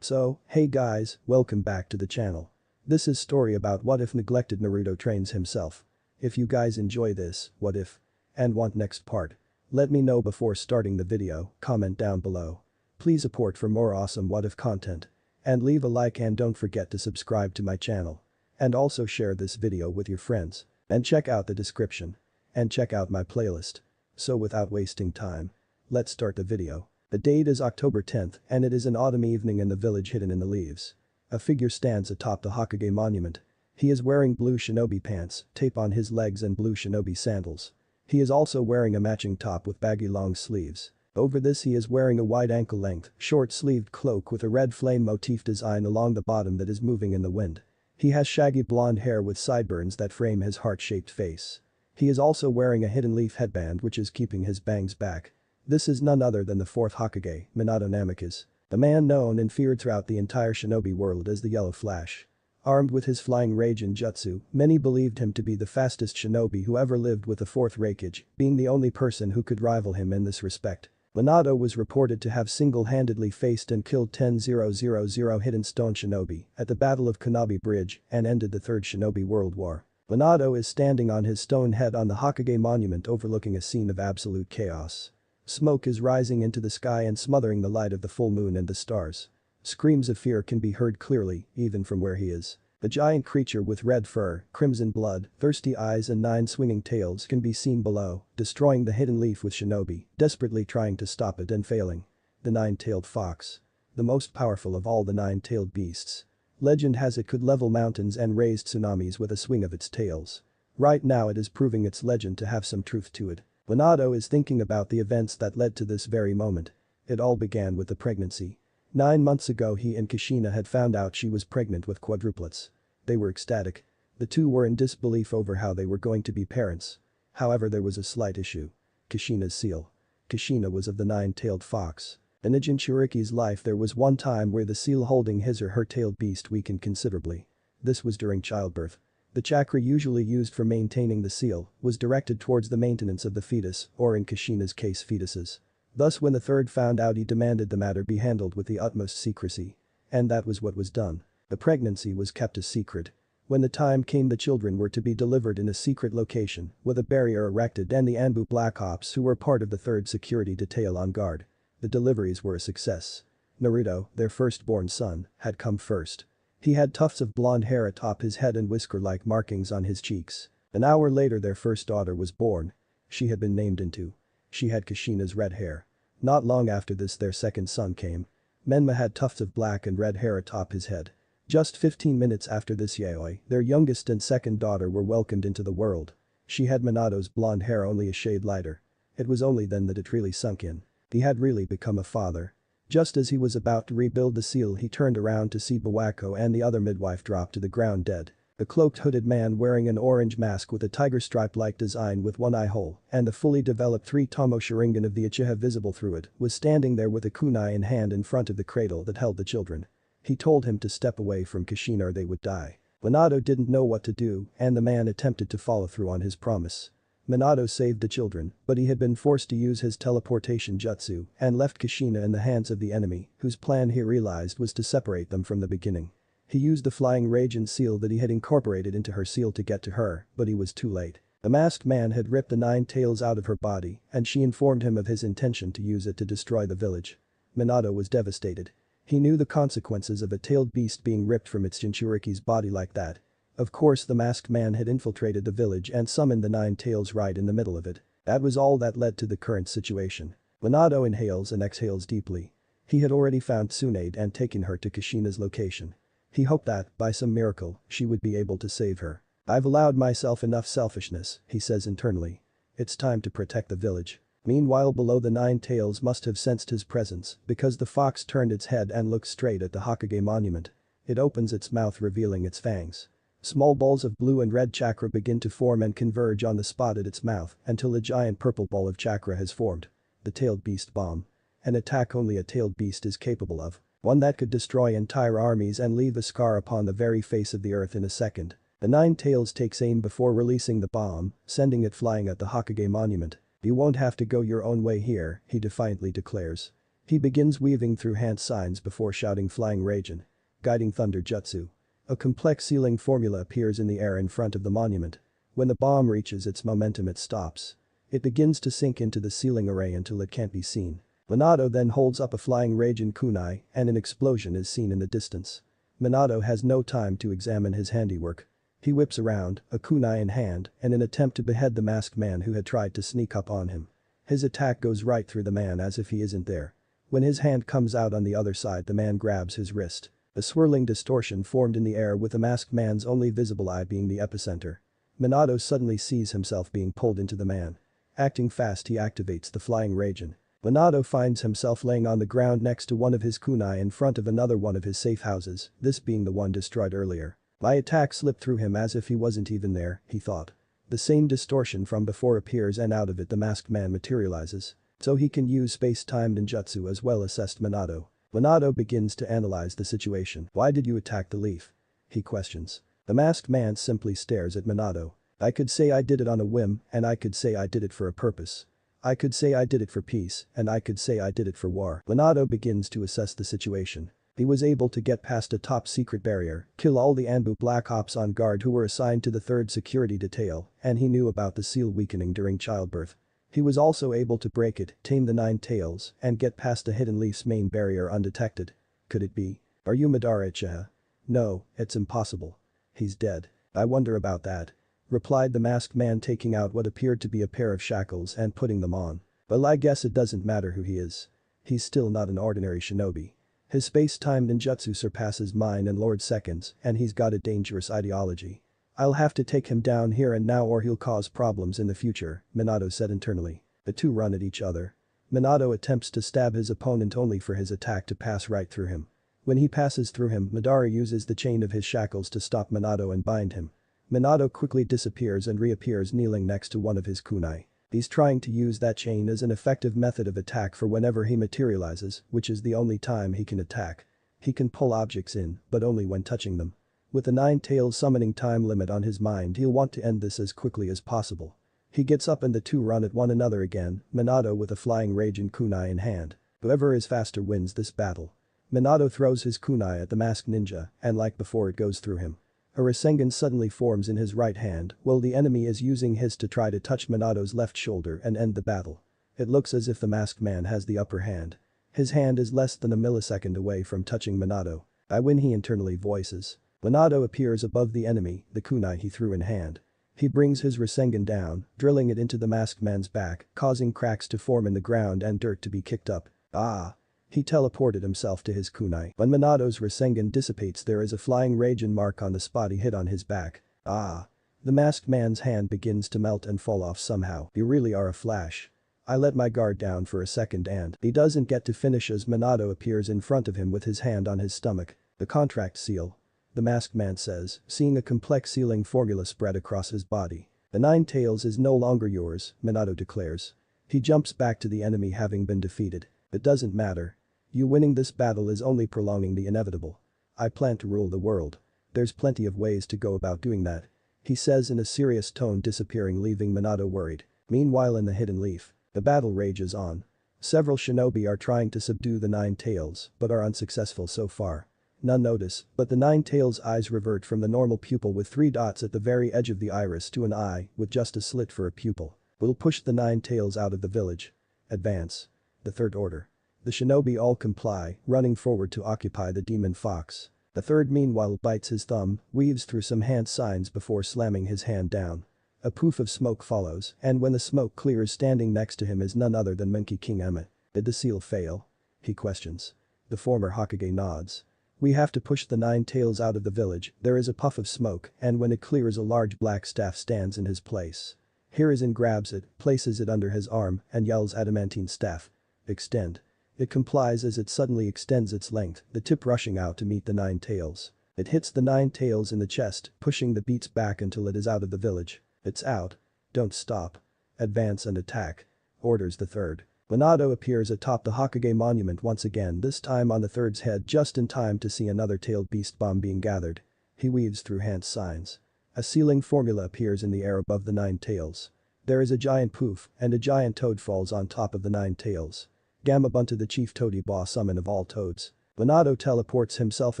So, hey guys, welcome back to the channel. This is story about what if neglected Naruto trains himself. If you guys enjoy this, what if, and want next part, let me know before starting the video, comment down below. Please support for more awesome what if content. And leave a like and don't forget to subscribe to my channel. And also share this video with your friends. And check out the description. And check out my playlist. So without wasting time, let's start the video. The date is October 10th and it is an autumn evening in the village hidden in the leaves. A figure stands atop the Hokage monument. He is wearing blue shinobi pants, tape on his legs and blue shinobi sandals. He is also wearing a matching top with baggy long sleeves. Over this he is wearing a wide ankle-length, short-sleeved cloak with a red flame motif design along the bottom that is moving in the wind. He has shaggy blonde hair with sideburns that frame his heart-shaped face. He is also wearing a hidden leaf headband which is keeping his bangs back. This is none other than the fourth Hokage, Minato Namikaze. The man known and feared throughout the entire shinobi world as the Yellow Flash. Armed with his flying rage and jutsu, many believed him to be the fastest shinobi who ever lived with the fourth Raikage, being the only person who could rival him in this respect. Minato was reported to have single-handedly faced and killed 10,000 hidden stone shinobi at the Battle of Kanabi Bridge and ended the Third Shinobi World War. Minato is standing on his stone head on the Hokage monument overlooking a scene of absolute chaos. Smoke is rising into the sky and smothering the light of the full moon and the stars. Screams of fear can be heard clearly, even from where he is. A giant creature with red fur, crimson blood, thirsty eyes and 9 swinging tails can be seen below, destroying the hidden leaf with shinobi, desperately trying to stop it and failing. The 9-tailed fox. The most powerful of all the 9-tailed beasts. Legend has it could level mountains and raise tsunamis with a swing of its tails. Right now it is proving its legend to have some truth to it. Minato is thinking about the events that led to this very moment. It all began with the pregnancy. 9 months ago he and Kushina had found out she was pregnant with quadruplets. They were ecstatic. The two were in disbelief over how they were going to be parents. However, there was a slight issue. Kushina's seal. Kushina was of the 9-tailed fox. In a Jinchuriki's life there was one time where the seal holding his or her tailed beast weakened considerably. This was during childbirth. The chakra usually used for maintaining the seal was directed towards the maintenance of the fetus, or in Kushina's case fetuses. Thus when the third found out he demanded the matter be handled with the utmost secrecy. And that was what was done. The pregnancy was kept a secret. When the time came the children were to be delivered in a secret location with a barrier erected and the Anbu Black Ops who were part of the third security detail on guard. The deliveries were a success. Naruto, their firstborn son, had come first. He had tufts of blonde hair atop his head and whisker-like markings on his cheeks. An hour later their first daughter was born. She had been named Into. She had Kushina's red hair. Not long after this their second son came. Menma had tufts of black and red hair atop his head. Just 15 minutes after this Yaoi, their youngest and second daughter were welcomed into the world. She had Minato's blonde hair only a shade lighter. It was only then that it really sunk in. He had really become a father. Just as he was about to rebuild the seal he turned around to see Bawako and the other midwife drop to the ground dead. The cloaked hooded man wearing an orange mask with a tiger stripe-like design with one eye hole and the fully developed 3-tomo Sharingan of the Uchiha visible through it was standing there with a kunai in hand in front of the cradle that held the children. He told him to step away from Kushina or they would die. Minato didn't know what to do and the man attempted to follow through on his promise. Minato saved the children, but he had been forced to use his teleportation jutsu and left Kushina in the hands of the enemy, whose plan he realized was to separate them from the beginning. He used the flying rage and seal that he had incorporated into her seal to get to her, but he was too late. The masked man had ripped the 9 tails out of her body and she informed him of his intention to use it to destroy the village. Minato was devastated. He knew the consequences of a tailed beast being ripped from its Jinchuriki's body like that. Of course the masked man had infiltrated the village and summoned the 9 tails right in the middle of it. That was all that led to the current situation. Minato inhales and exhales deeply. He had already found Tsunade and taken her to Kushina's location. He hoped that, by some miracle, she would be able to save her. I've allowed myself enough selfishness, he says internally. It's time to protect the village. Meanwhile below the 9 tails must have sensed his presence because the fox turned its head and looked straight at the Hokage monument. It opens its mouth revealing its fangs. Small balls of blue and red chakra begin to form and converge on the spot at its mouth until a giant purple ball of chakra has formed. The tailed beast bomb. An attack only a tailed beast is capable of. One that could destroy entire armies and leave a scar upon the very face of the earth in a second. The 9 tails takes aim before releasing the bomb, sending it flying at the Hokage monument. You won't have to go your own way here, he defiantly declares. He begins weaving through hand signs before shouting Flying Raijin. Guiding Thunder Jutsu. A complex sealing formula appears in the air in front of the monument. When the bomb reaches its momentum it stops. It begins to sink into the sealing array until it can't be seen. Minato then holds up a Flying Raijin kunai and an explosion is seen in the distance. Minato has no time to examine his handiwork. He whips around, a kunai in hand, in an attempt to behead the masked man who had tried to sneak up on him. His attack goes right through the man as if he isn't there. When his hand comes out on the other side the man grabs his wrist. A swirling distortion formed in the air with the masked man's only visible eye being the epicenter. Minato suddenly sees himself being pulled into the man. Acting fast he activates the Flying Raijin. Minato finds himself laying on the ground next to one of his kunai in front of another one of his safe houses, this being the one destroyed earlier. My attack slipped through him as if he wasn't even there, he thought. The same distortion from before appears and out of it the masked man materializes. So he can use space-time ninjutsu as well, assessed Minato. Minato begins to analyze the situation. Why did you attack the leaf? He questions. The masked man simply stares at Minato. I could say I did it on a whim and I could say I did it for a purpose. I could say I did it for peace and I could say I did it for war. Minato begins to assess the situation. He was able to get past a top secret barrier, kill all the Anbu Black Ops on guard who were assigned to the 3rd security detail, and he knew about the seal weakening during childbirth. He was also able to break it, tame the 9 tails, and get past the hidden leaf's main barrier undetected. Could it be? Are you Madara Uchiha? No, it's impossible. He's dead. I wonder about that. Replied the masked man, taking out what appeared to be a pair of shackles and putting them on. Well, I guess it doesn't matter who he is. He's still not an ordinary shinobi. His space-time ninjutsu surpasses mine and Lord Second's, and he's got a dangerous ideology. I'll have to take him down here and now or he'll cause problems in the future, Minato said internally. The two run at each other. Minato attempts to stab his opponent only for his attack to pass right through him. When he passes through him, Madara uses the chain of his shackles to stop Minato and bind him. Minato quickly disappears and reappears kneeling next to one of his kunai. He's trying to use that chain as an effective method of attack for whenever he materializes, which is the only time he can attack. He can pull objects in, but only when touching them. With the 9 tails summoning time limit on his mind, he'll want to end this as quickly as possible. He gets up and the two run at one another again, Minato with a Flying Raijin kunai in hand. Whoever is faster wins this battle. Minato throws his kunai at the masked ninja, and like before it goes through him. A Rasengan suddenly forms in his right hand while the enemy is using his to try to touch Minato's left shoulder and end the battle. It looks as if the masked man has the upper hand. His hand is less than a millisecond away from touching Minato. I win, he internally voices. Minato appears above the enemy, the kunai he threw in hand. He brings his Rasengan down, drilling it into the masked man's back, causing cracks to form in the ground and dirt to be kicked up. Ah! He teleported himself to his kunai. When Minato's Rasengan dissipates, there is a Flying Raijin mark on the spot he hit on his back. Ah! The masked man's hand begins to melt and fall off somehow. You really are a flash. I let my guard down for a second and he doesn't get to finish as Minato appears in front of him with his hand on his stomach. The contract seal. The masked man says, seeing a complex sealing formula spread across his body. The 9 tails is no longer yours, Minato declares. He jumps back to the enemy having been defeated. It doesn't matter. You winning this battle is only prolonging the inevitable. I plan to rule the world. There's plenty of ways to go about doing that. He says in a serious tone, disappearing, leaving Minato worried. Meanwhile in the hidden leaf, the battle rages on. Several shinobi are trying to subdue the 9 tails, but are unsuccessful so far. None notice, but the 9 tails' eyes revert from the normal pupil with 3 dots at the very edge of the iris to an eye with just a slit for a pupil. We'll push the 9 tails out of the village. Advance. The third order. The shinobi all comply, running forward to occupy the demon fox. The third meanwhile bites his thumb, weaves through some hand signs before slamming his hand down. A poof of smoke follows, and when the smoke clears, standing next to him is none other than Monkey King Emmett. Did the seal fail? He questions. The former Hokage nods. We have to push the 9 tails out of the village. There is a puff of smoke, and when it clears a large black staff stands in his place. Hiruzen grabs it, places it under his arm, and yells, adamantine staff. Extend. It complies as it suddenly extends its length, the tip rushing out to meet the 9 tails. It hits the 9 tails in the chest, pushing the beats back until it is out of the village. It's out. Don't stop. Advance and attack. Orders the third. Minato appears atop the Hokage monument once again, this time on the third's head, just in time to see another tailed beast bomb being gathered. He weaves through hand signs. A sealing formula appears in the air above the 9 tails. There is a giant poof, and a giant toad falls on top of the 9 tails. Gamabunta, the chief toady boss summon of all toads. Minato teleports himself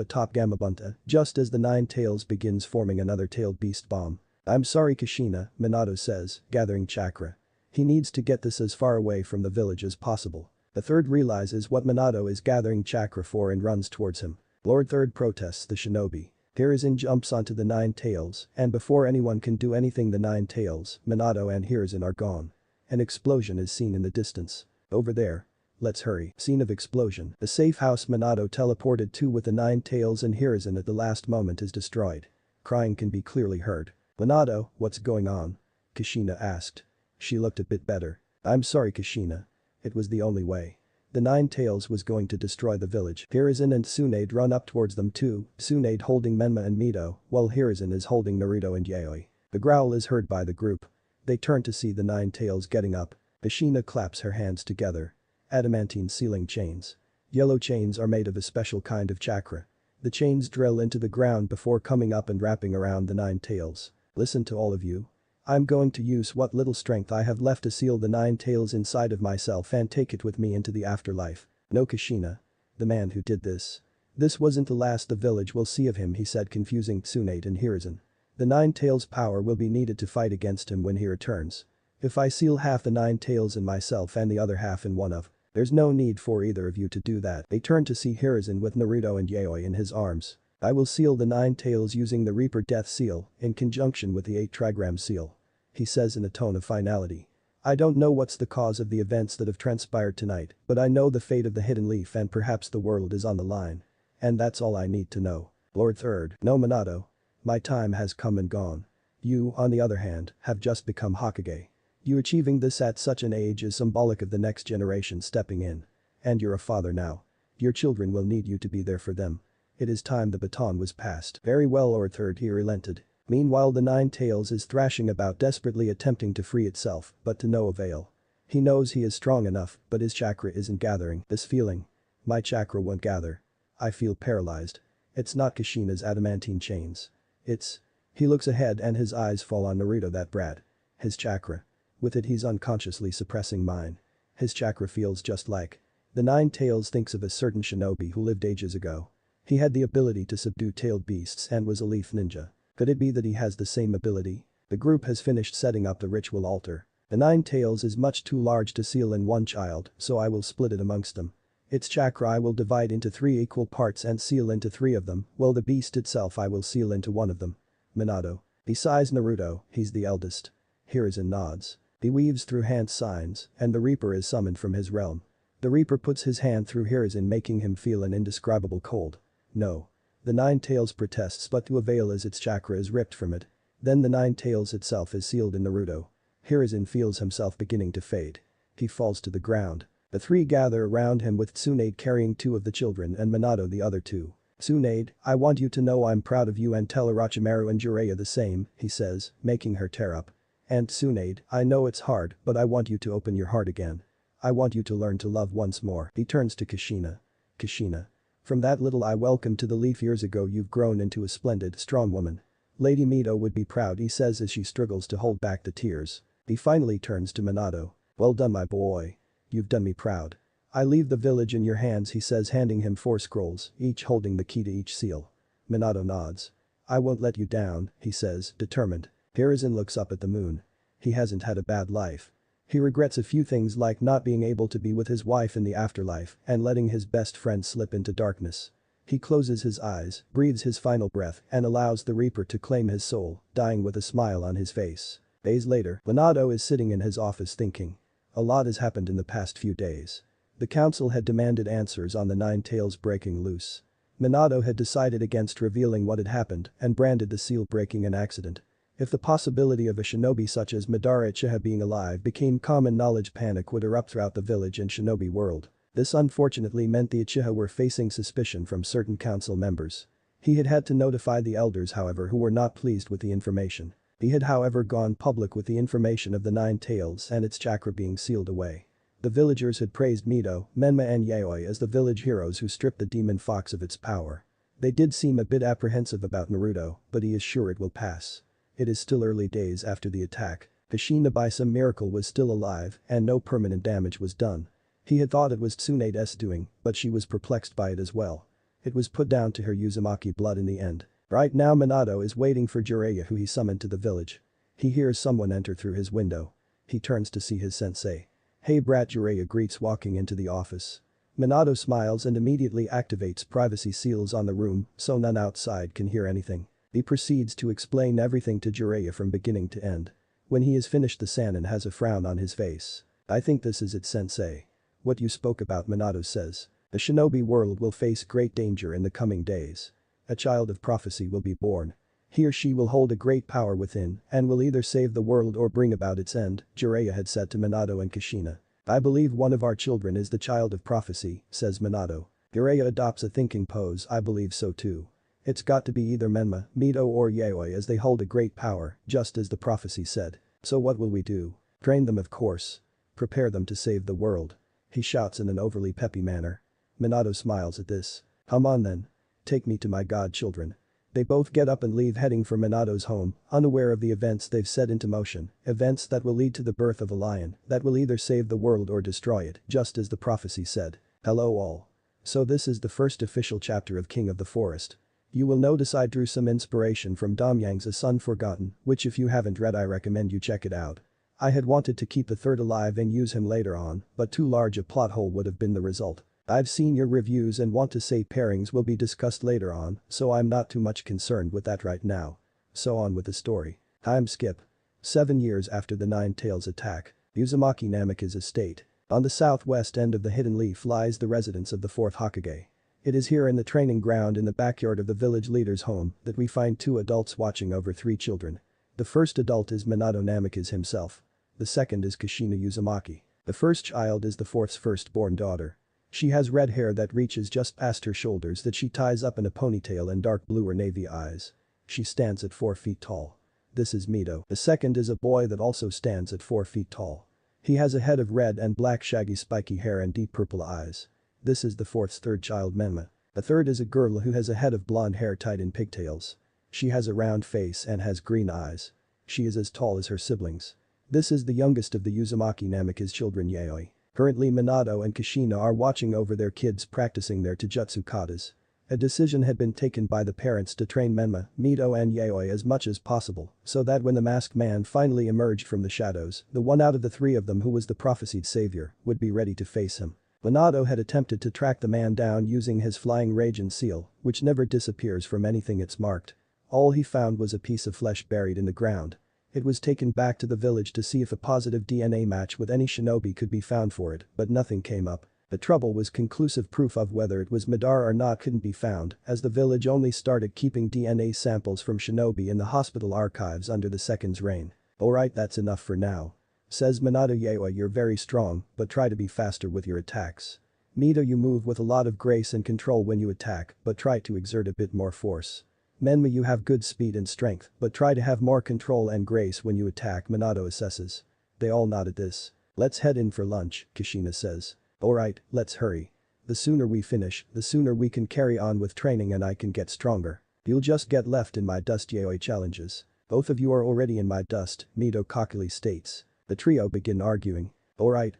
atop Gamabunta just as the Nine Tails begins forming another tailed beast bomb. I'm sorry Kushina, Minato says, gathering chakra. He needs to get this as far away from the village as possible. The third realizes what Minato is gathering chakra for and runs towards him. Lord Third protests the shinobi. Hiruzen jumps onto the Nine Tails, and before anyone can do anything, the Nine Tails, Minato and Hiruzen are gone. An explosion is seen in the distance. Over there. Let's hurry. Scene of explosion. The safe house Minato teleported to with the Nine Tails and Hiruzen at the last moment is destroyed. Crying can be clearly heard. Minato, what's going on? Kushina asked. She looked a bit better. I'm sorry Kushina. It was the only way. The Nine Tails was going to destroy the village. Hiruzen and Tsunade run up towards them too, Tsunade holding Menma and Mito, while Hiruzen is holding Naruto and Yaoi. The growl is heard by the group. They turn to see the Nine Tails getting up. Kushina claps her hands together. Adamantine sealing chains. Yellow chains are made of a special kind of chakra. The chains drill into the ground before coming up and wrapping around the Nine Tails. Listen to all of you. I'm going to use what little strength I have left to seal the Nine Tails inside of myself and take it with me into the afterlife. No Kushina. The man who did this. This wasn't the last the village will see of him, he said, confusing Tsunade and Hiruzen. The Nine Tails' power will be needed to fight against him when he returns. If I seal half the Nine Tails in myself and the other half in one of, there's no need for either of you to do that. They turn to see Hiruzen with Naruto and Yaoi in his arms. I will seal the Nine Tails using the Reaper Death Seal in conjunction with the 8 Trigram Seal. He says in a tone of finality. I don't know what's the cause of the events that have transpired tonight, but I know the fate of the Hidden Leaf and perhaps the world is on the line. And that's all I need to know. Lord Third. No Minato. My time has come and gone. You, on the other hand, have just become Hokage. You achieving this at such an age is symbolic of the next generation stepping in. And you're a father now. Your children will need you to be there for them. It is time the baton was passed. Very well, Lord Third, he relented. Meanwhile the Nine Tails is thrashing about desperately attempting to free itself, but to no avail. He knows he is strong enough, but his chakra isn't gathering. This feeling. My chakra won't gather. I feel paralyzed. It's not Kushina's adamantine chains. It's. He looks ahead and his eyes fall on Naruto, that brat. His chakra. With it he's unconsciously suppressing mine. His chakra feels just like. The Nine Tails thinks of a certain shinobi who lived ages ago. He had the ability to subdue tailed beasts and was a leaf ninja. Could it be that he has the same ability? The group has finished setting up the ritual altar. The Nine Tails is much too large to seal in one child, so I will split it amongst them. Its chakra I will divide into 3 equal parts and seal into 3 of them, while the beast itself I will seal into 1 of them. Minato. Besides Naruto, he's the eldest. Hiruzen nods. He weaves through hand signs, and the Reaper is summoned from his realm. The Reaper puts his hand through Hiruzen, making him feel an indescribable cold. No. The Nine Tails protests, but to avail as its chakra is ripped from it. Then the Nine Tails itself is sealed in Naruto. Hiruzen feels himself beginning to fade. He falls to the ground. The 3 gather around him with Tsunade carrying 2 of the children and Minato the other 2. Tsunade, I want you to know I'm proud of you and tell Orochimaru and Jiraiya the same, he says, making her tear up. And Tsunade, I know it's hard, but I want you to open your heart again. I want you to learn to love once more. He turns to Kushina. Kushina. From that little I welcomed to the leaf years ago you've grown into a splendid, strong woman. Lady Mito would be proud, he says as she struggles to hold back the tears. He finally turns to Minato. Well done my boy. You've done me proud. I leave the village in your hands, he says, handing him 4 scrolls, each holding the key to each seal. Minato nods. I won't let you down, he says, determined. Hiruzen looks up at the moon. He hasn't had a bad life. He regrets a few things like not being able to be with his wife in the afterlife and letting his best friend slip into darkness. He closes his eyes, breathes his final breath and allows the Reaper to claim his soul, dying with a smile on his face. Days later, Minato is sitting in his office thinking. A lot has happened in the past few days. The council had demanded answers on the Nine Tails breaking loose. Minato had decided against revealing what had happened and branded the seal breaking an accident. If the possibility of a shinobi such as Madara Uchiha being alive became common knowledge, panic would erupt throughout the village and shinobi world. This unfortunately meant the Uchiha were facing suspicion from certain council members. He had had to notify the elders, however, who were not pleased with the information. He had however gone public with the information of the Nine Tails and its chakra being sealed away. The villagers had praised Mito, Menma and Yaoi as the village heroes who stripped the demon fox of its power. They did seem a bit apprehensive about Naruto, but he is sure it will pass. It is still early days after the attack. Kushina by some miracle was still alive and no permanent damage was done. He had thought it was Tsunede's doing, but she was perplexed by it as well. It was put down to her Uzumaki blood in the end. Right now Minato is waiting for Jiraiya, who he summoned to the village. He hears someone enter through his window. He turns to see his sensei. "Hey brat," Jiraiya greets walking into the office. Minato smiles and immediately activates privacy seals on the room so none outside can hear anything. He proceeds to explain everything to Jiraiya from beginning to end. When he has finished, the Sannin has a frown on his face. "I think this is it, sensei. What you spoke about," Minato says. "The shinobi world will face great danger in the coming days. A child of prophecy will be born. He or she will hold a great power within and will either save the world or bring about its end," Jiraiya had said to Minato and Kushina. "I believe one of our children is the child of prophecy," says Minato. Jiraiya adopts a thinking pose. "I believe so too. It's got to be either Menma, Mito or Yaoi, as they hold a great power, just as the prophecy said. So what will we do? Train them, of course. Prepare them to save the world," he shouts in an overly peppy manner. Minato smiles at this. "Come on then. Take me to my godchildren." They both get up and leave, heading for Minato's home, unaware of the events they've set into motion, events that will lead to the birth of a lion that will either save the world or destroy it, just as the prophecy said. Hello all. So this is the first official chapter of King of the Forest. You will notice I drew some inspiration from Damyang's A Sun Forgotten, which if you haven't read I recommend you check it out. I had wanted to keep the third alive and use him later on, but too large a plot hole would have been the result. I've seen your reviews and want to say pairings will be discussed later on, so I'm not too much concerned with that right now. So on with the story. Time skip. 7 years after the Nine Tails attack, Uzumaki Namika's estate. On the southwest end of the Hidden Leaf lies the residence of the 4th Hokage. It is here in the training ground in the backyard of the village leader's home that we find 2 adults watching over 3 children. The first adult is Minato Namikaze himself. The second is Kushina Uzumaki. The first child is the 4th's firstborn daughter. She has red hair that reaches just past her shoulders that she ties up in a ponytail and dark blue or navy eyes. She stands at 4 feet tall. This is Mito. The second is a boy that also stands at 4 feet tall. He has a head of red and black shaggy spiky hair and deep purple eyes. This is the 4th's third child, Menma. The third is a girl who has a head of blonde hair tied in pigtails. She has a round face and has green eyes. She is as tall as her siblings. This is the youngest of the Uzumaki Namikaze children, Yaoi. Currently Minato and Kushina are watching over their kids practicing their taijutsu katas. A decision had been taken by the parents to train Menma, Mito and Yaoi as much as possible, so that when the masked man finally emerged from the shadows, the one out of the 3 of them who was the prophesied savior would be ready to face him. Minato had attempted to track the man down using his flying Raijin seal, which never disappears from anything it's marked. All he found was a piece of flesh buried in the ground. It was taken back to the village to see if a positive DNA match with any shinobi could be found for it, but nothing came up. The trouble was conclusive proof of whether it was Madara or not couldn't be found, as the village only started keeping DNA samples from shinobi in the hospital archives under the second's reign. "Alright, that's enough for now," says Minato. "Yaoi, you're very strong, but try to be faster with your attacks. Mito, you move with a lot of grace and control when you attack, but try to exert a bit more force. Menma, you have good speed and strength, but try to have more control and grace when you attack," Minato assesses. They all nod at this. "Let's head in for lunch," Kushina says. "Alright, let's hurry. The sooner we finish, the sooner we can carry on with training and I can get stronger. You'll just get left in my dust," Yaoi challenges. "Both of you are already in my dust," Mito cockily states. The trio begin arguing. Alright,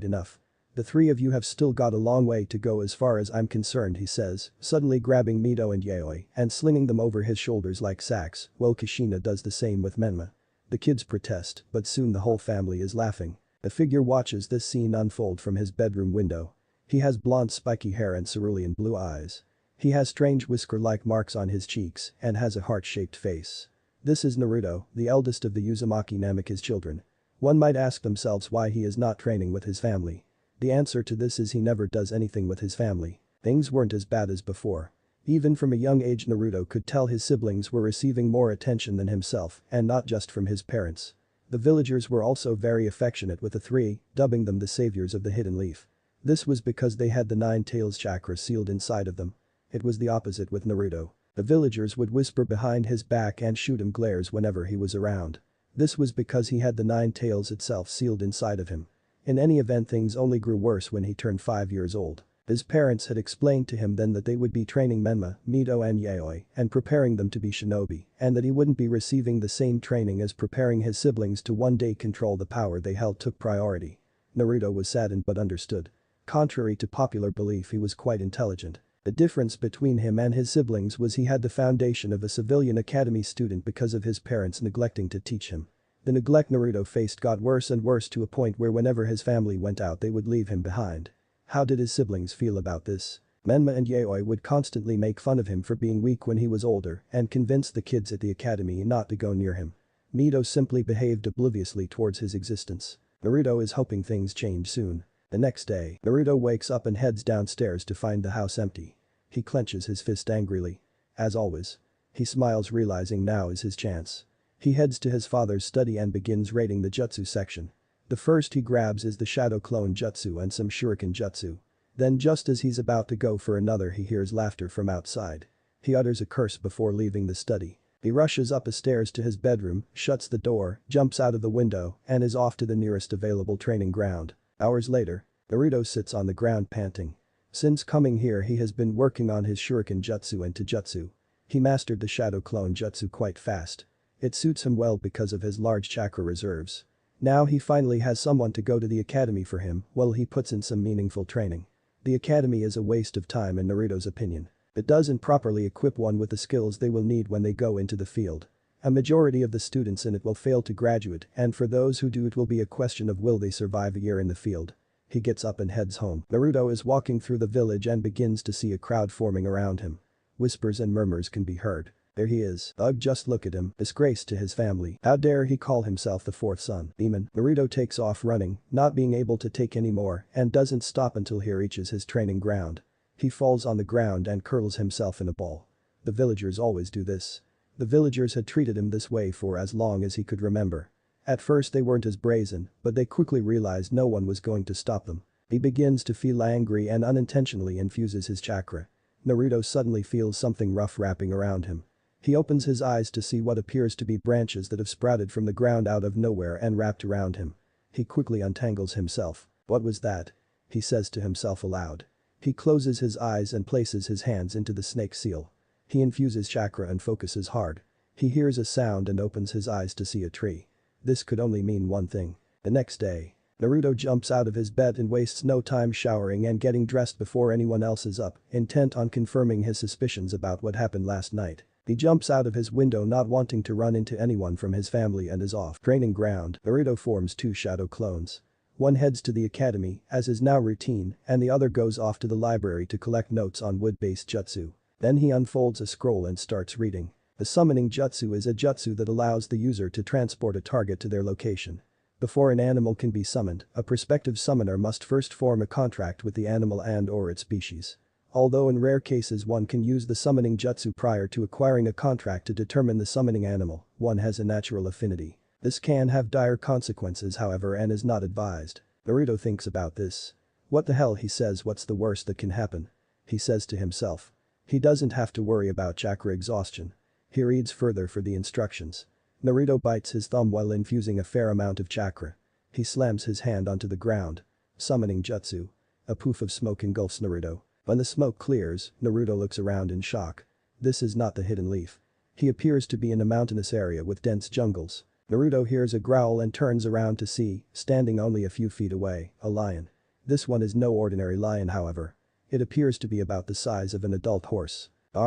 enough. The 3 of you have still got a long way to go as far as I'm concerned," he says, suddenly grabbing Mito and Yaoi and slinging them over his shoulders like sacks, while Kushina does the same with Menma. The kids protest, but soon the whole family is laughing. The figure watches this scene unfold from his bedroom window. He has blonde spiky hair and cerulean blue eyes. He has strange whisker-like marks on his cheeks and has a heart-shaped face. This is Naruto, the eldest of the Uzumaki Namikaze children. One might ask themselves why he is not training with his family. The answer to this is he never does anything with his family. Things weren't as bad as before. Even from a young age Naruto could tell his siblings were receiving more attention than himself, and not just from his parents. The villagers were also very affectionate with the 3, dubbing them the saviors of the Hidden Leaf. This was because they had the 9 tails chakra sealed inside of them. It was the opposite with Naruto. The villagers would whisper behind his back and shoot him glares whenever he was around. This was because he had the 9 tails itself sealed inside of him. In any event, things only grew worse when he turned 5 years old. His parents had explained to him then that they would be training Menma, Mito and Yaoi and preparing them to be shinobi, and that he wouldn't be receiving the same training as preparing his siblings to one day control the power they held took priority. Naruto was saddened but understood. Contrary to popular belief, he was quite intelligent. The difference between him and his siblings was he had the foundation of a civilian academy student because of his parents neglecting to teach him. The neglect Naruto faced got worse and worse to a point where whenever his family went out they would leave him behind. How did his siblings feel about this? Menma and Yaoi would constantly make fun of him for being weak when he was older and convince the kids at the academy not to go near him. Mito simply behaved obliviously towards his existence. Naruto is hoping things change soon. The next day, Naruto wakes up and heads downstairs to find the house empty. He clenches his fist angrily. As always. He smiles realizing now is his chance. He heads to his father's study and begins raiding the jutsu section. The first he grabs is the shadow clone jutsu and some shuriken jutsu. Then just as he's about to go for another he hears laughter from outside. He utters a curse before leaving the study. He rushes up the stairs to his bedroom, shuts the door, jumps out of the window, and is off to the nearest available training ground. Hours later, Naruto sits on the ground panting. Since coming here he has been working on his shuriken jutsu and taijutsu. He mastered the shadow clone jutsu quite fast. It suits him well because of his large chakra reserves. Now he finally has someone to go to the academy for him while he puts in some meaningful training. The academy is a waste of time in Naruto's opinion. It doesn't properly equip one with the skills they will need when they go into the field. A majority of the students in it will fail to graduate, and for those who do it will be a question of will they survive a year in the field. He gets up and heads home. Naruto is walking through the village and begins to see a crowd forming around him. Whispers and murmurs can be heard. There he is. Ugh, just look at him. Disgrace to his family. How dare he call himself the fourth son? Demon. Naruto takes off running, not being able to take any more, and doesn't stop until he reaches his training ground. He falls on the ground and curls himself in a ball. The villagers always do this. The villagers had treated him this way for as long as he could remember. At first they weren't as brazen, but they quickly realized no one was going to stop them. He begins to feel angry and unintentionally infuses his chakra. Naruto suddenly feels something rough wrapping around him. He opens his eyes to see what appears to be branches that have sprouted from the ground out of nowhere and wrapped around him. He quickly untangles himself. What was that? He says to himself aloud. He closes his eyes and places his hands into the snake seal. He infuses chakra and focuses hard. He hears a sound and opens his eyes to see a tree. This could only mean one thing. The next day, Naruto jumps out of his bed and wastes no time showering and getting dressed before anyone else is up, intent on confirming his suspicions about what happened last night. He jumps out of his window not wanting to run into anyone from his family and is off. Training ground, Naruto forms two shadow clones. One heads to the academy, as is now routine, and the other goes off to the library to collect notes on wood-based jutsu. Then he unfolds a scroll and starts reading. The summoning jutsu is a jutsu that allows the user to transport a target to their location. Before an animal can be summoned, a prospective summoner must first form a contract with the animal and/or its species. Although in rare cases one can use the summoning jutsu prior to acquiring a contract to determine the summoning animal, one has a natural affinity. This can have dire consequences however and is not advised. Naruto thinks about this. What the hell, he says, what's the worst that can happen? He says to himself. He doesn't have to worry about chakra exhaustion. He reads further for the instructions. Naruto bites his thumb while infusing a fair amount of chakra. He slams his hand onto the ground. Summoning jutsu. A poof of smoke engulfs Naruto. When the smoke clears, Naruto looks around in shock. This is not the hidden leaf. He appears to be in a mountainous area with dense jungles. Naruto hears a growl and turns around to see, standing only a few feet away, a lion. This one is no ordinary lion however. It appears to be about the size of an adult horse. It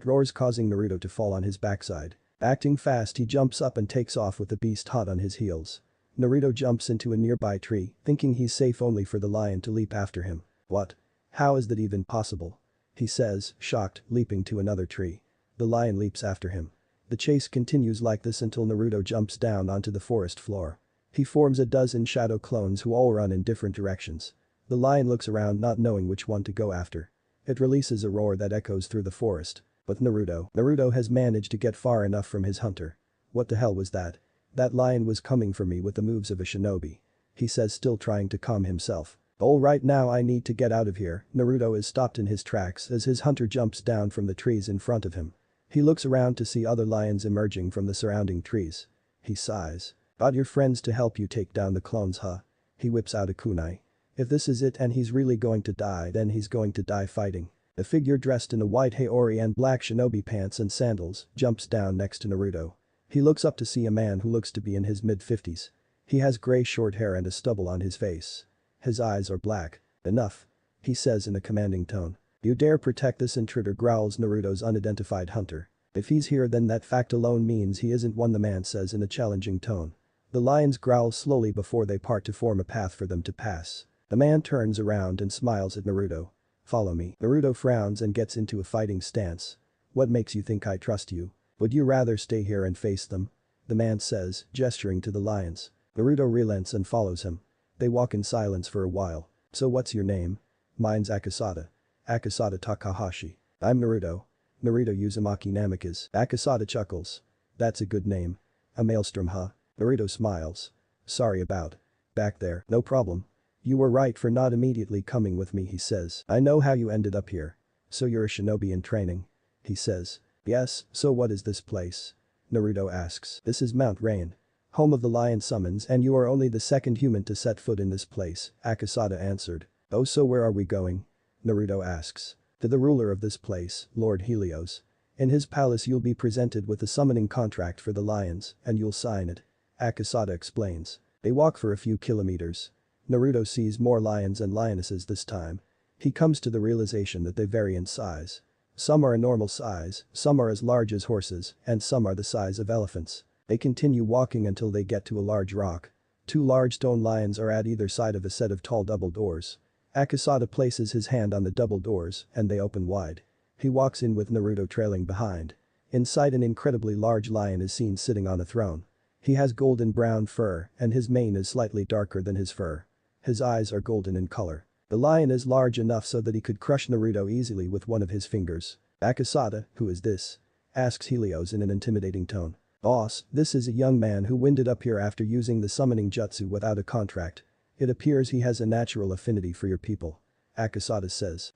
roars causing Naruto to fall on his backside. Acting fast he jumps up and takes off with the beast hot on his heels. Naruto jumps into a nearby tree, thinking he's safe only for the lion to leap after him. What? How is that even possible? He says, shocked, leaping to another tree. The lion leaps after him. The chase continues like this until Naruto jumps down onto the forest floor. He forms a dozen shadow clones who all run in different directions. The lion looks around not knowing which one to go after. It releases a roar that echoes through the forest. But Naruto has managed to get far enough from his hunter. What the hell was that? That lion was coming for me with the moves of a shinobi. He says, still trying to calm himself. Alright, now I need to get out of here. Naruto is stopped in his tracks as his hunter jumps down from the trees in front of him. He looks around to see other lions emerging from the surrounding trees. He sighs. Got your friends to help you take down the clones, huh? He whips out a kunai. If this is it and he's really going to die, then he's going to die fighting. A figure dressed in a white haori and black shinobi pants and sandals jumps down next to Naruto. He looks up to see a man who looks to be in his mid-50s. He has gray short hair and a stubble on his face. His eyes are black. "Enough," he says in a commanding tone. "You dare protect this intruder," growls Naruto's unidentified hunter. "If he's here then that fact alone means he isn't one," the man says in a challenging tone. The lions growl slowly before they part to form a path for them to pass. The man turns around and smiles at Naruto. "Follow me." Naruto frowns and gets into a fighting stance. "What makes you think I trust you? Would you rather stay here and face them?" the man says, gesturing to the lions. Naruto relents and follows him. They walk in silence for a while. "So what's your name?" "Mine's Akasada. Akasada Takahashi." "I'm Naruto. Naruto Uzumaki Namikaze." Akasada chuckles. "That's a good name. A maelstrom, huh?" Naruto smiles. "Sorry about back there." "No problem. You were right for not immediately coming with me," he says. "I know how you ended up here. So you're a shinobi in training?" he says. "Yes, so what is this place?" Naruto asks. "This is Mount Rain, home of the lion summons, and you are only the second human to set foot in this place," Akasada answered. "Oh, so where are we going?" Naruto asks. "To the ruler of this place, Lord Helios. In his palace you'll be presented with a summoning contract for the lions, and you'll sign it," Akasada explains. They walk for a few kilometers. Naruto sees more lions and lionesses this time. He comes to the realization that they vary in size. Some are a normal size, some are as large as horses, and some are the size of elephants. They continue walking until they get to a large rock. Two large stone lions are at either side of a set of tall double doors. Akasada places his hand on the double doors, and they open wide. He walks in with Naruto trailing behind. Inside, an incredibly large lion is seen sitting on a throne. He has golden brown fur, and his mane is slightly darker than his fur. His eyes are golden in color. The lion is large enough so that he could crush Naruto easily with one of his fingers. "Akasada, who is this?" asks Helios in an intimidating tone. "Boss, this is a young man who winded up here after using the summoning jutsu without a contract. It appears he has a natural affinity for your people," Akasada says.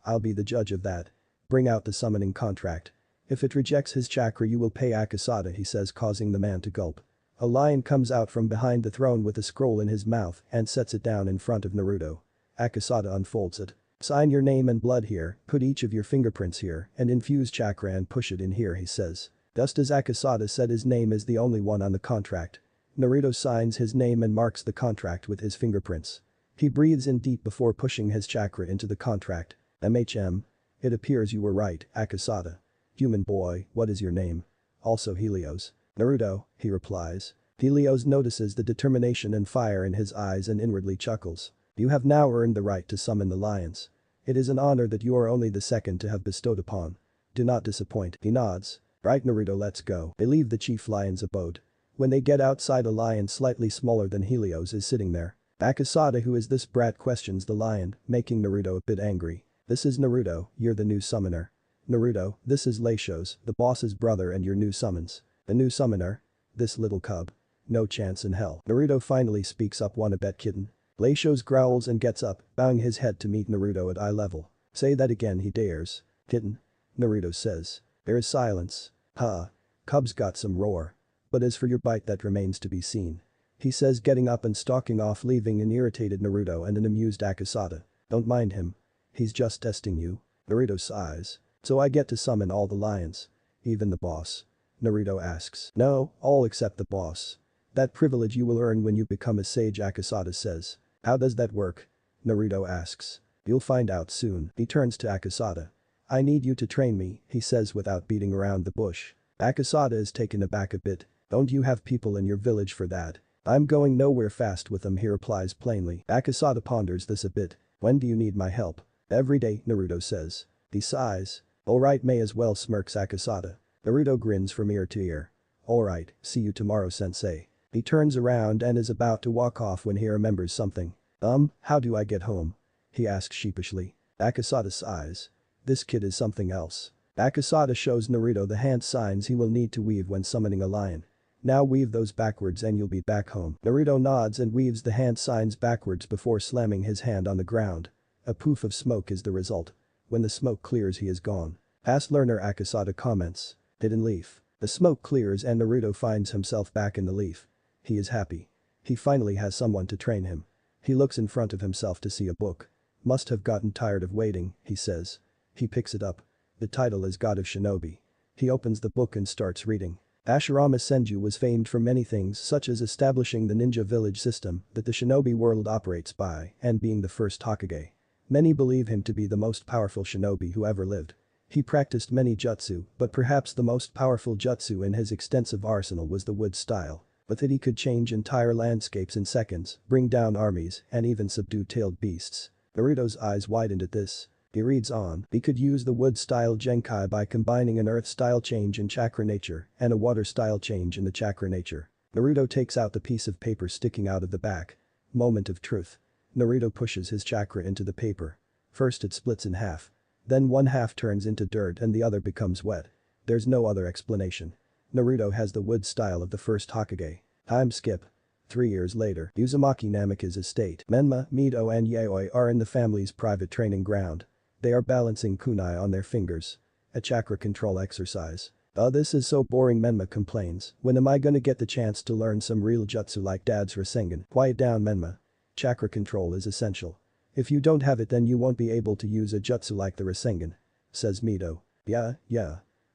I'll be the judge of that. Bring out the summoning contract. If it rejects his chakra you will pay Akasada," he says, causing the man to gulp. A lion comes out from behind the throne with a scroll in his mouth and sets it down in front of Naruto. Akasada unfolds it. "Sign your name and blood here, put each of your fingerprints here, and infuse chakra and push it in here," he says. Just as Akasada said, his name is the only one on the contract. Naruto signs his name and marks the contract with his fingerprints. He breathes in deep before pushing his chakra into the contract. It appears you were right, Akasada. "Human boy, what is your name?" "Also Helios." "Naruto," he replies. Helios notices the determination and fire in his eyes and inwardly chuckles. "You have now earned the right to summon the lions. It is an honor that you are only the second to have bestowed upon. Do not disappoint." He nods. "Right Naruto, let's go." They leave the chief lion's abode. When they get outside, a lion slightly smaller than Helios is sitting there. Akasada, who is this brat, questions the lion, making Naruto a bit angry. "This is Naruto, you're the new summoner." "Naruto, this is Leishos, the boss's brother and your new summons." "The new summoner? This little cub? No chance in hell." Naruto finally speaks up. "Wanna bet, kitten?" Leishos growls and gets up, bowing his head to meet Naruto at eye level. "Say that again," he dares. "Kitten?" Naruto says. There is silence. "Huh. Cub's got some roar. But as for your bite, that remains to be seen," he says, getting up and stalking off, leaving an irritated Naruto and an amused Akasada. "Don't mind him. He's just testing you." Naruto sighs. "So I get to summon all the lions? Even the boss?" Naruto asks. "No, all except the boss. That privilege you will earn when you become a sage," Akasada says. "How does that work?" Naruto asks. "You'll find out soon." He turns to Akasada. "I need you to train me," he says without beating around the bush. Akasada is taken aback a bit. "Don't you have people in your village for that?" "I'm going nowhere fast with them," he replies plainly. Akasada ponders this a bit. "When do you need my help?" "Every day," Naruto says. He sighs. "Alright, may as well," smirks Akasada. Naruto grins from ear to ear. "Alright, see you tomorrow, sensei." He turns around and is about to walk off when he remembers something. How do I get home?" he asks sheepishly. Akasada sighs. This kid is something else. Akasada shows Naruto the hand signs he will need to weave when summoning a lion. "Now weave those backwards and you'll be back home." Naruto nods and weaves the hand signs backwards before slamming his hand on the ground. A poof of smoke is the result. When the smoke clears, he is gone. "Fast learner," Akasada comments. "Hidden leaf." The smoke clears and Naruto finds himself back in the leaf. He is happy. He finally has someone to train him. He looks in front of himself to see a book. "Must have gotten tired of waiting," he says. He picks it up. The title is God of Shinobi. He opens the book and starts reading. Ashirama Senju was famed for many things such as establishing the ninja village system that the shinobi world operates by and being the first Hokage. Many believe him to be the most powerful shinobi who ever lived. He practiced many jutsu, but perhaps the most powerful jutsu in his extensive arsenal was the wood style. With it he could change entire landscapes in seconds, bring down armies, and even subdue tailed beasts. Naruto's eyes widened at this. He reads on, he could use the wood-style Genkai by combining an earth-style change in chakra nature and a water-style change in the chakra nature. Naruto takes out the piece of paper sticking out of the back. Moment of truth. Naruto pushes his chakra into the paper. First it splits in half. Then one half turns into dirt and the other becomes wet. There's no other explanation. Naruto has the wood style of the first Hokage. Time skip. 3 years later, Uzumaki Namika's estate. Menma, Mito and Yaoi are in the family's private training ground. They are balancing kunai on their fingers. A chakra control exercise. This is so boring, Menma complains. When am I gonna get the chance to learn some real jutsu like Dad's Rasengan? Quiet down, Menma. Chakra control is essential. If you don't have it then you won't be able to use a jutsu like the Rasengan. Says Mito. Yeah.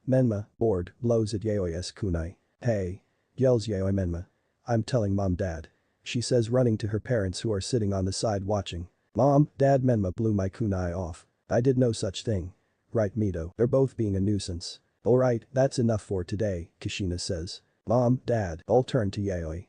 Menma, bored, blows at Yaoi's kunai. Hey. Yells Yaoi Menma. I'm telling Mom, Dad. She says, running to her parents who are sitting on the side watching. Mom, Dad, Menma blew my kunai off. I did no such thing. Right, Mito, they're both being a nuisance. Alright, that's enough for today, Kushina says. Mom, Dad, all turn to Yaoi.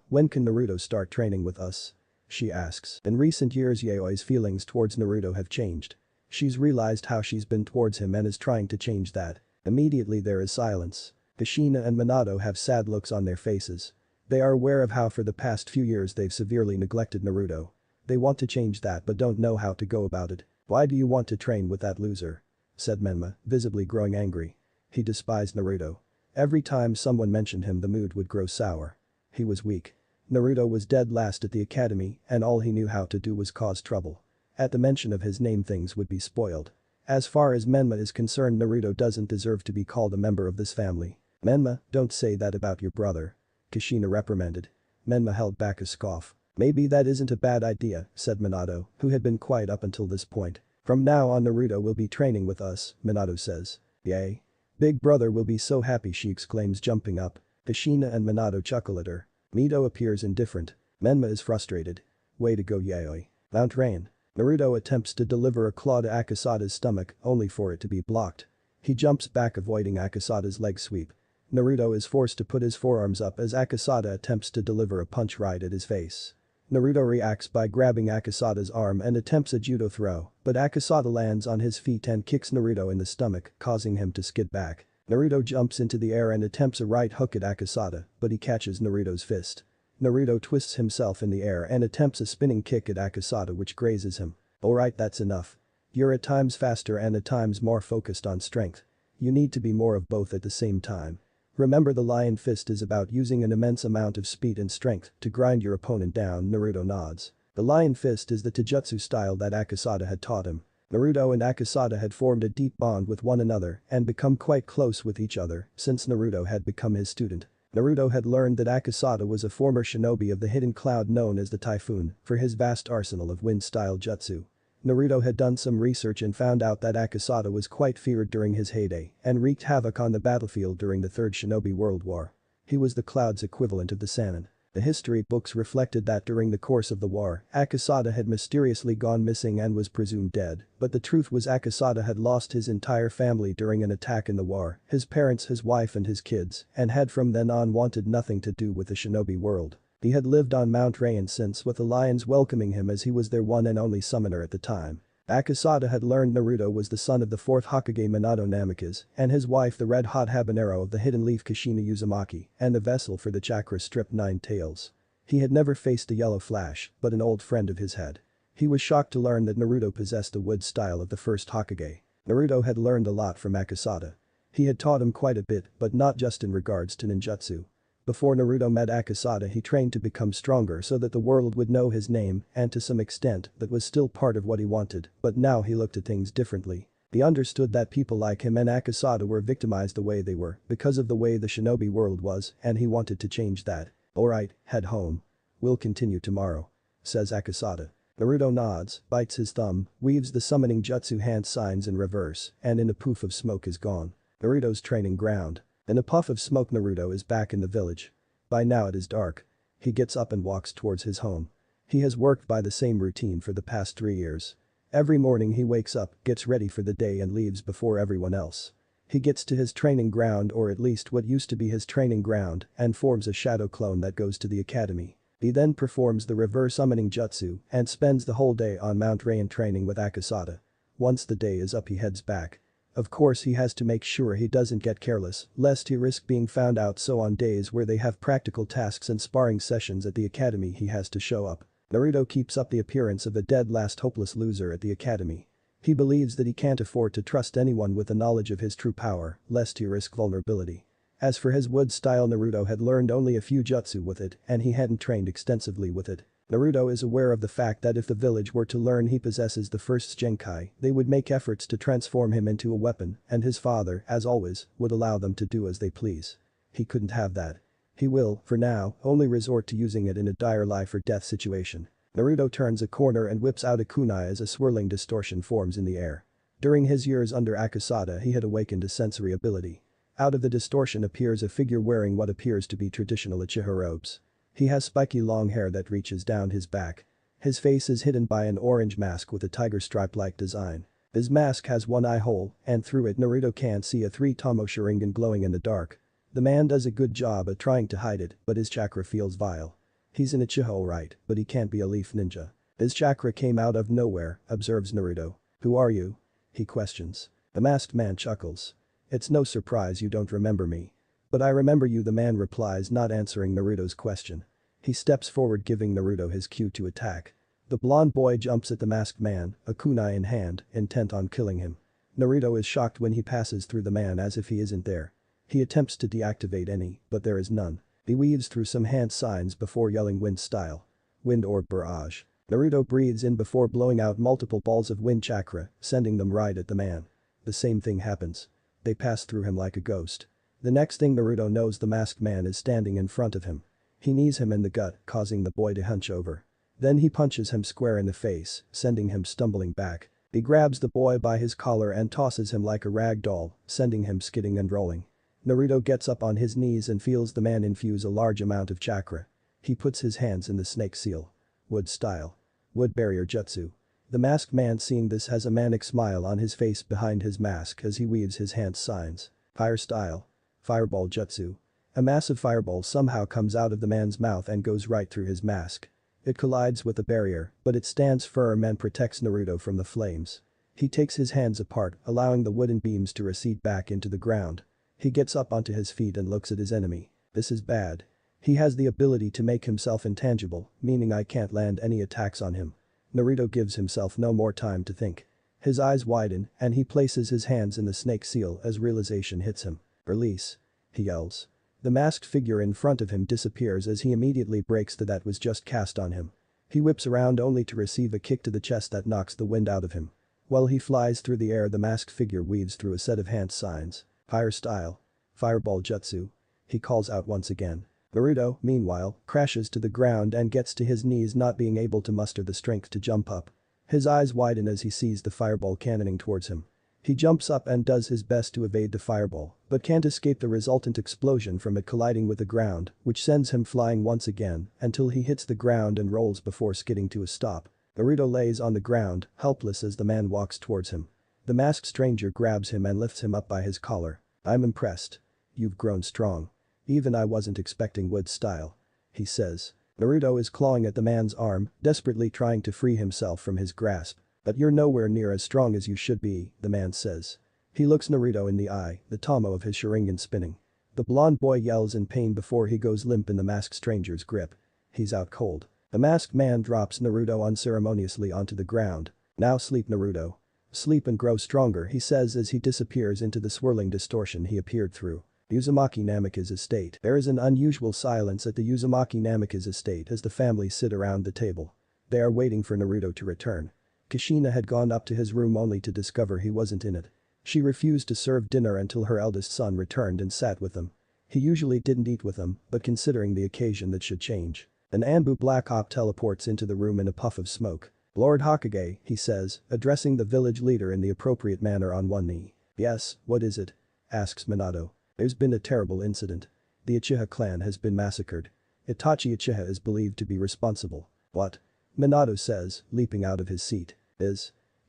When can Naruto start training with us? She asks. In recent years Yaoi's feelings towards Naruto have changed. She's realized how she's been towards him and is trying to change that. Immediately there is silence. Kushina and Minato have sad looks on their faces. They are aware of how for the past few years they've severely neglected Naruto. They want to change that but don't know how to go about it. Why do you want to train with that loser? Said Menma, visibly growing angry. He despised Naruto. Every time someone mentioned him the mood would grow sour. He was weak. Naruto was dead last at the academy and all he knew how to do was cause trouble. At the mention of his name things would be spoiled. As far as Menma is concerned Naruto doesn't deserve to be called a member of this family. Menma, don't say that about your brother. Kushina reprimanded. Menma held back a scoff. Maybe that isn't a bad idea, said Minato, who had been quiet up until this point. From now on Naruto will be training with us, Minato says. Yay. Big brother will be so happy, she exclaims, jumping up. Kushina and Minato chuckle at her. Mito appears indifferent. Menma is frustrated. Way to go, Yaoi. Mount Rain. Naruto attempts to deliver a claw to Akasada's stomach only for it to be blocked. He jumps back, avoiding Akasada's leg sweep. Naruto is forced to put his forearms up as Akasada attempts to deliver a punch right at his face. Naruto reacts by grabbing Akasada's arm and attempts a judo throw, but Akasada lands on his feet and kicks Naruto in the stomach, causing him to skid back. Naruto jumps into the air and attempts a right hook at Akasada, but he catches Naruto's fist. Naruto twists himself in the air and attempts a spinning kick at Akasada which grazes him. Alright, that's enough. You're at times faster and at times more focused on strength. You need to be more of both at the same time. Remember, the Lion Fist is about using an immense amount of speed and strength to grind your opponent down. Naruto nods. The Lion Fist is the taijutsu style that Akasada had taught him. Naruto and Akasada had formed a deep bond with one another and become quite close with each other since Naruto had become his student. Naruto had learned that Akasada was a former shinobi of the hidden cloud known as the Typhoon for his vast arsenal of wind-style jutsu. Naruto had done some research and found out that Akasada was quite feared during his heyday and wreaked havoc on the battlefield during the Third Shinobi World War. He was the cloud's equivalent of the Sannin. The history books reflected that during the course of the war, Akasada had mysteriously gone missing and was presumed dead, but the truth was Akasada had lost his entire family during an attack in the war, his parents, his wife and his kids, and had from then on wanted nothing to do with the shinobi world. He had lived on Mount Rain since, with the lions welcoming him as he was their one and only summoner at the time. Akasada had learned Naruto was the son of the fourth Hokage Minato Namikaze and his wife the red-hot habanero of the hidden leaf Kushina Uzumaki and the vessel for the chakra stripped Nine Tails. He had never faced a yellow flash, but an old friend of his had. He was shocked to learn that Naruto possessed the wood style of the first Hokage. Naruto had learned a lot from Akasada. He had taught him quite a bit, but not just in regards to ninjutsu. Before Naruto met Akasada he trained to become stronger so that the world would know his name and to some extent that was still part of what he wanted, but now he looked at things differently. He understood that people like him and Akasada were victimized the way they were because of the way the shinobi world was and he wanted to change that. Alright, head home. We'll continue tomorrow. Says Akasada. Naruto nods, bites his thumb, weaves the summoning jutsu hand signs in reverse and in a poof of smoke is gone. Naruto's training ground. In a puff of smoke, Naruto is back in the village. By now it is dark. He gets up and walks towards his home. He has worked by the same routine for the past 3 years. Every morning he wakes up, gets ready for the day and leaves before everyone else. He gets to his training ground, or at least what used to be his training ground, and forms a shadow clone that goes to the academy. He then performs the reverse summoning jutsu and spends the whole day on Mount Rain training with Akasada. Once the day is up, he heads back. Of course, he has to make sure he doesn't get careless, lest he risk being found out, so on days where they have practical tasks and sparring sessions at the academy, he has to show up. Naruto keeps up the appearance of a dead last hopeless loser at the academy. He believes that he can't afford to trust anyone with the knowledge of his true power, lest he risk vulnerability. As for his wood style, Naruto had learned only a few jutsu with it, and he hadn't trained extensively with it. Naruto is aware of the fact that if the village were to learn he possesses the first Genkai, they would make efforts to transform him into a weapon, and his father, as always, would allow them to do as they please. He couldn't have that. He will, for now, only resort to using it in a dire life or death situation. Naruto turns a corner and whips out a kunai as a swirling distortion forms in the air. During his years under Akasada, he had awakened a sensory ability. Out of the distortion appears a figure wearing what appears to be traditional Uchiha robes. He has spiky long hair that reaches down his back. His face is hidden by an orange mask with a tiger stripe-like design. His mask has one eye hole, and through it Naruto can see a 3-tomo Sharingan glowing in the dark. The man does a good job at trying to hide it, but his chakra feels vile. He's an Uchiha alright, but he can't be a leaf ninja. His chakra came out of nowhere, observes Naruto. Who are you? He questions. The masked man chuckles. It's no surprise you don't remember me. But I remember you, the man replies, not answering Naruto's question. He steps forward, giving Naruto his cue to attack. The blonde boy jumps at the masked man, a kunai in hand, intent on killing him. Naruto is shocked when he passes through the man as if he isn't there. He attempts to deactivate any, but there is none. He weaves through some hand signs before yelling wind style. Wind orb barrage. Naruto breathes in before blowing out multiple balls of wind chakra, sending them right at the man. The same thing happens. They pass through him like a ghost. The next thing Naruto knows, the masked man is standing in front of him. He knees him in the gut, causing the boy to hunch over. Then he punches him square in the face, sending him stumbling back. He grabs the boy by his collar and tosses him like a rag doll, sending him skidding and rolling. Naruto gets up on his knees and feels the man infuse a large amount of chakra. He puts his hands in the snake seal. Wood style. Wood barrier jutsu. The masked man, seeing this, has a manic smile on his face behind his mask as he weaves his hand signs. Fire style. Fireball jutsu. A massive fireball somehow comes out of the man's mouth and goes right through his mask. It collides with the barrier, but it stands firm and protects Naruto from the flames. He takes his hands apart, allowing the wooden beams to recede back into the ground. He gets up onto his feet and looks at his enemy. This is bad. He has the ability to make himself intangible, meaning I can't land any attacks on him. Naruto gives himself no more time to think. His eyes widen and he places his hands in the snake seal as realization hits him. Release. He yells. The masked figure in front of him disappears as he immediately breaks the that was just cast on him. He whips around only to receive a kick to the chest that knocks the wind out of him. While he flies through the air, the masked figure weaves through a set of hand signs. Fire style. Fireball jutsu. He calls out once again. Naruto, meanwhile, crashes to the ground and gets to his knees, not being able to muster the strength to jump up. His eyes widen as he sees the fireball cannoning towards him. He jumps up and does his best to evade the fireball, but can't escape the resultant explosion from it colliding with the ground, which sends him flying once again until he hits the ground and rolls before skidding to a stop. Naruto lays on the ground, helpless as the man walks towards him. The masked stranger grabs him and lifts him up by his collar. I'm impressed. You've grown strong. Even I wasn't expecting wood style. He says. Naruto is clawing at the man's arm, desperately trying to free himself from his grasp. But you're nowhere near as strong as you should be, the man says. He looks Naruto in the eye, the tomo of his Sharingan spinning. The blonde boy yells in pain before he goes limp in the masked stranger's grip. He's out cold. The masked man drops Naruto unceremoniously onto the ground. Now sleep, Naruto. Sleep and grow stronger, he says as he disappears into the swirling distortion he appeared through. Uzumaki Namika's estate. There is an unusual silence at the Uzumaki Namika's estate as the family sit around the table. They are waiting for Naruto to return. Kushina had gone up to his room only to discover he wasn't in it. She refused to serve dinner until her eldest son returned and sat with them. He usually didn't eat with them, but considering the occasion that should change. An Anbu Black Hawk teleports into the room in a puff of smoke. Lord Hokage, he says, addressing the village leader in the appropriate manner on one knee. Yes, what is it? Asks Minato. There's been a terrible incident. The Uchiha clan has been massacred. Itachi Uchiha is believed to be responsible. What? Minato says, leaping out of his seat.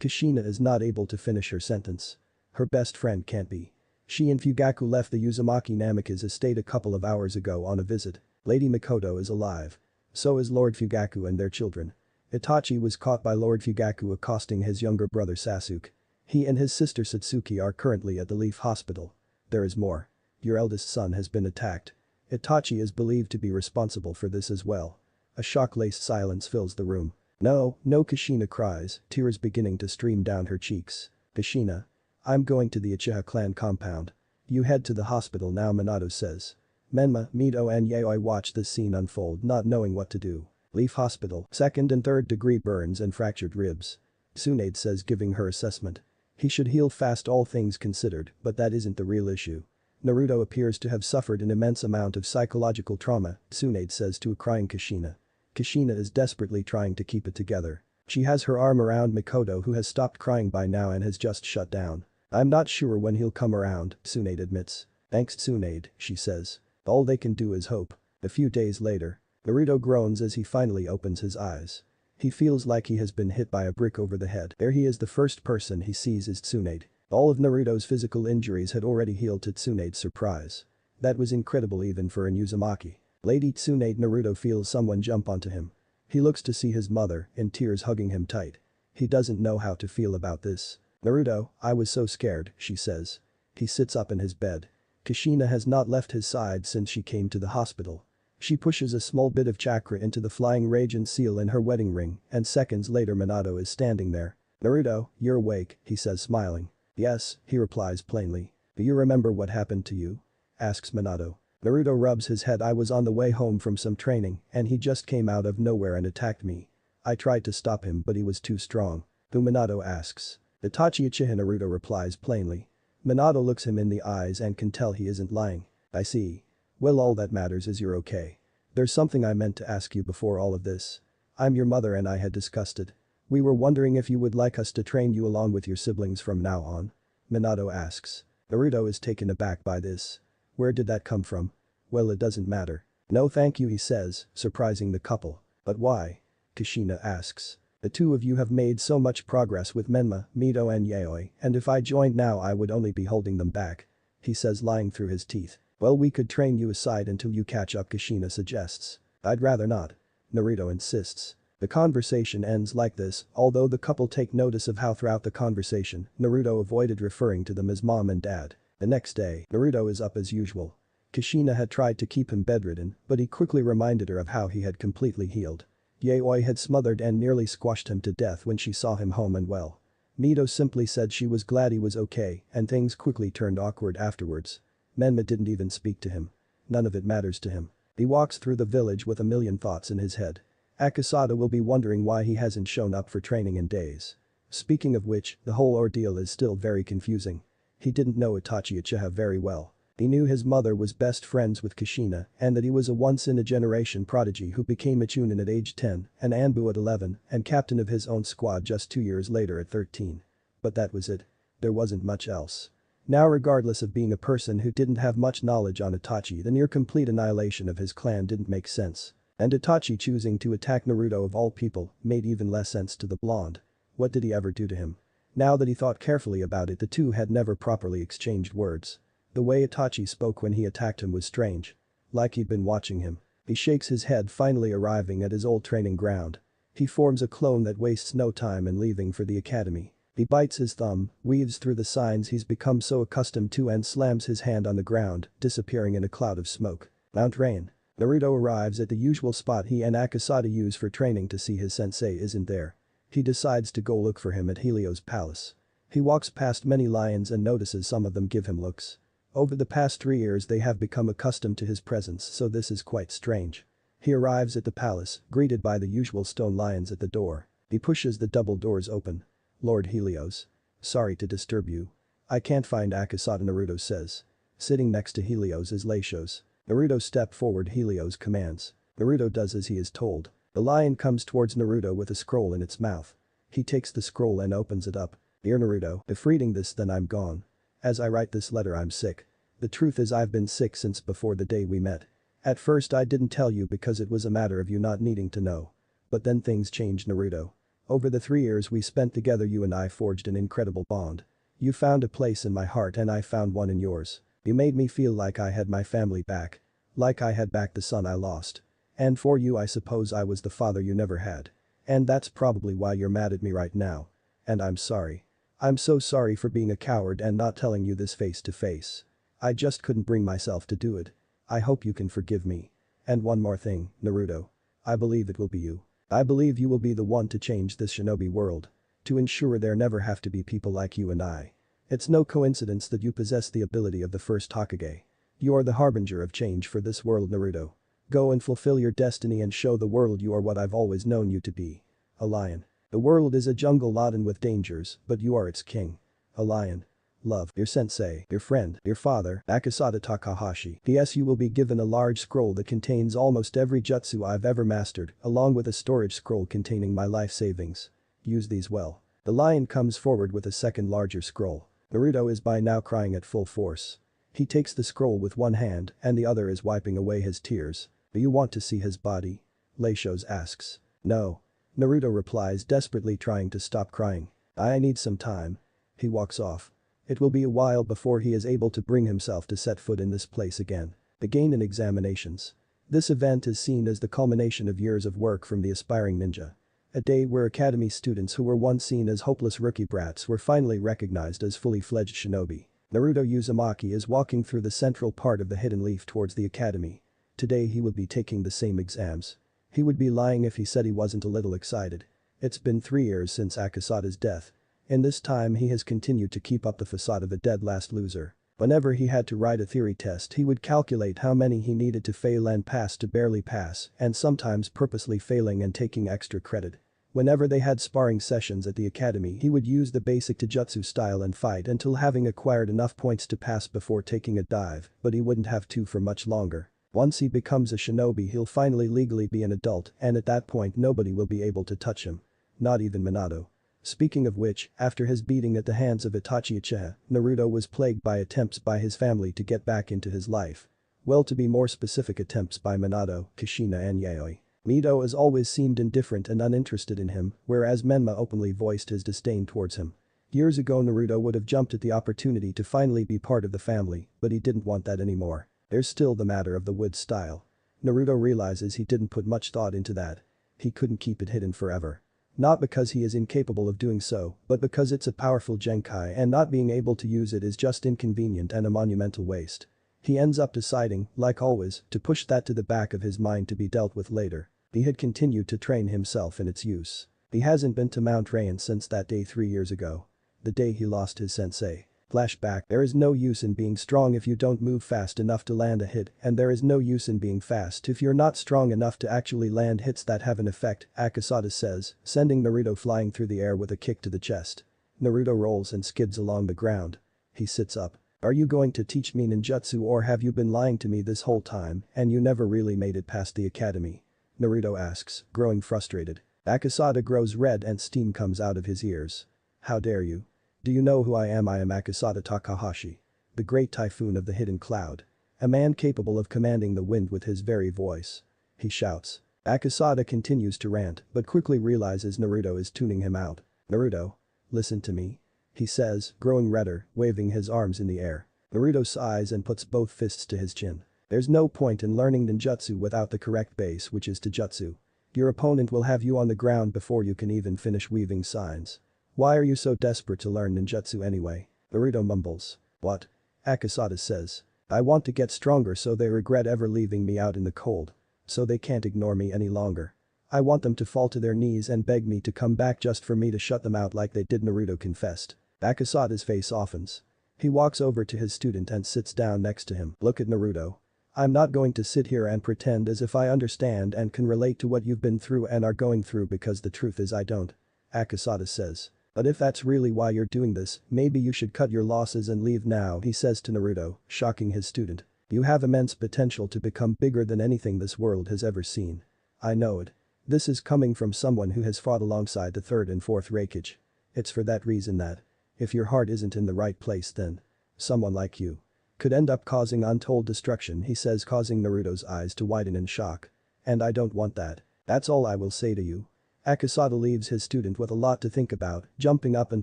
Kushina is not able to finish her sentence. Her best friend can't be. She and Fugaku left the Uzumaki Namikaze estate a couple of hours ago on a visit. Lady Mikoto is alive. So is Lord Fugaku and their children. Itachi was caught by Lord Fugaku accosting his younger brother Sasuke. He and his sister Satsuki are currently at the Leaf Hospital. There is more. Your eldest son has been attacked. Itachi is believed to be responsible for this as well. A shock-laced silence fills the room. No, no, Kushina cries, tears beginning to stream down her cheeks. Kushina. I'm going to the Uchiha clan compound. You head to the hospital now, Minato says. Menma, Mito and Yaoi watch this scene unfold, not knowing what to do. Leaf Hospital, 2nd and 3rd degree burns and fractured ribs. Tsunade says, giving her assessment. He should heal fast, all things considered, but that isn't the real issue. Naruto appears to have suffered an immense amount of psychological trauma, Tsunade says to a crying Kushina. Kushina is desperately trying to keep it together. She has her arm around Mikoto, who has stopped crying by now and has just shut down. I'm not sure when he'll come around, Tsunade admits. Thanks Tsunade, she says. All they can do is hope. A few days later. Naruto groans as he finally opens his eyes. He feels like he has been hit by a brick over the head. There he is, the first person he sees is Tsunade. All of Naruto's physical injuries had already healed to Tsunade's surprise. That was incredible even for an Uzumaki. Lady Tsunade. Naruto feels someone jump onto him. He looks to see his mother, in tears, hugging him tight. He doesn't know how to feel about this. Naruto, I was so scared, she says. He sits up in his bed. Kushina has not left his side since she came to the hospital. She pushes a small bit of chakra into the flying rage and seal in her wedding ring, and seconds later Minato is standing there. Naruto, you're awake, he says smiling. Yes, he replies plainly. Do you remember what happened to you? Asks Minato. Naruto rubs his head. I was on the way home from some training and he just came out of nowhere and attacked me. I tried to stop him but he was too strong. Who? Minato asks. Itachi Uchiha. Naruto replies plainly. Minato looks him in the eyes and can tell he isn't lying. I see. Well, all that matters is you're okay. There's something I meant to ask you before all of this. I'm your mother and I had discussed it. We were wondering if you would like us to train you along with your siblings from now on. Minato asks. Naruto is taken aback by this. Where did that come from? Well, it doesn't matter. No thank you, he says, surprising the couple. But why? Kushina asks. The two of you have made so much progress with Menma, Mito and Yaoi, and if I joined now I would only be holding them back. He says, lying through his teeth. Well, we could train you aside until you catch up, Kushina suggests. I'd rather not. Naruto insists. The conversation ends like this, although the couple take notice of how throughout the conversation, Naruto avoided referring to them as mom and dad. The next day, Naruto is up as usual. Kushina had tried to keep him bedridden, but he quickly reminded her of how he had completely healed. Yaoi had smothered and nearly squashed him to death when she saw him home and well. Mito simply said she was glad he was okay, and things quickly turned awkward afterwards. Menma didn't even speak to him. None of it matters to him. He walks through the village with a million thoughts in his head. Akasada will be wondering why he hasn't shown up for training in days. Speaking of which, the whole ordeal is still very confusing. He didn't know Itachi Uchiha very well. He knew his mother was best friends with Kushina and that he was a once-in-a-generation prodigy who became a chunin at age 10, an Anbu at 11, and captain of his own squad just 2 years later at 13. But that was it. There wasn't much else. Now, regardless of being a person who didn't have much knowledge on Itachi, the near-complete annihilation of his clan didn't make sense. And Itachi choosing to attack Naruto of all people made even less sense to the blonde. What did he ever do to him? Now that he thought carefully about it, the two had never properly exchanged words. The way Itachi spoke when he attacked him was strange. Like he'd been watching him. He shakes his head, finally arriving at his old training ground. He forms a clone that wastes no time in leaving for the academy. He bites his thumb, weaves through the signs he's become so accustomed to and slams his hand on the ground, disappearing in a cloud of smoke. Mount Rain. Naruto arrives at the usual spot he and Akasada use for training to see his sensei isn't there. He decides to go look for him at Helio's palace. He walks past many lions and notices some of them give him looks. Over the past 3 years they have become accustomed to his presence, so this is quite strange. He arrives at the palace, greeted by the usual stone lions at the door. He pushes the double doors open. Lord Helios. Sorry to disturb you. I can't find Akasada, Naruto says. Sitting next to Helios is Latios. Naruto step forward, Helios commands. Naruto does as he is told. The lion comes towards Naruto with a scroll in its mouth. He takes the scroll and opens it up. Dear Naruto, if reading this then I'm gone. As I write this letter I'm sick. The truth is I've been sick since before the day we met. At first I didn't tell you because it was a matter of you not needing to know. But then things changed, Naruto. Over the 3 years we spent together you and I forged an incredible bond. You found a place in my heart and I found one in yours. You made me feel like I had my family back. Like I had back the son I lost. And for you I suppose I was the father you never had. And that's probably why you're mad at me right now. And I'm sorry. I'm so sorry for being a coward and not telling you this face to face. I just couldn't bring myself to do it. I hope you can forgive me. And one more thing, Naruto. I believe it will be you. I believe you will be the one to change this shinobi world. To ensure there never have to be people like you and I. It's no coincidence that you possess the ability of the first Hokage. You are the harbinger of change for this world, Naruto. Go and fulfill your destiny and show the world you are what I've always known you to be. A lion. The world is a jungle laden with dangers, but you are its king. A lion. Love, your sensei, your friend, your father, Akasada Takahashi. P.S. You will be given a large scroll that contains almost every jutsu I've ever mastered, along with a storage scroll containing my life savings. Use these well. The lion comes forward with a second larger scroll. Naruto is by now crying at full force. He takes the scroll with one hand and the other is wiping away his tears. Do you want to see his body? Leishos asks. No. Naruto replies, desperately trying to stop crying. I need some time. He walks off. It will be a while before he is able to bring himself to set foot in this place again. The gain in examinations. This event is seen as the culmination of years of work from the aspiring ninja. A day where academy students who were once seen as hopeless rookie brats were finally recognized as fully fledged shinobi. Naruto Uzumaki is walking through the central part of the hidden leaf towards the academy. Today he would be taking the same exams. He would be lying if he said he wasn't a little excited. It's been 3 years since Akasada's death. In this time he has continued to keep up the facade of a dead last loser. Whenever he had to write a theory test he would calculate how many he needed to fail and pass to barely pass, and sometimes purposely failing and taking extra credit. Whenever they had sparring sessions at the academy he would use the basic taijutsu style and fight until having acquired enough points to pass before taking a dive, but he wouldn't have to for much longer. Once he becomes a shinobi he'll finally legally be an adult and at that point nobody will be able to touch him. Not even Minato. Speaking of which, after his beating at the hands of Itachi Uchiha, Naruto was plagued by attempts by his family to get back into his life. Well, to be more specific, attempts by Minato, Kushina and Yaoi. Mito has always seemed indifferent and uninterested in him, whereas Menma openly voiced his disdain towards him. Years ago Naruto would have jumped at the opportunity to finally be part of the family, but he didn't want that anymore. There's still the matter of the wood style. Naruto realizes he didn't put much thought into that. He couldn't keep it hidden forever. Not because he is incapable of doing so, but because it's a powerful genkai and not being able to use it is just inconvenient and a monumental waste. He ends up deciding, like always, to push that to the back of his mind to be dealt with later. He had continued to train himself in its use. He hasn't been to Mount Rayan since that day 3 years ago. The day he lost his sensei. Flashback. There is no use in being strong if you don't move fast enough to land a hit, and there is no use in being fast if you're not strong enough to actually land hits that have an effect, Akasada says, sending Naruto flying through the air with a kick to the chest. Naruto rolls and skids along the ground. He sits up. Are you going to teach me ninjutsu or have you been lying to me this whole time and you never really made it past the academy? Naruto asks, growing frustrated. Akasada grows red and steam comes out of his ears. How dare you? Do you know who I am? I am Akasada Takahashi. The great typhoon of the hidden cloud. A man capable of commanding the wind with his very voice. He shouts. Akasada continues to rant but quickly realizes Naruto is tuning him out. Naruto. Listen to me. He says, growing redder, waving his arms in the air. Naruto sighs and puts both fists to his chin. There's no point in learning ninjutsu without the correct base, which is taijutsu. Your opponent will have you on the ground before you can even finish weaving signs. Why are you so desperate to learn ninjutsu anyway? Naruto mumbles. What? Akasada says. I want to get stronger so they regret ever leaving me out in the cold. So they can't ignore me any longer. I want them to fall to their knees and beg me to come back just for me to shut them out like they did. Naruto confessed. Akasada's face softens. He walks over to his student and sits down next to him. Look at Naruto. I'm not going to sit here and pretend as if I understand and can relate to what you've been through and are going through because the truth is I don't. Akasada says. But if that's really why you're doing this, maybe you should cut your losses and leave now, he says to Naruto, shocking his student. You have immense potential to become bigger than anything this world has ever seen. I know it. This is coming from someone who has fought alongside the 3rd and 4th Raikage. It's for that reason that. If your heart isn't in the right place then. Someone like you. could end up causing untold destruction, he says, causing Naruto's eyes to widen in shock. And I don't want that. That's all I will say to you. Akasada leaves his student with a lot to think about, jumping up and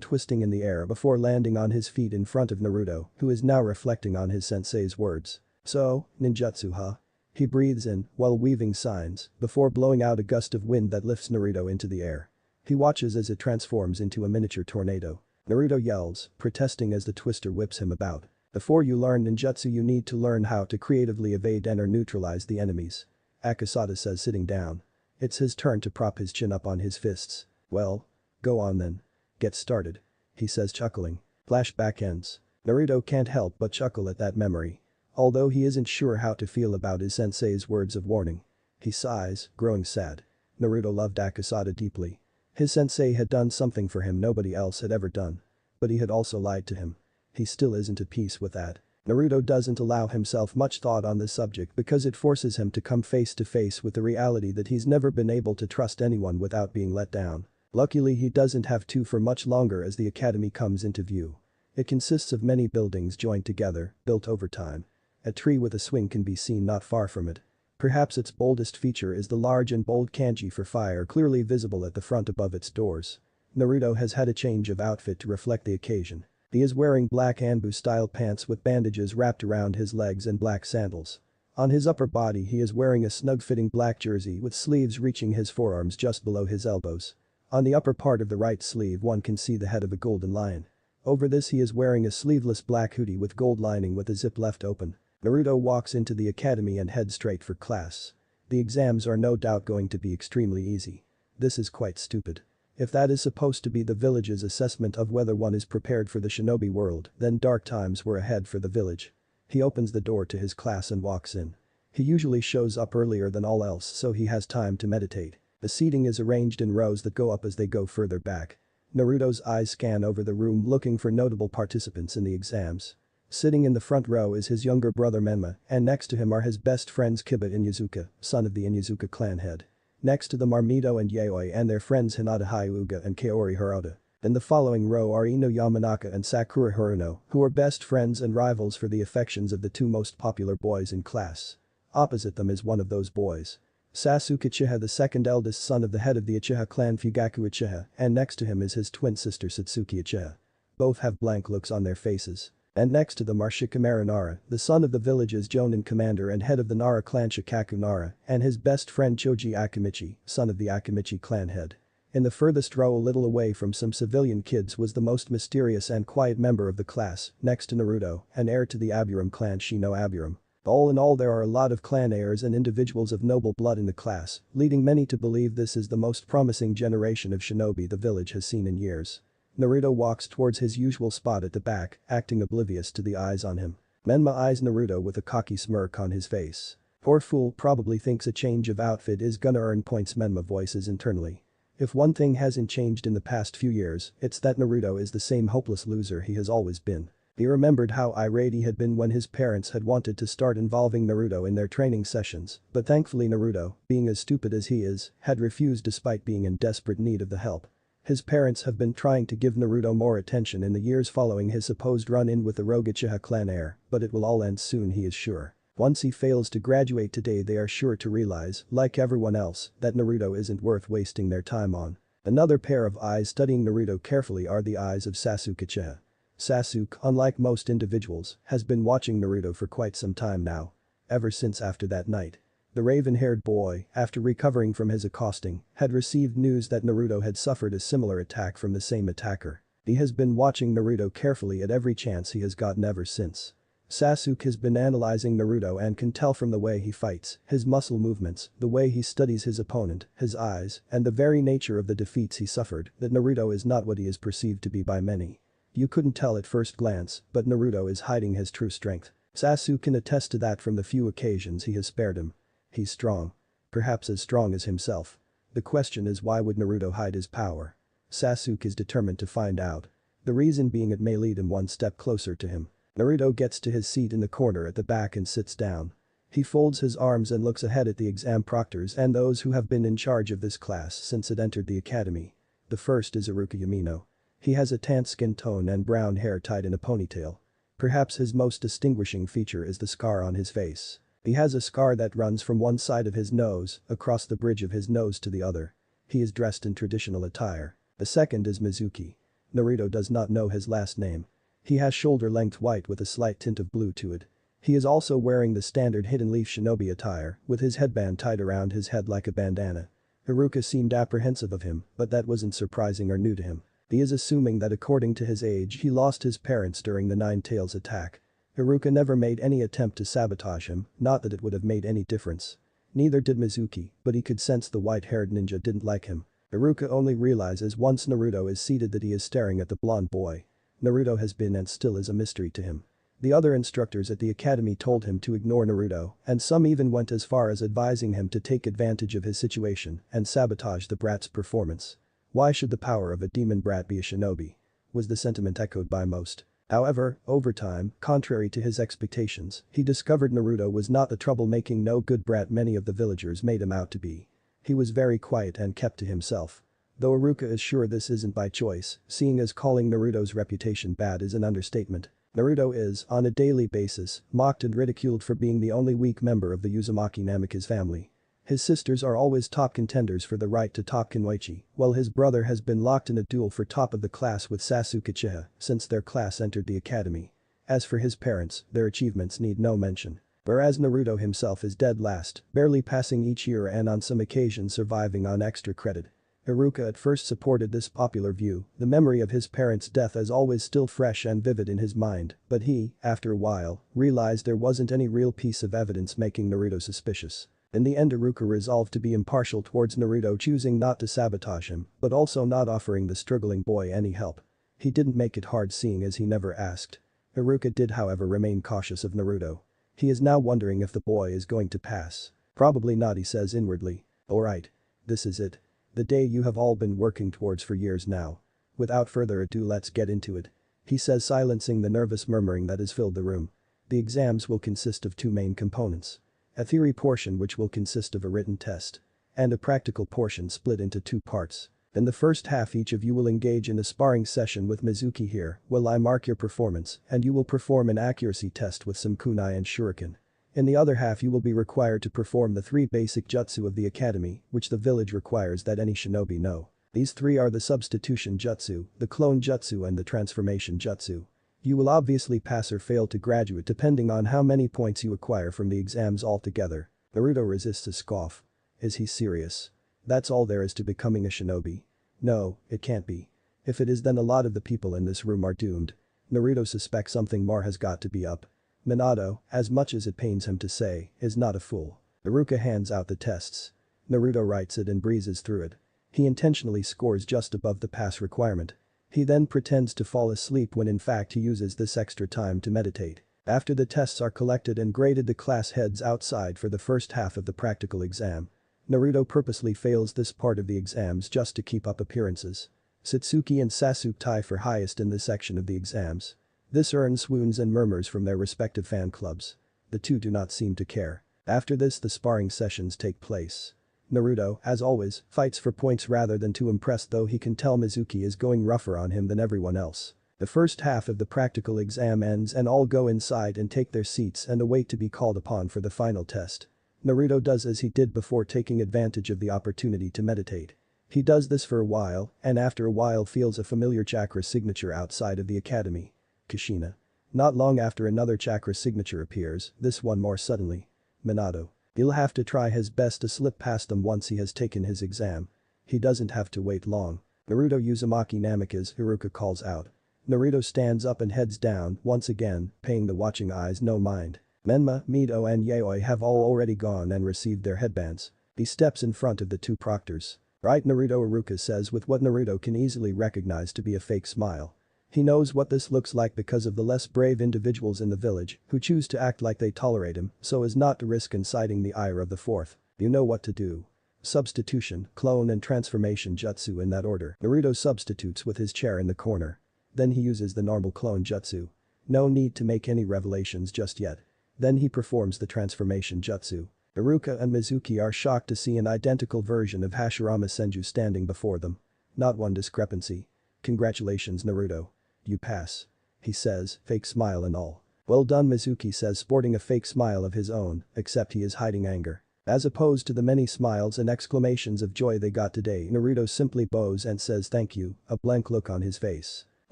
twisting in the air before landing on his feet in front of Naruto, who is now reflecting on his sensei's words. So, ninjutsu huh? He breathes in, while weaving signs, before blowing out a gust of wind that lifts Naruto into the air. He watches as it transforms into a miniature tornado. Naruto yells, protesting as the twister whips him about. Before you learn ninjutsu you need to learn how to creatively evade and or neutralize the enemies. Akasada says, sitting down. It's his turn to prop his chin up on his fists. Well, go on then. Get started. He says, chuckling. Flashback ends. Naruto can't help but chuckle at that memory. Although he isn't sure how to feel about his sensei's words of warning. He sighs, growing sad. Naruto loved Akasada deeply. His sensei had done something for him nobody else had ever done. But he had also lied to him. He still isn't at peace with that. Naruto doesn't allow himself much thought on this subject because it forces him to come face to face with the reality that he's never been able to trust anyone without being let down. Luckily he doesn't have to for much longer as the academy comes into view. It consists of many buildings joined together, built over time. A tree with a swing can be seen not far from it. Perhaps its boldest feature is the large and bold kanji for fire clearly visible at the front above its doors. Naruto has had a change of outfit to reflect the occasion. He is wearing black Anbu-style pants with bandages wrapped around his legs and black sandals. On his upper body he is wearing a snug-fitting black jersey with sleeves reaching his forearms just below his elbows. On the upper part of the right sleeve one can see the head of a golden lion. Over this he is wearing a sleeveless black hoodie with gold lining with a zip left open. Naruto walks into the academy and heads straight for class. The exams are no doubt going to be extremely easy. This is quite stupid. If that is supposed to be the village's assessment of whether one is prepared for the shinobi world, then dark times were ahead for the village. He opens the door to his class and walks in. He usually shows up earlier than all else so he has time to meditate. The seating is arranged in rows that go up as they go further back. Naruto's eyes scan over the room looking for notable participants in the exams. Sitting in the front row is his younger brother Menma, and next to him are his best friends Kiba Inyazuka, son of the Inyazuka clan head. Next to them are Mito and Yaoi and their friends Hinata Hyuga and Kaori Hirota. In the following row are Ino Yamanaka and Sakura Haruno, who are best friends and rivals for the affections of the two most popular boys in class. Opposite them is one of those boys. Sasuke Uchiha, the second eldest son of the head of the Uchiha clan Fugaku Uchiha, and next to him is his twin sister Satsuki Uchiha. Both have blank looks on their faces. And next to them are Shikamaru Nara, the son of the village's Jonin commander and head of the Nara clan Shikaku Nara, and his best friend Choji Akimichi, son of the Akimichi clan head. In the furthest row a little away from some civilian kids was the most mysterious and quiet member of the class, next to Naruto, an heir to the Aburam clan Shino Aburam. All in all there are a lot of clan heirs and individuals of noble blood in the class, leading many to believe this is the most promising generation of shinobi the village has seen in years. Naruto walks towards his usual spot at the back, acting oblivious to the eyes on him. Menma eyes Naruto with a cocky smirk on his face. Poor fool probably thinks a change of outfit is gonna earn points, Menma voices internally. If one thing hasn't changed in the past few years, it's that Naruto is the same hopeless loser he has always been. He remembered how irate he had been when his parents had wanted to start involving Naruto in their training sessions, but thankfully Naruto, being as stupid as he is, had refused despite being in desperate need of the help. His parents have been trying to give Naruto more attention in the years following his supposed run-in with the rogue Uchiha clan heir, but it will all end soon, he is sure. Once he fails to graduate today they are sure to realize, like everyone else, that Naruto isn't worth wasting their time on. Another pair of eyes studying Naruto carefully are the eyes of Sasuke Uchiha. Sasuke, unlike most individuals, has been watching Naruto for quite some time now. Ever since after that night. The raven-haired boy, after recovering from his accosting, had received news that Naruto had suffered a similar attack from the same attacker. He has been watching Naruto carefully at every chance he has gotten ever since. Sasuke has been analyzing Naruto and can tell from the way he fights, his muscle movements, the way he studies his opponent, his eyes, and the very nature of the defeats he suffered, that Naruto is not what he is perceived to be by many. You couldn't tell at first glance, but Naruto is hiding his true strength. Sasuke can attest to that from the few occasions he has spared him. He's strong. Perhaps as strong as himself. The question is why would Naruto hide his power? Sasuke is determined to find out. The reason being it may lead him one step closer to him. Naruto gets to his seat in the corner at the back and sits down. He folds his arms and looks ahead at the exam proctors and those who have been in charge of this class since it entered the academy. The first is Iruka Yamino. He has a tan skin tone and brown hair tied in a ponytail. Perhaps his most distinguishing feature is the scar on his face. He has a scar that runs from one side of his nose, across the bridge of his nose to the other. He is dressed in traditional attire. The second is Mizuki. Naruto does not know his last name. He has shoulder-length white with a slight tint of blue to it. He is also wearing the standard hidden leaf shinobi attire, with his headband tied around his head like a bandana. Haruka seemed apprehensive of him, but that wasn't surprising or new to him. He is assuming that according to his age he lost his parents during the Nine Tails attack. Haruka never made any attempt to sabotage him, not that it would have made any difference. Neither did Mizuki, but he could sense the white-haired ninja didn't like him. Haruka only realizes once Naruto is seated that he is staring at the blonde boy. Naruto has been and still is a mystery to him. The other instructors at the academy told him to ignore Naruto, and some even went as far as advising him to take advantage of his situation and sabotage the brat's performance. Why should the power of a demon brat be a shinobi? Was the sentiment echoed by most. However, over time, contrary to his expectations, he discovered Naruto was not the troublemaking no-good brat many of the villagers made him out to be. He was very quiet and kept to himself. Though Haruka is sure this isn't by choice, seeing as calling Naruto's reputation bad is an understatement. Naruto is, on a daily basis, mocked and ridiculed for being the only weak member of the Uzumaki Namikaze family. His sisters are always top contenders for the right to top Kunoichi, while his brother has been locked in a duel for top of the class with Sasuke Uchiha since their class entered the academy. As for his parents, their achievements need no mention. Whereas Naruto himself is dead last, barely passing each year and on some occasions surviving on extra credit. Haruka at first supported this popular view, the memory of his parents' death as always still fresh and vivid in his mind, but he, after a while, realized there wasn't any real piece of evidence making Naruto suspicious. In the end Haruka resolved to be impartial towards Naruto, choosing not to sabotage him, but also not offering the struggling boy any help. He didn't make it hard seeing as he never asked. Haruka did however remain cautious of Naruto. He is now wondering if the boy is going to pass. Probably not, he says inwardly. Alright. This is it. The day you have all been working towards for years now. Without further ado, let's get into it. He says, silencing the nervous murmuring that has filled the room. The exams will consist of two main components. A theory portion which will consist of a written test. And a practical portion split into two parts. In the first half each of you will engage in a sparring session with Mizuki here, while I mark your performance, and you will perform an accuracy test with some kunai and shuriken. In the other half you will be required to perform the 3 basic jutsu of the academy, which the village requires that any shinobi know. These 3 are the substitution jutsu, the clone jutsu and the transformation jutsu. You will obviously pass or fail to graduate depending on how many points you acquire from the exams altogether. Naruto resists a scoff. Is he serious? That's all there is to becoming a shinobi? No, it can't be. If it is, then a lot of the people in this room are doomed. Naruto suspects something more has got to be up. Minato, as much as it pains him to say, is not a fool. Haruka hands out the tests. Naruto writes it and breezes through it. He intentionally scores just above the pass requirement. He then pretends to fall asleep when in fact he uses this extra time to meditate. After the tests are collected and graded, the class heads outside for the first half of the practical exam. Naruto purposely fails this part of the exams just to keep up appearances. Satsuki and Sasuke tie for highest in this section of the exams. This earns swoons and murmurs from their respective fan clubs. The two do not seem to care. After this the sparring sessions take place. Naruto, as always, fights for points rather than to impress, though he can tell Mizuki is going rougher on him than everyone else. The first half of the practical exam ends and all go inside and take their seats and await to be called upon for the final test. Naruto does as he did before, taking advantage of the opportunity to meditate. He does this for a while and after a while feels a familiar chakra signature outside of the academy. Kushina. Not long after another chakra signature appears, this one more suddenly. Minato. He'll have to try his best to slip past them once he has taken his exam. He doesn't have to wait long. Naruto Uzumaki Namikaze, Haruka calls out. Naruto stands up and heads down, once again, paying the watching eyes no mind. Menma, Mito and Yaoi have all already gone and received their headbands. He steps in front of the two proctors. Right, Naruto, Haruka says with what Naruto can easily recognize to be a fake smile. He knows what this looks like because of the less brave individuals in the village who choose to act like they tolerate him so as not to risk inciting the ire of the fourth. You know what to do. Substitution, clone and transformation jutsu in that order. Naruto substitutes with his chair in the corner. Then he uses the normal clone jutsu. No need to make any revelations just yet. Then he performs the transformation jutsu. Haruka and Mizuki are shocked to see an identical version of Hashirama Senju standing before them. Not one discrepancy. Congratulations, Naruto. You pass. he says, fake smile and all. Well done, Mizuki says, sporting a fake smile of his own, except he is hiding anger. As opposed to the many smiles and exclamations of joy they got today, Naruto simply bows and says thank you, a blank look on his face.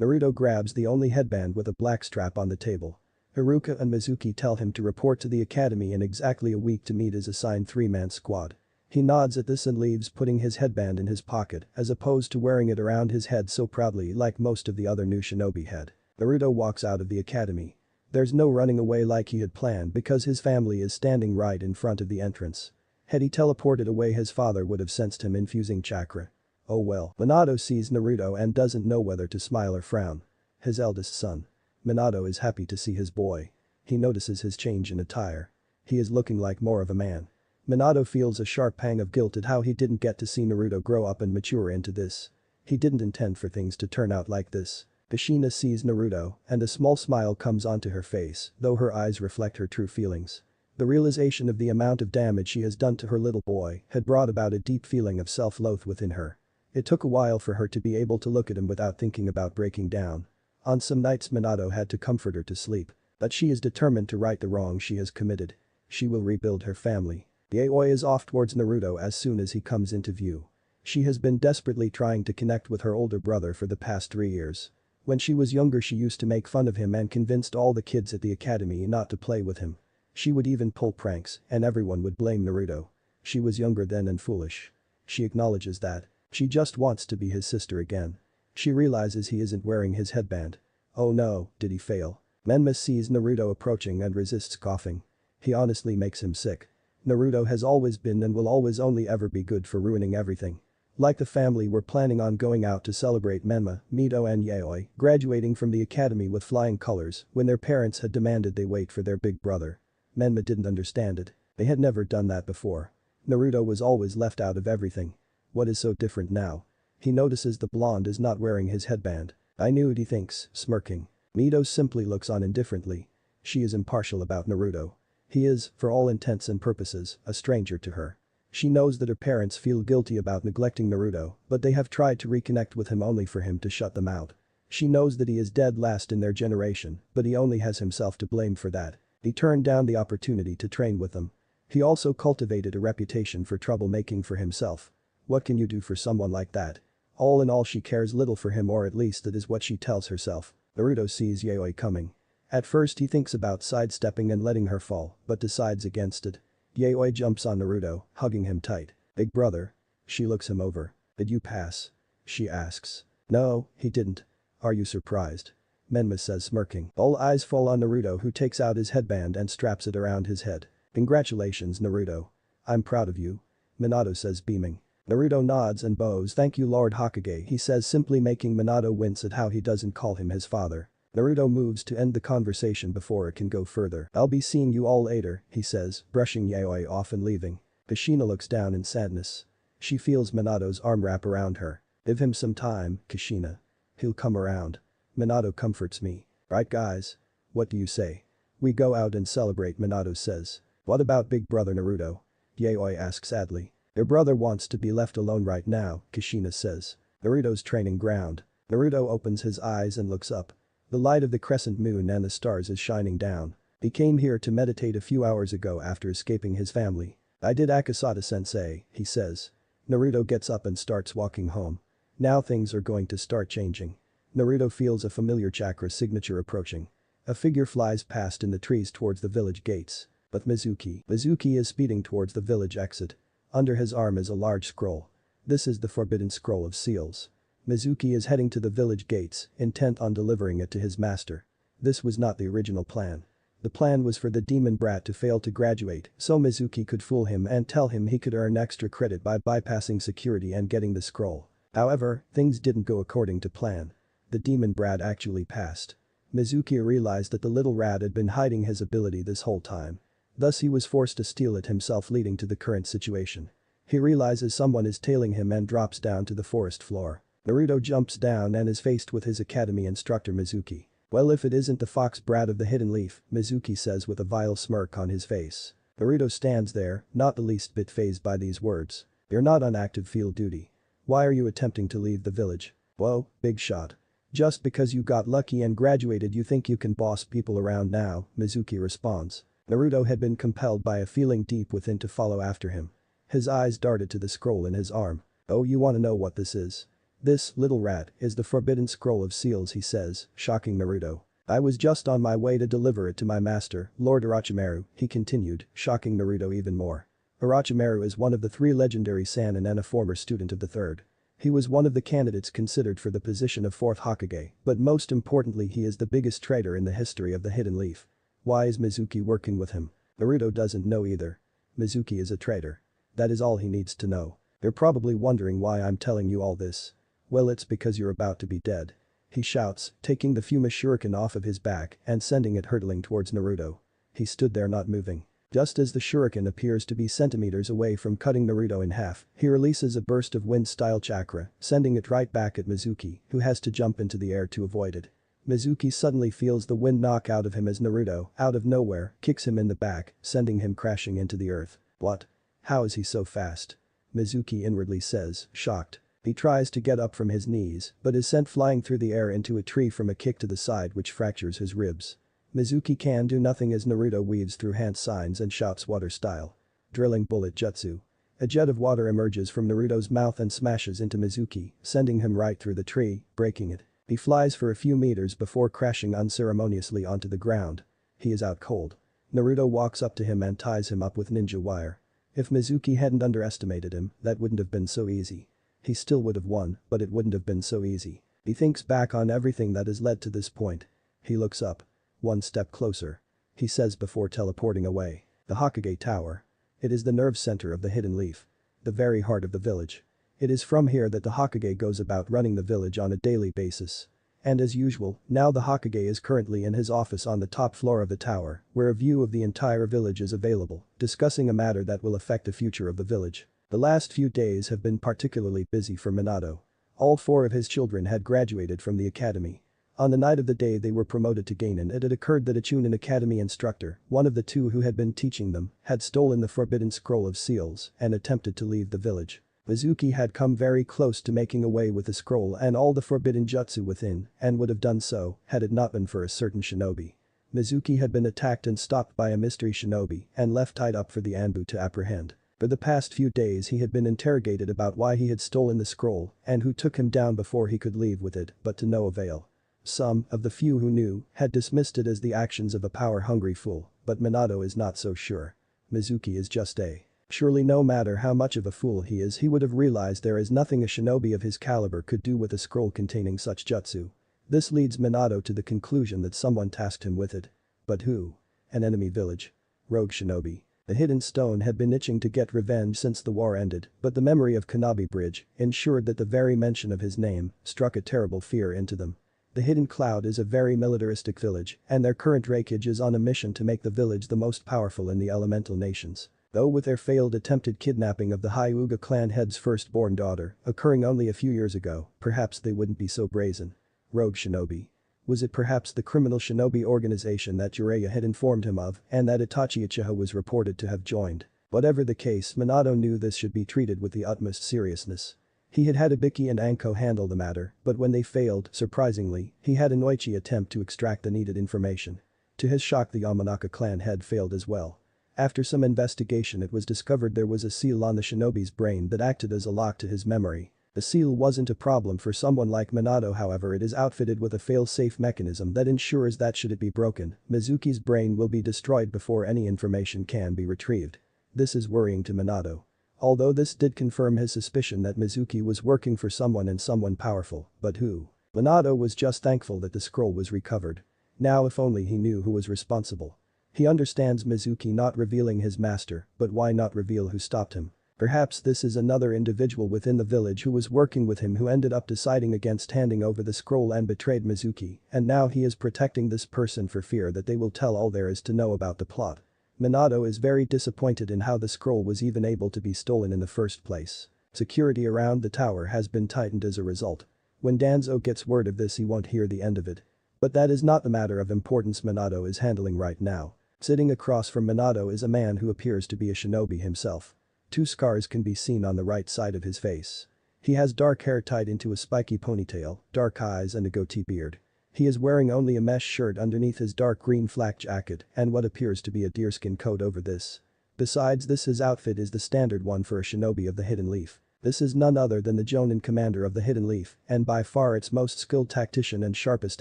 Naruto grabs the only headband with a black strap on the table. Haruka and Mizuki tell him to report to the academy in exactly a week to meet his assigned three-man squad. He nods at this and leaves, putting his headband in his pocket as opposed to wearing it around his head so proudly like most of the other new shinobi had. Naruto walks out of the academy. There's no running away like he had planned because his family is standing right in front of the entrance. Had he teleported away, his father would have sensed him infusing chakra. Oh well. Minato sees Naruto and doesn't know whether to smile or frown. His eldest son. Minato is happy to see his boy. He notices his change in attire. He is looking like more of a man. Minato feels a sharp pang of guilt at how he didn't get to see Naruto grow up and mature into this. He didn't intend for things to turn out like this. Kushina sees Naruto, and a small smile comes onto her face, though her eyes reflect her true feelings. The realization of the amount of damage she has done to her little boy had brought about a deep feeling of self-loath within her. It took a while for her to be able to look at him without thinking about breaking down. On some nights Minato had to comfort her to sleep, but she is determined to right the wrong she has committed. She will rebuild her family. Yaoi is off towards Naruto as soon as he comes into view. She has been desperately trying to connect with her older brother for the past 3 years. When she was younger, she used to make fun of him and convinced all the kids at the academy not to play with him. She would even pull pranks and everyone would blame Naruto. She was younger then and foolish. She acknowledges that. She just wants to be his sister again. She realizes he isn't wearing his headband. Oh no, did he fail? Menma sees Naruto approaching and resists coughing. He honestly makes him sick. Naruto has always been and will always only ever be good for ruining everything. Like the family were planning on going out to celebrate Menma, Mito and Yaoi graduating from the academy with flying colors when their parents had demanded they wait for their big brother. Menma didn't understand it. They had never done that before. Naruto was always left out of everything. What is so different now? He notices the blonde is not wearing his headband. I knew it, he thinks, smirking. Mito simply looks on indifferently. She is impartial about Naruto. He is, for all intents and purposes, a stranger to her. She knows that her parents feel guilty about neglecting Naruto, but they have tried to reconnect with him only for him to shut them out. She knows that he is dead last in their generation, but he only has himself to blame for that. He turned down the opportunity to train with them. He also cultivated a reputation for troublemaking for himself. What can you do for someone like that? All in all, she cares little for him, or at least that is what she tells herself. Naruto sees Yaoi coming. At first he thinks about sidestepping and letting her fall, but decides against it. Yaoi jumps on Naruto, hugging him tight. Big brother. She looks him over. Did you pass? She asks. No, he didn't. Are you surprised? Menma says, smirking. All eyes fall on Naruto, who takes out his headband and straps it around his head. Congratulations, Naruto. I'm proud of you. Minato says, beaming. Naruto nods and bows. Thank you, Lord Hokage, he says, simply making Minato wince at how he doesn't call him his father. Naruto moves to end the conversation before it can go further. I'll be seeing you all later, he says, brushing Yaoi off and leaving. Kushina looks down in sadness. She feels Minato's arm wrap around her. Give him some time, Kushina. He'll come around. Minato comforts me. Right guys? What do you say? We go out and celebrate, Minato says. What about big brother Naruto? Yaoi asks sadly. Your brother wants to be left alone right now, Kushina says. Naruto's training ground. Naruto opens his eyes and looks up. The light of the crescent moon and the stars is shining down. He came here to meditate a few hours ago after escaping his family. I did, Akasata-sensei, he says. Naruto gets up and starts walking home. Now things are going to start changing. Naruto feels a familiar chakra signature approaching. A figure flies past in the trees towards the village gates. But Mizuki is speeding towards the village exit. Under his arm is a large scroll. This is the forbidden scroll of seals. Mizuki is heading to the village gates, intent on delivering it to his master. This was not the original plan. The plan was for the demon brat to fail to graduate so Mizuki could fool him and tell him he could earn extra credit by bypassing security and getting the scroll. However, things didn't go according to plan. The demon brat actually passed. Mizuki realized that the little rat had been hiding his ability this whole time. Thus he was forced to steal it himself, leading to the current situation. He realizes someone is tailing him and drops down to the forest floor. Naruto jumps down and is faced with his academy instructor Mizuki. Well, if it isn't the fox brat of the hidden leaf, Mizuki says with a vile smirk on his face. Naruto stands there, not the least bit fazed by these words. You're not on active field duty. Why are you attempting to leave the village? Whoa, big shot. Just because you got lucky and graduated you think you can boss people around now, Mizuki responds. Naruto had been compelled by a feeling deep within to follow after him. His eyes darted to the scroll in his arm. Oh, you wanna know what this is? This, little rat, is the forbidden scroll of seals, he says, shocking Naruto. I was just on my way to deliver it to my master, Lord Orochimaru, he continued, shocking Naruto even more. Orochimaru is one of the 3 legendary Sannin and a former student of the 3rd. He was one of the candidates considered for the position of 4th Hokage, but most importantly he is the biggest traitor in the history of the Hidden Leaf. Why is Mizuki working with him? Naruto doesn't know either. Mizuki is a traitor. That is all he needs to know. You're probably wondering why I'm telling you all this. Well, it's because you're about to be dead. He shouts, taking the Fuma shuriken off of his back and sending it hurtling towards Naruto. He stood there not moving. Just as the shuriken appears to be centimeters away from cutting Naruto in half, he releases a burst of wind-style chakra, sending it right back at Mizuki, who has to jump into the air to avoid it. Mizuki suddenly feels the wind knock out of him as Naruto, out of nowhere, kicks him in the back, sending him crashing into the earth. What? How is he so fast? Mizuki inwardly says, shocked. He tries to get up from his knees, but is sent flying through the air into a tree from a kick to the side which fractures his ribs. Mizuki can do nothing as Naruto weaves through hand signs and shouts water style. Drilling bullet jutsu. A jet of water emerges from Naruto's mouth and smashes into Mizuki, sending him right through the tree, breaking it. He flies for a few meters before crashing unceremoniously onto the ground. He is out cold. Naruto walks up to him and ties him up with ninja wire. If Mizuki hadn't underestimated him, that wouldn't have been so easy. He still would have won, but it wouldn't have been so easy. He thinks back on everything that has led to this point. He looks up. One step closer. He says before teleporting away. The Hokage Tower. It is the nerve center of the Hidden Leaf. The very heart of the village. It is from here that the Hokage goes about running the village on a daily basis. And as usual, now the Hokage is currently in his office on the top floor of the tower, where a view of the entire village is available, discussing a matter that will affect the future of the village. The last few days have been particularly busy for Minato. All 4 of his children had graduated from the academy. On the night of the day they were promoted to Genin, it had occurred that a Chunin Academy instructor, one of the 2 who had been teaching them, had stolen the forbidden scroll of seals and attempted to leave the village. Mizuki had come very close to making away with the scroll and all the forbidden jutsu within, and would have done so had it not been for a certain shinobi. Mizuki had been attacked and stopped by a mystery shinobi and left tied up for the Anbu to apprehend. For the past few days he had been interrogated about why he had stolen the scroll and who took him down before he could leave with it, but to no avail. Some, of the few who knew, had dismissed it as the actions of a power-hungry fool, but Minato is not so sure. Mizuki is just a. Surely no matter how much of a fool he is, he would have realized there is nothing a shinobi of his caliber could do with a scroll containing such jutsu. This leads Minato to the conclusion that someone tasked him with it. But who? An enemy village. Rogue shinobi. The hidden stone had been itching to get revenge since the war ended, but the memory of Kanabi Bridge ensured that the very mention of his name struck a terrible fear into them. The Hidden Cloud is a very militaristic village, and their current Raikage is on a mission to make the village the most powerful in the elemental nations. Though with their failed attempted kidnapping of the Hyuga clan head's firstborn daughter, occurring only a few years ago, perhaps they wouldn't be so brazen. Rogue shinobi. Was it perhaps the criminal shinobi organization that Jiraiya had informed him of and that Itachi Uchiha was reported to have joined? Whatever the case, Minato knew this should be treated with the utmost seriousness. He had had Ibiki and Anko handle the matter, but when they failed, surprisingly, he had Inoichi attempt to extract the needed information. To his shock, the Yamanaka clan head failed as well. After some investigation, it was discovered there was a seal on the shinobi's brain that acted as a lock to his memory. The seal wasn't a problem for someone like Minato, however it is outfitted with a fail-safe mechanism that ensures that should it be broken, Mizuki's brain will be destroyed before any information can be retrieved. This is worrying to Minato. Although this did confirm his suspicion that Mizuki was working for someone and someone powerful, but who? Minato was just thankful that the scroll was recovered. Now if only he knew who was responsible. He understands Mizuki not revealing his master, but why not reveal who stopped him? Perhaps this is another individual within the village who was working with him who ended up deciding against handing over the scroll and betrayed Mizuki, and now he is protecting this person for fear that they will tell all there is to know about the plot. Minato is very disappointed in how the scroll was even able to be stolen in the first place. Security around the tower has been tightened as a result. When Danzo gets word of this, he won't hear the end of it. But that is not the matter of importance Minato is handling right now. Sitting across from Minato is a man who appears to be a shinobi himself. 2 scars can be seen on the right side of his face. He has dark hair tied into a spiky ponytail, dark eyes and a goatee beard. He is wearing only a mesh shirt underneath his dark green flak jacket and what appears to be a deerskin coat over this. Besides this, his outfit is the standard one for a shinobi of the Hidden Leaf. This is none other than the Jonin commander of the Hidden Leaf and by far its most skilled tactician and sharpest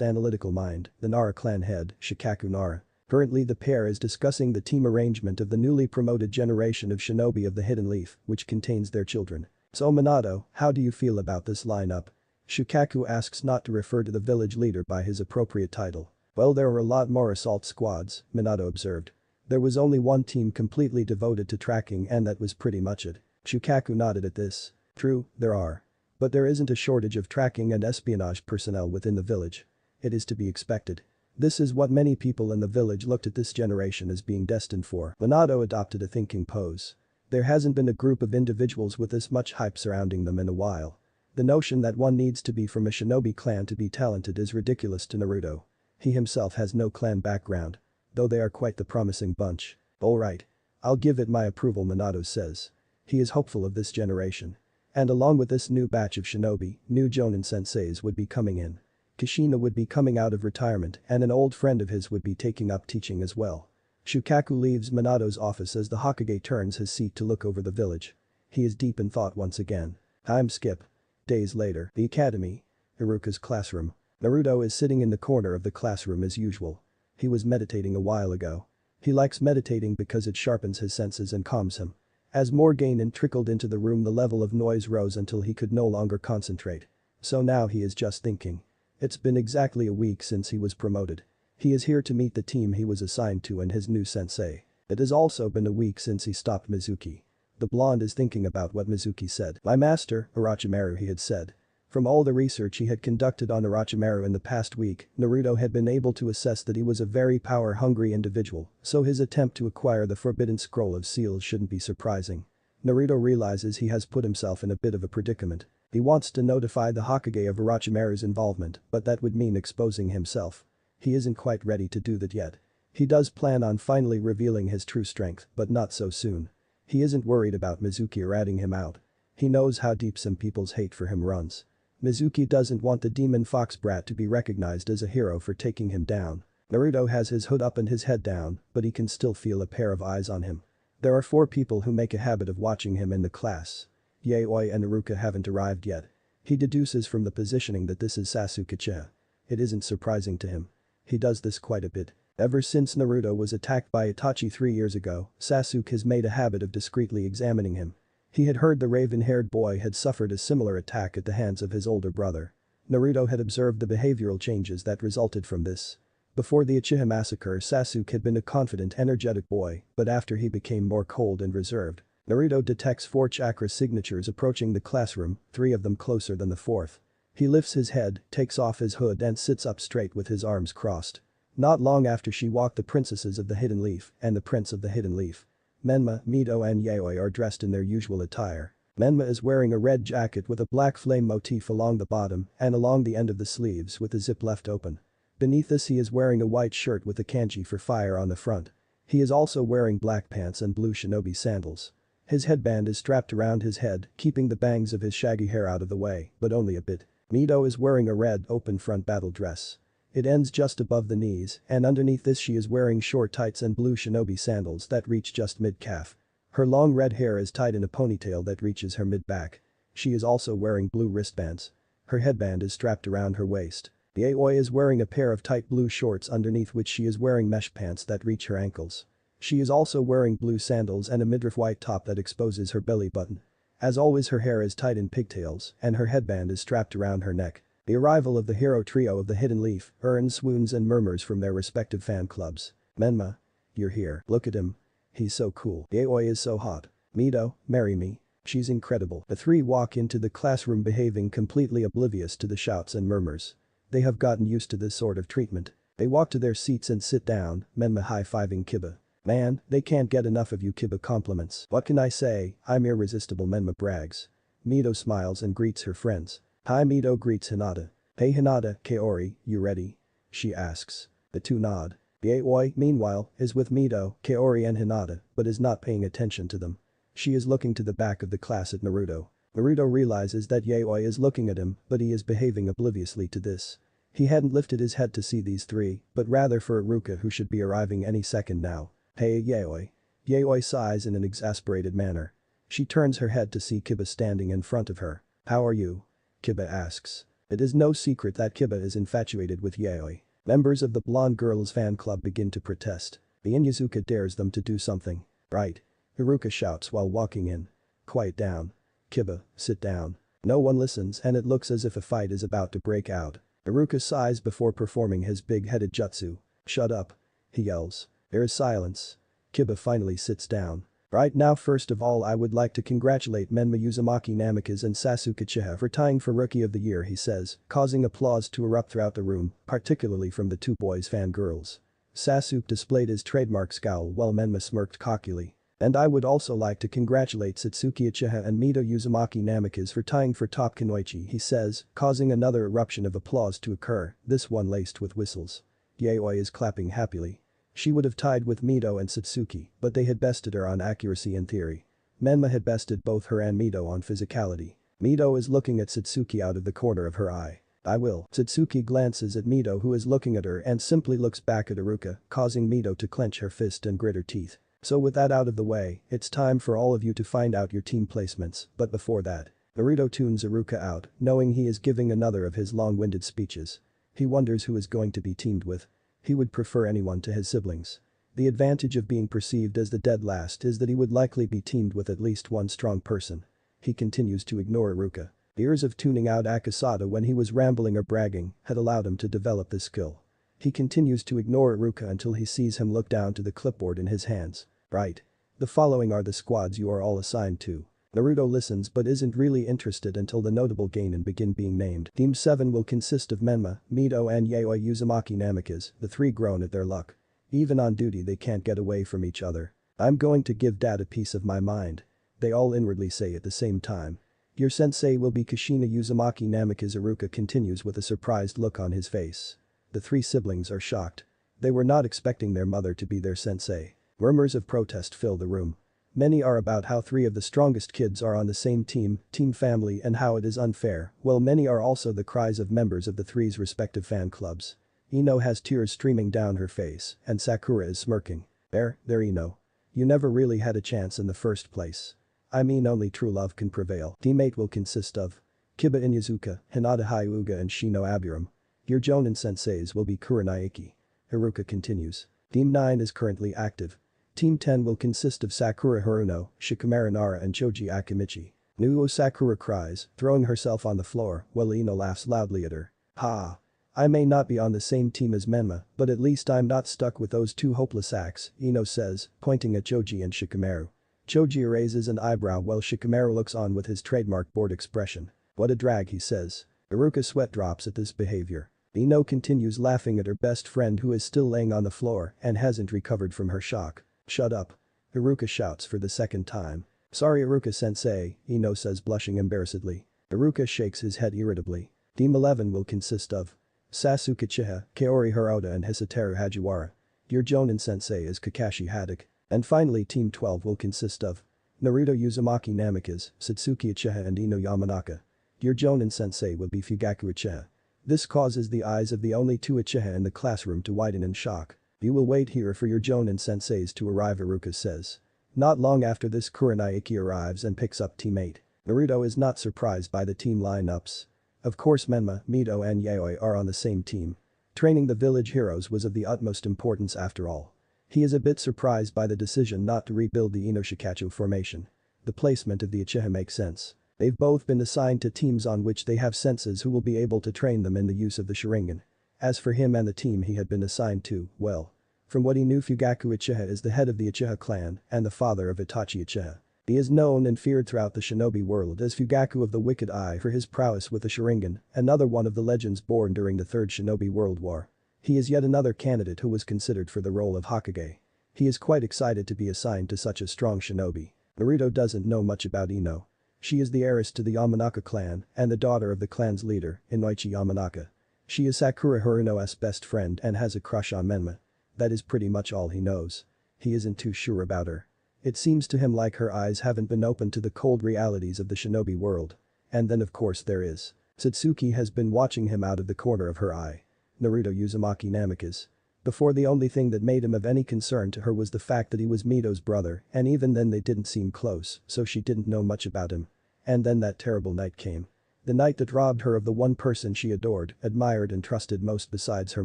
analytical mind, the Nara clan head, Shikaku Nara. Currently the pair is discussing the team arrangement of the newly promoted generation of shinobi of the Hidden Leaf, which contains their children. So Minato, how do you feel about this lineup? Shikaku asks not to refer to the village leader by his appropriate title. Well, there were a lot more assault squads, Minato observed. There was only one team completely devoted to tracking and that was pretty much it. Shikaku nodded at this. True, there are. But there isn't a shortage of tracking and espionage personnel within the village. It is to be expected. This is what many people in the village looked at this generation as being destined for. Minato adopted a thinking pose. There hasn't been a group of individuals with this much hype surrounding them in a while. The notion that one needs to be from a shinobi clan to be talented is ridiculous to Naruto. He himself has no clan background. Though they are quite the promising bunch. Alright. I'll give it my approval, Minato says. He is hopeful of this generation. And along with this new batch of shinobi, new Jonin senseis would be coming in. Kushina would be coming out of retirement and an old friend of his would be taking up teaching as well. Shukaku leaves Minato's office as the Hokage turns his seat to look over the village. He is deep in thought once again. Time skip. Days later, the academy. Iruka's classroom. Naruto is sitting in the corner of the classroom as usual. He was meditating a while ago. He likes meditating because it sharpens his senses and calms him. As more Genin trickled into the room, the level of noise rose until he could no longer concentrate. So now he is just thinking. It's been exactly a week since he was promoted. He is here to meet the team he was assigned to and his new sensei. It has also been a week since he stopped Mizuki. The blonde is thinking about what Mizuki said. My master, Orochimaru, he had said. From all the research he had conducted on Orochimaru in the past week, Naruto had been able to assess that he was a very power-hungry individual, so his attempt to acquire the Forbidden Scroll of Seals shouldn't be surprising. Naruto realizes he has put himself in a bit of a predicament. He wants to notify the Hokage of Orochimaru's involvement, but that would mean exposing himself. He isn't quite ready to do that yet. He does plan on finally revealing his true strength, but not so soon. He isn't worried about Mizuki ratting him out. He knows how deep some people's hate for him runs. Mizuki doesn't want the demon fox brat to be recognized as a hero for taking him down. Naruto has his hood up and his head down, but he can still feel a pair of eyes on him. There are 4 people who make a habit of watching him in the class. Yaoi and Iruka haven't arrived yet. He deduces from the positioning that this is Sasuke-cha. It isn't surprising to him. He does this quite a bit. Ever since Naruto was attacked by Itachi 3 years ago, Sasuke has made a habit of discreetly examining him. He had heard the raven-haired boy had suffered a similar attack at the hands of his older brother. Naruto had observed the behavioral changes that resulted from this. Before the Uchiha massacre, Sasuke had been a confident, energetic boy, but after he became more cold and reserved. Naruto detects 4 chakra signatures approaching the classroom, 3 of them closer than the 4th. He lifts his head, takes off his hood and sits up straight with his arms crossed. Not long after she walked the princesses of the Hidden Leaf and the prince of the Hidden Leaf. Menma, Mito and Yaoi are dressed in their usual attire. Menma is wearing a red jacket with a black flame motif along the bottom and along the end of the sleeves with the zip left open. Beneath this he is wearing a white shirt with a kanji for fire on the front. He is also wearing black pants and blue shinobi sandals. His headband is strapped around his head, keeping the bangs of his shaggy hair out of the way, but only a bit. Mito is wearing a red, open front battle dress. It ends just above the knees, and underneath this she is wearing short tights and blue shinobi sandals that reach just mid-calf. Her long red hair is tied in a ponytail that reaches her mid-back. She is also wearing blue wristbands. Her headband is strapped around her waist. Yaoi is wearing a pair of tight blue shorts underneath which she is wearing mesh pants that reach her ankles. She is also wearing blue sandals and a midriff white top that exposes her belly button. As always, her hair is tied in pigtails and her headband is strapped around her neck. The arrival of the hero trio of the Hidden Leaf earns swoons and murmurs from their respective fan clubs. Menma. You're here. Look at him. He's so cool. Yaoi is so hot. Mito, marry me. She's incredible. The 3 walk into the classroom behaving completely oblivious to the shouts and murmurs. They have gotten used to this sort of treatment. They walk to their seats and sit down, Menma high-fiving Kiba. Man, they can't get enough of you, Kiba compliments. What can I say, I'm irresistible, Menma brags. Mito smiles and greets her friends. Hi, Mito greets Hinata. Hey Hinata, Kaori, you ready? She asks. The 2 nod. Yaoi, meanwhile, is with Mito, Kaori and Hinata, but is not paying attention to them. She is looking to the back of the class at Naruto. Naruto realizes that Yaoi is looking at him, but he is behaving obliviously to this. He hadn't lifted his head to see these three, but rather for Iruka who should be arriving any second now. Hey Yaoi. Yaoi sighs in an exasperated manner. She turns her head to see Kiba standing in front of her. How are you? Kiba asks. It is no secret that Kiba is infatuated with Yaoi. Members of the blonde girl's fan club begin to protest. The Inyazuka dares them to do something. Right. Iruka shouts while walking in. Quiet down. Kiba, sit down. No one listens and it looks as if a fight is about to break out. Iruka sighs before performing his big-headed jutsu. Shut up. He yells. There is silence. Kiba finally sits down. Right now first of all I would like to congratulate Menma Uzumaki Namikaze and Sasuke Uchiha for tying for Rookie of the Year he says, causing applause to erupt throughout the room, particularly from the two boys' fangirls. Sasuke displayed his trademark scowl while Menma smirked cockily. And I would also like to congratulate Satsuki Uchiha and Mito Uzumaki Namikaze for tying for top Kunoichi he says, causing another eruption of applause to occur, this one laced with whistles. Yaoi is clapping happily. She would have tied with Mito and Satsuki, but they had bested her on accuracy and theory. Menma had bested both her and Mito on physicality. Mito is looking at Satsuki out of the corner of her eye. I will. Satsuki glances at Mito who is looking at her and simply looks back at Iruka, causing Mito to clench her fist and grit her teeth. So with that out of the way, it's time for all of you to find out your team placements, but before that, Naruto tunes Iruka out, knowing he is giving another of his long-winded speeches. He wonders who is going to be teamed with. He would prefer anyone to his siblings. The advantage of being perceived as the dead last is that he would likely be teamed with at least one strong person. He continues to ignore Iruka. Years of tuning out Akasada when he was rambling or bragging had allowed him to develop this skill. He continues to ignore Iruka until he sees him look down to the clipboard in his hands. Right. The following are the squads you are all assigned to. Naruto listens but isn't really interested until the notable Genin begin being named. Team 7 will consist of Menma, Mito and Yaoi Uzumaki Namikaze, the three groan at their luck. Even on duty they can't get away from each other. I'm going to give Dad a piece of my mind. They all inwardly say at the same time. Your sensei will be Kushina Uzumaki Namikaze. Iruka continues with a surprised look on his face. The three siblings are shocked. They were not expecting their mother to be their sensei. Murmurs of protest fill the room. Many are about how three of the strongest kids are on the same team family and how it is unfair, while many are also the cries of members of the three's respective fan clubs. Ino has tears streaming down her face and Sakura is smirking. There Ino. You never really had a chance in the first place. I mean only true love can prevail. Team 8 will consist of Kiba Inyazuka, Hinata Hyuga and Shino Aburam. Your Jonin senseis will be Kuranaiki. Iruka continues. Team 9 is currently active. Team 10 will consist of Sakura Haruno, Shikamaru Nara and Choji Akimichi. Nuo Sakura cries, throwing herself on the floor, while Ino laughs loudly at her. Ha! I may not be on the same team as Menma, but at least I'm not stuck with those two hopeless sacks, Ino says, pointing at Choji and Shikamaru. Choji raises an eyebrow while Shikamaru looks on with his trademark bored expression. What a drag, he says. Iruka's sweat drops at this behavior. Ino continues laughing at her best friend who is still laying on the floor and hasn't recovered from her shock. Shut up. Iruka shouts for the second time. Sorry Iruka-sensei, Ino says blushing embarrassedly. Iruka shakes his head irritably. Team 11 will consist of Sasuke Uchiha, Kaori Hirota and Hisateru Hajiwara. Your Jonin-sensei is Kakashi Haddock. And finally Team 12 will consist of Naruto Uzumaki Namikaze, Satsuki Uchiha and Ino Yamanaka. Your Jonin-sensei will be Fugaku Uchiha. This causes the eyes of the only two Uchiha in the classroom to widen in shock. You will wait here for your Jonin senseis to arrive, Iruka says. Not long after this, Kuranaiki arrives and picks up Team 8. Naruto is not surprised by the team lineups. Of course Menma, Mito and Yaoi are on the same team. Training the village heroes was of the utmost importance after all. He is a bit surprised by the decision not to rebuild the Inoshikacho formation. The placement of the Uchiha makes sense. They've both been assigned to teams on which they have senses who will be able to train them in the use of the Sharingan. As for him and the team he had been assigned to, well. From what he knew, Fugaku Uchiha is the head of the Uchiha clan and the father of Itachi Uchiha. He is known and feared throughout the shinobi world as Fugaku of the Wicked Eye for his prowess with the Sharingan, another one of the legends born during the Third Shinobi World War. He is yet another candidate who was considered for the role of Hokage. He is quite excited to be assigned to such a strong shinobi. Naruto doesn't know much about Ino. She is the heiress to the Yamanaka clan and the daughter of the clan's leader, Inoichi Yamanaka. She is Sakura Haruno's best friend and has a crush on Menma. That is pretty much all he knows. He isn't too sure about her. It seems to him like her eyes haven't been opened to the cold realities of the shinobi world. And then of course there is. Satsuki has been watching him out of the corner of her eye. Naruto Uzumaki Namikaze. Before, the only thing that made him of any concern to her was the fact that he was Mito's brother, and even then they didn't seem close, so she didn't know much about him. And then that terrible night came. The night that robbed her of the one person she adored, admired and trusted most besides her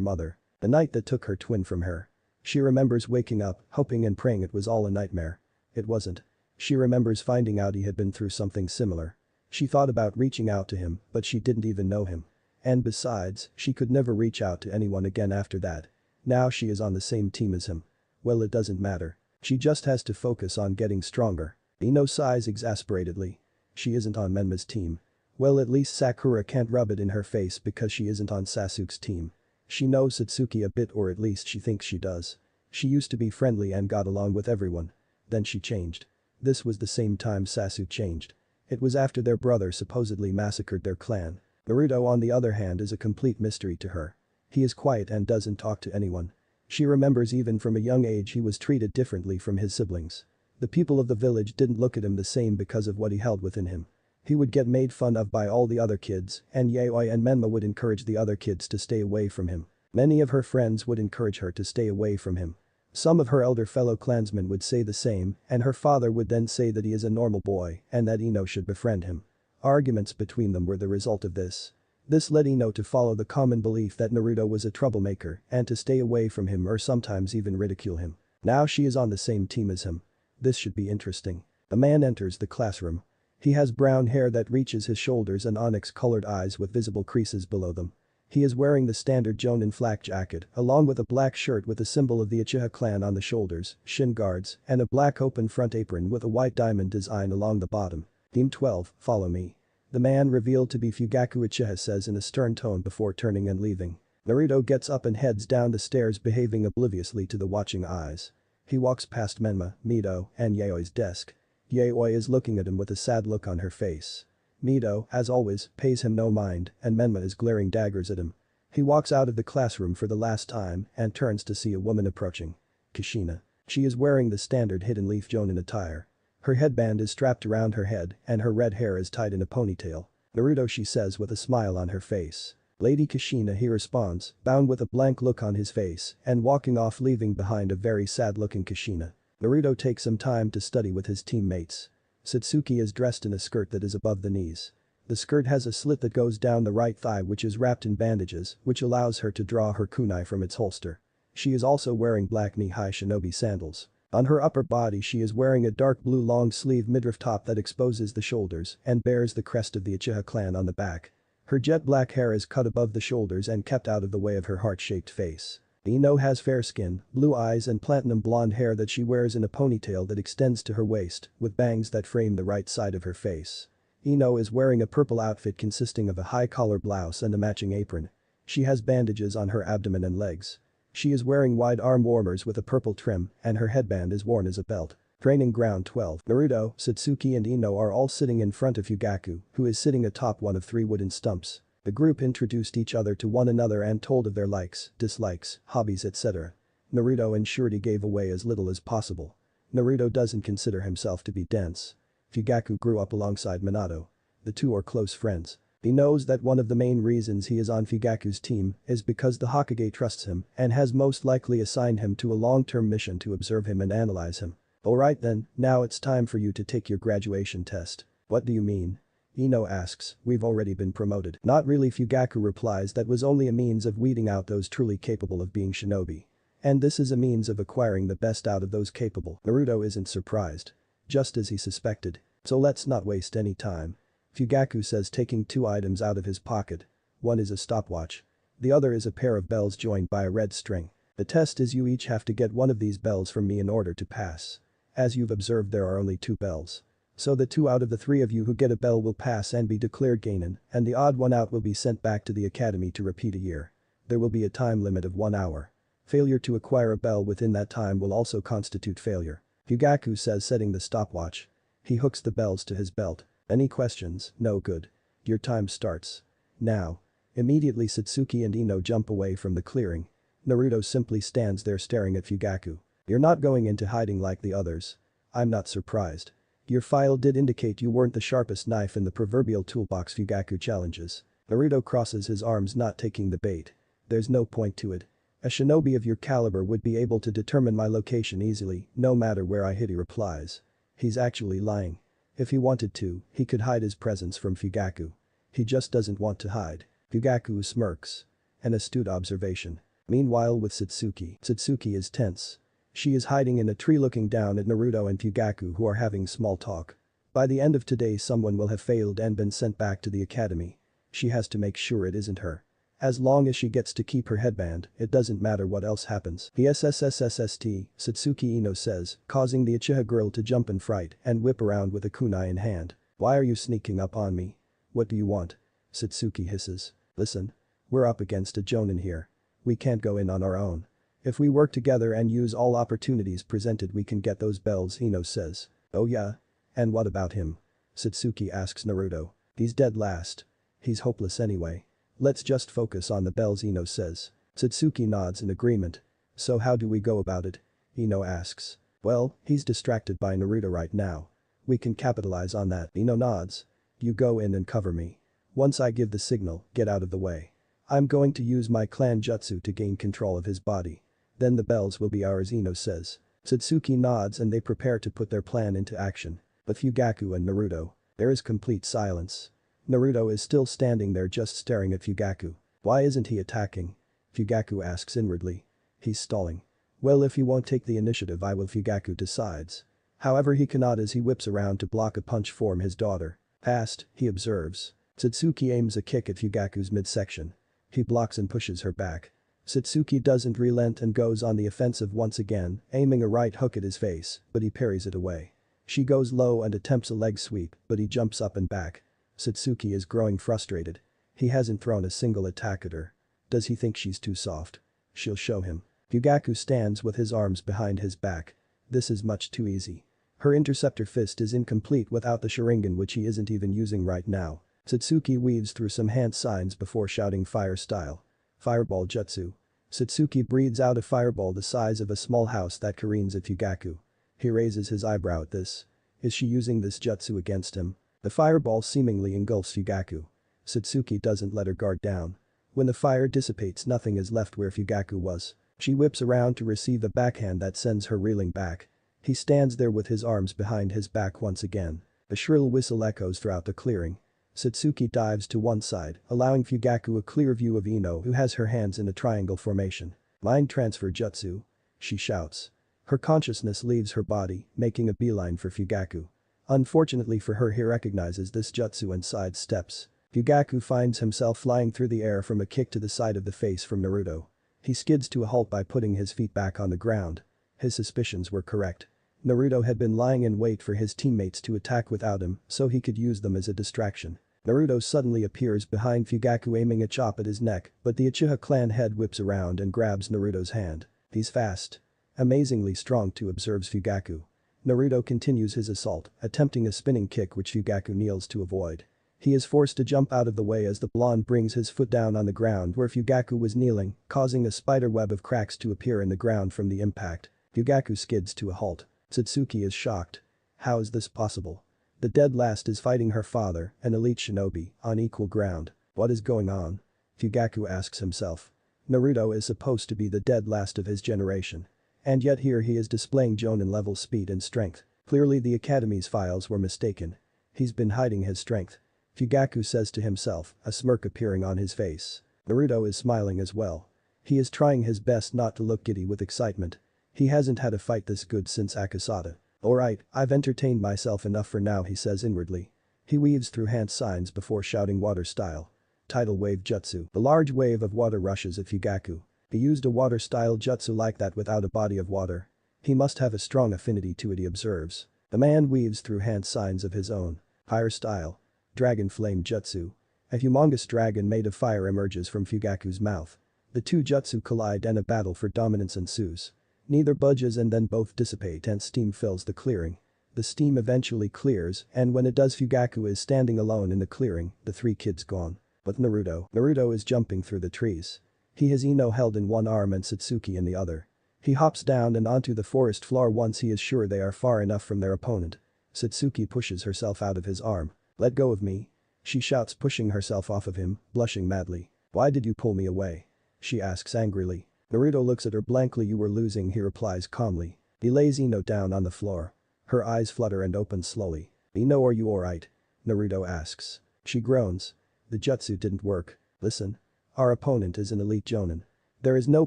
mother. The night that took her twin from her. She remembers waking up, hoping and praying it was all a nightmare. It wasn't. She remembers finding out he had been through something similar. She thought about reaching out to him, but she didn't even know him. And besides, she could never reach out to anyone again after that. Now she is on the same team as him. Well, it doesn't matter. She just has to focus on getting stronger. Ino sighs exasperatedly. She isn't on Menma's team. Well, at least Sakura can't rub it in her face because she isn't on Sasuke's team. She knows Satsuki a bit, or at least she thinks she does. She used to be friendly and got along with everyone. Then she changed. This was the same time Sasuke changed. It was after their brother supposedly massacred their clan. Naruto, on the other hand, is a complete mystery to her. He is quiet and doesn't talk to anyone. She remembers even from a young age he was treated differently from his siblings. The people of the village didn't look at him the same because of what he held within him. He would get made fun of by all the other kids, and Yaoi and Menma would encourage the other kids to stay away from him. Many of her friends would encourage her to stay away from him. Some of her elder fellow clansmen would say the same, and her father would then say that he is a normal boy and that Ino should befriend him. Arguments between them were the result of this. This led Ino to follow the common belief that Naruto was a troublemaker and to stay away from him or sometimes even ridicule him. Now she is on the same team as him. This should be interesting. A man enters the classroom. He has brown hair that reaches his shoulders and onyx-colored eyes with visible creases below them. He is wearing the standard Jonin flak jacket along with a black shirt with a symbol of the Uchiha clan on the shoulders, shin guards, and a black open front apron with a white diamond design along the bottom. Team 12, follow me. The man revealed to be Fugaku Uchiha says in a stern tone before turning and leaving. Naruto gets up and heads down the stairs, behaving obliviously to the watching eyes. He walks past Menma, Mito, and Yaoi's desk. Yaoi is looking at him with a sad look on her face. Mito, as always, pays him no mind, and Menma is glaring daggers at him. He walks out of the classroom for the last time and turns to see a woman approaching. Kushina. She is wearing the standard hidden leaf Jonin attire. Her headband is strapped around her head and her red hair is tied in a ponytail. Naruto, she says with a smile on her face. Lady Kushina, he responds, bound with a blank look on his face and walking off, leaving behind a very sad-looking Kushina. Naruto takes some time to study with his teammates. Satsuki is dressed in a skirt that is above the knees. The skirt has a slit that goes down the right thigh which is wrapped in bandages, which allows her to draw her kunai from its holster. She is also wearing black knee-high shinobi sandals. On her upper body she is wearing a dark blue long-sleeve midriff top that exposes the shoulders and bears the crest of the Uchiha clan on the back. Her jet black hair is cut above the shoulders and kept out of the way of her heart-shaped face. Ino has fair skin, blue eyes and platinum blonde hair that she wears in a ponytail that extends to her waist, with bangs that frame the right side of her face. Ino is wearing a purple outfit consisting of a high-collar blouse and a matching apron. She has bandages on her abdomen and legs. She is wearing wide arm warmers with a purple trim and her headband is worn as a belt. Training ground 12. Naruto, Satsuki and Ino are all sitting in front of Fugaku, who is sitting atop one of 3 wooden stumps. The group introduced each other to one another and told of their likes, dislikes, hobbies, etc. Naruto ensured he gave away as little as possible. Naruto doesn't consider himself to be dense. Fugaku grew up alongside Minato. The two are close friends. He knows that one of the main reasons he is on Fugaku's team is because the Hokage trusts him and has most likely assigned him to a long-term mission to observe him and analyze him. Alright then, now it's time for you to take your graduation test. What do you mean? Ino asks, we've already been promoted. Not really, Fugaku replies, that was only a means of weeding out those truly capable of being shinobi. And this is a means of acquiring the best out of those capable. Naruto isn't surprised. Just as he suspected. So let's not waste any time. Fugaku says, taking 2 items out of his pocket. One is a stopwatch. The other is a pair of bells joined by a red string. The test is you each have to get one of these bells from me in order to pass. As you've observed, there are only 2 bells. So the 2 out of the 3 of you who get a bell will pass and be declared genin, and the odd one out will be sent back to the academy to repeat a year. There will be a time limit of 1 hour. Failure to acquire a bell within that time will also constitute failure. Fugaku says, setting the stopwatch. He hooks the bells to his belt. Any questions? No good. Your time starts. Now. Immediately Satsuki and Ino jump away from the clearing. Naruto simply stands there staring at Fugaku. You're not going into hiding like the others. I'm not surprised. Your file did indicate you weren't the sharpest knife in the proverbial toolbox, Fugaku challenges. Naruto crosses his arms, not taking the bait. There's no point to it. A shinobi of your caliber would be able to determine my location easily, no matter where I hid, he replies. He's actually lying. If he wanted to, he could hide his presence from Fugaku. He just doesn't want to hide. Fugaku smirks. An astute observation. Meanwhile with Satsuki. Satsuki is tense. She is hiding in a tree looking down at Naruto and Fugaku, who are having small talk. By the end of today someone will have failed and been sent back to the academy. She has to make sure it isn't her. As long as she gets to keep her headband, it doesn't matter what else happens. The SSSSST, Satsuki Ino says, causing the Uchiha girl to jump in fright and whip around with a kunai in hand. Why are you sneaking up on me? What do you want? Satsuki hisses. Listen. We're up against a jonin here. We can't go in on our own. If we work together and use all opportunities presented, we can get those bells, Ino says. Oh yeah? And what about him? Satsuki asks Naruto. He's dead last. He's hopeless anyway. Let's just focus on the bells, Ino says. Satsuki nods in agreement. So how do we go about it? Ino asks. Well, he's distracted by Naruto right now. We can capitalize on that. Ino nods. You go in and cover me. Once I give the signal, get out of the way. I'm going to use my clan jutsu to gain control of his body. Then the bells will be ours, Ino says. Satsuki nods and they prepare to put their plan into action. But Fugaku and Naruto. There is complete silence. Naruto is still standing there just staring at Fugaku. Why isn't he attacking? Fugaku asks inwardly. He's stalling. Well, if he won't take the initiative, I will, Fugaku decides. However, he cannot as he whips around to block a punch from his daughter. Past, he observes. Satsuki aims a kick at Fugaku's midsection. He blocks and pushes her back. Satsuki doesn't relent and goes on the offensive once again, aiming a right hook at his face, but he parries it away. She goes low and attempts a leg sweep, but he jumps up and back. Satsuki is growing frustrated. He hasn't thrown a single attack at her. Does he think she's too soft? She'll show him. Fugaku stands with his arms behind his back. This is much too easy. Her interceptor fist is incomplete without the Sharingan, which he isn't even using right now. Satsuki weaves through some hand signs before shouting fire style. Fireball jutsu. Satsuki breathes out a fireball the size of a small house that careens at Fugaku. He raises his eyebrow at this. Is she using this jutsu against him? The fireball seemingly engulfs Fugaku. Satsuki doesn't let her guard down. When the fire dissipates, nothing is left where Fugaku was. She whips around to receive a backhand that sends her reeling back. He stands there with his arms behind his back once again. A shrill whistle echoes throughout the clearing. Satsuki dives to one side, allowing Fugaku a clear view of Ino, who has her hands in a triangle formation. Mind transfer jutsu. She shouts. Her consciousness leaves her body, making a beeline for Fugaku. Unfortunately for her, he recognizes this jutsu and sidesteps. Fugaku finds himself flying through the air from a kick to the side of the face from Naruto. He skids to a halt by putting his feet back on the ground. His suspicions were correct. Naruto had been lying in wait for his teammates to attack without him so he could use them as a distraction. Naruto suddenly appears behind Fugaku, aiming a chop at his neck, but the Uchiha clan head whips around and grabs Naruto's hand. He's fast. Amazingly strong too, observes Fugaku. Naruto continues his assault, attempting a spinning kick which Fugaku kneels to avoid. He is forced to jump out of the way as the blonde brings his foot down on the ground where Fugaku was kneeling, causing a spider web of cracks to appear in the ground from the impact. Fugaku skids to a halt. Satsuki is shocked. How is this possible? The dead last is fighting her father, an elite shinobi, on equal ground. What is going on? Fugaku asks himself. Naruto is supposed to be the dead last of his generation. And yet here he is displaying Jonin level speed and strength. Clearly the academy's files were mistaken. He's been hiding his strength. Fugaku says to himself, a smirk appearing on his face. Naruto is smiling as well. He is trying his best not to look giddy with excitement. He hasn't had a fight this good since Akasada. Alright, I've entertained myself enough for now, he says inwardly. He weaves through hand signs before shouting water style. Tidal wave jutsu. The large wave of water rushes at Fugaku. He used a water-style jutsu like that without a body of water. He must have a strong affinity to it, he observes. The man weaves through hand signs of his own. Fire style. Dragon flame jutsu. A humongous dragon made of fire emerges from Fugaku's mouth. The two jutsu collide and a battle for dominance ensues. Neither budges and then both dissipate and steam fills the clearing. The steam eventually clears and when it does, Fugaku is standing alone in the clearing, the three kids gone. But Naruto is jumping through the trees. He has Ino held in one arm and Satsuki in the other. He hops down and onto the forest floor once he is sure they are far enough from their opponent. Satsuki pushes herself out of his arm. "Let go of me." She shouts, pushing herself off of him, blushing madly. "Why did you pull me away?" she asks angrily. Naruto looks at her blankly. "You were losing," he replies calmly. He lays Ino down on the floor. Her eyes flutter and open slowly. "Ino, are you alright?" Naruto asks. She groans. "The jutsu didn't work. Listen. Our opponent is an elite jonin. There is no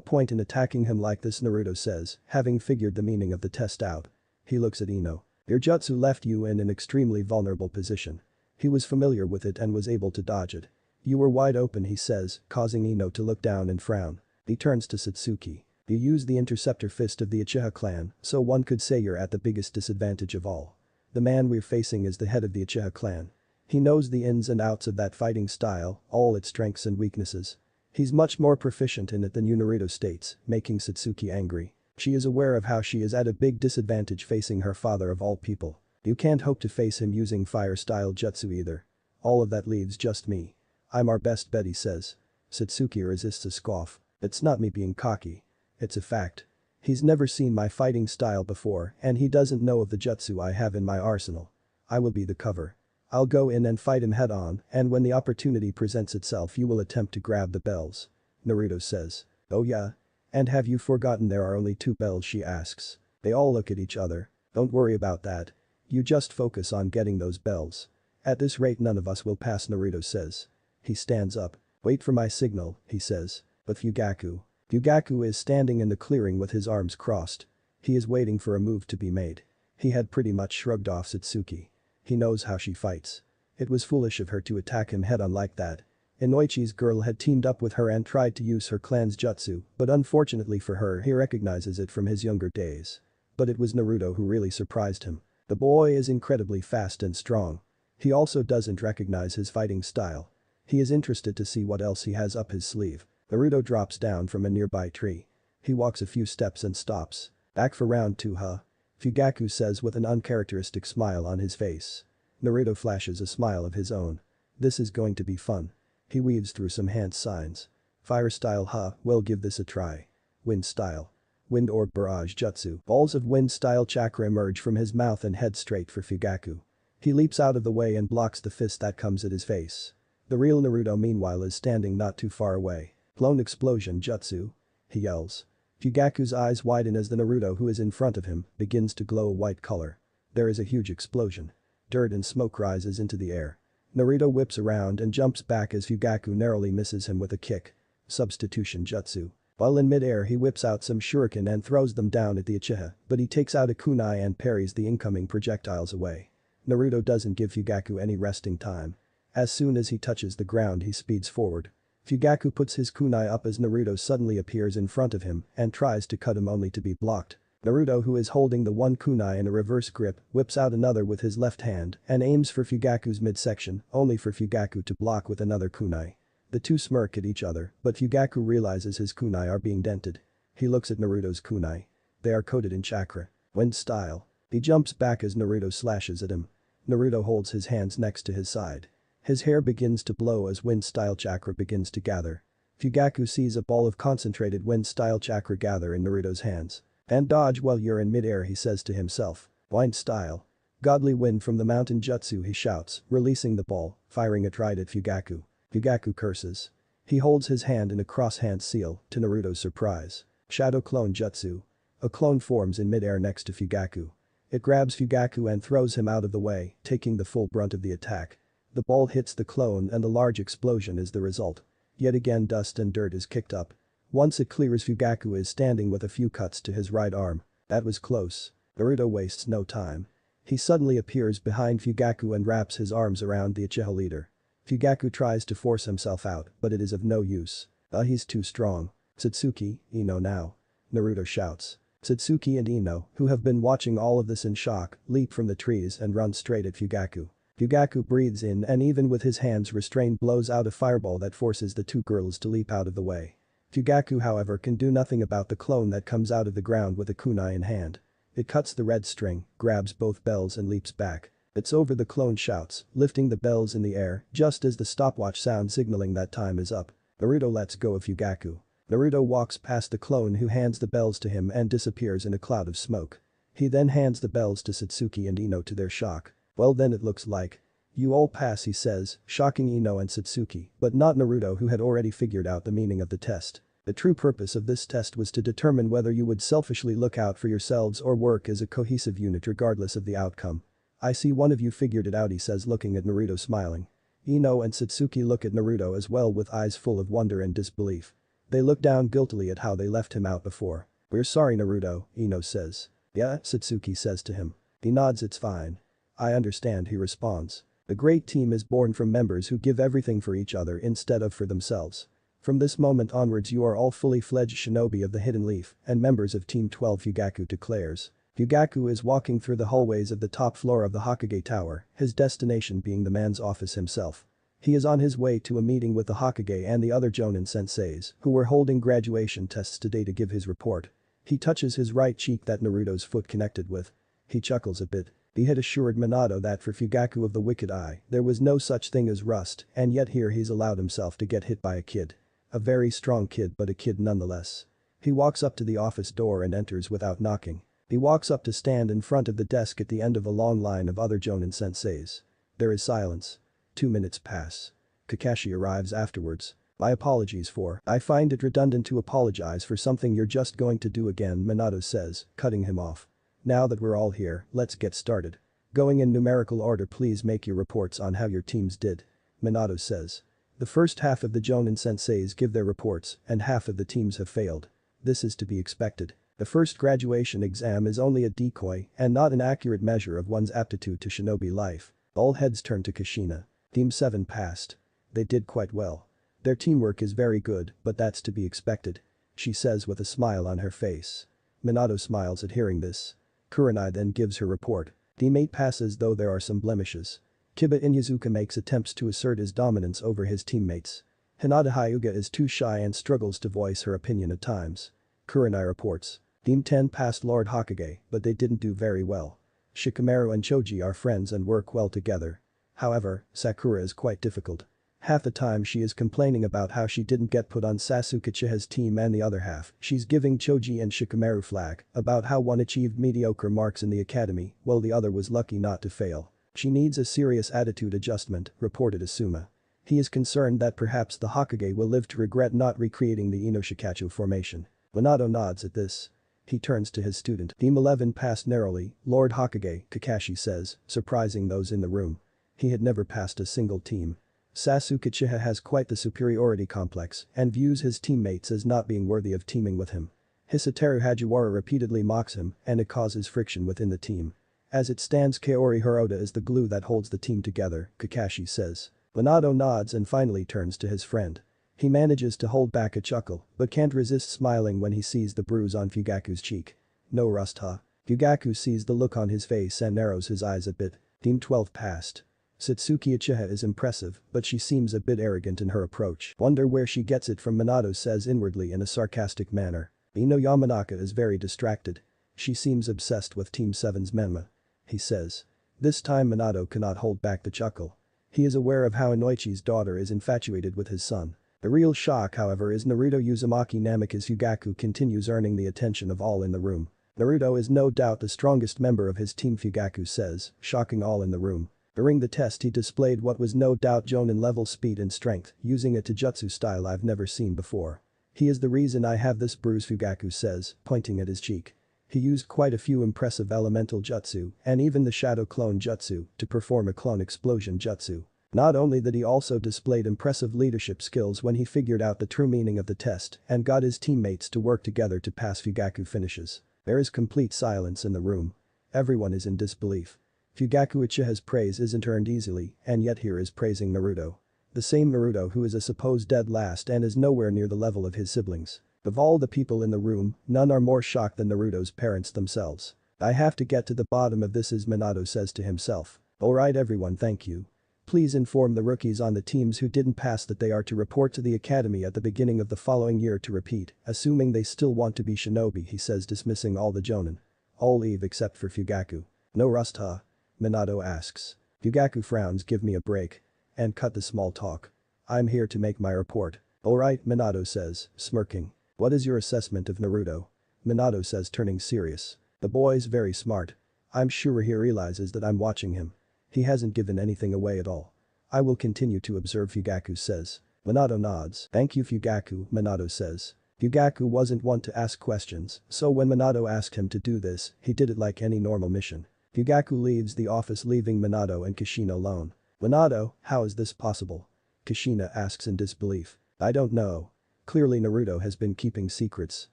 point in attacking him like this," Naruto says, having figured the meaning of the test out. He looks at Ino. "Your jutsu left you in an extremely vulnerable position." He was familiar with it and was able to dodge it. "You were wide open," he says, causing Ino to look down and frown. He turns to Satsuki. "You used the interceptor fist of the Uchiha clan, so one could say you're at the biggest disadvantage of all. The man we're facing is the head of the Uchiha clan. He knows the ins and outs of that fighting style, all its strengths and weaknesses. He's much more proficient in it than you," Naruto states, making Satsuki angry. She is aware of how she is at a big disadvantage facing her father of all people. "You can't hope to face him using fire-style jutsu either. All of that leaves just me. I'm our best bet," he says. Satsuki resists a scoff. "It's not me being cocky. It's a fact. He's never seen my fighting style before and he doesn't know of the jutsu I have in my arsenal. I will be the cover. I'll go in and fight him head on, and when the opportunity presents itself you will attempt to grab the bells," Naruto says. "Oh yeah? And have you forgotten there are only 2 bells?" she asks. They all look at each other. "Don't worry about that. You just focus on getting those bells. At this rate none of us will pass," Naruto says. He stands up. "Wait for my signal," he says. But Fugaku. Fugaku is standing in the clearing with his arms crossed. He is waiting for a move to be made. He had pretty much shrugged off Satsuki. He knows how she fights. It was foolish of her to attack him head on like that. Inoichi's girl had teamed up with her and tried to use her clan's jutsu, but unfortunately for her he recognizes it from his younger days. But it was Naruto who really surprised him. The boy is incredibly fast and strong. He also doesn't recognize his fighting style. He is interested to see what else he has up his sleeve. Naruto drops down from a nearby tree. He walks a few steps and stops. "Back for round 2, huh?" Fugaku says with an uncharacteristic smile on his face. Naruto flashes a smile of his own. This is going to be fun. He weaves through some hand signs. "Fire style, huh? We'll give this a try." "Wind style." "Wind orb barrage jutsu." Balls of wind style chakra emerge from his mouth and head straight for Fugaku. He leaps out of the way and blocks the fist that comes at his face. The real Naruto meanwhile is standing not too far away. "Clone explosion jutsu," he yells. Fugaku's eyes widen as the Naruto who is in front of him begins to glow a white color. There is a huge explosion. Dirt and smoke rises into the air. Naruto whips around and jumps back as Fugaku narrowly misses him with a kick. Substitution jutsu. While in midair he whips out some shuriken and throws them down at the Uchiha, but he takes out a kunai and parries the incoming projectiles away. Naruto doesn't give Fugaku any resting time. As soon as he touches the ground he speeds forward. Fugaku puts his kunai up as Naruto suddenly appears in front of him and tries to cut him only to be blocked. Naruto, who is holding the one kunai in a reverse grip, whips out another with his left hand and aims for Fugaku's midsection, only for Fugaku to block with another kunai. The two smirk at each other, but Fugaku realizes his kunai are being dented. He looks at Naruto's kunai. They are coated in chakra. Wind style. He jumps back as Naruto slashes at him. Naruto holds his hands next to his side. His hair begins to blow as wind-style chakra begins to gather. Fugaku sees a ball of concentrated wind-style chakra gather in Naruto's hands. "And dodge while you're in midair," he says to himself. "Wind style." "Godly wind from the mountain jutsu," he shouts, releasing the ball, firing it right at Fugaku. Fugaku curses. He holds his hand in a cross-hand seal, to Naruto's surprise. Shadow clone jutsu. A clone forms in midair next to Fugaku. It grabs Fugaku and throws him out of the way, taking the full brunt of the attack. The ball hits the clone and a large explosion is the result. Yet again dust and dirt is kicked up. Once it clears, Fugaku is standing with a few cuts to his right arm. That was close. Naruto wastes no time. He suddenly appears behind Fugaku and wraps his arms around the Uchiha leader. Fugaku tries to force himself out, but it is of no use. He's too strong. "Satsuki, Ino now." Naruto shouts. Satsuki and Ino, who have been watching all of this in shock, leap from the trees and run straight at Fugaku. Fugaku breathes in and even with his hands restrained blows out a fireball that forces the two girls to leap out of the way. Fugaku, however, can do nothing about the clone that comes out of the ground with a kunai in hand. It cuts the red string, grabs both bells and leaps back. "It's over," the clone shouts, lifting the bells in the air just as the stopwatch sound signaling that time is up. Naruto lets go of Fugaku. Naruto walks past the clone who hands the bells to him and disappears in a cloud of smoke. He then hands the bells to Satsuki and Ino to their shock. Well then it looks like. You all pass, he says, shocking Ino and Satsuki, but not Naruto, who had already figured out the meaning of the test. The true purpose of this test was to determine whether you would selfishly look out for yourselves or work as a cohesive unit regardless of the outcome. I see one of you figured it out, he says, looking at Naruto smiling. Ino and Satsuki look at Naruto as well with eyes full of wonder and disbelief. They look down guiltily at how they left him out before. We're sorry, Naruto, Ino says. Yeah, Satsuki says to him. He nods. It's fine. I understand, he responds. The great team is born from members who give everything for each other instead of for themselves. From this moment onwards you are all fully fledged shinobi of the Hidden Leaf and members of Team 12, Fugaku declares. Fugaku is walking through the hallways of the top floor of the Hokage Tower, his destination being the man's office himself. He is on his way to a meeting with the Hokage and the other Jonin senseis who were holding graduation tests today to give his report. He touches his right cheek that Naruto's foot connected with. He chuckles a bit. He had assured Minato that for Fugaku of the Wicked Eye there was no such thing as rust, and yet here he's allowed himself to get hit by a kid. A very strong kid, but a kid nonetheless. He walks up to the office door and enters without knocking. He walks up to stand in front of the desk at the end of a long line of other Jonin senseis. There is silence. 2 minutes pass. Kakashi arrives afterwards. My apologies for. I find it redundant to apologize for something you're just going to do again, Minato says, cutting him off. Now that we're all here, let's get started. Going in numerical order, please make your reports on how your teams did. Minato says. The first half of the Jonin senseis give their reports and half of the teams have failed. This is to be expected. The first graduation exam is only a decoy and not an accurate measure of one's aptitude to shinobi life. All heads turn to Kushina. Team 7 passed. They did quite well. Their teamwork is very good, but that's to be expected. She says with a smile on her face. Minato smiles at hearing this. Kurenai then gives her report. Team 8 passes though there are some blemishes. Kiba Inyazuka makes attempts to assert his dominance over his teammates. Hinata Hyuga is too shy and struggles to voice her opinion at times. Kurenai reports. Team 10 passed Lord Hokage, but they didn't do very well. Shikamaru and Choji are friends and work well together. However, Sakura is quite difficult. Half the time she is complaining about how she didn't get put on Sasuke Uchiha's team, and the other half she's giving Choji and Shikamaru flack about how one achieved mediocre marks in the academy while the other was lucky not to fail. She needs a serious attitude adjustment, reported Asuma. He is concerned that perhaps the Hokage will live to regret not recreating the Inoshikachu formation. Minato nods at this. He turns to his student. Team 11 passed narrowly, Lord Hokage, Kakashi says, surprising those in the room. He had never passed a single team. Sasuke Uchiha has quite the superiority complex and views his teammates as not being worthy of teaming with him. Hisateru Hajiwara repeatedly mocks him and it causes friction within the team. As it stands, Kaori Hirota is the glue that holds the team together, Kakashi says. Minato nods and finally turns to his friend. He manages to hold back a chuckle but can't resist smiling when he sees the bruise on Fugaku's cheek. No rust, huh? Fugaku sees the look on his face and narrows his eyes a bit. Team 12 passed. Satsuki Uchiha is impressive, but she seems a bit arrogant in her approach. Wonder where she gets it from, Minato says inwardly in a sarcastic manner. Ino Yamanaka is very distracted. She seems obsessed with Team 7's Menma. He says. This time Minato cannot hold back the chuckle. He is aware of how Inoichi's daughter is infatuated with his son. The real shock, however, is Naruto Uzumaki Namikaze Fugaku continues earning the attention of all in the room. Naruto is no doubt the strongest member of his team, Fugaku says, shocking all in the room. During the test he displayed what was no doubt Jonin level speed and strength, using a taijutsu style I've never seen before. He is the reason I have this bruise, Fugaku says, pointing at his cheek. He used quite a few impressive elemental jutsu and even the shadow clone jutsu to perform a clone explosion jutsu. Not only that, he also displayed impressive leadership skills when he figured out the true meaning of the test and got his teammates to work together to pass. Fugaku finishes. There is complete silence in the room. Everyone is in disbelief. Fugaku Uchiha's praise isn't earned easily and yet here is praising Naruto. The same Naruto who is a supposed dead last and is nowhere near the level of his siblings. Of all the people in the room, none are more shocked than Naruto's parents themselves. I have to get to the bottom of this, as Minato says to himself. Alright everyone, thank you. Please inform the rookies on the teams who didn't pass that they are to report to the academy at the beginning of the following year to repeat, assuming they still want to be shinobi, he says, dismissing all the Jonin. All leave except for Fugaku. No rust, huh? Minato asks. Fugaku frowns. Give me a break. And cut the small talk. I'm here to make my report. Alright, Minato says, smirking. What is your assessment of Naruto? Minato says, turning serious. The boy's very smart. I'm sure he realizes that I'm watching him. He hasn't given anything away at all. I will continue to observe, Fugaku says. Minato nods. Thank you, Fugaku, Minato says. Fugaku wasn't one to ask questions, so when Minato asked him to do this, he did it like any normal mission. Fugaku leaves the office, leaving Minato and Kushina alone. Minato, how is this possible? Kushina asks in disbelief. I don't know. Clearly Naruto has been keeping secrets.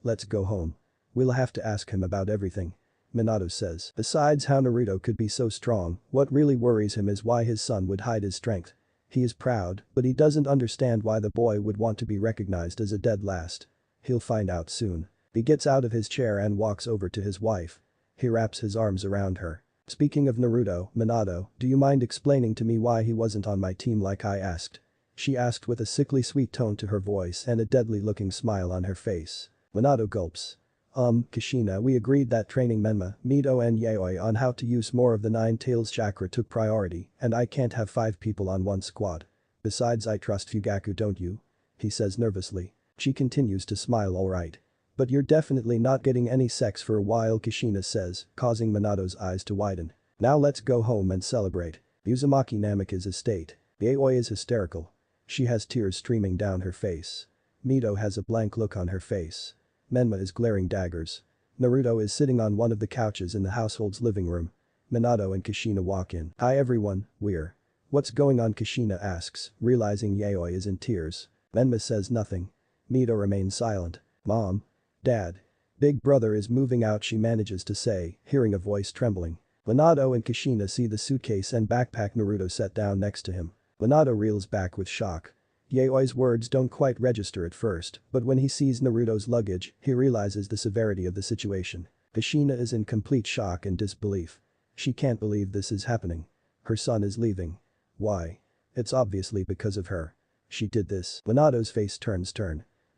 Let's go home. We'll have to ask him about everything. Minato says. Besides how Naruto could be so strong, what really worries him is why his son would hide his strength. He is proud, but he doesn't understand why the boy would want to be recognized as a dead last. He'll find out soon. He gets out of his chair and walks over to his wife. He wraps his arms around her. Speaking of Naruto, Minato, do you mind explaining to me why he wasn't on my team like I asked? She asked with a sickly sweet tone to her voice and a deadly looking smile on her face. Minato gulps. Kushina, we agreed that training Menma, Mito and Yaoi on how to use more of the Nine Tails chakra took priority, and I can't have 5 people on one squad. Besides, I trust Fugaku, don't you? He says nervously. She continues to smile. Alright. But you're definitely not getting any sex for a while, Kushina says, causing Minato's eyes to widen. Now let's go home and celebrate. Uzumaki Namika's estate. Yaoi is hysterical. She has tears streaming down her face. Mito has a blank look on her face. Menma is glaring daggers. Naruto is sitting on one of the couches in the household's living room. Minato and Kushina walk in. Hi everyone, we're. What's going on? Kushina asks, realizing Yaoi is in tears. Menma says nothing. Mito remains silent. Mom. Dad. Big brother is moving out, she manages to say, hearing a voice trembling. Minato and Kushina see the suitcase and backpack Naruto set down next to him. Minato reels back with shock. Yaoi's words don't quite register at first, but when he sees Naruto's luggage, he realizes the severity of the situation. Kushina is in complete shock and disbelief. She can't believe this is happening. Her son is leaving. Why? It's obviously because of her. She did this. Minato's face turns.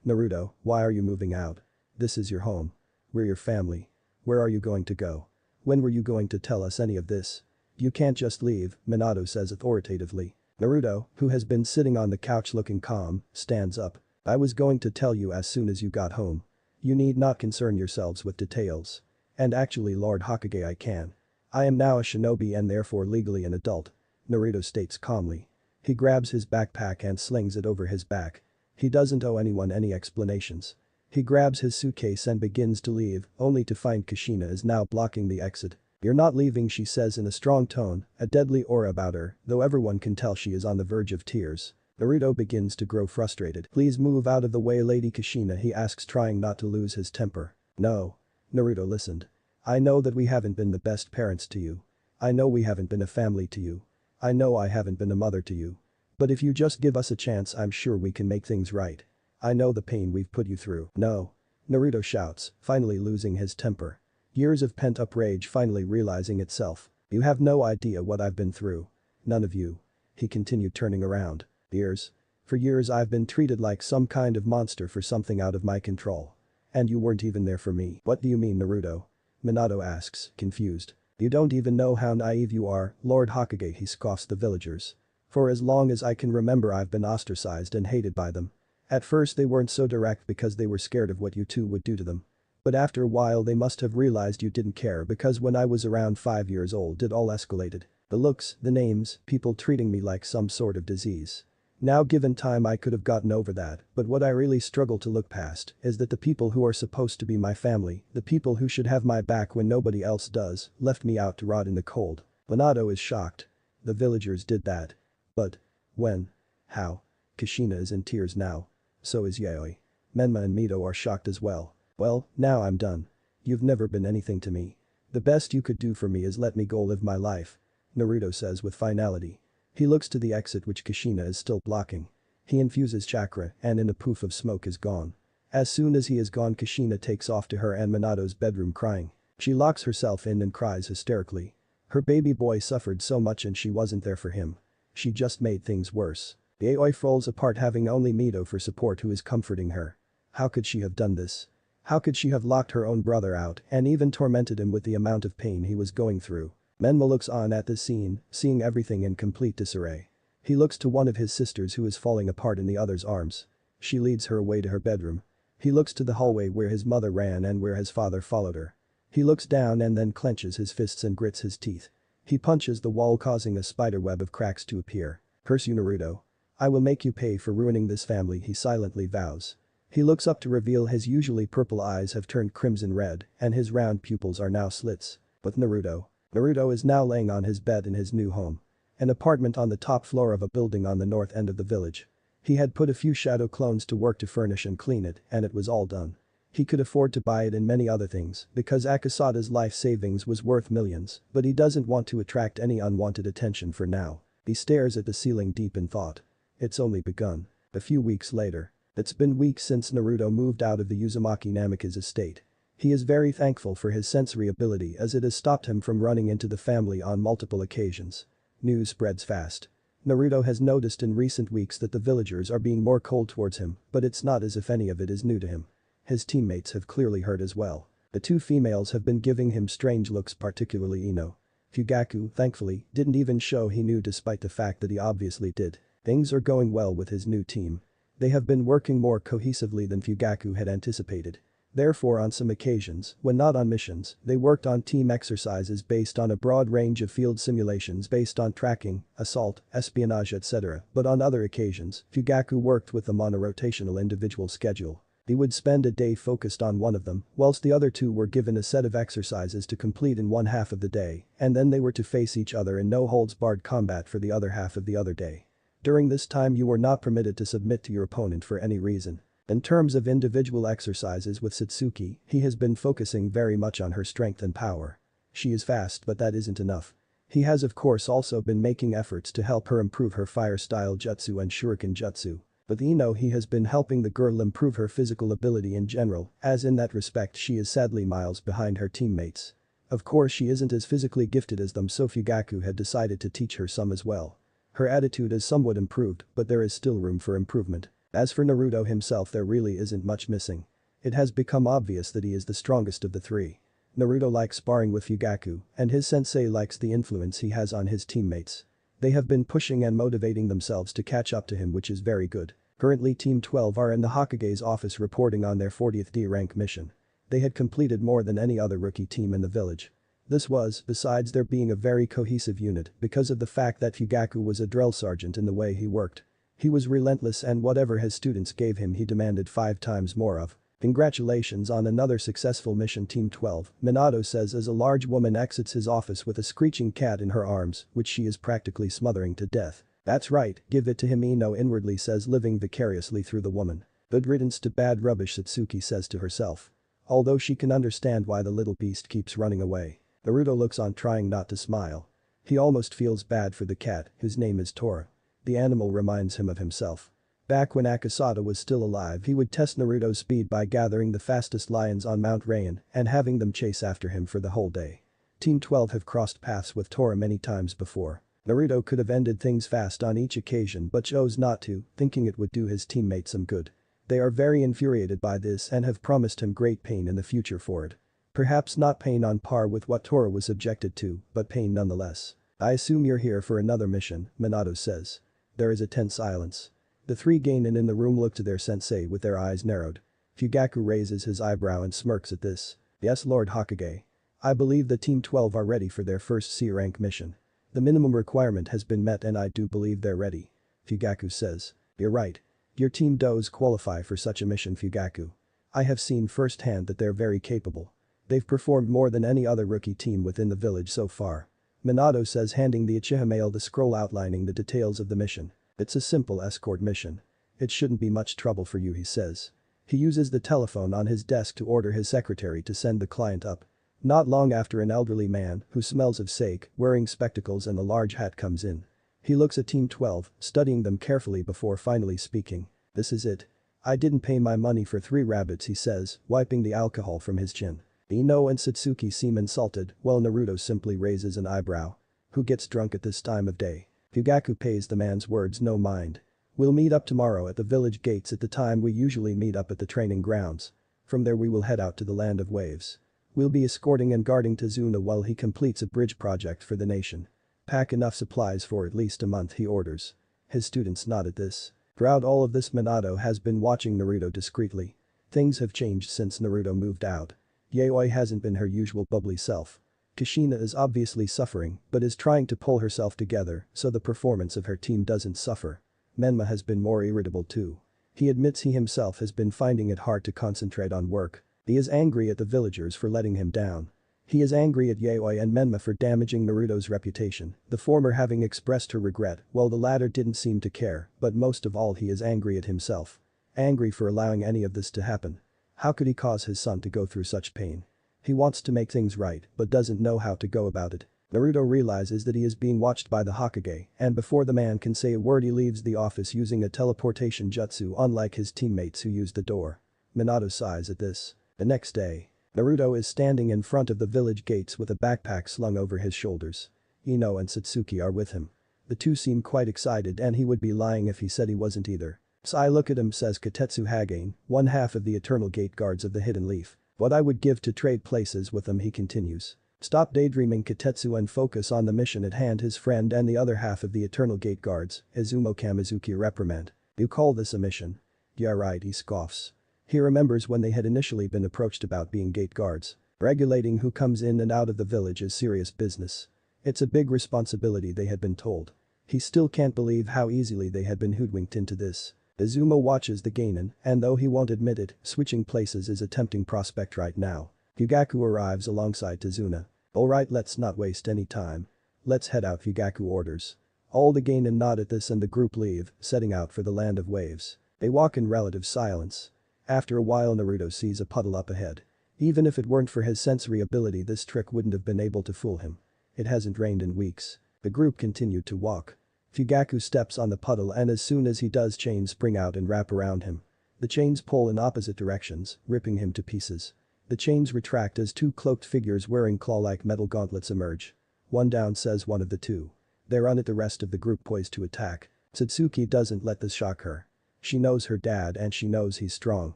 Naruto, why are you moving out? This is your home. We're your family. Where are you going to go? When were you going to tell us any of this? You can't just leave, Minato says authoritatively. Naruto, who has been sitting on the couch looking calm, stands up. I was going to tell you as soon as you got home. You need not concern yourselves with details. And actually, Lord Hokage, I can. I am now a shinobi and therefore legally an adult. Naruto states calmly. He grabs his backpack and slings it over his back. He doesn't owe anyone any explanations. He grabs his suitcase and begins to leave, only to find Kushina is now blocking the exit. You're not leaving, she says in a strong tone, a deadly aura about her, though everyone can tell she is on the verge of tears. Naruto begins to grow frustrated. Please move out of the way, Lady Kushina, he asks, trying not to lose his temper. No. Naruto listened. I know that we haven't been the best parents to you. I know we haven't been a family to you. I know I haven't been a mother to you. But if you just give us a chance, I'm sure we can make things right. I know the pain we've put you through. No. Naruto shouts, finally losing his temper. Years of pent-up rage finally realizing itself. You have no idea what I've been through. None of you. He continued, turning around. Years. For years I've been treated like some kind of monster for something out of my control. And you weren't even there for me. What do you mean, Naruto? Minato asks, confused. You don't even know how naive you are, Lord Hokage, he scoffs. The villagers. For as long as I can remember, I've been ostracized and hated by them. At first they weren't so direct because they were scared of what you two would do to them. But after a while they must have realized you didn't care, because when I was around 5 years old it all escalated. The looks, the names, people treating me like some sort of disease. Now given time I could have gotten over that, but what I really struggle to look past is that the people who are supposed to be my family, the people who should have my back when nobody else does, left me out to rot in the cold. Minato is shocked. The villagers did that. But. When? How? Kushina is in tears now. So is Yaoi. Menma and Mito are shocked as well. Well, now I'm done. You've never been anything to me. The best you could do for me is let me go live my life. Naruto says with finality. He looks to the exit which Kushina is still blocking. He infuses chakra and in a poof of smoke is gone. As soon as he is gone, Kushina takes off to her and Minato's bedroom crying. She locks herself in and cries hysterically. Her baby boy suffered so much and she wasn't there for him. She just made things worse. Yaoi falls apart, having only Mito for support, who is comforting her. How could she have done this? How could she have locked her own brother out and even tormented him with the amount of pain he was going through? Menma looks on at this scene, seeing everything in complete disarray. He looks to one of his sisters who is falling apart in the other's arms. She leads her away to her bedroom. He looks to the hallway where his mother ran and where his father followed her. He looks down and then clenches his fists and grits his teeth. He punches the wall causing a spiderweb of cracks to appear. "Curse you, Naruto. I will make you pay for ruining this family," he silently vows. He looks up to reveal his usually purple eyes have turned crimson red and his round pupils are now slits. But Naruto is now laying on his bed in his new home. An apartment on the top floor of a building on the north end of the village. He had put a few shadow clones to work to furnish and clean it and it was all done. He could afford to buy it and many other things because Akasada's life savings was worth millions, but he doesn't want to attract any unwanted attention for now. He stares at the ceiling deep in thought. It's only begun. A few weeks later. It's been weeks since Naruto moved out of the Uzumaki Namikaze estate. He is very thankful for his sensory ability as it has stopped him from running into the family on multiple occasions. News spreads fast. Naruto has noticed in recent weeks that the villagers are being more cold towards him, but it's not as if any of it is new to him. His teammates have clearly heard as well. The two females have been giving him strange looks, particularly Ino. Fugaku, thankfully, didn't even show he knew despite the fact that he obviously did. Things are going well with his new team. They have been working more cohesively than Fugaku had anticipated. Therefore on some occasions, when not on missions, they worked on team exercises based on a broad range of field simulations based on tracking, assault, espionage etc. But on other occasions, Fugaku worked with them on a rotational individual schedule. He would spend a day focused on one of them, whilst the other two were given a set of exercises to complete in one half of the day, and then they were to face each other in no-holds-barred combat for the other half of the other day. During this time you were not permitted to submit to your opponent for any reason. In terms of individual exercises with Satsuki, he has been focusing very much on her strength and power. She is fast but that isn't enough. He has of course also been making efforts to help her improve her fire style jutsu and shuriken jutsu. But he has been helping the girl improve her physical ability in general, as in that respect she is sadly miles behind her teammates. Of course she isn't as physically gifted as them, so Fugaku had decided to teach her some as well. Her attitude is somewhat improved, but there is still room for improvement. As for Naruto himself, there really isn't much missing. It has become obvious that he is the strongest of the three. Naruto likes sparring with Fugaku, and his sensei likes the influence he has on his teammates. They have been pushing and motivating themselves to catch up to him, which is very good. Currently Team 12 are in the Hokage's office reporting on their 40th D rank mission. They had completed more than any other rookie team in the village. This was, besides there being a very cohesive unit, because of the fact that Fugaku was a drill sergeant in the way he worked. He was relentless and whatever his students gave him he demanded 5 times more of. Congratulations on another successful mission, Team 12, Minato says as a large woman exits his office with a screeching cat in her arms, which she is practically smothering to death. That's right, give it to him, Ino inwardly says, living vicariously through the woman. Good riddance to bad rubbish, Satsuki says to herself. Although she can understand why the little beast keeps running away. Naruto looks on, trying not to smile. He almost feels bad for the cat, whose name is Tora. The animal reminds him of himself. Back when Akasada was still alive, he would test Naruto's speed by gathering the fastest lions on Mount Rayan and having them chase after him for the whole day. Team 12 have crossed paths with Tora many times before. Naruto could have ended things fast on each occasion but chose not to, thinking it would do his teammates some good. They are very infuriated by this and have promised him great pain in the future for it. Perhaps not pain on par with what Tora was subjected to, but pain nonetheless. I assume you're here for another mission, Minato says. There is a tense silence. The three genin in the room look to their sensei with their eyes narrowed. Fugaku raises his eyebrow and smirks at this. Yes, Lord Hokage. I believe the Team 12 are ready for their first C-rank mission. The minimum requirement has been met and I do believe they're ready. Fugaku says. You're right. Your team does qualify for such a mission, Fugaku. I have seen firsthand that they're very capable. They've performed more than any other rookie team within the village so far. Minato says, handing the Uchiha male the scroll outlining the details of the mission. It's a simple escort mission. It shouldn't be much trouble for you, he says. He uses the telephone on his desk to order his secretary to send the client up. Not long after, an elderly man, who smells of sake, wearing spectacles and a large hat, comes in. He looks at Team 12, studying them carefully before finally speaking. This is it. I didn't pay my money for 3 rabbits, he says, wiping the alcohol from his chin. Ino and Satsuki seem insulted, while Naruto simply raises an eyebrow. Who gets drunk at this time of day? Fugaku pays the man's words no mind. We'll meet up tomorrow at the village gates at the time we usually meet up at the training grounds. From there we will head out to the land of waves. We'll be escorting and guarding Tazuna while he completes a bridge project for the nation. Pack enough supplies for at least a month, he orders. His students nod at this. Throughout all of this, Minato has been watching Naruto discreetly. Things have changed since Naruto moved out. Yaoi hasn't been her usual bubbly self. Kushina is obviously suffering but is trying to pull herself together so the performance of her team doesn't suffer. Menma has been more irritable too. He admits he himself has been finding it hard to concentrate on work. He is angry at the villagers for letting him down. He is angry at Yaoi and Menma for damaging Naruto's reputation, the former having expressed her regret while the latter didn't seem to care, but most of all he is angry at himself. Angry for allowing any of this to happen. How could he cause his son to go through such pain? He wants to make things right but doesn't know how to go about it. Naruto realizes that he is being watched by the Hokage and before the man can say a word he leaves the office using a teleportation jutsu unlike his teammates who used the door. Minato sighs at this. The next day. Naruto is standing in front of the village gates with a backpack slung over his shoulders. Ino and Satsuki are with him. The two seem quite excited and he would be lying if he said he wasn't either. "I look at him," says Katetsu Hagane, one half of the eternal gate guards of the Hidden Leaf. "What I would give to trade places with them," he continues. "Stop daydreaming, Katetsu, and focus on the mission at hand." His friend and the other half of the eternal gate guards, Izumo Kamizuki, reprimand. "You call this a mission?" "Yeah right," he scoffs. He remembers when they had initially been approached about being gate guards. Regulating who comes in and out of the village is serious business. It's a big responsibility they had been told. He still can't believe how easily they had been hoodwinked into this. Izumo watches the Genin, and though he won't admit it, switching places is a tempting prospect right now. Fugaku arrives alongside Tazuna. "Alright, let's not waste any time. Let's head out," Fugaku orders. All the Genin nod at this and the group leave, setting out for the land of waves. They walk in relative silence. After a while Naruto sees a puddle up ahead. Even if it weren't for his sensory ability this trick wouldn't have been able to fool him. It hasn't rained in weeks. The group continued to walk. Fugaku steps on the puddle and as soon as he does chains spring out and wrap around him. The chains pull in opposite directions, ripping him to pieces. The chains retract as two cloaked figures wearing claw-like metal gauntlets emerge. "One down," says one of the two. They're on it, the rest of the group poised to attack. Satsuki doesn't let this shock her. She knows her dad and she knows he's strong.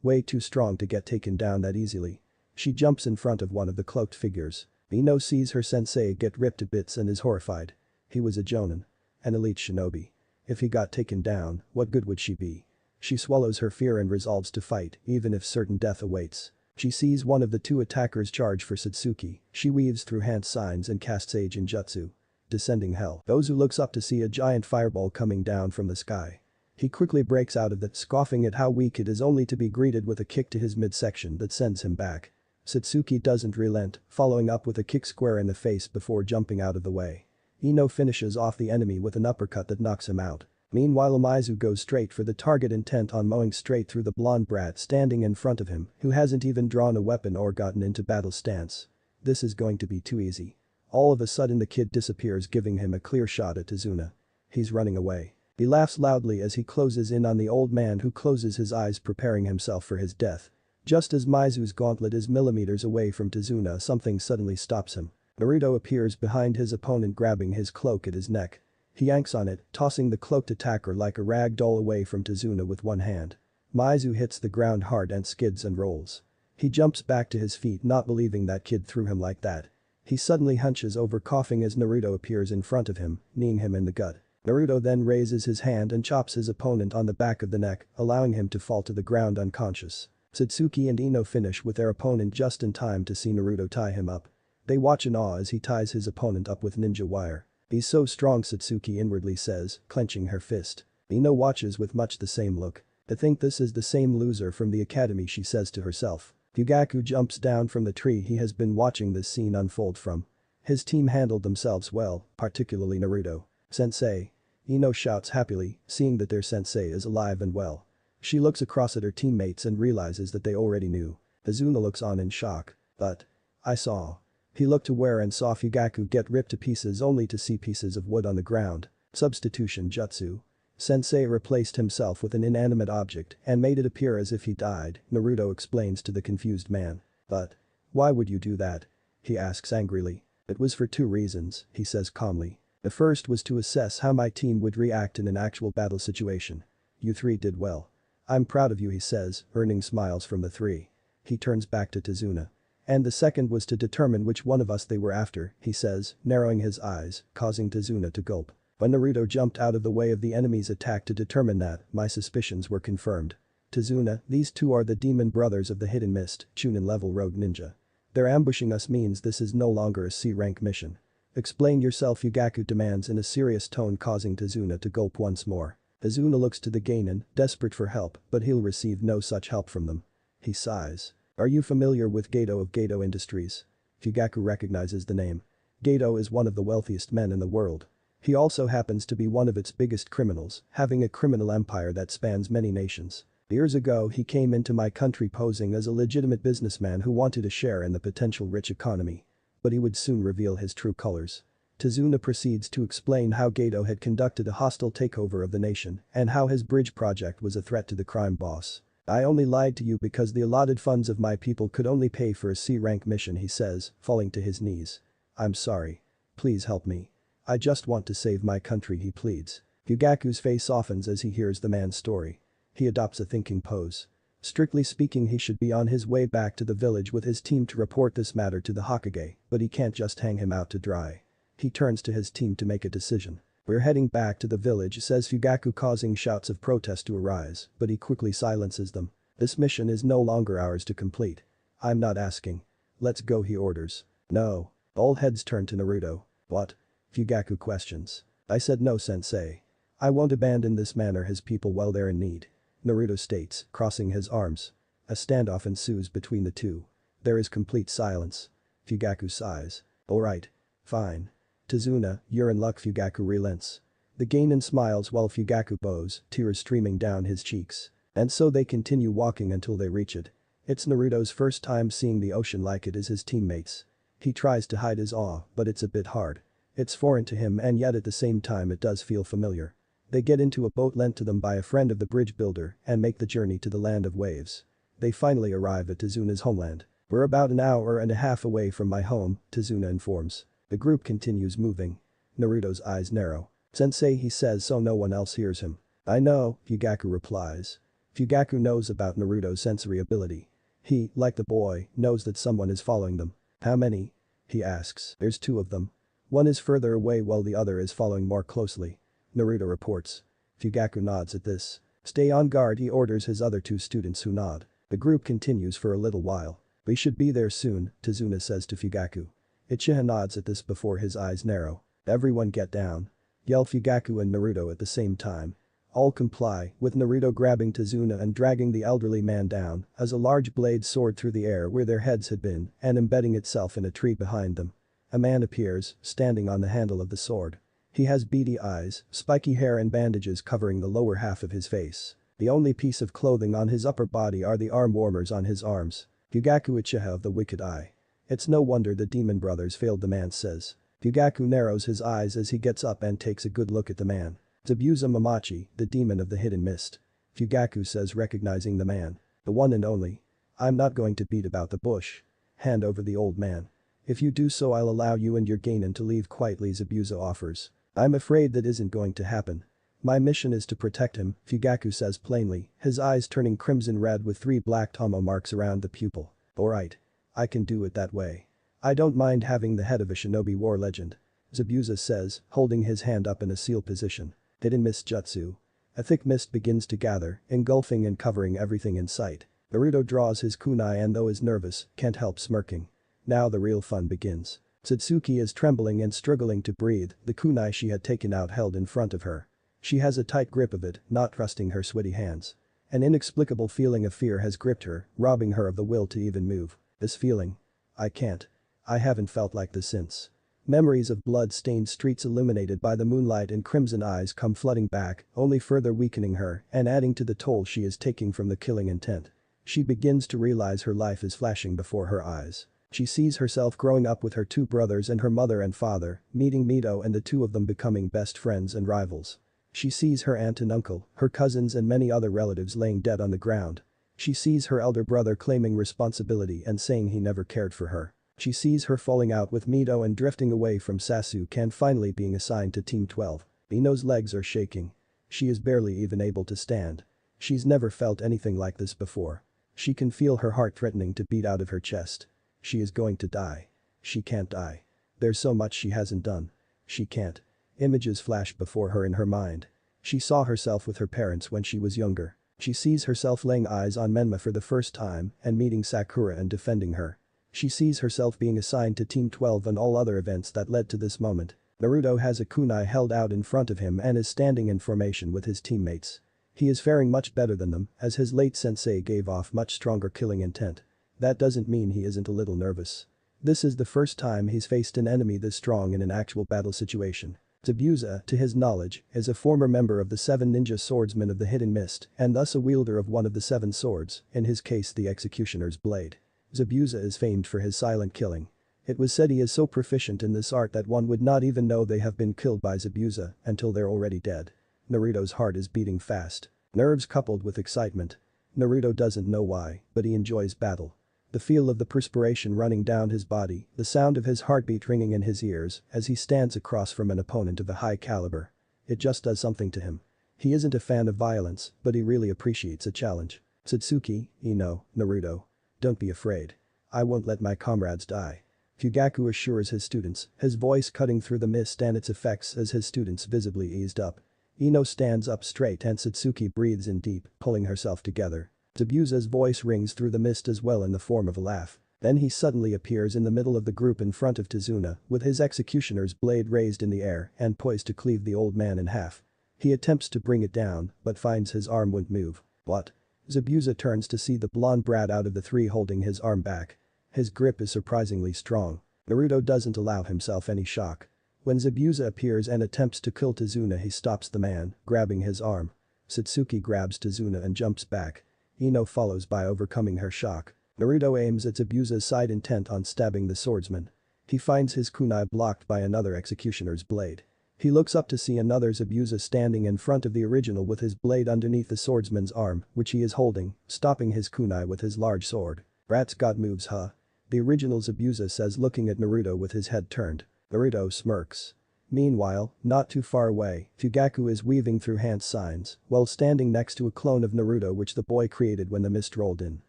Way too strong to get taken down that easily. She jumps in front of one of the cloaked figures. Ino sees her sensei get ripped to bits and is horrified. He was a jonin. An elite shinobi. If he got taken down, what good would she be? She swallows her fear and resolves to fight, even if certain death awaits. She sees one of the two attackers charge for Satsuki. She weaves through hand signs and casts Age Jutsu. Descending Hell. Those who looks up to see a giant fireball coming down from the sky. He quickly breaks out of it, scoffing at how weak it is only to be greeted with a kick to his midsection that sends him back. Satsuki doesn't relent, following up with a kick square in the face before jumping out of the way. Ino finishes off the enemy with an uppercut that knocks him out. Meanwhile Amazu goes straight for the target, intent on mowing straight through the blonde brat standing in front of him who hasn't even drawn a weapon or gotten into battle stance. This is going to be too easy. All of a sudden the kid disappears, giving him a clear shot at Tazuna. He's running away. He laughs loudly as he closes in on the old man who closes his eyes, preparing himself for his death. Just as Mizu's gauntlet is millimeters away from Tazuna, something suddenly stops him. Naruto appears behind his opponent, grabbing his cloak at his neck. He yanks on it, tossing the cloaked attacker like a rag doll away from Tazuna with one hand. Mizu hits the ground hard and skids and rolls. He jumps back to his feet, not believing that kid threw him like that. He suddenly hunches over, coughing as Naruto appears in front of him, kneeing him in the gut. Naruto then raises his hand and chops his opponent on the back of the neck, allowing him to fall to the ground unconscious. Satsuki and Ino finish with their opponent just in time to see Naruto tie him up. They watch in awe as he ties his opponent up with ninja wire. "He's so strong," Satsuki inwardly says, clenching her fist. Ino watches with much the same look. "I think this is the same loser from the academy," she says to herself. Fugaku jumps down from the tree he has been watching this scene unfold from. His team handled themselves well, particularly Naruto. "Sensei." Ino shouts happily, seeing that their sensei is alive and well. She looks across at her teammates and realizes that they already knew. Azuna looks on in shock. "But I saw." He looked to where and saw Fugaku get ripped to pieces only to see pieces of wood on the ground. Substitution jutsu. Sensei replaced himself with an inanimate object and made it appear as if he died, Naruto explains to the confused man. "But why would you do that?" he asks angrily. "It was for two reasons," he says calmly. "The first was to assess how my team would react in an actual battle situation. You three did well. I'm proud of you," he says, earning smiles from the three. He turns back to Tazuna. "And the second was to determine which one of us they were after," he says, narrowing his eyes, causing Tazuna to gulp. "When Naruto jumped out of the way of the enemy's attack to determine that, my suspicions were confirmed. Tazuna, these two are the demon brothers of the Hidden Mist, Chunin level rogue ninja. Their ambushing us means this is no longer a C-rank mission. Explain yourself, Fugaku demands in a serious tone, causing Tazuna to gulp once more. Tazuna looks to the Genin, desperate for help, but he'll receive no such help from them. He sighs. Are you familiar with Gato of Gato Industries? Fugaku recognizes the name. Gato is one of the wealthiest men in the world. He also happens to be one of its biggest criminals, having a criminal empire that spans many nations. Years ago he came into my country posing as a legitimate businessman who wanted a share in the potential rich economy. But he would soon reveal his true colors. Tazuna proceeds to explain how Gato had conducted a hostile takeover of the nation and how his bridge project was a threat to the crime boss. I only lied to you because the allotted funds of my people could only pay for a C-rank mission, he says, falling to his knees. I'm sorry. Please help me. I just want to save my country, he pleads. Fugaku's face softens as he hears the man's story. He adopts a thinking pose. Strictly speaking, he should be on his way back to the village with his team to report this matter to the Hokage, but he can't just hang him out to dry. He turns to his team to make a decision. We're heading back to the village, says Fugaku, causing shouts of protest to arise, but he quickly silences them. This mission is no longer ours to complete. I'm not asking. Let's go, he orders. No. All heads turn to Naruto. What? Fugaku questions. I said no, sensei. I won't abandon this manner his people while they're in need. Naruto states, crossing his arms. A standoff ensues between the two. There is complete silence. Fugaku sighs. Alright. Fine. Tazuna, you're in luck, Fugaku relents. The Genin smiles while Fugaku bows, tears streaming down his cheeks. And so they continue walking until they reach it. It's Naruto's first time seeing the ocean like it is his teammates. He tries to hide his awe, but it's a bit hard. It's foreign to him, and yet at the same time it does feel familiar. They get into a boat lent to them by a friend of the bridge builder and make the journey to the land of waves. They finally arrive at Tazuna's homeland. We're about an hour and a half away from my home, Tazuna informs. The group continues moving. Naruto's eyes narrow. Sensei, he says so no one else hears him. I know, Fugaku replies. Fugaku knows about Naruto's sensory ability. He, like the boy, knows that someone is following them. How many? He asks. There's two of them. One is further away while the other is following more closely. Naruto reports. Fugaku nods at this. Stay on guard, he orders his other two students, who nod. The group continues for a little while. We should be there soon, Tazuna says to Fugaku. Uchiha nods at this before his eyes narrow. Everyone get down. Yell Fugaku and Naruto at the same time. All comply, with Naruto grabbing Tazuna and dragging the elderly man down as a large blade soared through the air where their heads had been and embedding itself in a tree behind them. A man appears, standing on the handle of the sword. He has beady eyes, spiky hair and bandages covering the lower half of his face. The only piece of clothing on his upper body are the arm warmers on his arms. Fugaku Uchiha of the Wicked Eye. It's no wonder the demon brothers failed, the man says. Fugaku narrows his eyes as he gets up and takes a good look at the man. Zabuza Mamachi, the demon of the Hidden Mist. Fugaku says, recognizing the man. The one and only. I'm not going to beat about the bush. Hand over the old man. If you do so, I'll allow you and your Genin to leave quietly, Zabuza offers. I'm afraid that isn't going to happen. My mission is to protect him, Fugaku says plainly, his eyes turning crimson red with 3 black tomo marks around the pupil. Alright. I can do it that way. I don't mind having the head of a shinobi war legend. Zabuza says, holding his hand up in a seal position. Hidden Mist Jutsu. A thick mist begins to gather, engulfing and covering everything in sight. Naruto draws his kunai and though is nervous, can't help smirking. Now the real fun begins. Satsuki is trembling and struggling to breathe, the kunai she had taken out held in front of her. She has a tight grip of it, not trusting her sweaty hands. An inexplicable feeling of fear has gripped her, robbing her of the will to even move. This feeling. I can't. I haven't felt like this since. Memories of blood-stained streets illuminated by the moonlight and crimson eyes come flooding back, only further weakening her and adding to the toll she is taking from the killing intent. She begins to realize her life is flashing before her eyes. She sees herself growing up with her 2 brothers and her mother and father, meeting Mito and the 2 of them becoming best friends and rivals. She sees her aunt and uncle, her cousins and many other relatives laying dead on the ground. She sees her elder brother claiming responsibility and saying he never cared for her. She sees her falling out with Mito and drifting away from Sasuke and finally being assigned to Team 12. Mino's legs are shaking. She is barely even able to stand. She's never felt anything like this before. She can feel her heart threatening to beat out of her chest. She is going to die. She can't die. There's so much she hasn't done. She can't. Images flash before her in her mind. She saw herself with her parents when she was younger. She sees herself laying eyes on Menma for the first time and meeting Sakura and defending her. She sees herself being assigned to Team 12 and all other events that led to this moment. Naruto has a kunai held out in front of him and is standing in formation with his teammates. He is faring much better than them, as his late sensei gave off much stronger killing intent. That doesn't mean he isn't a little nervous. This is the first time he's faced an enemy this strong in an actual battle situation. Zabuza, to his knowledge, is a former member of the 7 ninja swordsmen of the Hidden Mist and thus a wielder of one of the 7 swords, in his case the Executioner's Blade. Zabuza is famed for his silent killing. It was said he is so proficient in this art that one would not even know they have been killed by Zabuza until they're already dead. Naruto's heart is beating fast. Nerves coupled with excitement. Naruto doesn't know why, but he enjoys battle. The feel of the perspiration running down his body, the sound of his heartbeat ringing in his ears as he stands across from an opponent of a high caliber. It just does something to him. He isn't a fan of violence, but he really appreciates a challenge. Satsuki, Ino, Naruto. Don't be afraid. I won't let my comrades die. Fugaku assures his students, his voice cutting through the mist and its effects as his students visibly eased up. Ino stands up straight and Satsuki breathes in deep, pulling herself together. Zabuza's voice rings through the mist as well in the form of a laugh. Then he suddenly appears in the middle of the group in front of Tazuna, with his executioner's blade raised in the air and poised to cleave the old man in half. He attempts to bring it down, but finds his arm won't move. What? Zabuza turns to see the blonde brat out of the 3 holding his arm back. His grip is surprisingly strong. Naruto doesn't allow himself any shock. When Zabuza appears and attempts to kill Tazuna, he stops the man, grabbing his arm. Satsuki grabs Tazuna and jumps back. Ino follows by overcoming her shock. Naruto aims at Zabuza's side intent on stabbing the swordsman. He finds his kunai blocked by another executioner's blade. He looks up to see another Zabuza standing in front of the original with his blade underneath the swordsman's arm, which he is holding, stopping his kunai with his large sword. Brat's got moves, huh? The original Zabuza says, looking at Naruto with his head turned. Naruto smirks. Meanwhile, not too far away, Fugaku is weaving through hand signs while standing next to a clone of Naruto which the boy created when the mist rolled in.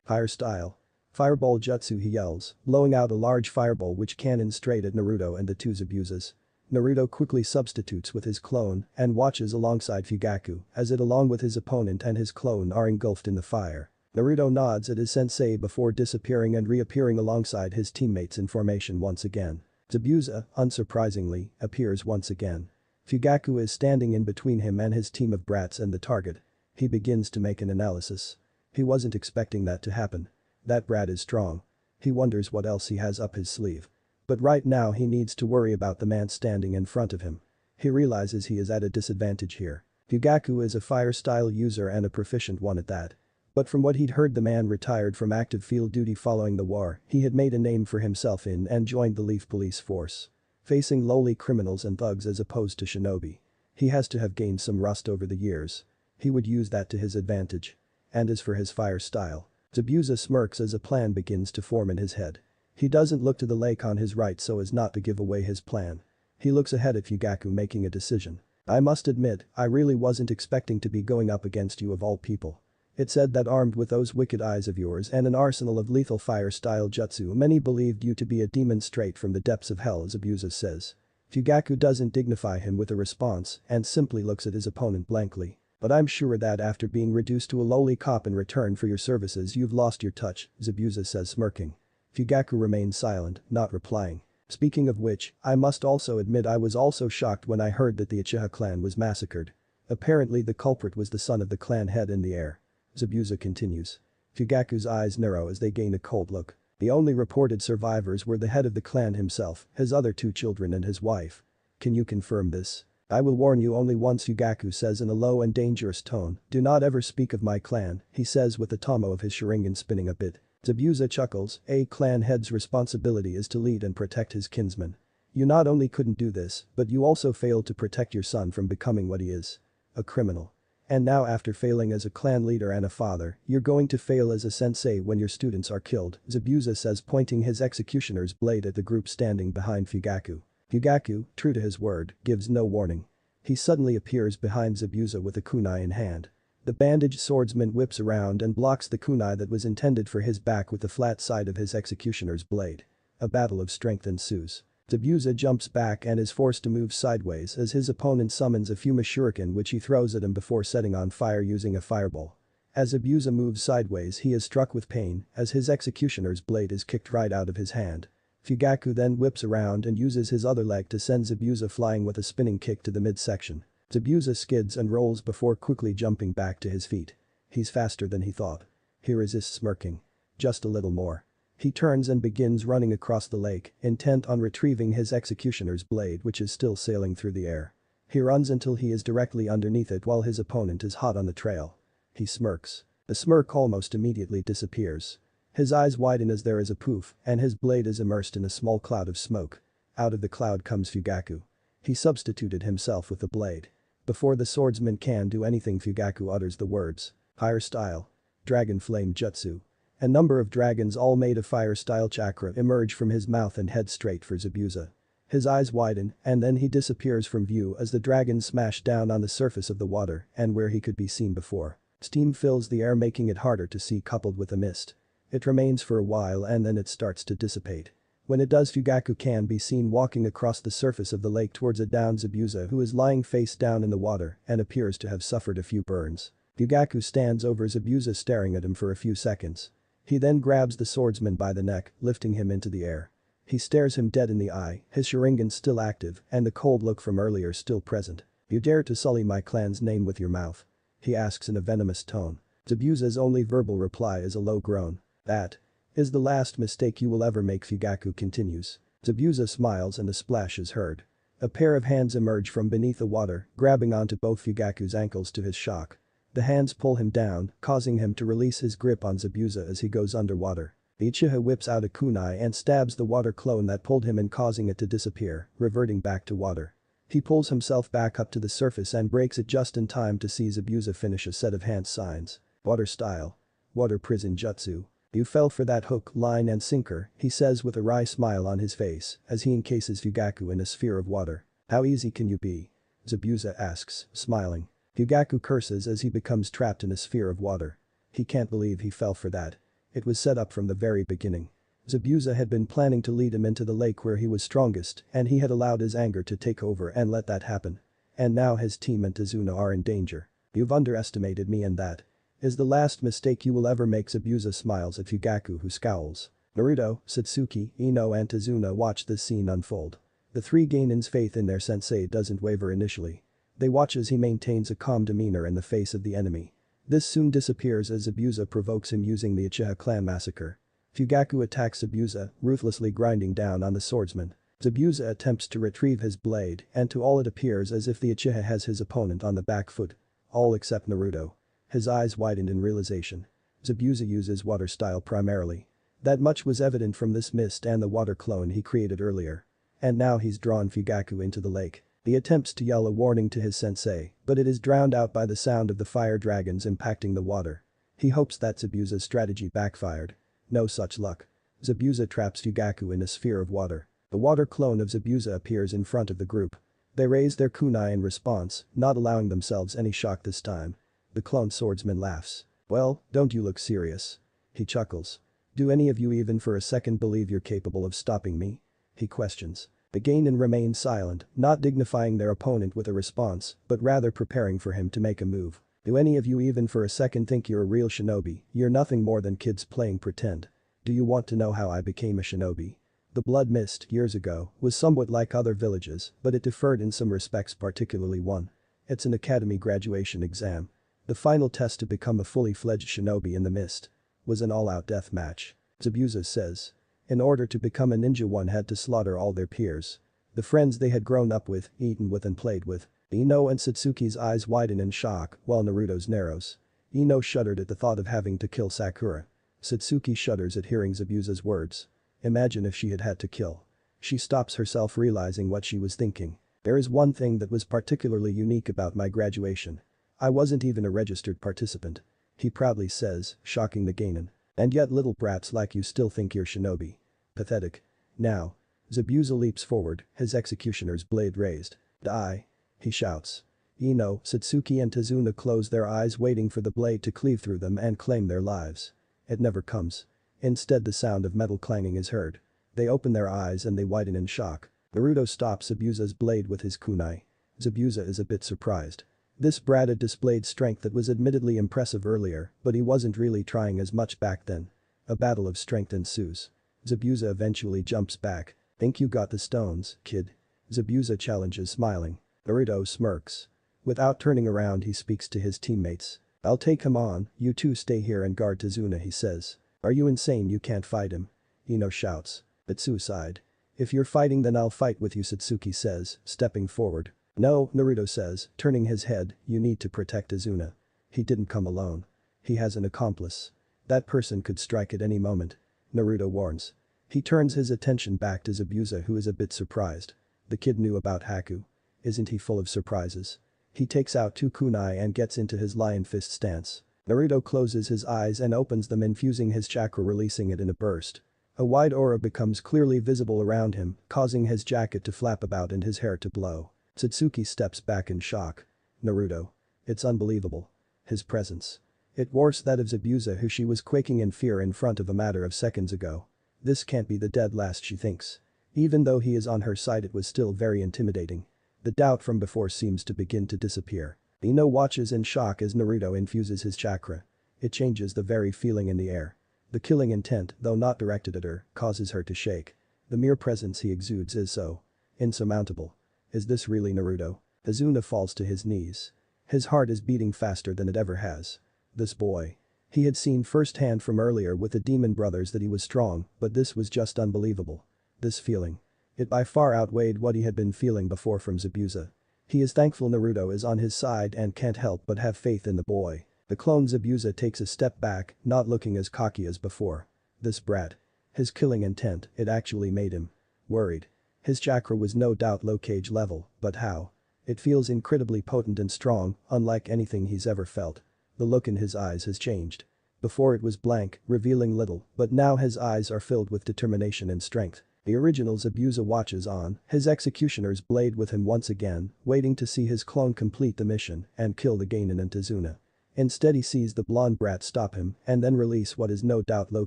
Fire style. Fireball jutsu, he yells, blowing out a large fireball which cannons straight at Naruto and the 2 Zabuzas. Naruto quickly substitutes with his clone and watches alongside Fugaku as it along with his opponent and his clone are engulfed in the fire. Naruto nods at his sensei before disappearing and reappearing alongside his teammates in formation once again. Zabuza, unsurprisingly, appears once again. Fugaku is standing in between him and his team of brats and the target. He begins to make an analysis. He wasn't expecting that to happen. That brat is strong. He wonders what else he has up his sleeve. But right now he needs to worry about the man standing in front of him. He realizes he is at a disadvantage here. Fugaku is a fire style user and a proficient one at that. But from what he'd heard, the man retired from active field duty following the war. He had made a name for himself in and joined the Leaf Police Force. Facing lowly criminals and thugs as opposed to shinobi. He has to have gained some rust over the years. He would use that to his advantage. And as for his fire style, Zabuza smirks as a plan begins to form in his head. He doesn't look to the lake on his right so as not to give away his plan. He looks ahead at Fugaku making a decision. I must admit, I really wasn't expecting to be going up against you of all people. It said that armed with those wicked eyes of yours and an arsenal of lethal fire-style jutsu, many believed you to be a demon straight from the depths of hell, Zabuza says. Fugaku doesn't dignify him with a response and simply looks at his opponent blankly. But I'm sure that after being reduced to a lowly cop in return for your services you've lost your touch, Zabuza says, smirking. Fugaku remains silent, not replying. Speaking of which, I must also admit I was also shocked when I heard that the Uchiha clan was massacred. Apparently the culprit was the son of the clan head in the air. Zabuza continues. Fugaku's eyes narrow as they gain a cold look. The only reported survivors were the head of the clan himself, his other 2 children and his wife. Can you confirm this? I will warn you only once, Fugaku says in a low and dangerous tone. Do not ever speak of my clan, he says with the tomo of his Sharingan spinning a bit. Zabuza chuckles, a clan head's responsibility is to lead and protect his kinsmen. You not only couldn't do this, but you also failed to protect your son from becoming what he is. A criminal. And now after failing as a clan leader and a father, you're going to fail as a sensei when your students are killed, Zabuza says, pointing his executioner's blade at the group standing behind Fugaku. Fugaku, true to his word, gives no warning. He suddenly appears behind Zabuza with a kunai in hand. The bandaged swordsman whips around and blocks the kunai that was intended for his back with the flat side of his executioner's blade. A battle of strength ensues. Zabuza jumps back and is forced to move sideways as his opponent summons a Fuma Shuriken which he throws at him before setting on fire using a fireball. As Zabuza moves sideways he is struck with pain as his executioner's blade is kicked right out of his hand. Fugaku then whips around and uses his other leg to send Zabuza flying with a spinning kick to the midsection. Zabuza skids and rolls before quickly jumping back to his feet. He's faster than he thought. He resists smirking. Just a little more. He turns and begins running across the lake, intent on retrieving his executioner's blade which is still sailing through the air. He runs until he is directly underneath it while his opponent is hot on the trail. He smirks. The smirk almost immediately disappears. His eyes widen as there is a poof, and his blade is immersed in a small cloud of smoke. Out of the cloud comes Fugaku. He substituted himself with the blade. Before the swordsman can do anything Fugaku utters the words, "Higher style. Dragon flame jutsu." A number of dragons all made of fire style chakra emerge from his mouth and head straight for Zabuza. His eyes widen and then he disappears from view as the dragons smash down on the surface of the water and where he could be seen before. Steam fills the air making it harder to see coupled with a mist. It remains for a while and then it starts to dissipate. When it does Fugaku can be seen walking across the surface of the lake towards a downed Zabuza who is lying face down in the water and appears to have suffered a few burns. Fugaku stands over Zabuza staring at him for a few seconds. He then grabs the swordsman by the neck, lifting him into the air. He stares him dead in the eye, his Sharingan still active and the cold look from earlier still present. "You dare to sully my clan's name with your mouth?" he asks in a venomous tone. Zabuza's only verbal reply is a low groan. "That is the last mistake you will ever make," Fugaku continues. Zabuza smiles and a splash is heard. A pair of hands emerge from beneath the water, grabbing onto both Fugaku's ankles to his shock. The hands pull him down, causing him to release his grip on Zabuza as he goes underwater. The Uchiha whips out a kunai and stabs the water clone that pulled him in causing it to disappear, reverting back to water. He pulls himself back up to the surface and breaks it just in time to see Zabuza finish a set of hand signs. "Water style. Water prison jutsu. You fell for that hook, line and sinker," he says with a wry smile on his face as he encases Fugaku in a sphere of water. "How easy can you be?" Zabuza asks, smiling. Fugaku curses as he becomes trapped in a sphere of water. He can't believe he fell for that. It was set up from the very beginning. Zabuza had been planning to lead him into the lake where he was strongest and he had allowed his anger to take over and let that happen. And now his team and Tazuna are in danger. "You've underestimated me and that is the last mistake you will ever make." Zabuza smiles at Fugaku who scowls. Naruto, Satsuki, Ino and Tazuna watch this scene unfold. The three Geinen's faith in their sensei doesn't waver initially. They watch as he maintains a calm demeanor in the face of the enemy. This soon disappears as Zabuza provokes him using the Uchiha clan massacre. Fugaku attacks Zabuza, ruthlessly grinding down on the swordsman. Zabuza attempts to retrieve his blade and to all it appears as if the Uchiha has his opponent on the back foot. All except Naruto. His eyes widened in realization. Zabuza uses water style primarily. That much was evident from this mist and the water clone he created earlier. And now he's drawn Fugaku into the lake. He attempts to yell a warning to his sensei, but it is drowned out by the sound of the fire dragons impacting the water. He hopes that Zabuza's strategy backfired. No such luck. Zabuza traps Fugaku in a sphere of water. The water clone of Zabuza appears in front of the group. They raise their kunai in response, not allowing themselves any shock this time. The clone swordsman laughs. "Well, don't you look serious?" He chuckles. "Do any of you even for a second believe you're capable of stopping me?" he questions. The Geinin remain silent, not dignifying their opponent with a response, but rather preparing for him to make a move. "Do any of you even for a second think you're a real shinobi? You're nothing more than kids playing pretend. Do you want to know how I became a shinobi? The Blood Mist, years ago, was somewhat like other villages, but it differed in some respects, particularly one. It's an academy graduation exam. The final test to become a fully fledged shinobi in the mist was an all-out death match." Zabuza says. In order to become a ninja one had to slaughter all their peers. The friends they had grown up with, eaten with and played with. Ino and Satsuki's eyes widen in shock while Naruto's narrows. Ino shuddered at the thought of having to kill Sakura. Satsuki shudders at hearing Zabuza's words. Imagine if she had had to kill. She stops herself realizing what she was thinking. "There is one thing that was particularly unique about my graduation. I wasn't even a registered participant," he proudly says, shocking the Geinin. "And yet little brats like you still think you're shinobi. Pathetic." Now. Zabuza leaps forward, his executioner's blade raised. "Die!" he shouts. Ino, Satsuki and Tazuna close their eyes waiting for the blade to cleave through them and claim their lives. It never comes. Instead the sound of metal clanging is heard. They open their eyes and they widen in shock. Naruto stops Zabuza's blade with his kunai. Zabuza is a bit surprised. This brat had displayed strength that was admittedly impressive earlier, but he wasn't really trying as much back then. A battle of strength ensues. Zabuza eventually jumps back. "Think you got the stones, kid?" Zabuza challenges, smiling. Naruto smirks. Without turning around, he speaks to his teammates. "I'll take him on, you two stay here and guard Tazuna," he says. "Are you insane? You can't fight him?" Ino shouts. "It's suicide." "If you're fighting, then I'll fight with you," Satsuki says, stepping forward. "No," Naruto says, turning his head, "you need to protect Azuna. He didn't come alone. He has an accomplice. That person could strike at any moment," Naruto warns. He turns his attention back to Zabuza, who is a bit surprised. The kid knew about Haku. Isn't he full of surprises? He takes out 2 kunai and gets into his lion fist stance. Naruto closes his eyes and opens them, infusing his chakra, releasing it in a burst. A wide aura becomes clearly visible around him, causing his jacket to flap about and his hair to blow. Satsuki steps back in shock. "Naruto. It's unbelievable. His presence. It worse that of Zabuza, who she was quaking in fear in front of a matter of seconds ago. This can't be the dead last," she thinks. Even though he is on her side, it was still very intimidating. The doubt from before seems to begin to disappear. Ino watches in shock as Naruto infuses his chakra. It changes the very feeling in the air. The killing intent, though not directed at her, causes her to shake. The mere presence he exudes is so insurmountable. Is this really Naruto? Azuna falls to his knees. His heart is beating faster than it ever has. This boy. He had seen firsthand from earlier with the demon brothers that he was strong, but this was just unbelievable. This feeling. It by far outweighed what he had been feeling before from Zabuza. He is thankful Naruto is on his side and can't help but have faith in the boy. The clone Zabuza takes a step back, not looking as cocky as before. This brat. His killing intent, it actually made him worried. His chakra was no doubt low cage level, but how? It feels incredibly potent and strong, unlike anything he's ever felt. The look in his eyes has changed. Before it was blank, revealing little, but now his eyes are filled with determination and strength. The original Zabuza watches on, his executioner's blade with him once again, waiting to see his clone complete the mission and kill the Genin and Tazuna. Instead, he sees the blonde brat stop him and then release what is no doubt low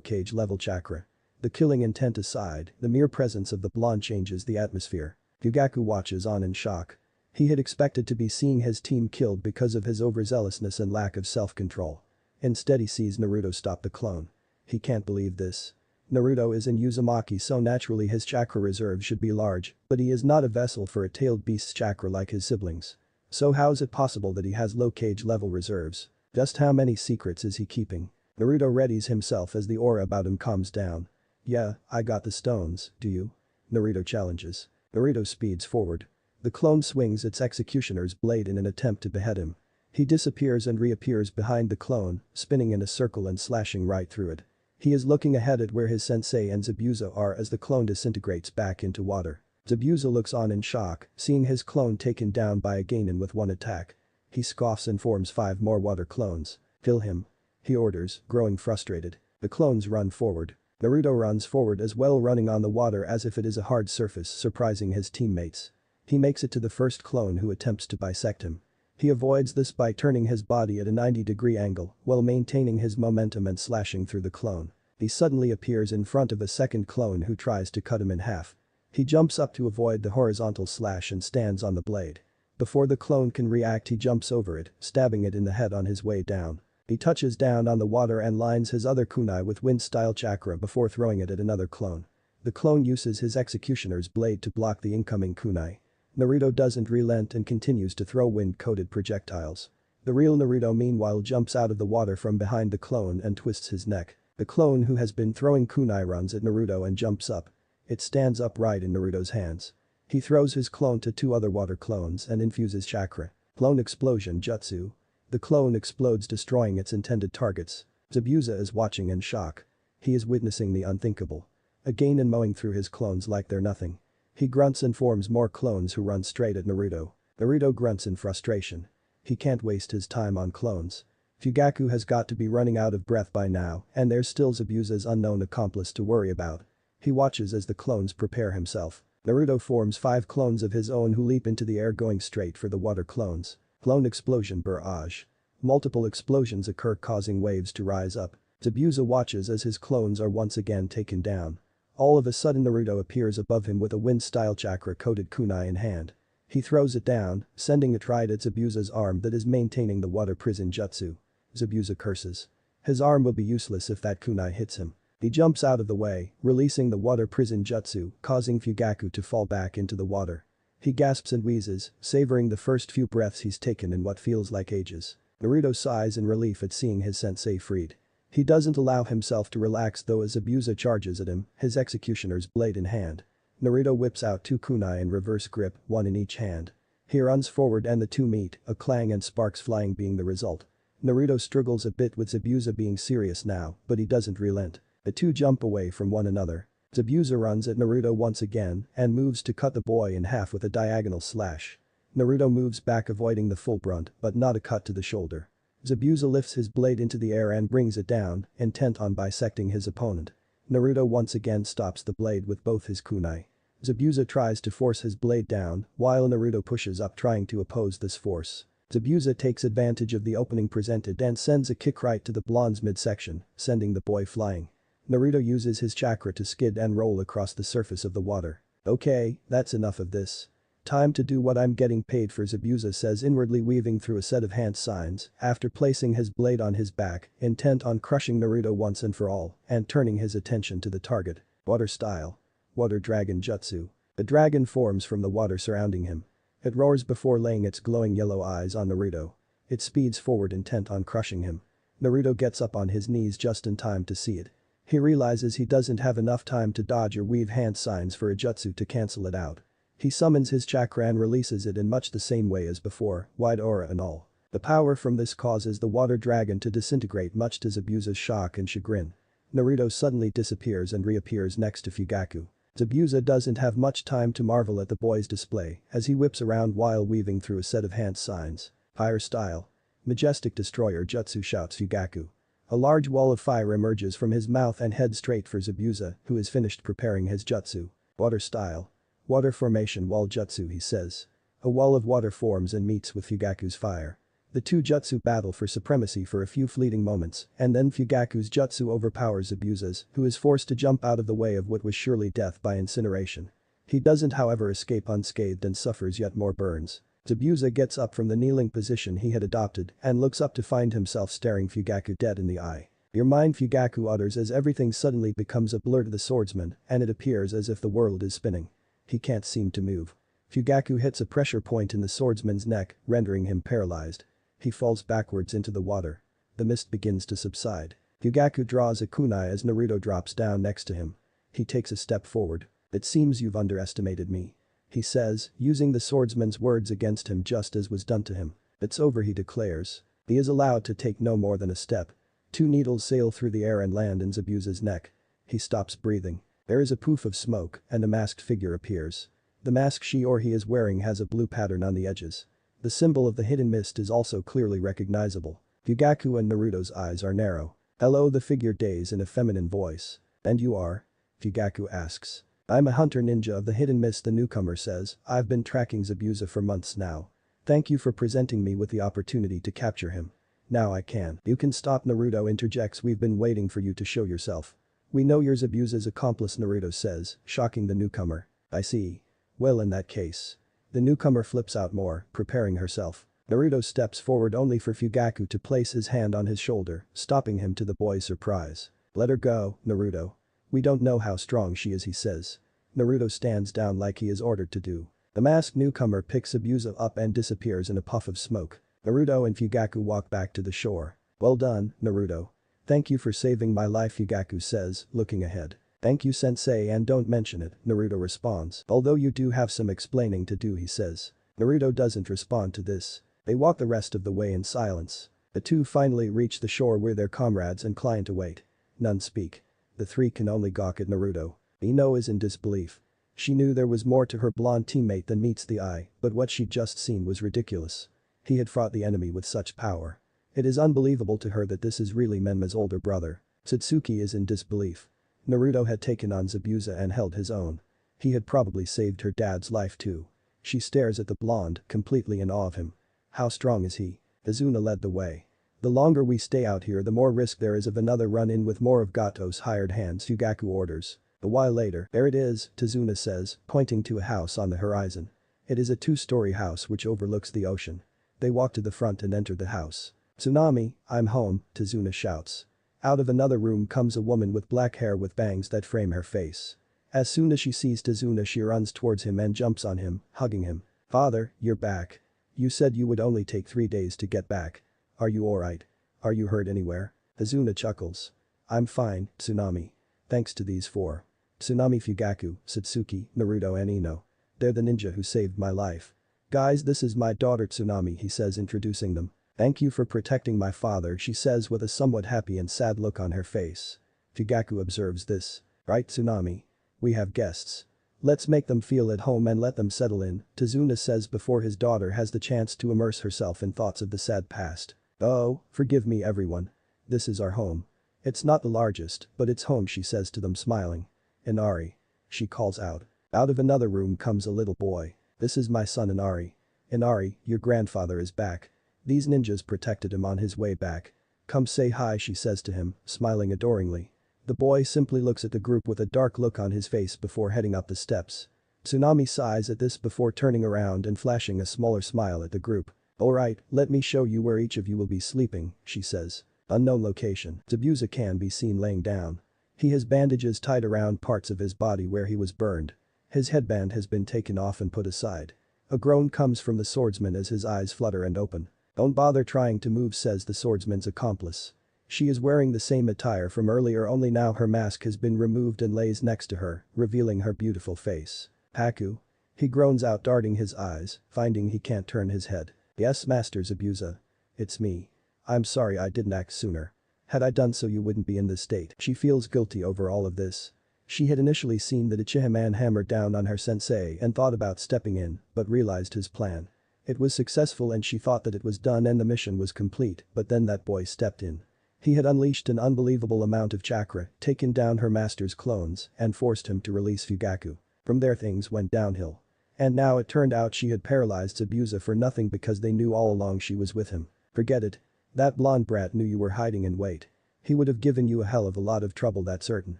cage level chakra. The killing intent aside, the mere presence of the blonde changes the atmosphere. Fugaku watches on in shock. He had expected to be seeing his team killed because of his overzealousness and lack of self-control. Instead, he sees Naruto stop the clone. He can't believe this. Naruto is in Uzumaki, so naturally his chakra reserve should be large, but he is not a vessel for a tailed beast's chakra like his siblings. So how is it possible that he has low cage level reserves? Just how many secrets is he keeping? Naruto readies himself as the aura about him calms down. "Yeah, I got the stones, do you?" Naruto challenges. Naruto speeds forward. The clone swings its executioner's blade in an attempt to behead him. He disappears and reappears behind the clone, spinning in a circle and slashing right through it. He is looking ahead at where his sensei and Zabuza are as the clone disintegrates back into water. Zabuza looks on in shock, seeing his clone taken down by a Genin with one attack. He scoffs and forms 5 more water clones. "Kill him," he orders, growing frustrated. The clones run forward. Naruto runs forward as well, running on the water as if it is a hard surface, surprising his teammates. He makes it to the first clone who attempts to bisect him. He avoids this by turning his body at a 90-degree angle while maintaining his momentum and slashing through the clone. He suddenly appears in front of a second clone who tries to cut him in half. He jumps up to avoid the horizontal slash and stands on the blade. Before the clone can react, he jumps over it, stabbing it in the head on his way down. He touches down on the water and lines his other kunai with wind-style chakra before throwing it at another clone. The clone uses his executioner's blade to block the incoming kunai. Naruto doesn't relent and continues to throw wind-coated projectiles. The real Naruto meanwhile jumps out of the water from behind the clone and twists his neck. The clone who has been throwing kunai runs at Naruto and jumps up. It stands upright in Naruto's hands. He throws his clone to 2 other water clones and infuses chakra. Clone explosion jutsu. The clone explodes, destroying its intended targets. Zabuza is watching in shock. He is witnessing the unthinkable. A Genin mowing through his clones like they're nothing. He grunts and forms more clones who run straight at Naruto. Naruto grunts in frustration. He can't waste his time on clones. Fugaku has got to be running out of breath by now, and there's still Zabuza's unknown accomplice to worry about. He watches as the clones prepare himself. Naruto forms 5 clones of his own who leap into the air, going straight for the water clones. Clone explosion barrage. Multiple explosions occur, causing waves to rise up. Zabuza watches as his clones are once again taken down. All of a sudden Naruto appears above him with a wind-style chakra-coated kunai in hand. He throws it down, sending it right at Zabuza's arm that is maintaining the water prison jutsu. Zabuza curses. His arm will be useless if that kunai hits him. He jumps out of the way, releasing the water prison jutsu, causing Fugaku to fall back into the water. He gasps and wheezes, savoring the first few breaths he's taken in what feels like ages. Naruto sighs in relief at seeing his sensei freed. He doesn't allow himself to relax though as Zabuza charges at him, his executioner's blade in hand. Naruto whips out two kunai in reverse grip, one in each hand. He runs forward and the two meet, a clang and sparks flying being the result. Naruto struggles a bit with Zabuza being serious now, but he doesn't relent. The two jump away from one another. Zabuza runs at Naruto once again and moves to cut the boy in half with a diagonal slash. Naruto moves back avoiding the full brunt, but not a cut to the shoulder. Zabuza lifts his blade into the air and brings it down, intent on bisecting his opponent. Naruto once again stops the blade with both his kunai. Zabuza tries to force his blade down, while Naruto pushes up trying to oppose this force. Zabuza takes advantage of the opening presented and sends a kick right to the blonde's midsection, sending the boy flying. Naruto uses his chakra to skid and roll across the surface of the water. Okay, that's enough of this. Time to do what I'm getting paid for, Zabuza says, inwardly weaving through a set of hand signs after placing his blade on his back, intent on crushing Naruto once and for all and turning his attention to the target. Water style. Water dragon jutsu. The dragon forms from the water surrounding him. It roars before laying its glowing yellow eyes on Naruto. It speeds forward intent on crushing him. Naruto gets up on his knees just in time to see it. He realizes he doesn't have enough time to dodge or weave hand signs for a jutsu to cancel it out. He summons his chakra and releases it in much the same way as before, wide aura and all. The power from this causes the water dragon to disintegrate much to Zabuza's shock and chagrin. Naruto suddenly disappears and reappears next to Fugaku. Zabuza doesn't have much time to marvel at the boy's display as he whips around while weaving through a set of hand signs. Fire style. Majestic destroyer jutsu, shouts Fugaku. A large wall of fire emerges from his mouth and heads straight for Zabuza, who is finished preparing his jutsu. Water style. Water formation wall jutsu, he says. A wall of water forms and meets with Fugaku's fire. The two jutsu battle for supremacy for a few fleeting moments, and then Fugaku's jutsu overpowers Zabuza's, who is forced to jump out of the way of what was surely death by incineration. He doesn't however escape unscathed and suffers yet more burns. Zabuza gets up from the kneeling position he had adopted and looks up to find himself staring Fugaku dead in the eye. "Your mind," Fugaku utters as everything suddenly becomes a blur to the swordsman and it appears as if the world is spinning. He can't seem to move. Fugaku hits a pressure point in the swordsman's neck, rendering him paralyzed. He falls backwards into the water. The mist begins to subside. Fugaku draws a kunai as Naruto drops down next to him. He takes a step forward. "It seems you've underestimated me," he says, using the swordsman's words against him just as was done to him. "It's over," he declares. He is allowed to take no more than a step. Two needles sail through the air and land in Zabuza's neck. He stops breathing. There is a poof of smoke and a masked figure appears. The mask she or he is wearing has a blue pattern on the edges. The symbol of the hidden mist is also clearly recognizable. Fugaku and Naruto's eyes are narrow. "Hello," the figure days in a feminine voice. "And you are?" Fugaku asks. "I'm a hunter ninja of the hidden mist," the newcomer says. "I've been tracking Zabuza for months now. Thank you for presenting me with the opportunity to capture him. Now I can." "You can stop," Naruto interjects. "We've been waiting for you to show yourself." "We know you're Zabuza's accomplice," Naruto says, shocking the newcomer. "I see. Well, in that case." The newcomer flips out more, preparing herself. Naruto steps forward only for Fugaku to place his hand on his shoulder, stopping him to the boy's surprise. "Let her go, Naruto. We don't know how strong she is," he says. Naruto stands down like he is ordered to do. The masked newcomer picks Zabuza up and disappears in a puff of smoke. Naruto and Fugaku walk back to the shore. "Well done, Naruto. Thank you for saving my life," Fugaku says, looking ahead. "Thank you, sensei, and don't mention it," Naruto responds. "Although you do have some explaining to do," he says. Naruto doesn't respond to this. They walk the rest of the way in silence. The two finally reach the shore where their comrades incline to wait. None speak. The three can only gawk at Naruto. Ino is in disbelief. She knew there was more to her blonde teammate than meets the eye, but what she'd just seen was ridiculous. He had fought the enemy with such power. It is unbelievable to her that this is really Menma's older brother. Satsuki is in disbelief. Naruto had taken on Zabuza and held his own. He had probably saved her dad's life too. She stares at the blonde, completely in awe of him. How strong is he? Izuna led the way. "The longer we stay out here, the more risk there is of another run-in with more of Gato's hired hands," Fugaku orders. A while later, "There it is," Tazuna says, pointing to a house on the horizon. It is a two-story house which overlooks the ocean. They walk to the front and enter the house. "Tsunami, I'm home," Tazuna shouts. Out of another room comes a woman with black hair with bangs that frame her face. As soon as she sees Tazuna she runs towards him and jumps on him, hugging him. "Father, you're back. You said you would only take 3 days to get back. Are you alright? Are you hurt anywhere?" Tazuna chuckles. "I'm fine, Tsunami. Thanks to these four. Tsunami, Fugaku, Satsuki, Naruto and Ino. They're the ninja who saved my life. Guys, this is my daughter Tsunami," he says, introducing them. "Thank you for protecting my father," she says with a somewhat happy and sad look on her face. Fugaku observes this. "Right, Tsunami? We have guests. Let's make them feel at home and let them settle in," Tazuna says before his daughter has the chance to immerse herself in thoughts of the sad past. "Oh, forgive me everyone. This is our home. It's not the largest, but it's home," she says to them, smiling. "Inari," she calls out. Out of another room comes a little boy. "This is my son Inari. Inari, your grandfather is back. These ninjas protected him on his way back. Come say hi," she says to him, smiling adoringly. The boy simply looks at the group with a dark look on his face before heading up the steps. Tsunami sighs at this before turning around and flashing a smaller smile at the group. "Alright, let me show you where each of you will be sleeping," she says. Unknown location. Zabuza can be seen laying down. He has bandages tied around parts of his body where he was burned. His headband has been taken off and put aside. A groan comes from the swordsman as his eyes flutter and open. "Don't bother trying to move," says the swordsman's accomplice. She is wearing the same attire from earlier, only now her mask has been removed and lays next to her, revealing her beautiful face. "Haku?" He groans out, darting his eyes, finding he can't turn his head. "Yes, Master Zabuza. It's me. I'm sorry I didn't act sooner. Had I done so you wouldn't be in this state." She feels guilty over all of this. She had initially seen the Uchiha man hammer down on her sensei and thought about stepping in, but realized his plan. It was successful and she thought that it was done and the mission was complete, but then that boy stepped in. He had unleashed an unbelievable amount of chakra, taken down her master's clones, and forced him to release Fugaku. From there things went downhill. And now it turned out she had paralyzed Zabuza for nothing because they knew all along she was with him. "Forget it. That blonde brat knew you were hiding in wait. He would have given you a hell of a lot of trouble, that's certain.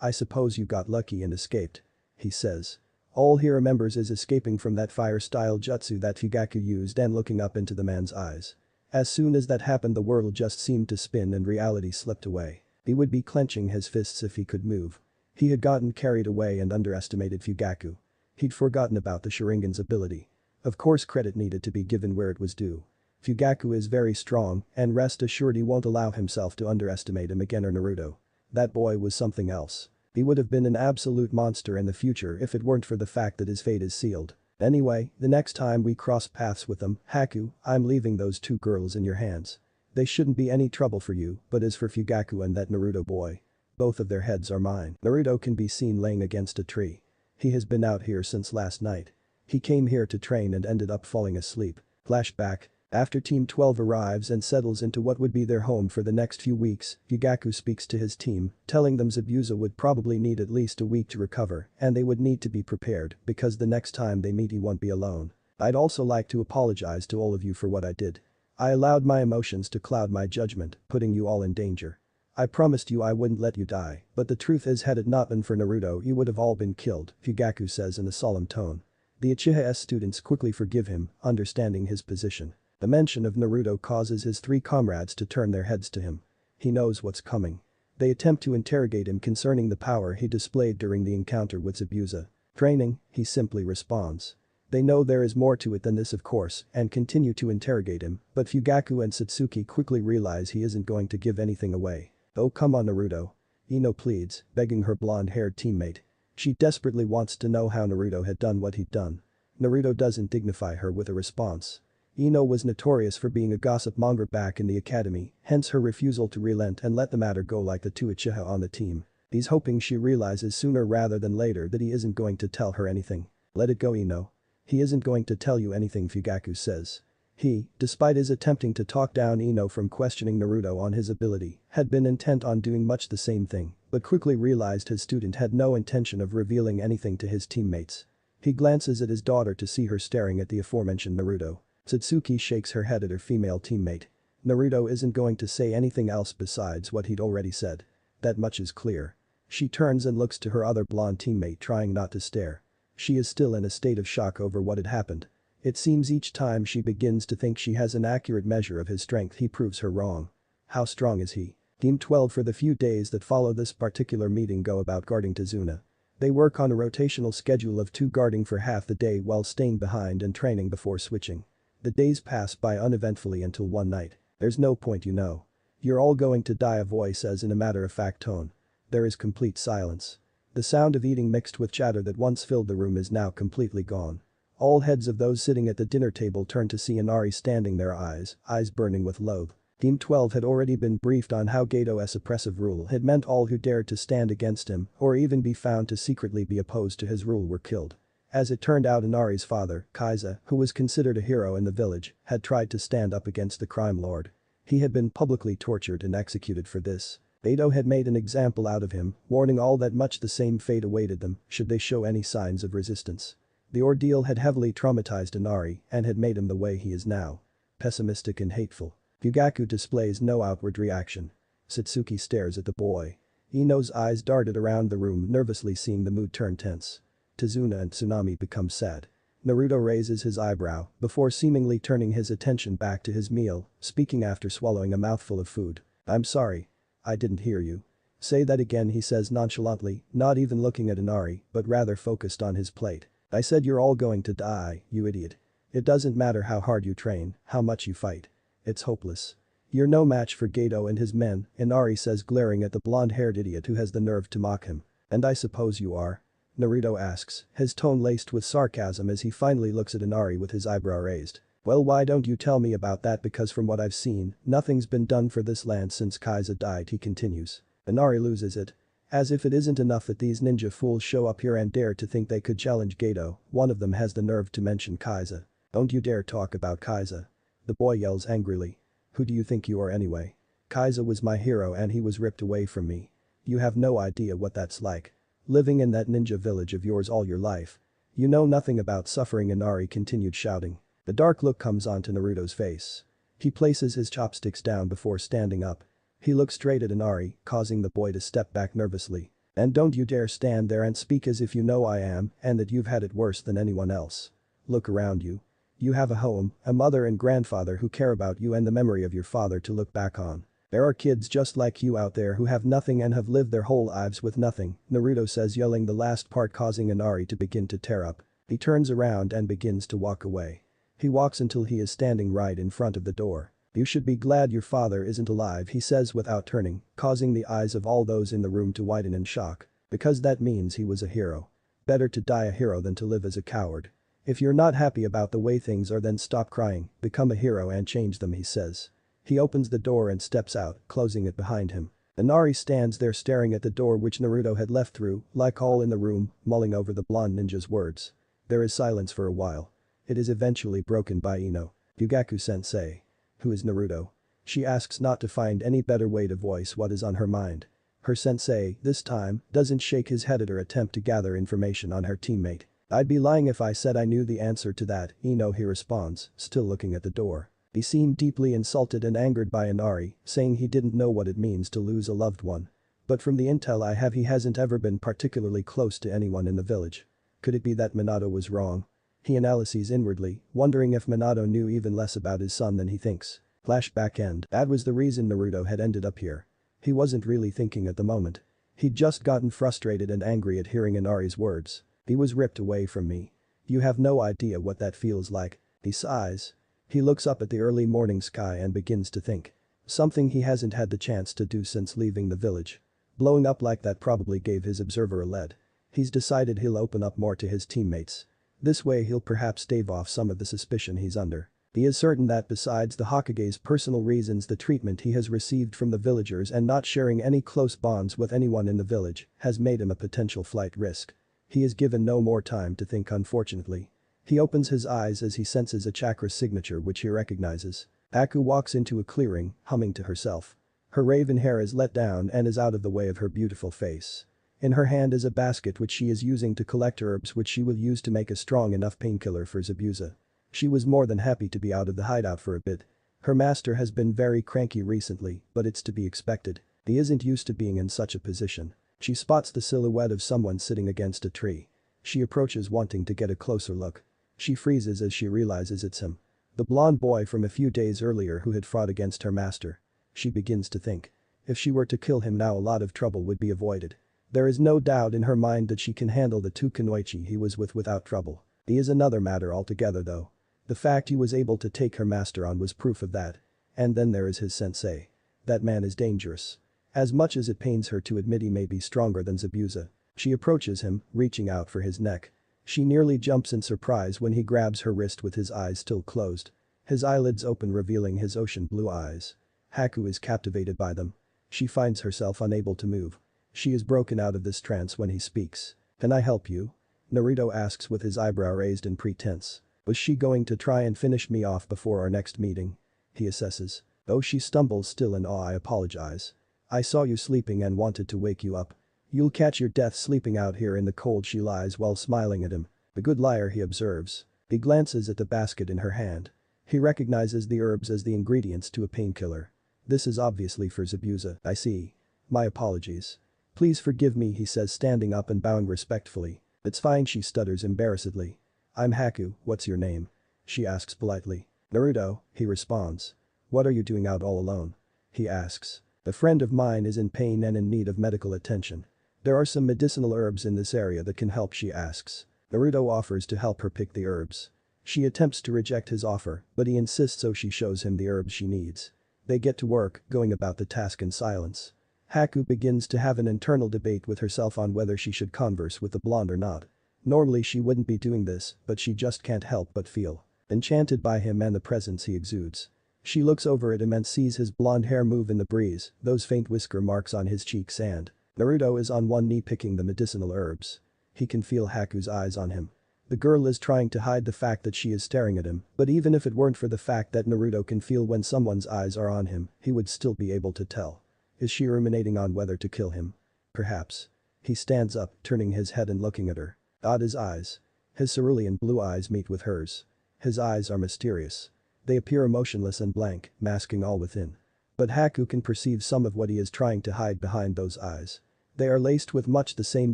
I suppose you got lucky and escaped," he says. All he remembers is escaping from that fire-style jutsu that Fugaku used and looking up into the man's eyes. As soon as that happened the world just seemed to spin and reality slipped away. He would be clenching his fists if he could move. He had gotten carried away and underestimated Fugaku. He'd forgotten about the Sharingan's ability. Of course credit needed to be given where it was due. Fugaku is very strong and rest assured he won't allow himself to underestimate him again or Naruto. That boy was something else. He would have been an absolute monster in the future if it weren't for the fact that his fate is sealed. Anyway, the next time we cross paths with them, Haku, I'm leaving those two girls in your hands. They shouldn't be any trouble for you, but as for Fugaku and that Naruto boy, both of their heads are mine." Naruto can be seen laying against a tree. He has been out here since last night. He came here to train and ended up falling asleep. Flashback. After Team 12 arrives and settles into what would be their home for the next few weeks, Fugaku speaks to his team, telling them Zabuza would probably need at least a week to recover and they would need to be prepared because the next time they meet he won't be alone. "I'd also like to apologize to all of you for what I did. I allowed my emotions to cloud my judgment, putting you all in danger. I promised you I wouldn't let you die, but the truth is had it not been for Naruto you would have all been killed," Fugaku says in a solemn tone. The Uchiha students quickly forgive him, understanding his position. The mention of Naruto causes his three comrades to turn their heads to him. He knows what's coming. They attempt to interrogate him concerning the power he displayed during the encounter with Zabuza. "Training," he simply responds. They know there is more to it than this of course and continue to interrogate him, but Fugaku and Satsuki quickly realize he isn't going to give anything away. "Oh come on Naruto." Ino pleads, begging her blonde-haired teammate. She desperately wants to know how Naruto had done what he'd done. Naruto doesn't dignify her with a response. Ino was notorious for being a gossip monger back in the academy, hence her refusal to relent and let the matter go like the two Uchiha on the team. He's hoping she realizes sooner rather than later that he isn't going to tell her anything. "Let it go Ino. He isn't going to tell you anything," Fugaku says. He, despite his attempting to talk down Ino from questioning Naruto on his ability, had been intent on doing much the same thing, but quickly realized his student had no intention of revealing anything to his teammates. He glances at his daughter to see her staring at the aforementioned Naruto. Satsuki shakes her head at her female teammate. Naruto isn't going to say anything else besides what he'd already said. That much is clear. She turns and looks to her other blonde teammate trying not to stare. She is still in a state of shock over what had happened. It seems each time she begins to think she has an accurate measure of his strength he proves her wrong. How strong is he? Team 12 for the few days that follow this particular meeting go about guarding Tazuna. They work on a rotational schedule of 2 guarding for half the day while staying behind and training before switching. The days pass by uneventfully until one night. There's no point, you know. You're all going to die, a voice says in a matter-of-fact tone. There is complete silence. The sound of eating mixed with chatter that once filled the room is now completely gone. All heads of those sitting at the dinner table turn to see Inari standing there, eyes burning with loath. Team 12 had already been briefed on how Gato's oppressive rule had meant all who dared to stand against him or even be found to secretly be opposed to his rule were killed. As it turned out, Inari's father, Kaiza, who was considered a hero in the village, had tried to stand up against the crime lord. He had been publicly tortured and executed for this. Gato had made an example out of him, warning all that much the same fate awaited them should they show any signs of resistance. The ordeal had heavily traumatized Inari and had made him the way he is now. Pessimistic and hateful. Fugaku displays no outward reaction. Satsuki stares at the boy. Ino's eyes darted around the room, nervously seeing the mood turn tense. Tazuna and Tsunami become sad. Naruto raises his eyebrow before seemingly turning his attention back to his meal, speaking after swallowing a mouthful of food. I'm sorry. I didn't hear you. Say that again, he says nonchalantly, not even looking at Inari, but rather focused on his plate. I said you're all going to die, you idiot. It doesn't matter how hard you train, how much you fight. It's hopeless. You're no match for Gato and his men, Inari says, glaring at the blonde-haired idiot who has the nerve to mock him. And I suppose you are? Naruto asks, his tone laced with sarcasm as he finally looks at Inari with his eyebrow raised. Well, why don't you tell me about that, because from what I've seen, nothing's been done for this land since Kaiza died, he continues. Inari loses it. As if it isn't enough that these ninja fools show up here and dare to think they could challenge Gato, one of them has the nerve to mention Kaiza. Don't you dare talk about Kaiza. The boy yells angrily. Who do you think you are anyway? Kaiza was my hero and he was ripped away from me. You have no idea what that's like. Living in that ninja village of yours all your life. You know nothing about suffering, Inari continued shouting. The dark look comes onto Naruto's face. He places his chopsticks down before standing up. He looks straight at Inari, causing the boy to step back nervously. And don't you dare stand there and speak as if you know I am and that you've had it worse than anyone else. Look around you. You have a home, a mother and grandfather who care about you and the memory of your father to look back on. There are kids just like you out there who have nothing and have lived their whole lives with nothing, Naruto says, yelling the last part causing Inari to begin to tear up. He turns around and begins to walk away. He walks until he is standing right in front of the door. You should be glad your father isn't alive, he says without turning, causing the eyes of all those in the room to widen in shock. Because that means he was a hero. Better to die a hero than to live as a coward. If you're not happy about the way things are, then stop crying, become a hero and change them, he says. He opens the door and steps out, closing it behind him. Inari stands there staring at the door which Naruto had left through, like all in the room, mulling over the blonde ninja's words. There is silence for a while. It is eventually broken by Ino. Fugaku-sensei. Who is Naruto? She asks, not to find any better way to voice what is on her mind. Her sensei, this time, doesn't shake his head at her attempt to gather information on her teammate. I'd be lying if I said I knew the answer to that, Ino, he responds, still looking at the door. He seemed deeply insulted and angered by Inari, saying he didn't know what it means to lose a loved one. But from the intel I have, he hasn't ever been particularly close to anyone in the village. Could it be that Minato was wrong? He analyzes inwardly, wondering if Minato knew even less about his son than he thinks. Flashback end. That was the reason Naruto had ended up here. He wasn't really thinking at the moment. He'd just gotten frustrated and angry at hearing Inari's words. He was ripped away from me. You have no idea what that feels like. He sighs. He looks up at the early morning sky and begins to think. Something he hasn't had the chance to do since leaving the village. Blowing up like that probably gave his observer a lead. He's decided he'll open up more to his teammates. This way he'll perhaps stave off some of the suspicion he's under. He is certain that besides the Hokage's personal reasons, the treatment he has received from the villagers and not sharing any close bonds with anyone in the village has made him a potential flight risk. He is given no more time to think, unfortunately. He opens his eyes as he senses a chakra signature which he recognizes. Aku walks into a clearing, humming to herself. Her raven hair is let down and is out of the way of her beautiful face. In her hand is a basket which she is using to collect herbs which she will use to make a strong enough painkiller for Zabuza. She was more than happy to be out of the hideout for a bit. Her master has been very cranky recently, but it's to be expected. He isn't used to being in such a position. She spots the silhouette of someone sitting against a tree. She approaches wanting to get a closer look. She freezes as she realizes it's him. The blonde boy from a few days earlier who had fought against her master. She begins to think. If she were to kill him now, a lot of trouble would be avoided. There is no doubt in her mind that she can handle the two kunoichi he was with without trouble. He is another matter altogether though. The fact he was able to take her master on was proof of that. And then there is his sensei. That man is dangerous. As much as it pains her to admit he may be stronger than Zabuza. She approaches him, reaching out for his neck. She nearly jumps in surprise when he grabs her wrist with his eyes still closed. His eyelids open, revealing his ocean blue eyes. Haku is captivated by them. She finds herself unable to move. She is broken out of this trance when he speaks. "Can I help you?" Naruto asks with his eyebrow raised in pretense. Was she going to try and finish me off before our next meeting? He assesses. Though she stumbles still in awe. "I apologize. I saw you sleeping and wanted to wake you up. You'll catch your death sleeping out here in the cold." She lies while smiling at him. A good liar, he observes. He glances at the basket in her hand. He recognizes the herbs as the ingredients to a painkiller. This is obviously for Zabuza. "I see. My apologies. Please forgive me," he says, standing up and bowing respectfully. "It's fine," she stutters embarrassedly. "I'm Haku, what's your name?" she asks politely. "Naruto," he responds. "What are you doing out all alone?" he asks. "A friend of mine is in pain and in need of medical attention. There are some medicinal herbs in this area that can help," she asks. Naruto offers to help her pick the herbs. She attempts to reject his offer, but he insists, so she shows him the herbs she needs. They get to work, going about the task in silence. Haku begins to have an internal debate with herself on whether she should converse with the blonde or not. Normally she wouldn't be doing this, but she just can't help but feel enchanted by him and the presence he exudes. She looks over at him and sees his blonde hair move in the breeze, those faint whisker marks on his cheeks, and Naruto is on one knee picking the medicinal herbs. He can feel Haku's eyes on him. The girl is trying to hide the fact that she is staring at him, but even if it weren't for the fact that Naruto can feel when someone's eyes are on him, he would still be able to tell. Is she ruminating on whether to kill him? Perhaps. He stands up, turning his head and looking at her. Odd his eyes. His cerulean blue eyes meet with hers. His eyes are mysterious. They appear emotionless and blank, masking all within. But Haku can perceive some of what he is trying to hide behind those eyes. They are laced with much the same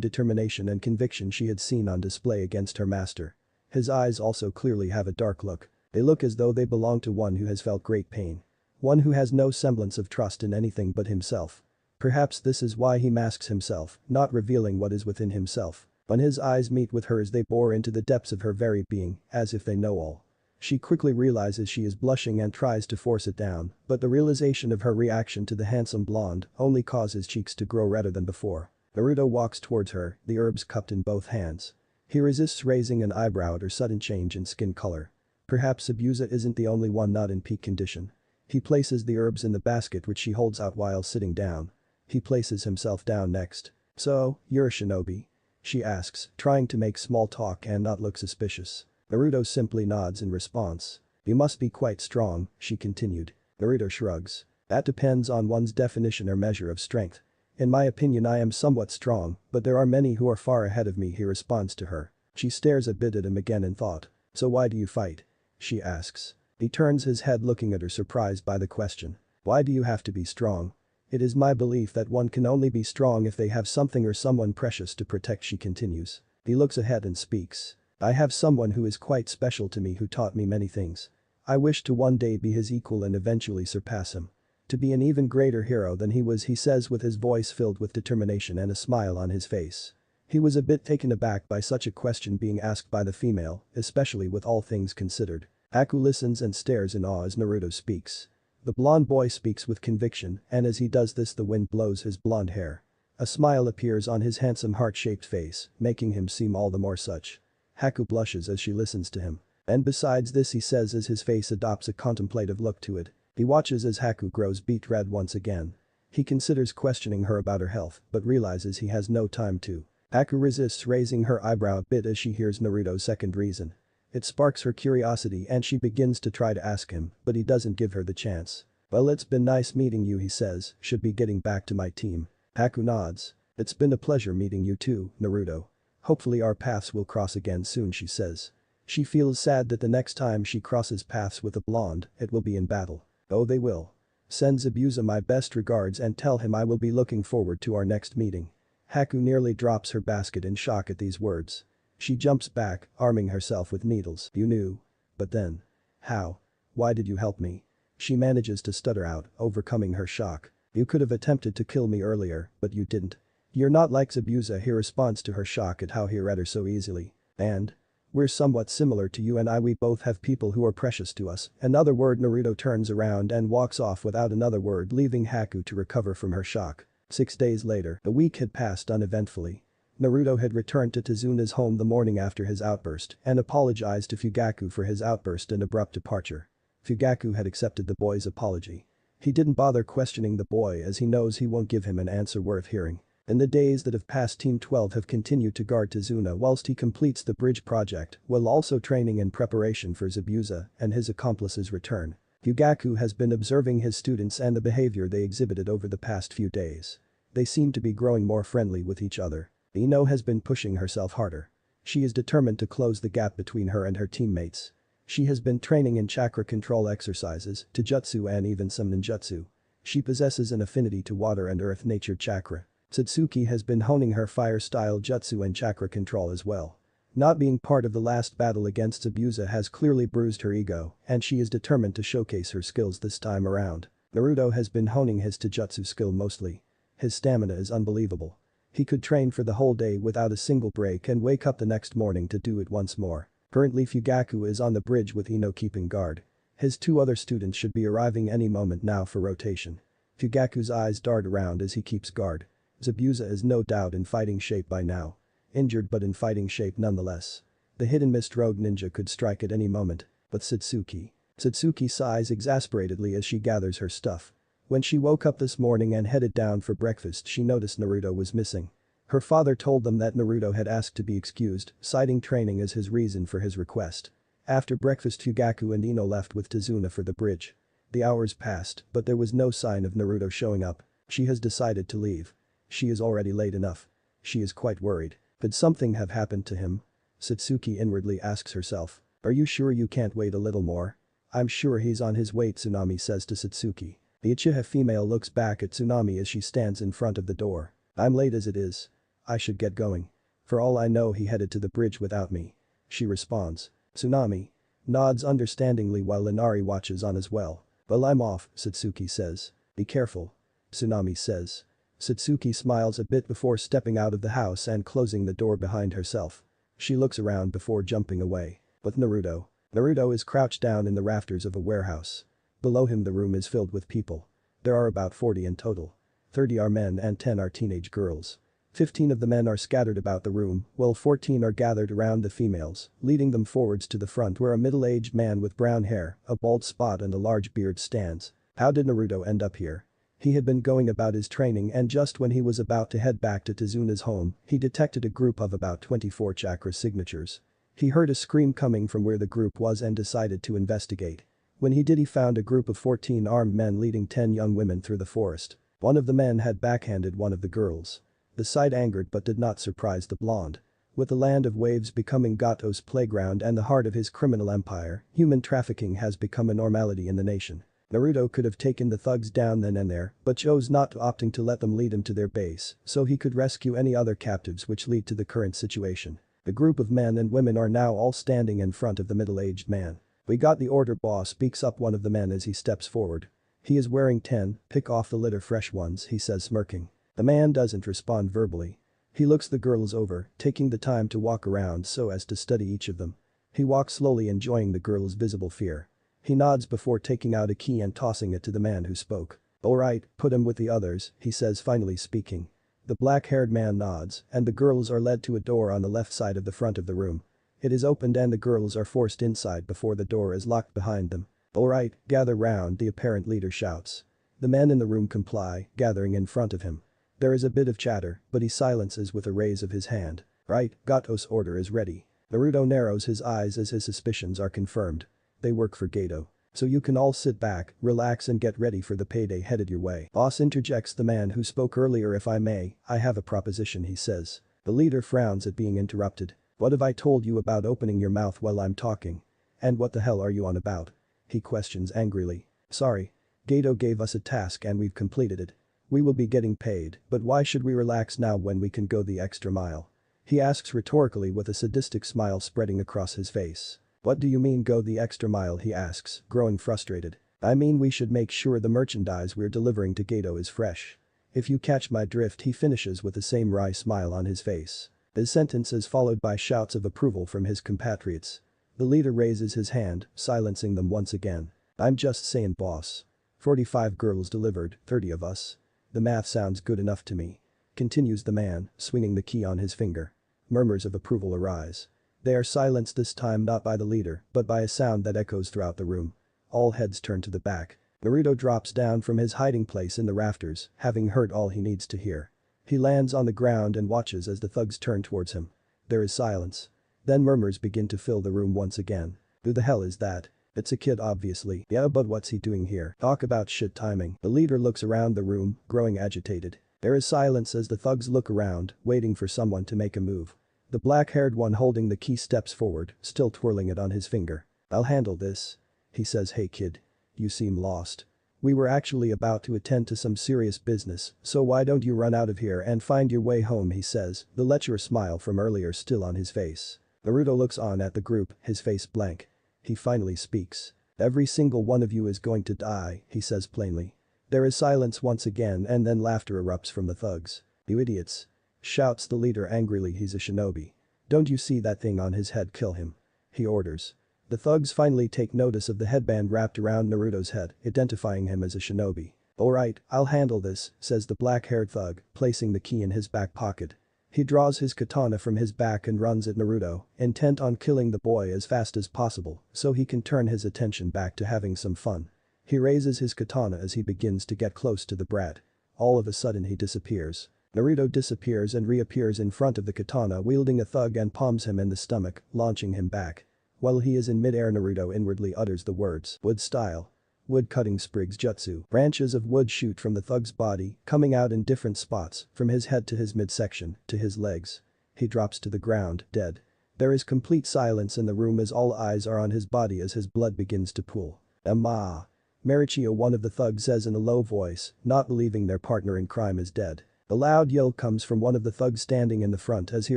determination and conviction she had seen on display against her master. His eyes also clearly have a dark look. They look as though they belong to one who has felt great pain. One who has no semblance of trust in anything but himself. Perhaps this is why he masks himself, not revealing what is within himself. When his eyes meet with hers, they bore into the depths of her very being, as if they know all. She quickly realizes she is blushing and tries to force it down, but the realization of her reaction to the handsome blonde only causes cheeks to grow redder than before. Naruto walks towards her, the herbs cupped in both hands. He resists raising an eyebrow at her sudden change in skin color. Perhaps Zabuza isn't the only one not in peak condition. He places the herbs in the basket which she holds out while sitting down. He places himself down next. "So, you're a shinobi?" she asks, trying to make small talk and not look suspicious. Naruto simply nods in response. "You must be quite strong," she continued. Naruto shrugs. "That depends on one's definition or measure of strength. In my opinion, I am somewhat strong, but there are many who are far ahead of me," he responds to her. She stares a bit at him again in thought. "So why do you fight?" she asks. He turns his head, looking at her, surprised by the question. "Why do you have to be strong?" "It is my belief that one can only be strong if they have something or someone precious to protect," she continues. He looks ahead and speaks. "I have someone who is quite special to me, who taught me many things. I wish to one day be his equal and eventually surpass him. To be an even greater hero than he was," he says with his voice filled with determination and a smile on his face. He was a bit taken aback by such a question being asked by the female, especially with all things considered. Haku listens and stares in awe as Naruto speaks. The blonde boy speaks with conviction, and as he does this, the wind blows his blonde hair. A smile appears on his handsome heart-shaped face, making him seem all the more such. Haku blushes as she listens to him. "And besides this," he says as his face adopts a contemplative look to it. He watches as Haku grows beet red once again. He considers questioning her about her health, but realizes he has no time to. Haku resists raising her eyebrow a bit as she hears Naruto's second reason. It sparks her curiosity and she begins to try to ask him, but he doesn't give her the chance. "Well, it's been nice meeting you," he says, "should be getting back to my team." Haku nods. "It's been a pleasure meeting you too, Naruto. Hopefully our paths will cross again soon," she says. She feels sad that the next time she crosses paths with a blonde, it will be in battle. "Oh, they will. Send Zabuza my best regards and tell him I will be looking forward to our next meeting." Haku nearly drops her basket in shock at these words. She jumps back, arming herself with needles. You knew. But then. How? Why did you help me? She manages to stutter out, overcoming her shock. You could have attempted to kill me earlier, but you didn't. You're not like Zabuza. He responds to her shock at how he read her so easily. And? We're somewhat similar to you and we both have people who are precious to us. Another word. Naruto turns around and walks off without another word, leaving Haku to recover from her shock. 6 days later, a week had passed uneventfully. Naruto had returned to Tezuna's home the morning after his outburst and apologized to Fugaku for his outburst and abrupt departure. Fugaku had accepted the boy's apology. He didn't bother questioning the boy as he knows he won't give him an answer worth hearing. In the days that have passed, Team 12 have continued to guard Tezuna whilst he completes the bridge project while also training in preparation for Zabuza and his accomplice's return. Fugaku has been observing his students and the behavior they exhibited over the past few days. They seem to be growing more friendly with each other. Ino has been pushing herself harder. She is determined to close the gap between her and her teammates. She has been training in chakra control exercises, taijutsu and even some ninjutsu. She possesses an affinity to water and earth nature chakra. Satsuki has been honing her fire-style jutsu and chakra control as well. Not being part of the last battle against Zabuza has clearly bruised her ego, and she is determined to showcase her skills this time around. Naruto has been honing his taijutsu skill mostly. His stamina is unbelievable. He could train for the whole day without a single break and wake up the next morning to do it once more. Currently Fugaku is on the bridge with Ino keeping guard. His 2 other students should be arriving any moment now for rotation. Fugaku's eyes dart around as he keeps guard. Zabuza is no doubt in fighting shape by now. Injured but in fighting shape nonetheless. The hidden mist rogue ninja could strike at any moment, but Satsuki. Satsuki sighs exasperatedly as she gathers her stuff. When she woke up this morning and headed down for breakfast, she noticed Naruto was missing. Her father told them that Naruto had asked to be excused, citing training as his reason for his request. After breakfast, Fugaku and Ino left with Tezuna for the bridge. The hours passed, but there was no sign of Naruto showing up. She has decided to leave. She is already late enough. She is quite worried. Could something have happened to him? Satsuki inwardly asks herself. Are you sure you can't wait a little more? I'm sure he's on his way, Tsunami says to Satsuki. The Uchiha female looks back at Tsunami as she stands in front of the door. I'm late as it is. I should get going. For all I know, he headed to the bridge without me. She responds. Tsunami nods understandingly while Inari watches on as well. Well, I'm off, Satsuki says. Be careful. Tsunami says. Satsuki smiles a bit before stepping out of the house and closing the door behind herself. She looks around before jumping away. But Naruto. Naruto is crouched down in the rafters of a warehouse. Below him the room is filled with people. There are about 40 in total. 30 are men and 10 are teenage girls. 15 of the men are scattered about the room, while 14 are gathered around the females, leading them forwards to the front where a middle-aged man with brown hair, a bald spot and a large beard stands. How did Naruto end up here? He had been going about his training and just when he was about to head back to Tezuna's home, he detected a group of about 24 chakra signatures. He heard a scream coming from where the group was and decided to investigate. When he did, he found a group of 14 armed men leading 10 young women through the forest. One of the men had backhanded one of the girls. The sight angered but did not surprise the blonde. With the land of waves becoming Gato's playground and the heart of his criminal empire, human trafficking has become a normality in the nation. Naruto could have taken the thugs down then and there, but chose not to, opting to let them lead him to their base so he could rescue any other captives which lead to the current situation. The group of men and women are now all standing in front of the middle-aged man. We got the order, boss, speaks up one of the men as he steps forward. He is wearing 10, pick off the litter fresh ones, he says smirking. The man doesn't respond verbally. He looks the girls over, taking the time to walk around so as to study each of them. He walks slowly, enjoying the girl's visible fear. He nods before taking out a key and tossing it to the man who spoke. Alright, put him with the others, he says, finally speaking. The black-haired man nods, and the girls are led to a door on the left side of the front of the room. It is opened and the girls are forced inside before the door is locked behind them. Alright, gather round, the apparent leader shouts. The men in the room comply, gathering in front of him. There is a bit of chatter, but he silences with a raise of his hand. Right, Gato's order is ready. Naruto narrows his eyes as his suspicions are confirmed. They work for Gato. So you can all sit back, relax and get ready for the payday headed your way. Boss, interjects the man who spoke earlier. If I may, I have a proposition, he says. The leader frowns at being interrupted. What have I told you about opening your mouth while I'm talking? And what the hell are you on about? He questions angrily. Sorry. Gato gave us a task and we've completed it. We will be getting paid, but why should we relax now when we can go the extra mile? He asks rhetorically with a sadistic smile spreading across his face. What do you mean go the extra mile, he asks, growing frustrated. I mean we should make sure the merchandise we're delivering to Gato is fresh. If you catch my drift, he finishes with the same wry smile on his face. His sentence is followed by shouts of approval from his compatriots. The leader raises his hand, silencing them once again. I'm just saying, boss. 45 girls delivered, 30 of us. The math sounds good enough to me. Continues the man, swinging the key on his finger. Murmurs of approval arise. They are silenced this time not by the leader, but by a sound that echoes throughout the room. All heads turn to the back. Naruto drops down from his hiding place in the rafters, having heard all he needs to hear. He lands on the ground and watches as the thugs turn towards him. There is silence. Then murmurs begin to fill the room once again. Who the hell is that? It's a kid obviously. Yeah, but what's he doing here? Talk about shit timing. The leader looks around the room, growing agitated. There is silence as the thugs look around, waiting for someone to make a move. The black-haired one holding the key steps forward, still twirling it on his finger. I'll handle this. He says, hey kid. You seem lost. We were actually about to attend to some serious business, so why don't you run out of here and find your way home, he says, the lecherous smile from earlier still on his face. Naruto looks on at the group, his face blank. He finally speaks. Every single one of you is going to die, he says plainly. There is silence once again and then laughter erupts from the thugs. You idiots. Shouts the leader angrily, he's a shinobi. Don't you see that thing on his head, kill him. He orders. The thugs finally take notice of the headband wrapped around Naruto's head, identifying him as a shinobi. Alright, I'll handle this, says the black-haired thug, placing the key in his back pocket. He draws his katana from his back and runs at Naruto, intent on killing the boy as fast as possible so he can turn his attention back to having some fun. He raises his katana as he begins to get close to the brat. All of a sudden he disappears. Naruto disappears and reappears in front of the katana wielding a thug and palms him in the stomach, launching him back. While he is in mid-air, Naruto inwardly utters the words, wood style. Wood cutting sprigs jutsu. Branches of wood shoot from the thug's body, coming out in different spots, from his head to his midsection, to his legs. He drops to the ground, dead. There is complete silence in the room as all eyes are on his body as his blood begins to pool. Amma. Marichio, one of the thugs, says in a low voice, not believing their partner in crime is dead. A loud yell comes from one of the thugs standing in the front as he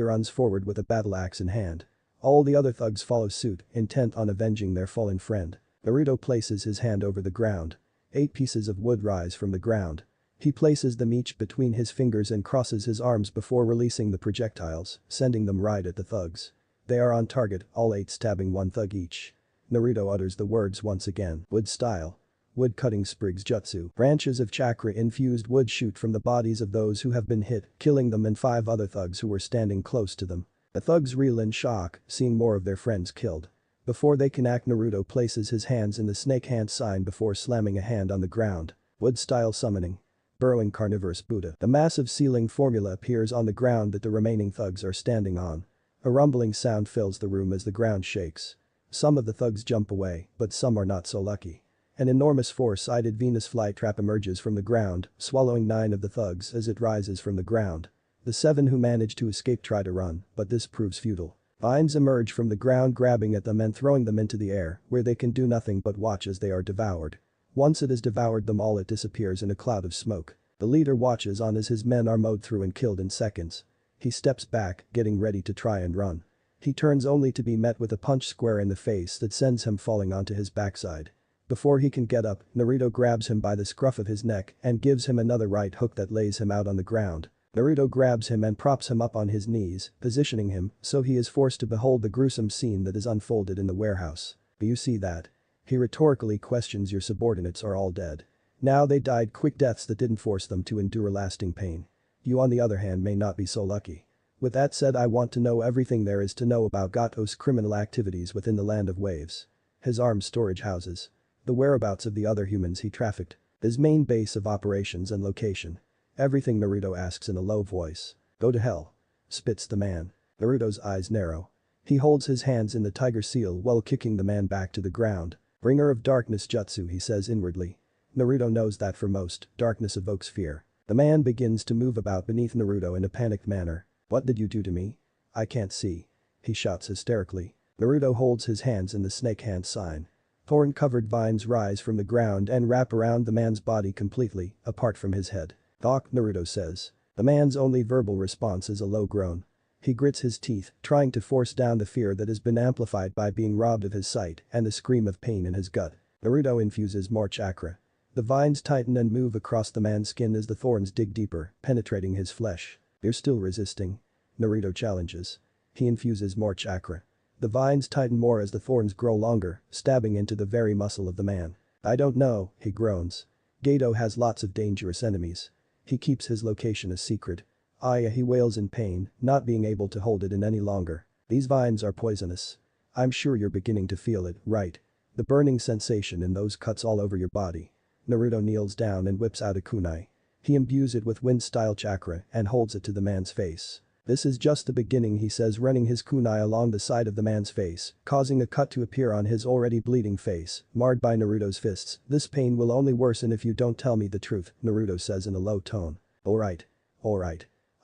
runs forward with a battle axe in hand. All the other thugs follow suit, intent on avenging their fallen friend. Naruto places his hand over the ground. 8 pieces of wood rise from the ground. He places them each between his fingers and crosses his arms before releasing the projectiles, sending them right at the thugs. They are on target, all 8 stabbing one thug each. Naruto utters the words once again, wood style. Wood cutting sprigs jutsu. Branches of chakra-infused wood shoot from the bodies of those who have been hit, killing them and 5 other thugs who were standing close to them. The thugs reel in shock, seeing more of their friends killed. Before they can act, Naruto places his hands in the snake hand sign before slamming a hand on the ground. Wood-style summoning. Burrowing carnivorous Buddha. The massive ceiling formula appears on the ground that the remaining thugs are standing on. A rumbling sound fills the room as the ground shakes. Some of the thugs jump away, but some are not so lucky. An enormous four-sided Venus flytrap emerges from the ground, swallowing 9 of the thugs as it rises from the ground. The 7 who manage to escape try to run, but this proves futile. Vines emerge from the ground grabbing at them and throwing them into the air, where they can do nothing but watch as they are devoured. Once it has devoured them all, it disappears in a cloud of smoke. The leader watches on as his men are mowed through and killed in seconds. He steps back, getting ready to try and run. He turns only to be met with a punch square in the face that sends him falling onto his backside. Before he can get up, Naruto grabs him by the scruff of his neck and gives him another right hook that lays him out on the ground. Naruto grabs him and props him up on his knees, positioning him so he is forced to behold the gruesome scene that is unfolded in the warehouse. Do you see that? He rhetorically questions. Your subordinates are all dead. Now they died quick deaths that didn't force them to endure lasting pain. You on the other hand may not be so lucky. With that said, I want to know everything there is to know about Gato's criminal activities within the Land of Waves. His arms storage houses. The whereabouts of the other humans he trafficked. His main base of operations and location. Everything, Naruto asks in a low voice. Go to hell. Spits the man. Naruto's eyes narrow. He holds his hands in the tiger seal while kicking the man back to the ground. Bringer of darkness jutsu, he says inwardly. Naruto knows that for most, darkness evokes fear. The man begins to move about beneath Naruto in a panicked manner. What did you do to me? I can't see. He shouts hysterically. Naruto holds his hands in the snake hand sign. Thorn-covered vines rise from the ground and wrap around the man's body completely, apart from his head. Doc, Naruto says. The man's only verbal response is a low groan. He grits his teeth, trying to force down the fear that has been amplified by being robbed of his sight and the scream of pain in his gut. Naruto infuses more chakra. The vines tighten and move across the man's skin as the thorns dig deeper, penetrating his flesh. "You're still resisting?" Naruto challenges. He infuses more chakra. The vines tighten more as the thorns grow longer, stabbing into the very muscle of the man. "I don't know," he groans. "Gato has lots of dangerous enemies. He keeps his location a secret." He wails in pain, not being able to hold it in any longer. "These vines are poisonous. I'm sure you're beginning to feel it, right? The burning sensation in those cuts all over your body." Naruto kneels down and whips out a kunai. He imbues it with wind-style chakra and holds it to the man's face. "This is just the beginning," he says, running his kunai along the side of the man's face, causing a cut to appear on his already bleeding face, marred by Naruto's fists. "This pain will only worsen if you don't tell me the truth," Naruto says in a low tone. Alright.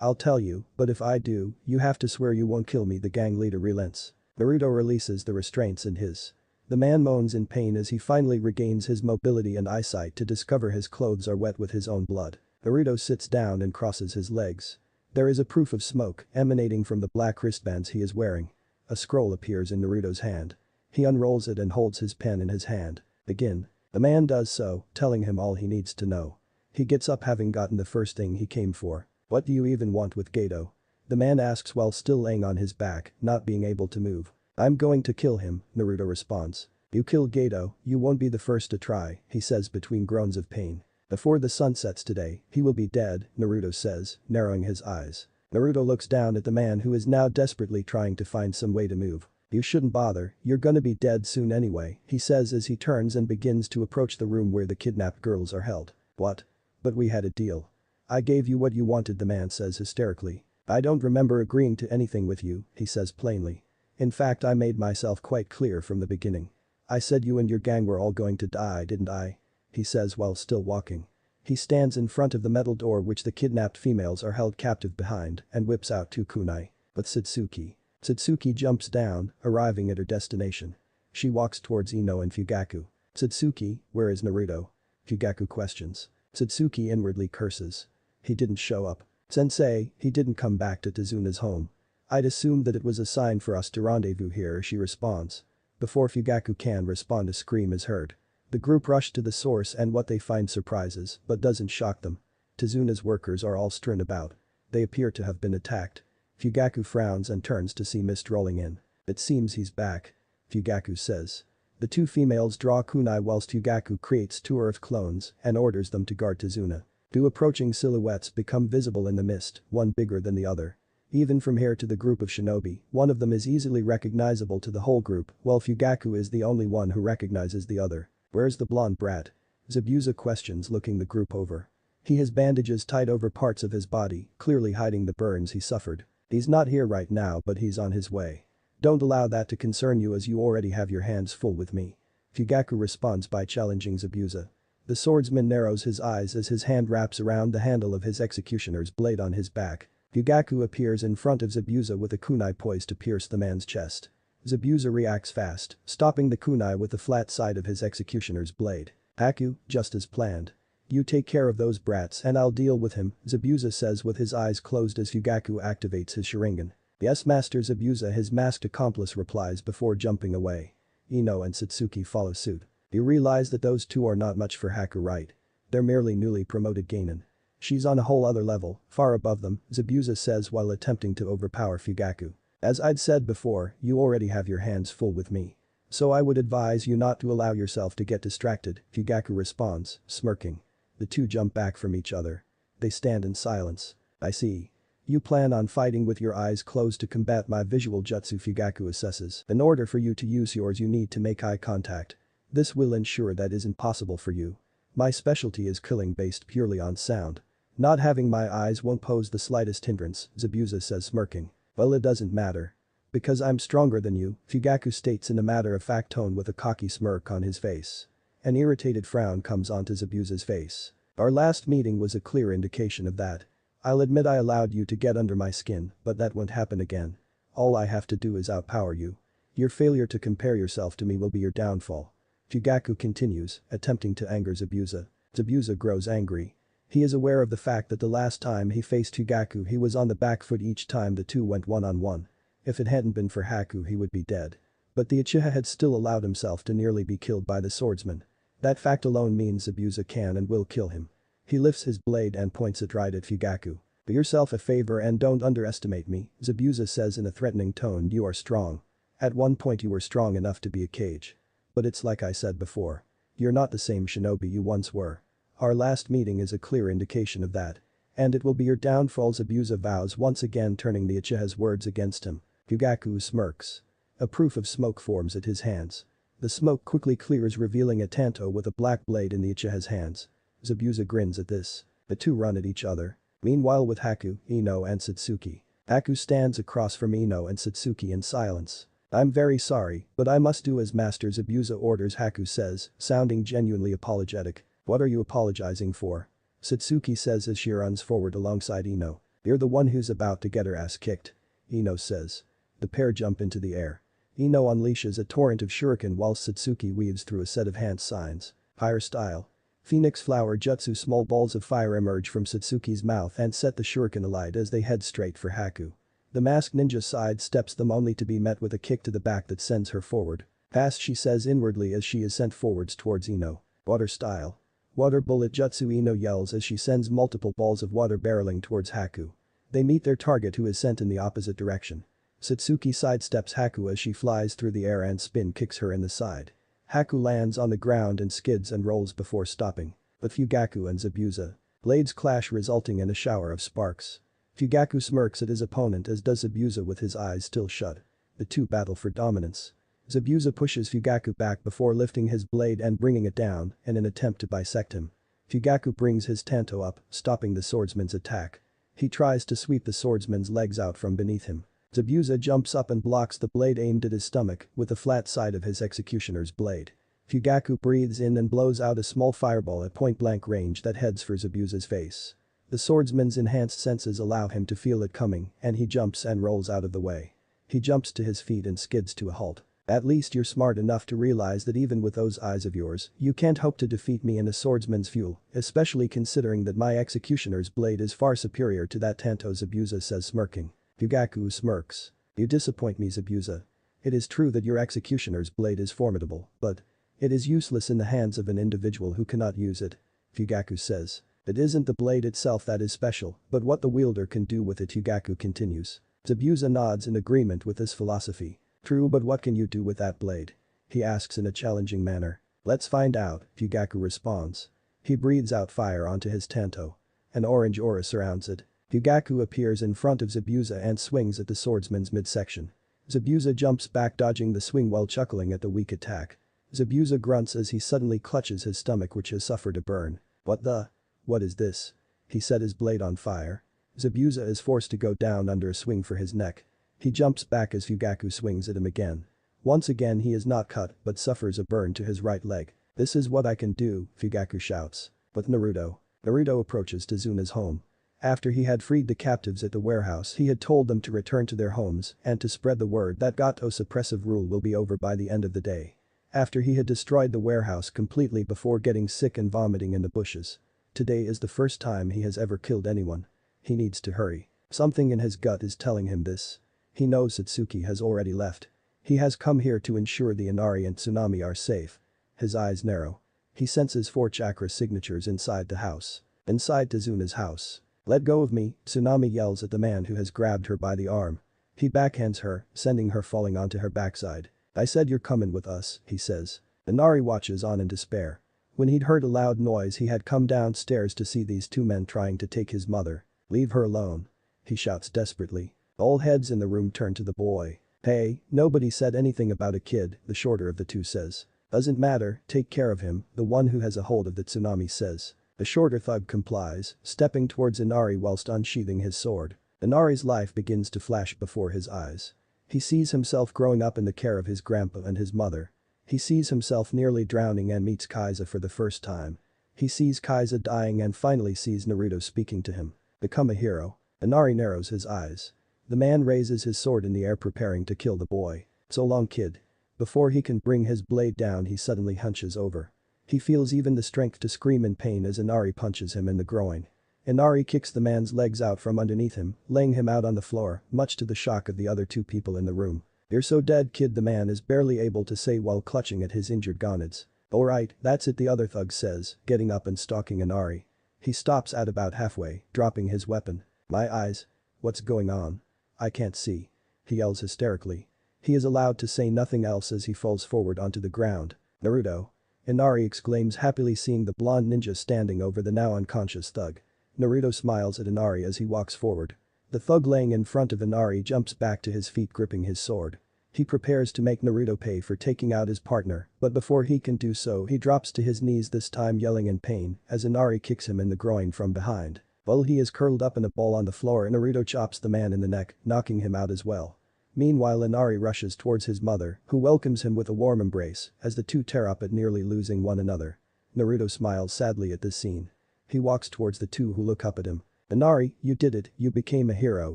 I'll tell you, but if I do, you have to swear you won't kill me," the gang leader relents. Naruto releases the restraints in his. The man moans in pain as he finally regains his mobility and eyesight to discover his clothes are wet with his own blood. Naruto sits down and crosses his legs. There is a proof of smoke emanating from the black wristbands he is wearing. A scroll appears in Naruto's hand. He unrolls it and holds his pen in his hand. "Begin." The man does so, telling him all he needs to know. He gets up, having gotten the first thing he came for. "What do you even want with Gato?" the man asks while still laying on his back, not being able to move. "I'm going to kill him," Naruto responds. "You kill Gato, you won't be the first to try," he says between groans of pain. "Before the sun sets today, he will be dead," Naruto says, narrowing his eyes. Naruto looks down at the man who is now desperately trying to find some way to move. "You shouldn't bother, you're gonna be dead soon anyway," he says as he turns and begins to approach the room where the kidnapped girls are held. "What? But we had a deal. I gave you what you wanted," the man says hysterically. "I don't remember agreeing to anything with you," he says plainly. "In fact, I made myself quite clear from the beginning. I said you and your gang were all going to die, didn't I?" he says while still walking. He stands in front of the metal door which the kidnapped females are held captive behind and whips out 2 kunai. "But Satsuki jumps down, arriving at her destination. She walks towards Ino and Fugaku. "Satsuki, where is Naruto?" Fugaku questions. Satsuki inwardly curses. "He didn't show up. Sensei, he didn't come back to Tazuna's home. I'd assumed that it was a sign for us to rendezvous here," she responds. Before Fugaku can respond, a scream is heard. The group rush to the source and what they find surprises but doesn't shock them. Tazuna's workers are all strewn about. They appear to have been attacked. Fugaku frowns and turns to see mist rolling in. "It seems he's back," Fugaku says. The 2 females draw kunai whilst Fugaku creates 2 earth clones and orders them to guard Tazuna. 2 approaching silhouettes become visible in the mist, one bigger than the other. Even from here to the group of shinobi, one of them is easily recognizable to the whole group, while Fugaku is the only one who recognizes the other. "Where's the blonde brat?" Zabuza questions, looking the group over. He has bandages tied over parts of his body, clearly hiding the burns he suffered. "He's not here right now, but he's on his way. Don't allow that to concern you as you already have your hands full with me." Fugaku responds by challenging Zabuza. The swordsman narrows his eyes as his hand wraps around the handle of his executioner's blade on his back. Fugaku appears in front of Zabuza with a kunai poised to pierce the man's chest. Zabuza reacts fast, stopping the kunai with the flat side of his executioner's blade. "Haku, just as planned. You take care of those brats and I'll deal with him," Zabuza says with his eyes closed as Fugaku activates his Sharingan. "Yes, Master Zabuza," his masked accomplice replies before jumping away. Ino and Satsuki follow suit. You realize that those 2 are not much for Haku, right? They're merely newly promoted genin. She's on a whole other level, far above them, Zabuza says while attempting to overpower Fugaku. "As I'd said before, you already have your hands full with me. So I would advise you not to allow yourself to get distracted," Fugaku responds, smirking. The 2 jump back from each other. They stand in silence. "I see. You plan on fighting with your eyes closed to combat my visual jutsu," Fugaku assesses. "In order for you to use yours, you need to make eye contact. This will ensure that isn't possible for you. My specialty is killing based purely on sound. Not having my eyes won't pose the slightest hindrance," Zabuza says, smirking. "Well, it doesn't matter. Because I'm stronger than you," Fugaku states in a matter-of-fact tone with a cocky smirk on his face. An irritated frown comes onto Zabuza's face. "Our last meeting was a clear indication of that. I'll admit I allowed you to get under my skin, but that won't happen again. All I have to do is outpower you. Your failure to compare yourself to me will be your downfall." Fugaku continues, attempting to anger Zabuza. Zabuza grows angry. He is aware of the fact that the last time he faced Hyugaku he was on the back foot each time the two went one-on-one. If it hadn't been for Haku he would be dead. But the Uchiha had still allowed himself to nearly be killed by the swordsman. That fact alone means Zabuza can and will kill him. He lifts his blade and points it right at Hyugaku. Do yourself a favor and don't underestimate me, Zabuza says in a threatening tone. You are strong. At one point you were strong enough to be a cage. But it's like I said before. You're not the same shinobi you once were. Our last meeting is a clear indication of that. And it will be your downfall, Zabuza vows, once again turning the Uchiha's words against him. Hyugaku smirks. A proof of smoke forms at his hands. The smoke quickly clears, revealing a tanto with a black blade in the Uchiha's hands. Zabuza grins at this. The two run at each other. Meanwhile with Haku, Ino and Satsuki. Haku stands across from Ino and Satsuki in silence. I'm very sorry, but I must do as Master Zabuza orders, Haku says, sounding genuinely apologetic. What are you apologizing for? Satsuki says as she runs forward alongside Ino. You're the one who's about to get her ass kicked. Ino says. The pair jump into the air. Ino unleashes a torrent of shuriken while Satsuki weaves through a set of hand signs. Fire style. Phoenix flower jutsu. Small balls of fire emerge from Satsuki's mouth and set the shuriken alight as they head straight for Haku. The masked ninja sidesteps them only to be met with a kick to the back that sends her forward. Pass, she says inwardly as she is sent forwards towards Ino. Water style. Water bullet jutsu. Ino yells as she sends multiple balls of water barreling towards Haku. They meet their target, who is sent in the opposite direction. Satsuki sidesteps Haku as she flies through the air and spin kicks her in the side. Haku lands on the ground and skids and rolls before stopping. But Hyugaku and Zabuza. Blades clash, resulting in a shower of sparks. Hyugaku smirks at his opponent, as does Zabuza with his eyes still shut. The two battle for dominance. Zabuza pushes Hyugaku back before lifting his blade and bringing it down in an attempt to bisect him. Hyugaku brings his tanto up, stopping the swordsman's attack. He tries to sweep the swordsman's legs out from beneath him. Zabuza jumps up and blocks the blade aimed at his stomach with the flat side of his executioner's blade. Hyugaku breathes in and blows out a small fireball at point-blank range that heads for Zabuza's face. The swordsman's enhanced senses allow him to feel it coming, and he jumps and rolls out of the way. He jumps to his feet and skids to a halt. At least you're smart enough to realize that even with those eyes of yours, you can't hope to defeat me in a swordsman's fuel, especially considering that my executioner's blade is far superior to that tanto, Zabuza says, smirking. Hyugaku smirks. You disappoint me, Zabuza. It is true that your executioner's blade is formidable, but it is useless in the hands of an individual who cannot use it. Hyugaku says. It isn't the blade itself that is special, but what the wielder can do with it, Hyugaku continues. Zabuza nods in agreement with this philosophy. True, but what can you do with that blade? He asks in a challenging manner. Let's find out, Hyugaku responds. He breathes out fire onto his tanto. An orange aura surrounds it. Hyugaku appears in front of Zabuza and swings at the swordsman's midsection. Zabuza jumps back, dodging the swing while chuckling at the weak attack. Zabuza grunts as he suddenly clutches his stomach, which has suffered a burn. What is this? He set his blade on fire. Zabuza is forced to go down under a swing for his neck. He jumps back as Hyugaku swings at him again. Once again he is not cut but suffers a burn to his right leg. This is what I can do, Hyugaku shouts. But Naruto approaches Tazuna's home. After he had freed the captives at the warehouse, he had told them to return to their homes and to spread the word that Gato's oppressive rule will be over by the end of the day. After he had destroyed the warehouse completely before getting sick and vomiting in the bushes. Today is the first time he has ever killed anyone. He needs to hurry. Something in his gut is telling him this. He knows Satsuki has already left. He has come here to ensure the Inari and Tsunami are safe. His eyes narrow. He senses 4 chakra signatures inside the house. Inside Tazuna's house. Let go of me, Tsunami yells at the man who has grabbed her by the arm. He backhands her, sending her falling onto her backside. I said you're coming with us, he says. Inari watches on in despair. When he'd heard a loud noise he had come downstairs to see these 2 men trying to take his mother. Leave her alone. He shouts desperately. All heads in the room turn to the boy. Hey, nobody said anything about a kid, the shorter of the 2 says. Doesn't matter, take care of him, the one who has a hold of the Tsunami says. The shorter thug complies, stepping towards Inari whilst unsheathing his sword. Inari's life begins to flash before his eyes. He sees himself growing up in the care of his grandpa and his mother. He sees himself nearly drowning and meets Kaiza for the first time. He sees Kaiza dying and finally sees Naruto speaking to him. Become a hero. Inari narrows his eyes. The man raises his sword in the air preparing to kill the boy. So long, kid. Before he can bring his blade down he suddenly hunches over. He feels even the strength to scream in pain as Inari punches him in the groin. Inari kicks the man's legs out from underneath him, laying him out on the floor, much to the shock of the other two people in the room. "You're so dead, kid," the man is barely able to say while clutching at his injured gonads. "Alright, that's it," the other thug says, getting up and stalking Inari. He stops at about halfway, dropping his weapon. "My eyes. What's going on? I can't see," he yells hysterically. He is allowed to say nothing else as he falls forward onto the ground. "Naruto!" Inari exclaims, happily seeing the blonde ninja standing over the now unconscious thug. Naruto smiles at Inari as he walks forward. The thug laying in front of Inari jumps back to his feet, gripping his sword. He prepares to make Naruto pay for taking out his partner, but before he can do so he drops to his knees, this time yelling in pain as Inari kicks him in the groin from behind. While he is curled up in a ball on the floor, Naruto chops the man in the neck, knocking him out as well. Meanwhile, Inari rushes towards his mother, who welcomes him with a warm embrace as the two tear up at nearly losing one another. Naruto smiles sadly at this scene. He walks towards the two who look up at him. "Inari, you did it, you became a hero,"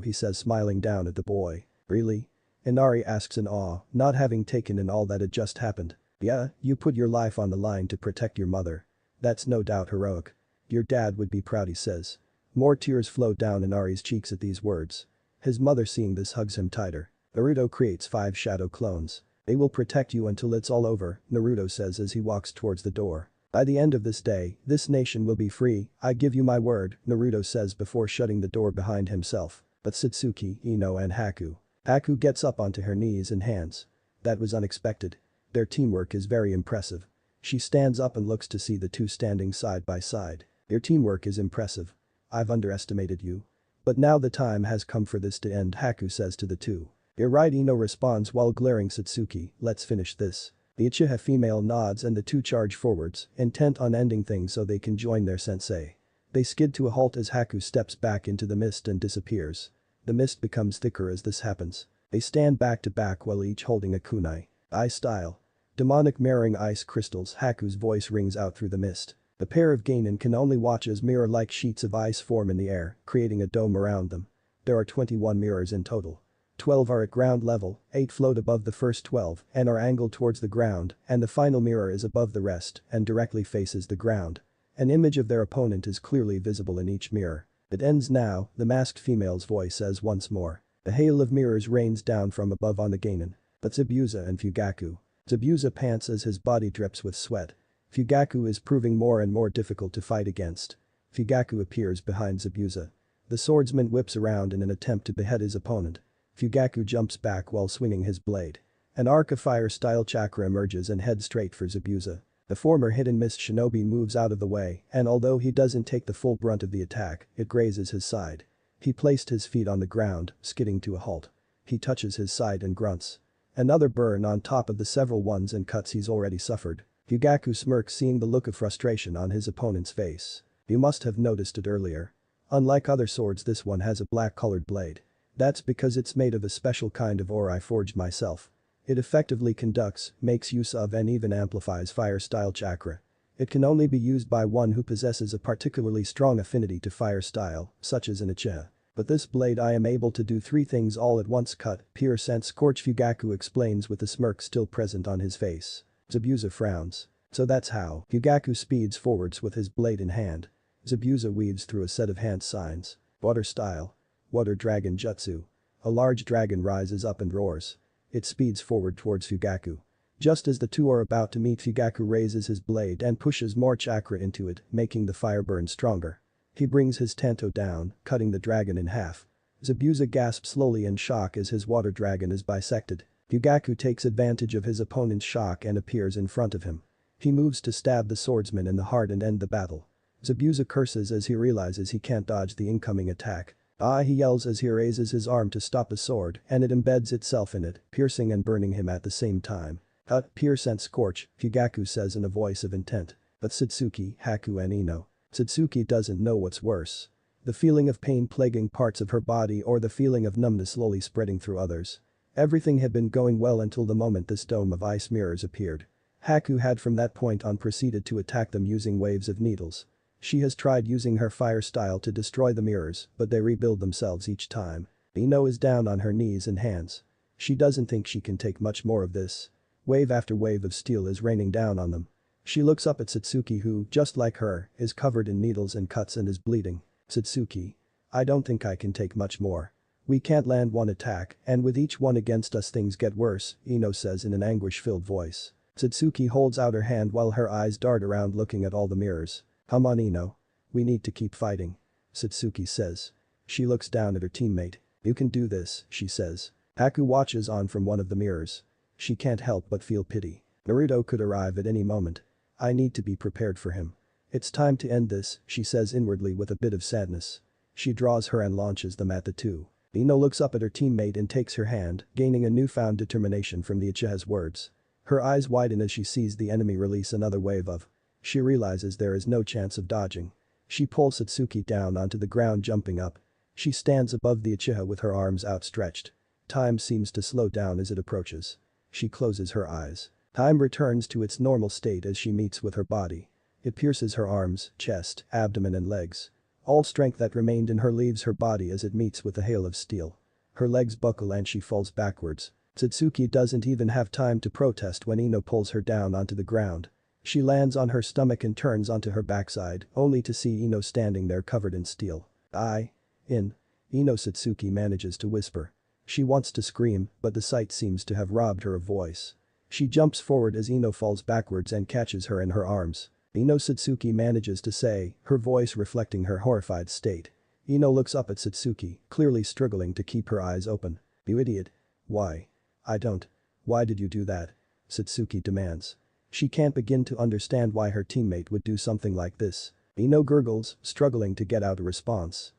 he says, smiling down at the boy. "Really?" Inari asks in awe, not having taken in all that had just happened. "Yeah, you put your life on the line to protect your mother. That's no doubt heroic. Your dad would be proud," he says. More tears flow down Inari's cheeks at these words. His mother, seeing this, hugs him tighter. Naruto creates 5 shadow clones. "They will protect you until it's all over," Naruto says as he walks towards the door. "By the end of this day, this nation will be free, I give you my word," Naruto says before shutting the door behind himself. But Satsuki, Ino and Haku gets up onto her knees and hands. "That was unexpected. Their teamwork is very impressive." She stands up and looks to see the two standing side by side. "Your teamwork is impressive. I've underestimated you. But now the time has come for this to end," Haku says to the two. "You're right," Ino responds while glaring Satsuki, "let's finish this." The Uchiha female nods and the two charge forwards, intent on ending things so they can join their sensei. They skid to a halt as Haku steps back into the mist and disappears. The mist becomes thicker as this happens. They stand back to back while each holding a kunai. "Ice style. Demonic mirroring ice crystals," Haku's voice rings out through the mist. The pair of Genin can only watch as mirror-like sheets of ice form in the air, creating a dome around them. There are 21 mirrors in total. 12 are at ground level, 8 float above the first 12 and are angled towards the ground, and the final mirror is above the rest and directly faces the ground. An image of their opponent is clearly visible in each mirror. "It ends now," the masked female's voice says once more. A hail of mirrors rains down from above on the Genin. But Zabuza and Fugaku. Zabuza pants as his body drips with sweat. Fugaku is proving more and more difficult to fight against. Fugaku appears behind Zabuza. The swordsman whips around in an attempt to behead his opponent. Fugaku jumps back while swinging his blade. An arc of fire-style chakra emerges and heads straight for Zabuza. The former hit-and-miss shinobi moves out of the way, and although he doesn't take the full brunt of the attack, it grazes his side. He placed his feet on the ground, skidding to a halt. He touches his side and grunts. Another burn on top of the several ones and cuts he's already suffered. Fugaku smirks, seeing the look of frustration on his opponent's face. "You must have noticed it earlier. Unlike other swords, this one has a black-colored blade. That's because it's made of a special kind of ore I forged myself. It effectively conducts, makes use of and even amplifies fire-style chakra. It can only be used by one who possesses a particularly strong affinity to fire style, such as an Uchiha. But this blade I am able to do 3 things all at once: cut, pierce and scorch," Fugaku explains with the smirk still present on his face. Zabuza frowns. "So that's how." Fugaku speeds forwards with his blade in hand. Zabuza weaves through a set of hand signs. "Water style. Water dragon jutsu." A large dragon rises up and roars. It speeds forward towards Fugaku. Just as the two are about to meet, Fugaku raises his blade and pushes more chakra into it, making the fire burn stronger. He brings his tanto down, cutting the dragon in half. Zabuza gasps slowly in shock as his water dragon is bisected. Fugaku takes advantage of his opponent's shock and appears in front of him. He moves to stab the swordsman in the heart and end the battle. Zabuza curses as he realizes he can't dodge the incoming attack. "Ah!" he yells as he raises his arm to stop a sword, and it embeds itself in it, piercing and burning him at the same time. "Cut, pierce and scorch," Fugaku says in a voice of intent. But Satsuki, Haku and Ino. Satsuki doesn't know what's worse. The feeling of pain plaguing parts of her body or the feeling of numbness slowly spreading through others. Everything had been going well until the moment this dome of ice mirrors appeared. Haku had from that point on proceeded to attack them using waves of needles. She has tried using her fire style to destroy the mirrors, but they rebuild themselves each time. Ino is down on her knees and hands. She doesn't think she can take much more of this. Wave after wave of steel is raining down on them. She looks up at Satsuki who, just like her, is covered in needles and cuts and is bleeding. Satsuki. I don't think I can take much more. We can't land one attack, and with each one against us things get worse, Ino says in an anguish-filled voice. Satsuki holds out her hand while her eyes dart around looking at all the mirrors. Come on Ino. We need to keep fighting. Satsuki says. She looks down at her teammate. You can do this, she says. Haku watches on from one of the mirrors. She can't help but feel pity. Naruto could arrive at any moment. I need to be prepared for him. It's time to end this, she says inwardly with a bit of sadness. She draws her and launches them at the two. Ino looks up at her teammate and takes her hand, gaining a newfound determination from the Uchiha's words. Her eyes widen as she sees the enemy release another wave of. She realizes there is no chance of dodging. She pulls Satsuki down onto the ground jumping up. She stands above the Uchiha with her arms outstretched. Time seems to slow down as it approaches. She closes her eyes. Time returns to its normal state as she meets with her body. It pierces her arms, chest, abdomen and legs. All strength that remained in her leaves her body as it meets with a hail of steel. Her legs buckle and she falls backwards. Satsuki doesn't even have time to protest when Ino pulls her down onto the ground. She lands on her stomach and turns onto her backside, only to see Ino standing there covered in steel. Ino Satsuki manages to whisper. She wants to scream, but the sight seems to have robbed her of voice. She jumps forward as Ino falls backwards and catches her in her arms. Ino Satsuki manages to say, her voice reflecting her horrified state. Ino looks up at Satsuki, clearly struggling to keep her eyes open. You idiot. Why? I don't. Why did you do that? Satsuki demands. She can't begin to understand why her teammate would do something like this. Ino gurgles, struggling to get out a response.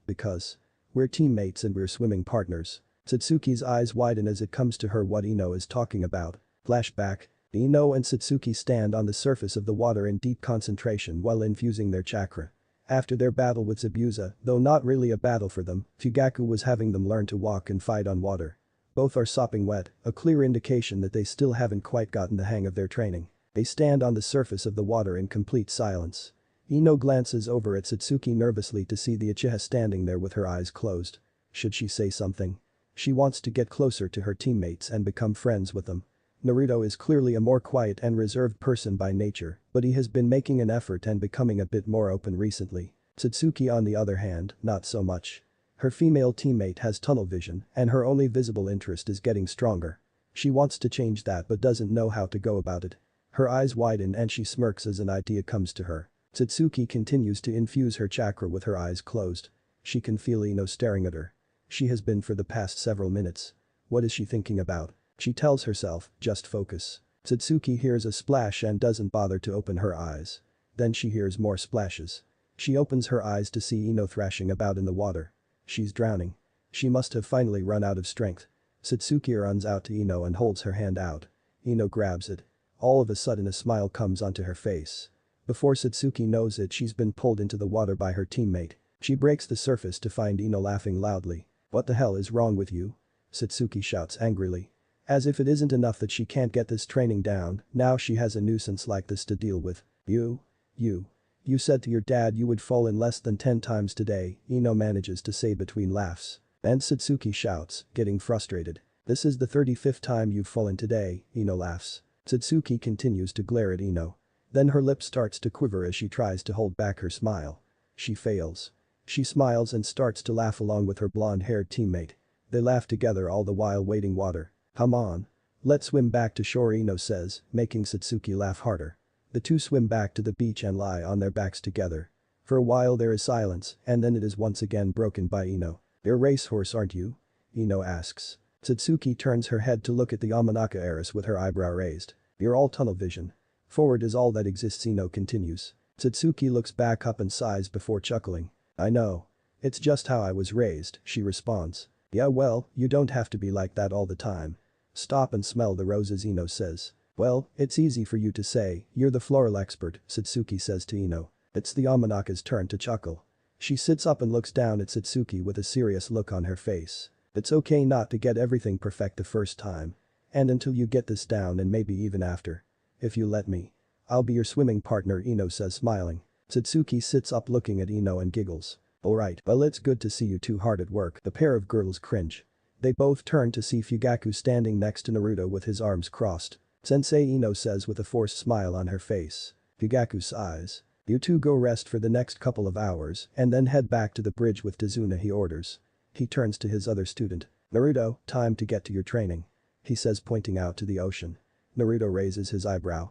Because. We're teammates and we're swimming partners. Satsuki's eyes widen as it comes to her what Ino is talking about. Flashback. Ino and Satsuki stand on the surface of the water in deep concentration while infusing their chakra. After their battle with Zabuza, though not really a battle for them, Fugaku was having them learn to walk and fight on water. Both are sopping wet, a clear indication that they still haven't quite gotten the hang of their training. They stand on the surface of the water in complete silence. Ino glances over at Satsuki nervously to see the Uchiha standing there with her eyes closed. Should she say something? She wants to get closer to her teammates and become friends with them. Naruto is clearly a more quiet and reserved person by nature, but he has been making an effort and becoming a bit more open recently. Satsuki on the other hand, not so much. Her female teammate has tunnel vision and her only visible interest is getting stronger. She wants to change that but doesn't know how to go about it. Her eyes widen and she smirks as an idea comes to her. Satsuki continues to infuse her chakra with her eyes closed. She can feel Ino staring at her. She has been for the past several minutes. What is she thinking about? She tells herself, just focus. Satsuki hears a splash and doesn't bother to open her eyes. Then she hears more splashes. She opens her eyes to see Ino thrashing about in the water. She's drowning. She must have finally run out of strength. Satsuki runs out to Ino and holds her hand out. Ino grabs it. All of a sudden a smile comes onto her face. Before Satsuki knows it she's been pulled into the water by her teammate. She breaks the surface to find Ino laughing loudly. What the hell is wrong with you? Satsuki shouts angrily. As if it isn't enough that she can't get this training down, now she has a nuisance like this to deal with. You said to your dad you would fall in less than 10 times today, Ino manages to say between laughs. And Satsuki shouts, getting frustrated. This is the 35th time you've fallen today, Ino laughs. Satsuki continues to glare at Ino. Then her lip starts to quiver as she tries to hold back her smile. She fails. She smiles and starts to laugh along with her blonde-haired teammate. They laugh together all the while wading water. Come on. Let's swim back to shore, Ino says, making Satsuki laugh harder. The two swim back to the beach and lie on their backs together. For a while there is silence and then it is once again broken by Ino. You're a racehorse aren't you? Ino asks. Satsuki turns her head to look at the Amanaka heiress with her eyebrow raised. You're all tunnel vision. Forward is all that exists, Ino continues. Satsuki looks back up and sighs before chuckling. I know. It's just how I was raised, she responds. Yeah well, you don't have to be like that all the time. Stop and smell the roses, Ino says. Well, it's easy for you to say, you're the floral expert, Satsuki says to Ino. It's the Amanaka's turn to chuckle. She sits up and looks down at Satsuki with a serious look on her face. It's okay not to get everything perfect the first time. And until you get this down and maybe even after. If you let me. I'll be your swimming partner, Ino says smiling. Satsuki sits up looking at Ino and giggles. Alright, well it's good to see you two hard at work. The pair of girls cringe. They both turn to see Fugaku standing next to Naruto with his arms crossed. Sensei Ino says with a forced smile on her face. Fugaku sighs. You two go rest for the next couple of hours and then head back to the bridge with Tazuna, he orders. He turns to his other student. Naruto, time to get to your training. He says, pointing out to the ocean. Naruto raises his eyebrow.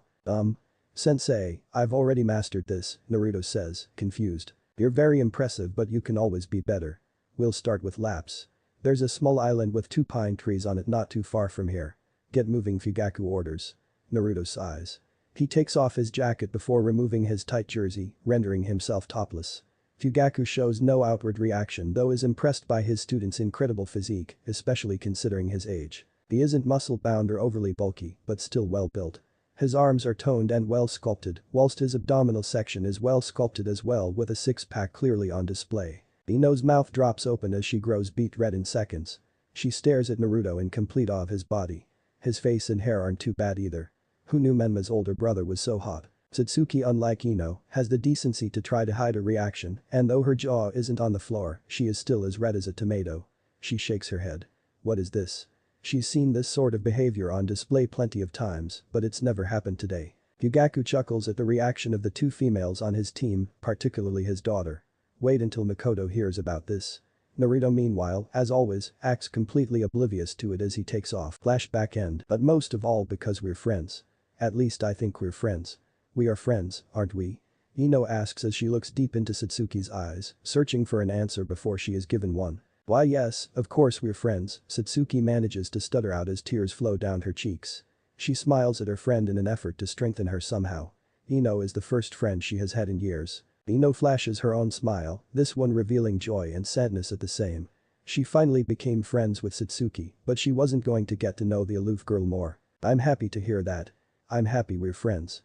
Sensei, I've already mastered this, Naruto says, confused. You're very impressive, but you can always be better. We'll start with laps. There's a small island with 2 pine trees on it not too far from here. Get moving, Fugaku orders. Naruto sighs. He takes off his jacket before removing his tight jersey, rendering himself topless. Fugaku shows no outward reaction though is impressed by his student's incredible physique, especially considering his age. He isn't muscle-bound or overly bulky, but still well-built. His arms are toned and well-sculpted, whilst his abdominal section is well-sculpted as well with a six-pack clearly on display. Ino's mouth drops open as she grows beet red in seconds. She stares at Naruto in complete awe of his body. His face and hair aren't too bad either. Who knew Menma's older brother was so hot? Satsuki, unlike Ino, has the decency to try to hide a reaction, and though her jaw isn't on the floor, she is still as red as a tomato. She shakes her head. What is this? She's seen this sort of behavior on display plenty of times, but it's never happened today. Fugaku chuckles at the reaction of the 2 females on his team, particularly his daughter. Wait until Makoto hears about this. Naruto, meanwhile, as always, acts completely oblivious to it as he takes off. Flashback end. But most of all because we're friends. At least I think we're friends. We are friends, aren't we? Ino asks as she looks deep into Satsuki's eyes, searching for an answer before she is given one. Why yes, of course we're friends, Satsuki manages to stutter out as tears flow down her cheeks. She smiles at her friend in an effort to strengthen her somehow. Ino is the first friend she has had in years. Ino flashes her own smile, this one revealing joy and sadness at the same. She finally became friends with Satsuki, but she wasn't going to get to know the aloof girl more. I'm happy to hear that. I'm happy we're friends.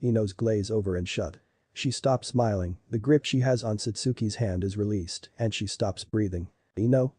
Ino's glaze over and shut. She stops smiling, the grip she has on Satsuki's hand is released, and she stops breathing. Ino.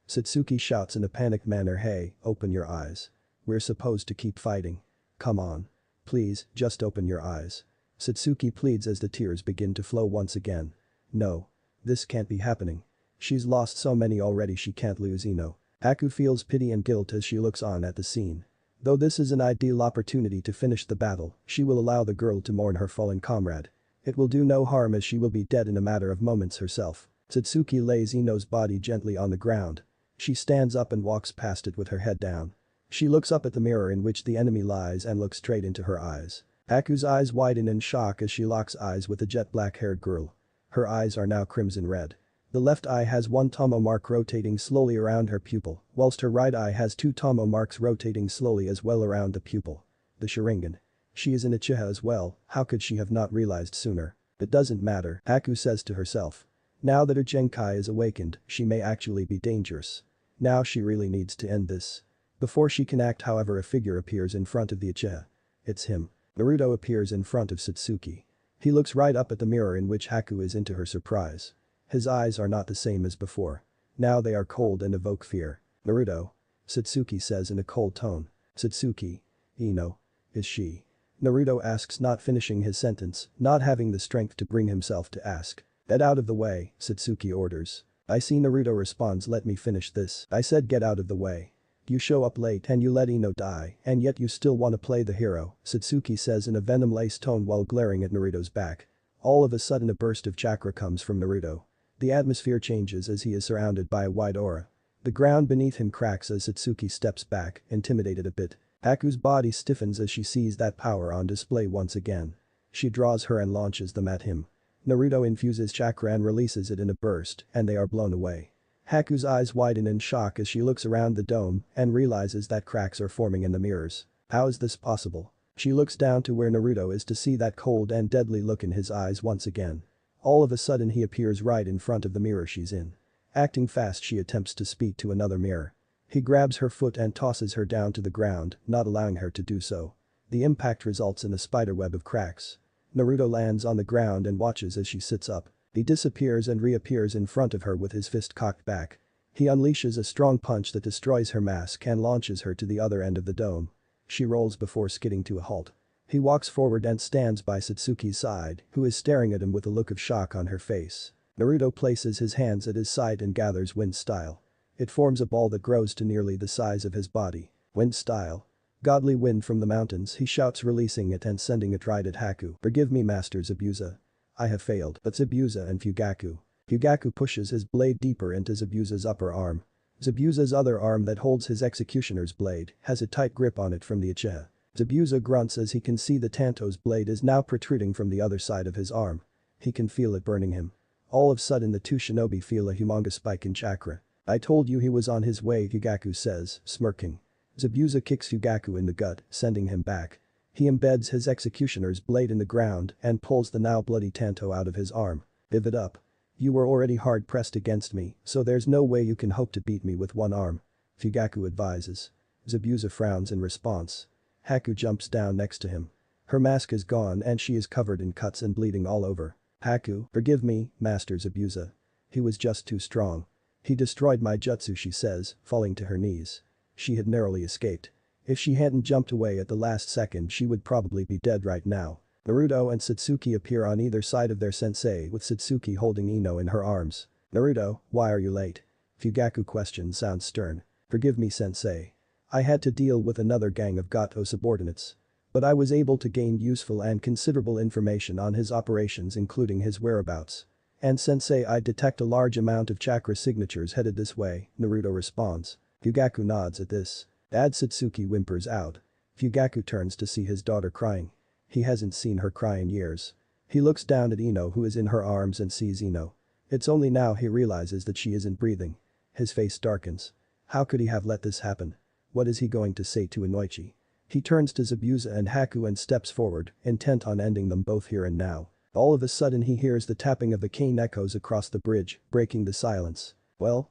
Satsuki shouts in a panicked manner, hey, open your eyes. We're supposed to keep fighting. Come on. Please, just open your eyes. Satsuki pleads as the tears begin to flow once again. No. This can't be happening. She's lost so many already, she can't lose Ino. Aku feels pity and guilt as she looks on at the scene. Though this is an ideal opportunity to finish the battle, she will allow the girl to mourn her fallen comrade. It will do no harm as she will be dead in a matter of moments herself. Satsuki lays Ino's body gently on the ground. She stands up and walks past it with her head down. She looks up at the mirror in which the enemy lies and looks straight into her eyes. Aku's eyes widen in shock as she locks eyes with the jet black-haired girl. Her eyes are now crimson red. The left eye has 1 Tomo mark rotating slowly around her pupil, whilst her right eye has 2 Tomo marks rotating slowly as well around the pupil. The Sharingan. She is an Uchiha as well, how could she have not realized sooner? It doesn't matter, Aku says to herself. Now that her Genkai is awakened, she may actually be dangerous. Now she really needs to end this. Before she can act, however, a figure appears in front of the Uchiha. It's him. Naruto appears in front of Satsuki. He looks right up at the mirror in which Haku is into her surprise. His eyes are not the same as before. Now they are cold and evoke fear. Naruto. Satsuki says in a cold tone. Satsuki. Ino. Is she? Naruto asks, not finishing his sentence, not having the strength to bring himself to ask. Get out of the way, Satsuki orders. I see, Naruto responds, let me finish this. I said get out of the way. You show up late and you let Ino die, and yet you still want to play the hero, Satsuki says in a venom-laced tone while glaring at Naruto's back. All of a sudden a burst of chakra comes from Naruto. The atmosphere changes as he is surrounded by a wide aura. The ground beneath him cracks as Satsuki steps back, intimidated a bit. Aku's body stiffens as she sees that power on display once again. She draws her and launches them at him. Naruto infuses chakra and releases it in a burst, and they are blown away. Haku's eyes widen in shock as she looks around the dome and realizes that cracks are forming in the mirrors. How is this possible? She looks down to where Naruto is to see that cold and deadly look in his eyes once again. All of a sudden he appears right in front of the mirror she's in. Acting fast, she attempts to speak to another mirror. He grabs her foot and tosses her down to the ground, not allowing her to do so. The impact results in a spiderweb of cracks. Naruto lands on the ground and watches as she sits up. He disappears and reappears in front of her with his fist cocked back. He unleashes a strong punch that destroys her mask and launches her to the other end of the dome. She rolls before skidding to a halt. He walks forward and stands by Satsuki's side, who is staring at him with a look of shock on her face. Naruto places his hands at his side and gathers wind style. It forms a ball that grows to nearly the size of his body. Wind style. Godly wind from the mountains, he shouts, releasing it and sending it right at Haku. Forgive me, Master Zabuza. I have failed. But Zabuza and Fugaku. Fugaku pushes his blade deeper into Zabuza's upper arm. Zabuza's other arm that holds his executioner's blade has a tight grip on it from the Uchiha. Zabuza grunts as he can see the Tanto's blade is now protruding from the other side of his arm. He can feel it burning him. All of a sudden the two shinobi feel a humongous spike in chakra. I told you he was on his way, Fugaku says, smirking. Zabuza kicks Fugaku in the gut, sending him back. He embeds his executioner's blade in the ground and pulls the now bloody Tanto out of his arm. Give it up. You were already hard pressed against me, so there's no way you can hope to beat me with one arm. Fugaku advises. Zabuza frowns in response. Haku jumps down next to him. Her mask is gone and she is covered in cuts and bleeding all over. Haku, forgive me, Master Zabuza. He was just too strong. He destroyed my jutsu, she says, falling to her knees. She had narrowly escaped. If she hadn't jumped away at the last second, she would probably be dead right now. Naruto and Satsuki appear on either side of their sensei, with Satsuki holding Ino in her arms. Naruto, why are you late? Fugaku question sounds stern. Forgive me, sensei. I had to deal with another gang of Gato subordinates. But I was able to gain useful and considerable information on his operations, including his whereabouts. And sensei, I detect a large amount of chakra signatures headed this way, Naruto responds. Fugaku nods at this. Dad, Satsuki whimpers out. Fugaku turns to see his daughter crying. He hasn't seen her cry in years. He looks down at Ino, who is in her arms, and sees Ino. It's only now he realizes that she isn't breathing. His face darkens. How could he have let this happen? What is he going to say to Inoichi? He turns to Zabuza and Haku and steps forward, intent on ending them both here and now. All of a sudden he hears the tapping of the cane echoes across the bridge, breaking the silence. Well.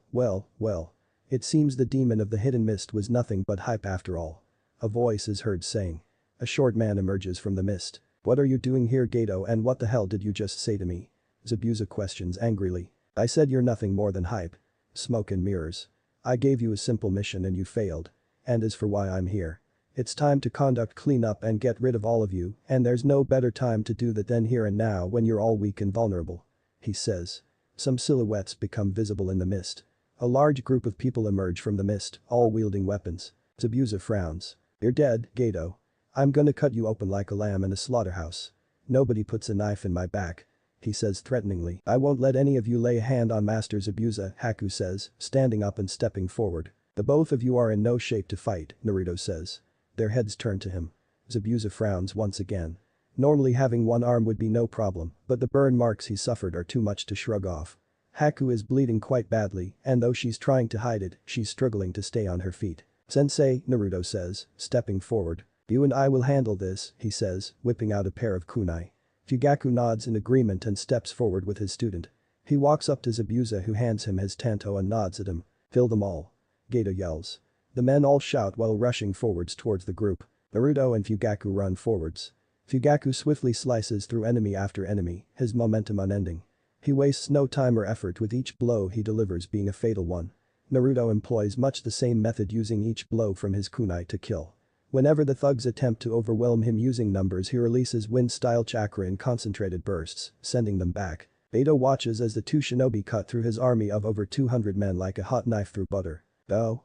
It seems the demon of the hidden mist was nothing but hype after all. A voice is heard saying. A short man emerges from the mist. What are you doing here, Gato, and what the hell did you just say to me? Zabuza questions angrily. I said you're nothing more than hype. Smoke and mirrors. I gave you a simple mission and you failed. And as for why I'm here. It's time to conduct cleanup and get rid of all of you, and there's no better time to do that than here and now when you're all weak and vulnerable. He says. Some silhouettes become visible in the mist. A large group of people emerge from the mist, all wielding weapons. Zabuza frowns. You're dead, Gato. I'm gonna cut you open like a lamb in a slaughterhouse. Nobody puts a knife in my back. He says threateningly. I won't let any of you lay a hand on Master Zabuza, Haku says, standing up and stepping forward. The both of you are in no shape to fight, Naruto says. Their heads turn to him. Zabuza frowns once again. Normally having one arm would be no problem, but the burn marks he suffered are too much to shrug off. Haku is bleeding quite badly, and though she's trying to hide it, she's struggling to stay on her feet. Sensei, Naruto says, stepping forward. You and I will handle this, he says, whipping out a pair of kunai. Fugaku nods in agreement and steps forward with his student. He walks up to Zabuza, who hands him his tanto and nods at him. Fill them all. Gato yells. The men all shout while rushing forwards towards the group. Naruto and Fugaku run forwards. Fugaku swiftly slices through enemy after enemy, his momentum unending. He wastes no time or effort, with each blow he delivers being a fatal one. Naruto employs much the same method, using each blow from his kunai to kill. Whenever the thugs attempt to overwhelm him using numbers, he releases wind-style chakra in concentrated bursts, sending them back. Gato watches as the two shinobi cut through his army of over 200 men like a hot knife through butter. Go.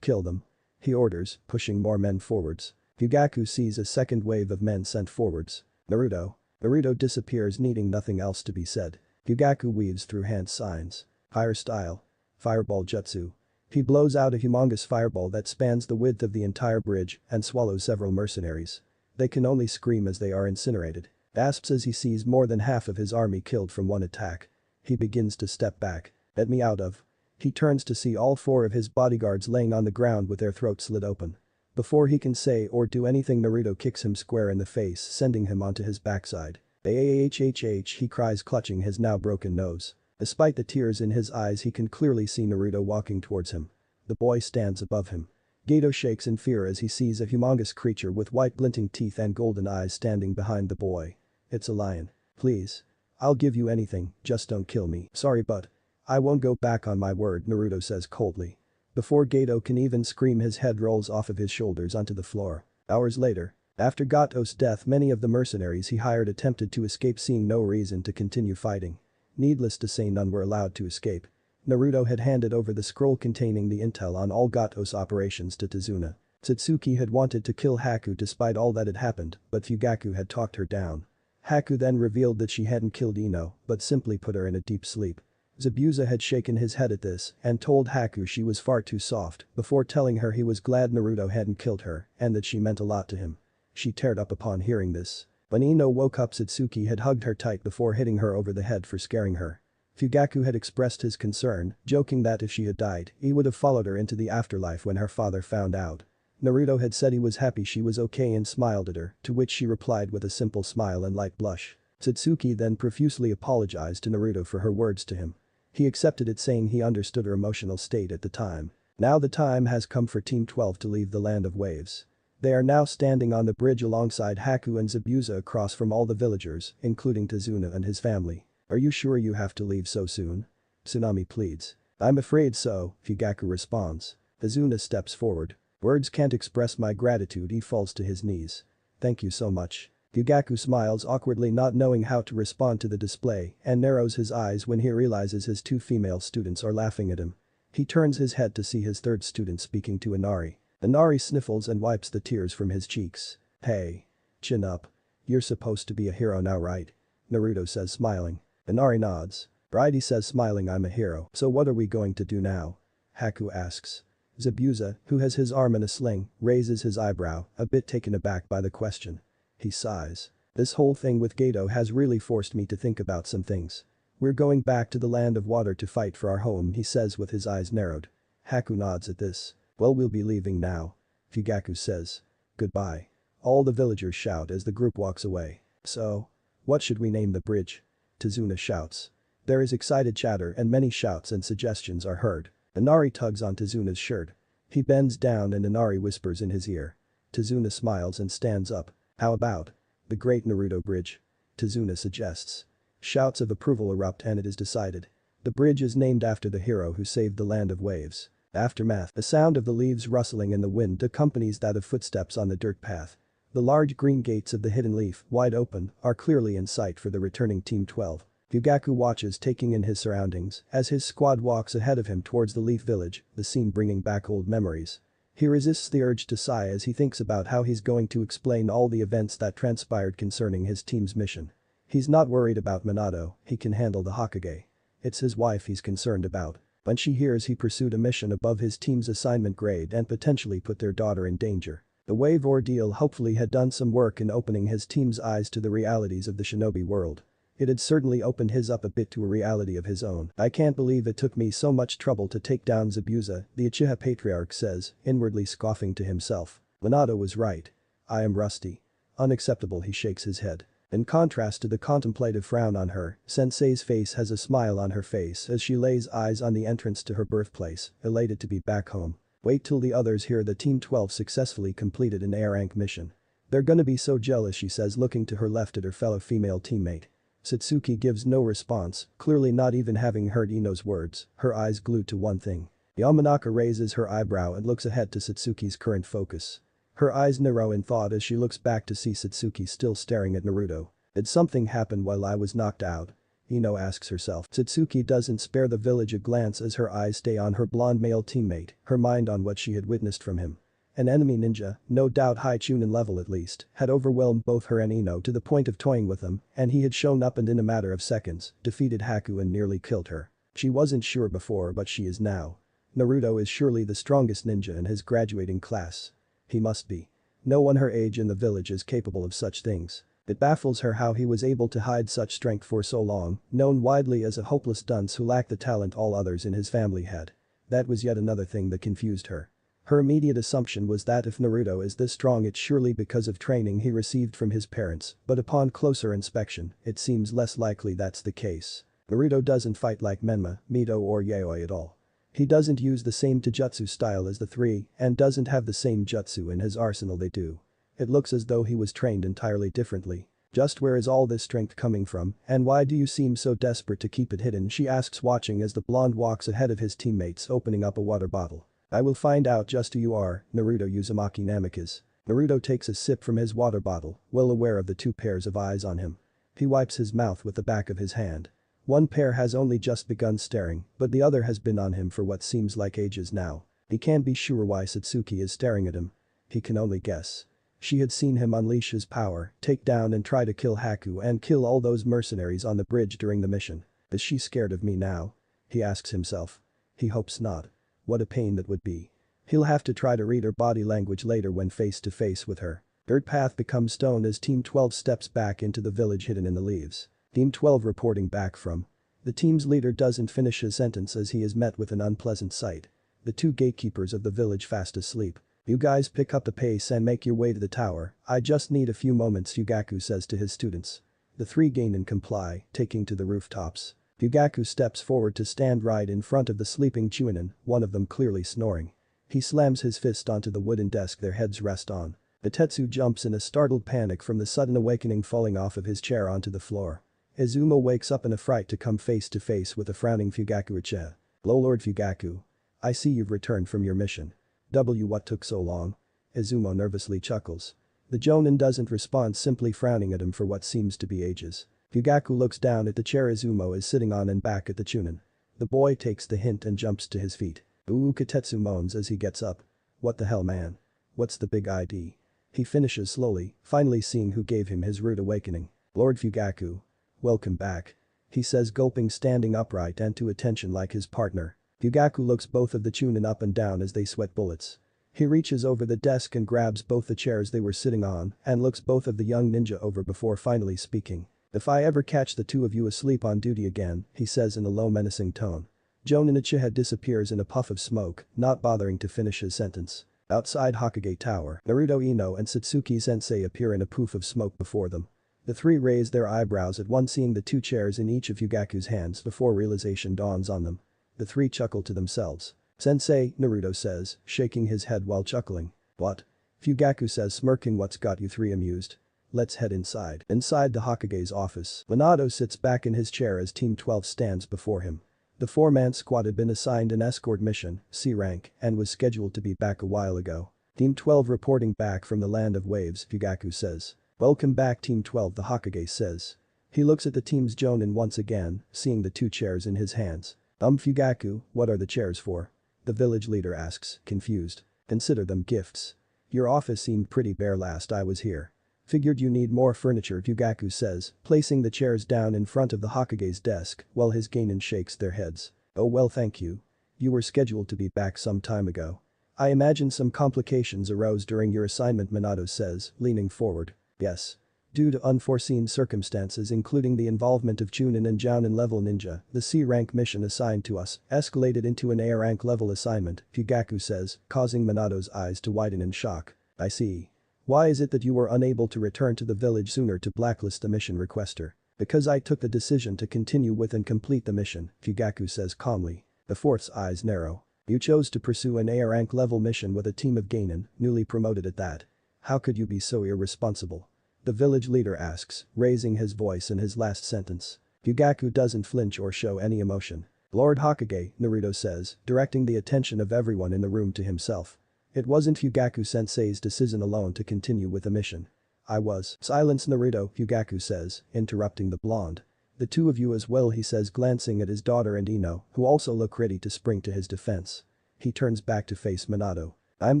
Kill them. He orders, pushing more men forwards. Fugaku sees a second wave of men sent forwards. Naruto disappears, needing nothing else to be said. Fugaku weaves through hand signs. Fire style. Fireball jutsu. He blows out a humongous fireball that spans the width of the entire bridge and swallows several mercenaries. They can only scream as they are incinerated. Gasps as he sees more than half of his army killed from one attack. He begins to step back. Let me out of. He turns to see all four of his bodyguards laying on the ground with their throats slit open. Before he can say or do anything, Naruto kicks him square in the face, sending him onto his backside. Ahhhh, he cries, clutching his now broken nose. Despite the tears in his eyes, he can clearly see Naruto walking towards him. The boy stands above him. Gato shakes in fear as he sees a humongous creature with white glinting teeth and golden eyes standing behind the boy. It's a lion. Please. I'll give you anything, just don't kill me. Sorry, but I won't go back on my word, Naruto says coldly. Before Gato can even scream, his head rolls off of his shoulders onto the floor. Hours later, after Gato's death, many of the mercenaries he hired attempted to escape, seeing no reason to continue fighting. Needless to say, none were allowed to escape. Naruto had handed over the scroll containing the intel on all Gato's operations to Tazuna. Satsuki had wanted to kill Haku despite all that had happened, but Fugaku had talked her down. Haku then revealed that she hadn't killed Ino, but simply put her in a deep sleep. Zabuza had shaken his head at this and told Haku she was far too soft before telling her he was glad Naruto hadn't killed her and that she meant a lot to him. She teared up upon hearing this. When Ino woke up, Satsuki had hugged her tight before hitting her over the head for scaring her. Fugaku had expressed his concern, joking that if she had died, he would have followed her into the afterlife when her father found out. Naruto had said he was happy she was okay and smiled at her, to which she replied with a simple smile and light blush. Satsuki then profusely apologized to Naruto for her words to him. He accepted it, saying he understood her emotional state at the time. Now the time has come for Team 12 to leave the Land of Waves. They are now standing on the bridge alongside Haku and Zabuza across from all the villagers, including Tazuna and his family. Are you sure you have to leave so soon? Tsunami pleads. I'm afraid so, Fugaku responds. Tazuna steps forward. Words can't express my gratitude. He falls to his knees. Thank you so much. Fugaku smiles awkwardly, not knowing how to respond to the display, and narrows his eyes when he realizes his two female students are laughing at him. He turns his head to see his third student speaking to Inari. Inari sniffles and wipes the tears from his cheeks. Hey. Chin up. You're supposed to be a hero now, right? Naruto says, smiling. Inari nods. Right, he says, smiling. I'm a hero. So what are we going to do now? Haku asks. Zabuza, who has his arm in a sling, raises his eyebrow, a bit taken aback by the question. He sighs. This whole thing with Gato has really forced me to think about some things. We're going back to the Land of Water to fight for our home, he says with his eyes narrowed. Haku nods at this. Well, we'll be leaving now. Fugaku says. Goodbye. All the villagers shout as the group walks away. So? What should we name the bridge? Tazuna shouts. There is excited chatter and many shouts and suggestions are heard. Inari tugs on Tazuna's shirt. He bends down and Inari whispers in his ear. Tazuna smiles and stands up. How about the Great Naruto Bridge? Tazuna suggests. Shouts of approval erupt and it is decided. The bridge is named after the hero who saved the Land of Waves. Aftermath. The sound of the leaves rustling in the wind accompanies that of footsteps on the dirt path. The large green gates of the Hidden Leaf, wide open, are clearly in sight for the returning Team 12. Fugaku watches, taking in his surroundings as his squad walks ahead of him towards the Leaf Village, the scene bringing back old memories. He resists the urge to sigh as he thinks about how he's going to explain all the events that transpired concerning his team's mission. He's not worried about Minato, he can handle the Hokage. It's his wife he's concerned about. When she hears he pursued a mission above his team's assignment grade and potentially put their daughter in danger. The wave ordeal hopefully had done some work in opening his team's eyes to the realities of the shinobi world. It had certainly opened his up a bit to a reality of his own. I can't believe it took me so much trouble to take down Zabuza, the Uchiha patriarch says, inwardly scoffing to himself. Minato was right. I am rusty. Unacceptable, he shakes his head. In contrast to the contemplative frown on her, Sensei's face has a smile on her face as she lays eyes on the entrance to her birthplace, elated to be back home. Wait till the others hear the Team 12 successfully completed an A-rank mission. They're gonna be so jealous, she says, looking to her left at her fellow female teammate. Satsuki gives no response, clearly not even having heard Ino's words, her eyes glued to one thing. Yamanaka raises her eyebrow and looks ahead to Satsuki's current focus. Her eyes narrow in thought as she looks back to see Satsuki still staring at Naruto. Did something happen while I was knocked out? Ino asks herself. Satsuki doesn't spare the village a glance as her eyes stay on her blonde male teammate, her mind on what she had witnessed from him. An enemy ninja, no doubt high Chunin level at least, had overwhelmed both her and Ino to the point of toying with them, and he had shown up and in a matter of seconds, defeated Haku and nearly killed her. She wasn't sure before, but she is now. Naruto is surely the strongest ninja in his graduating class. He must be. No one her age in the village is capable of such things. It baffles her how he was able to hide such strength for so long, known widely as a hopeless dunce who lacked the talent all others in his family had. That was yet another thing that confused her. Her immediate assumption was that if Naruto is this strong, it's surely because of training he received from his parents, but upon closer inspection, it seems less likely that's the case. Naruto doesn't fight like Menma, Mito or Yaoi at all. He doesn't use the same taijutsu style as the three and doesn't have the same jutsu in his arsenal they do. It looks as though he was trained entirely differently. Just where is all this strength coming from, and why do you seem so desperate to keep it hidden, she asks, watching as the blonde walks ahead of his teammates, opening up a water bottle. I will find out just who you are, Naruto Uzumaki Namikaze. Naruto takes a sip from his water bottle, well aware of the two pairs of eyes on him. He wipes his mouth with the back of his hand. One pair has only just begun staring, but the other has been on him for what seems like ages now. He can't be sure why Satsuki is staring at him. He can only guess. She had seen him unleash his power, take down and try to kill Haku and kill all those mercenaries on the bridge during the mission. Is she scared of me now? He asks himself. He hopes not. What a pain that would be. He'll have to try to read her body language later when face to face with her. Dirt path becomes stone as Team 12 steps back into the village hidden in the leaves. Team 12 reporting back from. The team's leader doesn't finish his sentence as he is met with an unpleasant sight. The two gatekeepers of the village fast asleep. You guys pick up the pace and make your way to the tower, I just need a few moments, Fugaku says to his students. The three gain and comply, taking to the rooftops. Fugaku steps forward to stand right in front of the sleeping Chunin, one of them clearly snoring. He slams his fist onto the wooden desk their heads rest on. Itetsu jumps in a startled panic from the sudden awakening, falling off of his chair onto the floor. Izumo wakes up in a fright to come face to face with a frowning Fugaku Ichiha. Hello Lord Fugaku. I see you've returned from your mission. What took so long? Izumo nervously chuckles. The Jonin doesn't respond, simply frowning at him for what seems to be ages. Fugaku looks down at the chair Izumo is sitting on and back at the Chunin. The boy takes the hint and jumps to his feet. Katetsu moans as he gets up. What the hell, man? What's the big idea? He finishes slowly, finally seeing who gave him his rude awakening. Lord Fugaku. Welcome back. He says, gulping, standing upright and to attention like his partner. Fugaku looks both of the Chunin up and down as they sweat bullets. He reaches over the desk and grabs both the chairs they were sitting on and looks both of the young ninja over before finally speaking. If I ever catch the two of you asleep on duty again, he says in a low menacing tone. Jonin Ichiha disappears in a puff of smoke, not bothering to finish his sentence. Outside Hokage Tower, Naruto Ino and Satsuki Sensei appear in a poof of smoke before them. The three raise their eyebrows at once seeing the two chairs in each of Fugaku's hands before realization dawns on them. The three chuckle to themselves. Sensei, Naruto says, shaking his head while chuckling. What? Fugaku says, smirking. What's got you three amused? Let's head inside. Inside the Hokage's office, Minato sits back in his chair as Team 12 stands before him. The four-man squad had been assigned an escort mission, C rank, and was scheduled to be back a while ago. Team 12 reporting back from the land of waves, Fugaku says. Welcome back Team 12, the Hokage says. He looks at the team's Jonin once again, seeing the two chairs in his hands. Fugaku, what are the chairs for? The village leader asks, confused. Consider them gifts. Your office seemed pretty bare last I was here. Figured you need more furniture, Fugaku says, placing the chairs down in front of the Hokage's desk while his genin shakes their heads. Oh well, thank you. You were scheduled to be back some time ago. I imagine some complications arose during your assignment, Minato says, leaning forward. Yes. Due to unforeseen circumstances including the involvement of Chunin and Jounin level ninja, the C-rank mission assigned to us escalated into an A-rank level assignment, Fugaku says, causing Minato's eyes to widen in shock. I see. Why is it that you were unable to return to the village sooner to blacklist the mission requester? Because I took the decision to continue with and complete the mission, Fugaku says calmly. The fourth's eyes narrow. You chose to pursue an A-rank level mission with a team of genin, newly promoted at that. How could you be so irresponsible? The village leader asks, raising his voice in his last sentence. Fugaku doesn't flinch or show any emotion. Lord Hokage, Naruto says, directing the attention of everyone in the room to himself. It wasn't Fugaku-sensei's decision alone to continue with the mission. I was. Silence Naruto, Fugaku says, interrupting the blonde. The two of you as well, he says, glancing at his daughter and Ino, who also look ready to spring to his defense. He turns back to face Minato. I'm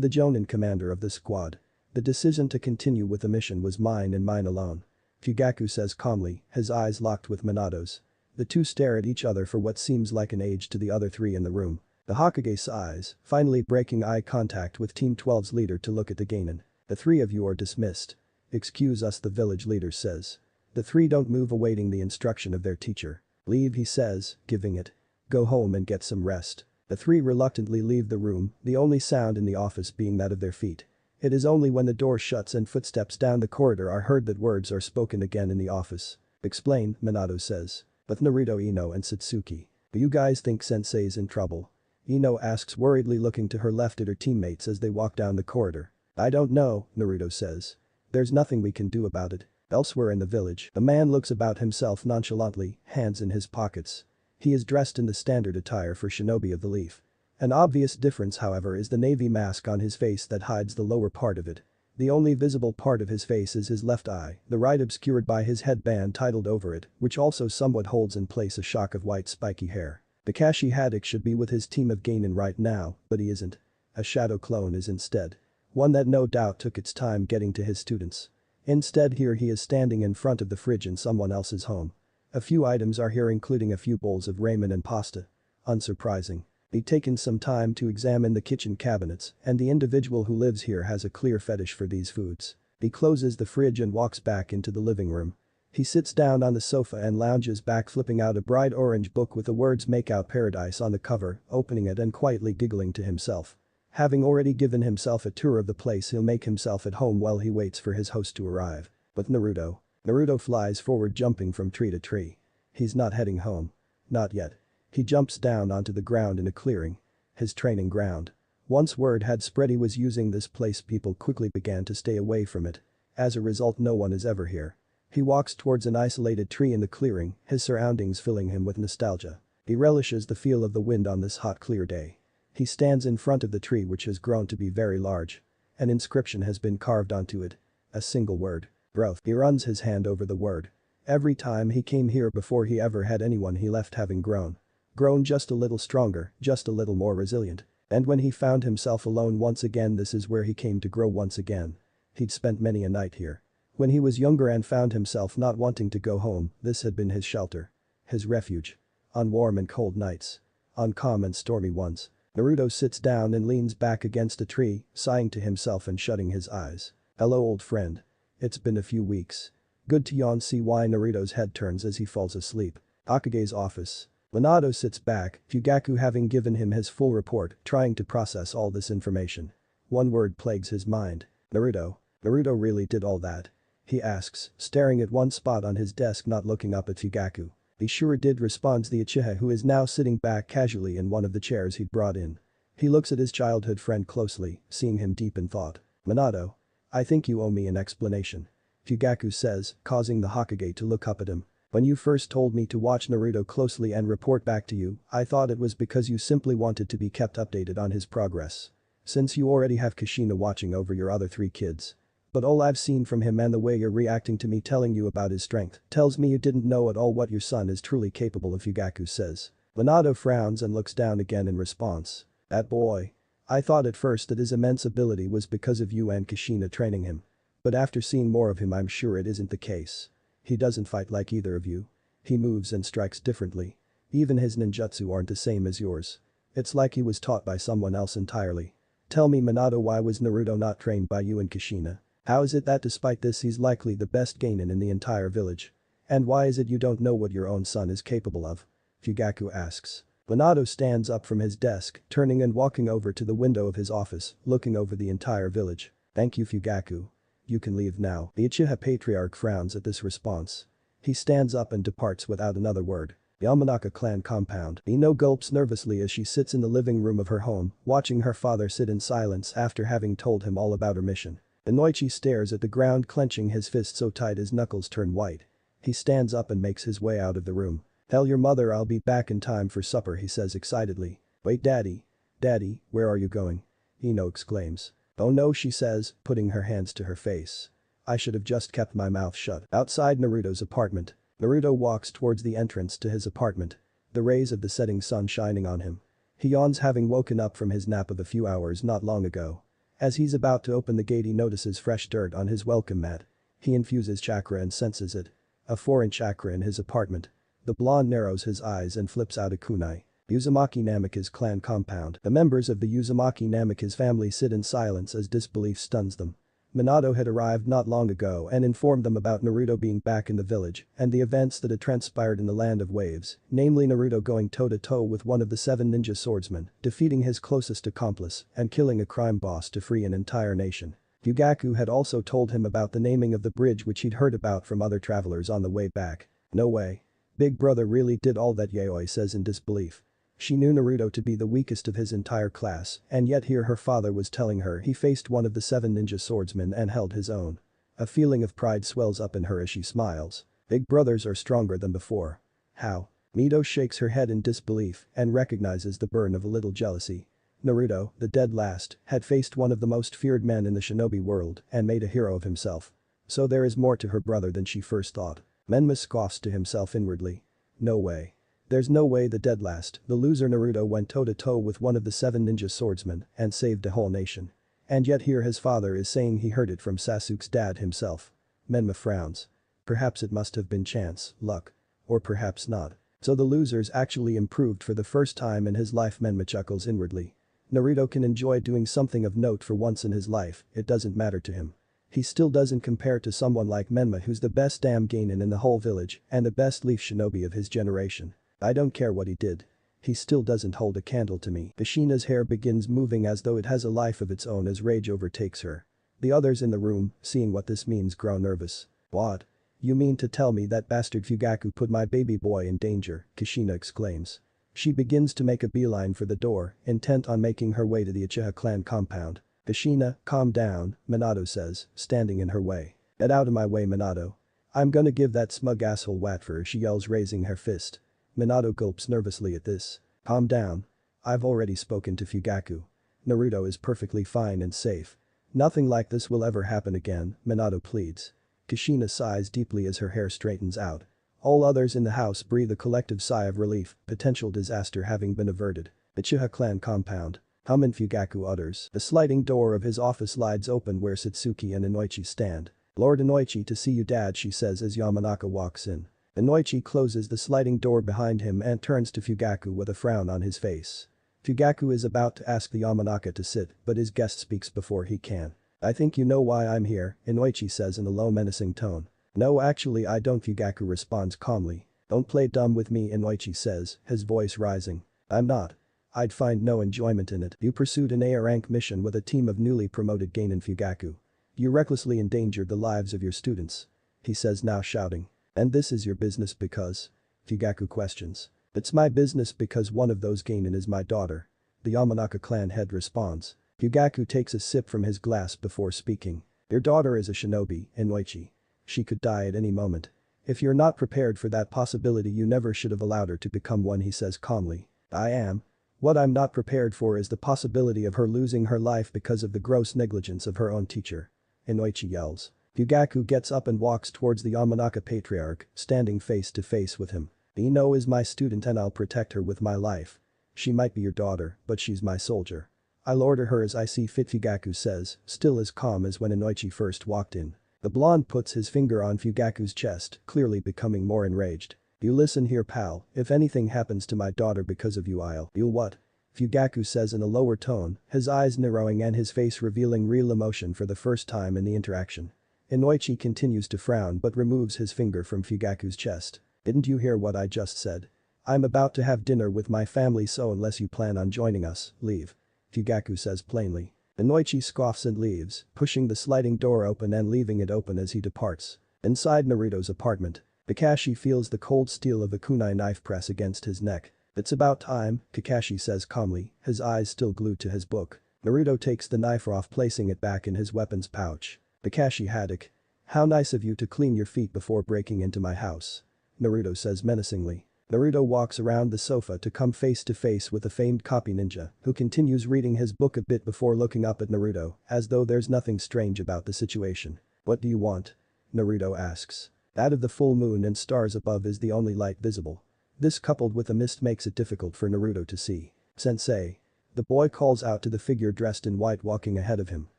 the Jonin commander of this squad. The decision to continue with the mission was mine and mine alone. Fugaku says calmly, his eyes locked with Minato's. The two stare at each other for what seems like an age to the other three in the room. The Hokage sighs, finally breaking eye contact with Team 12's leader to look at the genin. The three of you are dismissed. Excuse us, the village leader says. The three don't move, awaiting the instruction of their teacher. Leave, he says, giving it. Go home and get some rest. The three reluctantly leave the room, the only sound in the office being that of their feet. It is only when the door shuts and footsteps down the corridor are heard that words are spoken again in the office. Explain, Minato says. With Naruto, Ino and Satsuki. Do you guys think sensei's in trouble? Ino asks, worriedly looking to her left at her teammates as they walk down the corridor. I don't know, Naruto says. There's nothing we can do about it. Elsewhere in the village, the man looks about himself nonchalantly, hands in his pockets. He is dressed in the standard attire for shinobi of the leaf. An obvious difference, however, is the navy mask on his face that hides the lower part of it. The only visible part of his face is his left eye, the right obscured by his headband titled over it, which also somewhat holds in place a shock of white spiky hair. Kakashi Haddock should be with his team of genin right now, but he isn't. A shadow clone is instead. One that no doubt took its time getting to his students. Instead here he is standing in front of the fridge in someone else's home. A few items are here including a few bowls of ramen and pasta. Unsurprising. He'd taken some time to examine the kitchen cabinets and the individual who lives here has a clear fetish for these foods. He closes the fridge and walks back into the living room. He sits down on the sofa and lounges back flipping out a bright orange book with the words "Make Out Paradise" on the cover, opening it and quietly giggling to himself. Having already given himself a tour of the place he'll make himself at home while he waits for his host to arrive. But Naruto flies forward jumping from tree to tree. He's not heading home. Not yet. He jumps down onto the ground in a clearing. His training ground. Once word had spread he was using this place, people quickly began to stay away from it. As a result, no one is ever here. He walks towards an isolated tree in the clearing, his surroundings filling him with nostalgia. He relishes the feel of the wind on this hot clear day. He stands in front of the tree which has grown to be very large. An inscription has been carved onto it. A single word. Growth. He runs his hand over the word. Every time he came here before he ever had anyone he left having grown. Grown just a little stronger, just a little more resilient. And when he found himself alone once again, this is where he came to grow once again. He'd spent many a night here. When he was younger and found himself not wanting to go home, this had been his shelter. His refuge. On warm and cold nights. On calm and stormy ones. Naruto sits down and leans back against a tree, sighing to himself and shutting his eyes. Hello old friend. It's been a few weeks. Good to yawn. See why Naruto's head turns as he falls asleep. Hokage's office. Minato sits back, Fugaku having given him his full report, trying to process all this information. One word plagues his mind. Naruto. Naruto really did all that? He asks, staring at one spot on his desk not looking up at Fugaku. He sure did, responds the Uchiha who is now sitting back casually in one of the chairs he'd brought in. He looks at his childhood friend closely, seeing him deep in thought. Minato. I think you owe me an explanation. Fugaku says, causing the Hokage to look up at him. When you first told me to watch Naruto closely and report back to you, I thought it was because you simply wanted to be kept updated on his progress. Since you already have Kushina watching over your other 3 kids. But all I've seen from him and the way you're reacting to me telling you about his strength tells me you didn't know at all what your son is truly capable of, Fugaku says. Minato frowns and looks down again in response. That boy. I thought at first that his immense ability was because of you and Kushina training him. But after seeing more of him, I'm sure it isn't the case. He doesn't fight like either of you. He moves and strikes differently. Even his ninjutsu aren't the same as yours. It's like he was taught by someone else entirely. Tell me, Minato, why was Naruto not trained by you and Kushina? How is it that despite this he's likely the best genin in the entire village? And why is it you don't know what your own son is capable of? Fugaku asks. Minato stands up from his desk, turning and walking over to the window of his office, looking over the entire village. Thank you, Fugaku. You can leave now. The Uchiha patriarch frowns at this response. He stands up and departs without another word. The Yamanaka clan compound. Ino gulps nervously as she sits in the living room of her home, watching her father sit in silence after having told him all about her mission. Inoichi stares at the ground, clenching his fist so tight his knuckles turn white. He stands up and makes his way out of the room. Tell your mother I'll be back in time for supper, he says excitedly. Wait, Daddy. Daddy, where are you going? Ino exclaims. Oh no, she says, putting her hands to her face. I should have just kept my mouth shut. Outside Naruto's apartment. Naruto walks towards the entrance to his apartment. The rays of the setting sun shining on him. He yawns, having woken up from his nap of a few hours not long ago. As he's about to open the gate, he notices fresh dirt on his welcome mat. He infuses chakra and senses it. A foreign chakra in his apartment. The blonde narrows his eyes and flips out a kunai. Uzumaki Namika's clan compound. The members of the Uzumaki Namika's family sit in silence as disbelief stuns them. Minato had arrived not long ago and informed them about Naruto being back in the village and the events that had transpired in the Land of Waves, namely Naruto going toe-to-toe with one of the 7 ninja swordsmen, defeating his closest accomplice, and killing a crime boss to free an entire nation. Fugaku had also told him about the naming of the bridge which he'd heard about from other travelers on the way back. No way. Big brother really did all that, Yaoi says in disbelief. She knew Naruto to be the weakest of his entire class, and yet here her father was telling her he faced one of the 7 ninja swordsmen and held his own. A feeling of pride swells up in her as she smiles. Big brothers are stronger than before. How? Mito shakes her head in disbelief and recognizes the burn of a little jealousy. Naruto, the dead last, had faced one of the most feared men in the shinobi world and made a hero of himself. So there is more to her brother than she first thought. Menma scoffs to himself inwardly. No way. There's no way the dead last, the loser Naruto went toe-to-toe with one of the 7 ninja swordsmen and saved a whole nation. And yet here his father is saying he heard it from Sasuke's dad himself. Menma frowns. Perhaps it must have been chance, luck. Or perhaps not. So the loser's actually improved for the first time in his life. Menma chuckles inwardly. Naruto can enjoy doing something of note for once in his life, it doesn't matter to him. He still doesn't compare to someone like Menma, who's the best damn genin in the whole village and the best leaf shinobi of his generation. I don't care what he did. He still doesn't hold a candle to me. Kushina's hair begins moving as though it has a life of its own as rage overtakes her. The others in the room, seeing what this means, grow nervous. What? You mean to tell me that bastard Fugaku put my baby boy in danger? Kushina exclaims. She begins to make a beeline for the door, intent on making her way to the Uchiha clan compound. Kushina, calm down, Minato says, standing in her way. Get out of my way, Minato. I'm gonna give that smug asshole Watfer, she yells, raising her fist. Minato gulps nervously at this. Calm down. I've already spoken to Fugaku. Naruto is perfectly fine and safe. Nothing like this will ever happen again, Minato pleads. Kushina sighs deeply as her hair straightens out. All others in the house breathe a collective sigh of relief, potential disaster having been averted. Uchiha clan compound. Hum, and Fugaku utters. The sliding door of his office slides open where Satsuki and Inoichi stand. Lord Inoichi, to see you, Dad, she says as Yamanaka walks in. Inoichi closes the sliding door behind him and turns to Fugaku with a frown on his face. Fugaku is about to ask the Yamanaka to sit, but his guest speaks before he can. I think you know why I'm here, Inoichi says in a low menacing tone. No, actually I don't, Fugaku responds calmly. Don't play dumb with me, Inoichi says, his voice rising. I'm not. I'd find no enjoyment in it. You pursued an A rank mission with a team of newly promoted genin, Fugaku. You recklessly endangered the lives of your students. He says, now shouting. And this is your business because? Fugaku questions. It's my business because one of those genin is my daughter. The Yamanaka clan head responds. Fugaku takes a sip from his glass before speaking. Your daughter is a shinobi, Inoichi. She could die at any moment. If you're not prepared for that possibility, you never should have allowed her to become one, he says calmly. I am. What I'm not prepared for is the possibility of her losing her life because of the gross negligence of her own teacher. Inoichi yells. Fugaku gets up and walks towards the Yamanaka patriarch, standing face to face with him. Ino is my student and I'll protect her with my life. She might be your daughter, but she's my soldier. I'll order her as I see fit, Fugaku says, still as calm as when Inoichi first walked in. The blonde puts his finger on Fugaku's chest, clearly becoming more enraged. You listen here, pal, if anything happens to my daughter because of you, You'll what? Fugaku says in a lower tone, his eyes narrowing and his face revealing real emotion for the first time in the interaction. Inoichi continues to frown but removes his finger from Fugaku's chest. Didn't you hear what I just said? I'm about to have dinner with my family, so unless you plan on joining us, leave. Fugaku says plainly. Inoichi scoffs and leaves, pushing the sliding door open and leaving it open as he departs. Inside Naruto's apartment, Kakashi feels the cold steel of the kunai knife press against his neck. It's about time, Kakashi says calmly, his eyes still glued to his book. Naruto takes the knife off, placing it back in his weapons pouch. Kakashi Haddock. How nice of you to clean your feet before breaking into my house. Naruto says menacingly. Naruto walks around the sofa to come face to face with the famed copy ninja, who continues reading his book a bit before looking up at Naruto, as though there's nothing strange about the situation. What do you want? Naruto asks. Out of the full moon and stars above is the only light visible. This coupled with a mist makes it difficult for Naruto to see. Sensei. The boy calls out to the figure dressed in white walking ahead of him.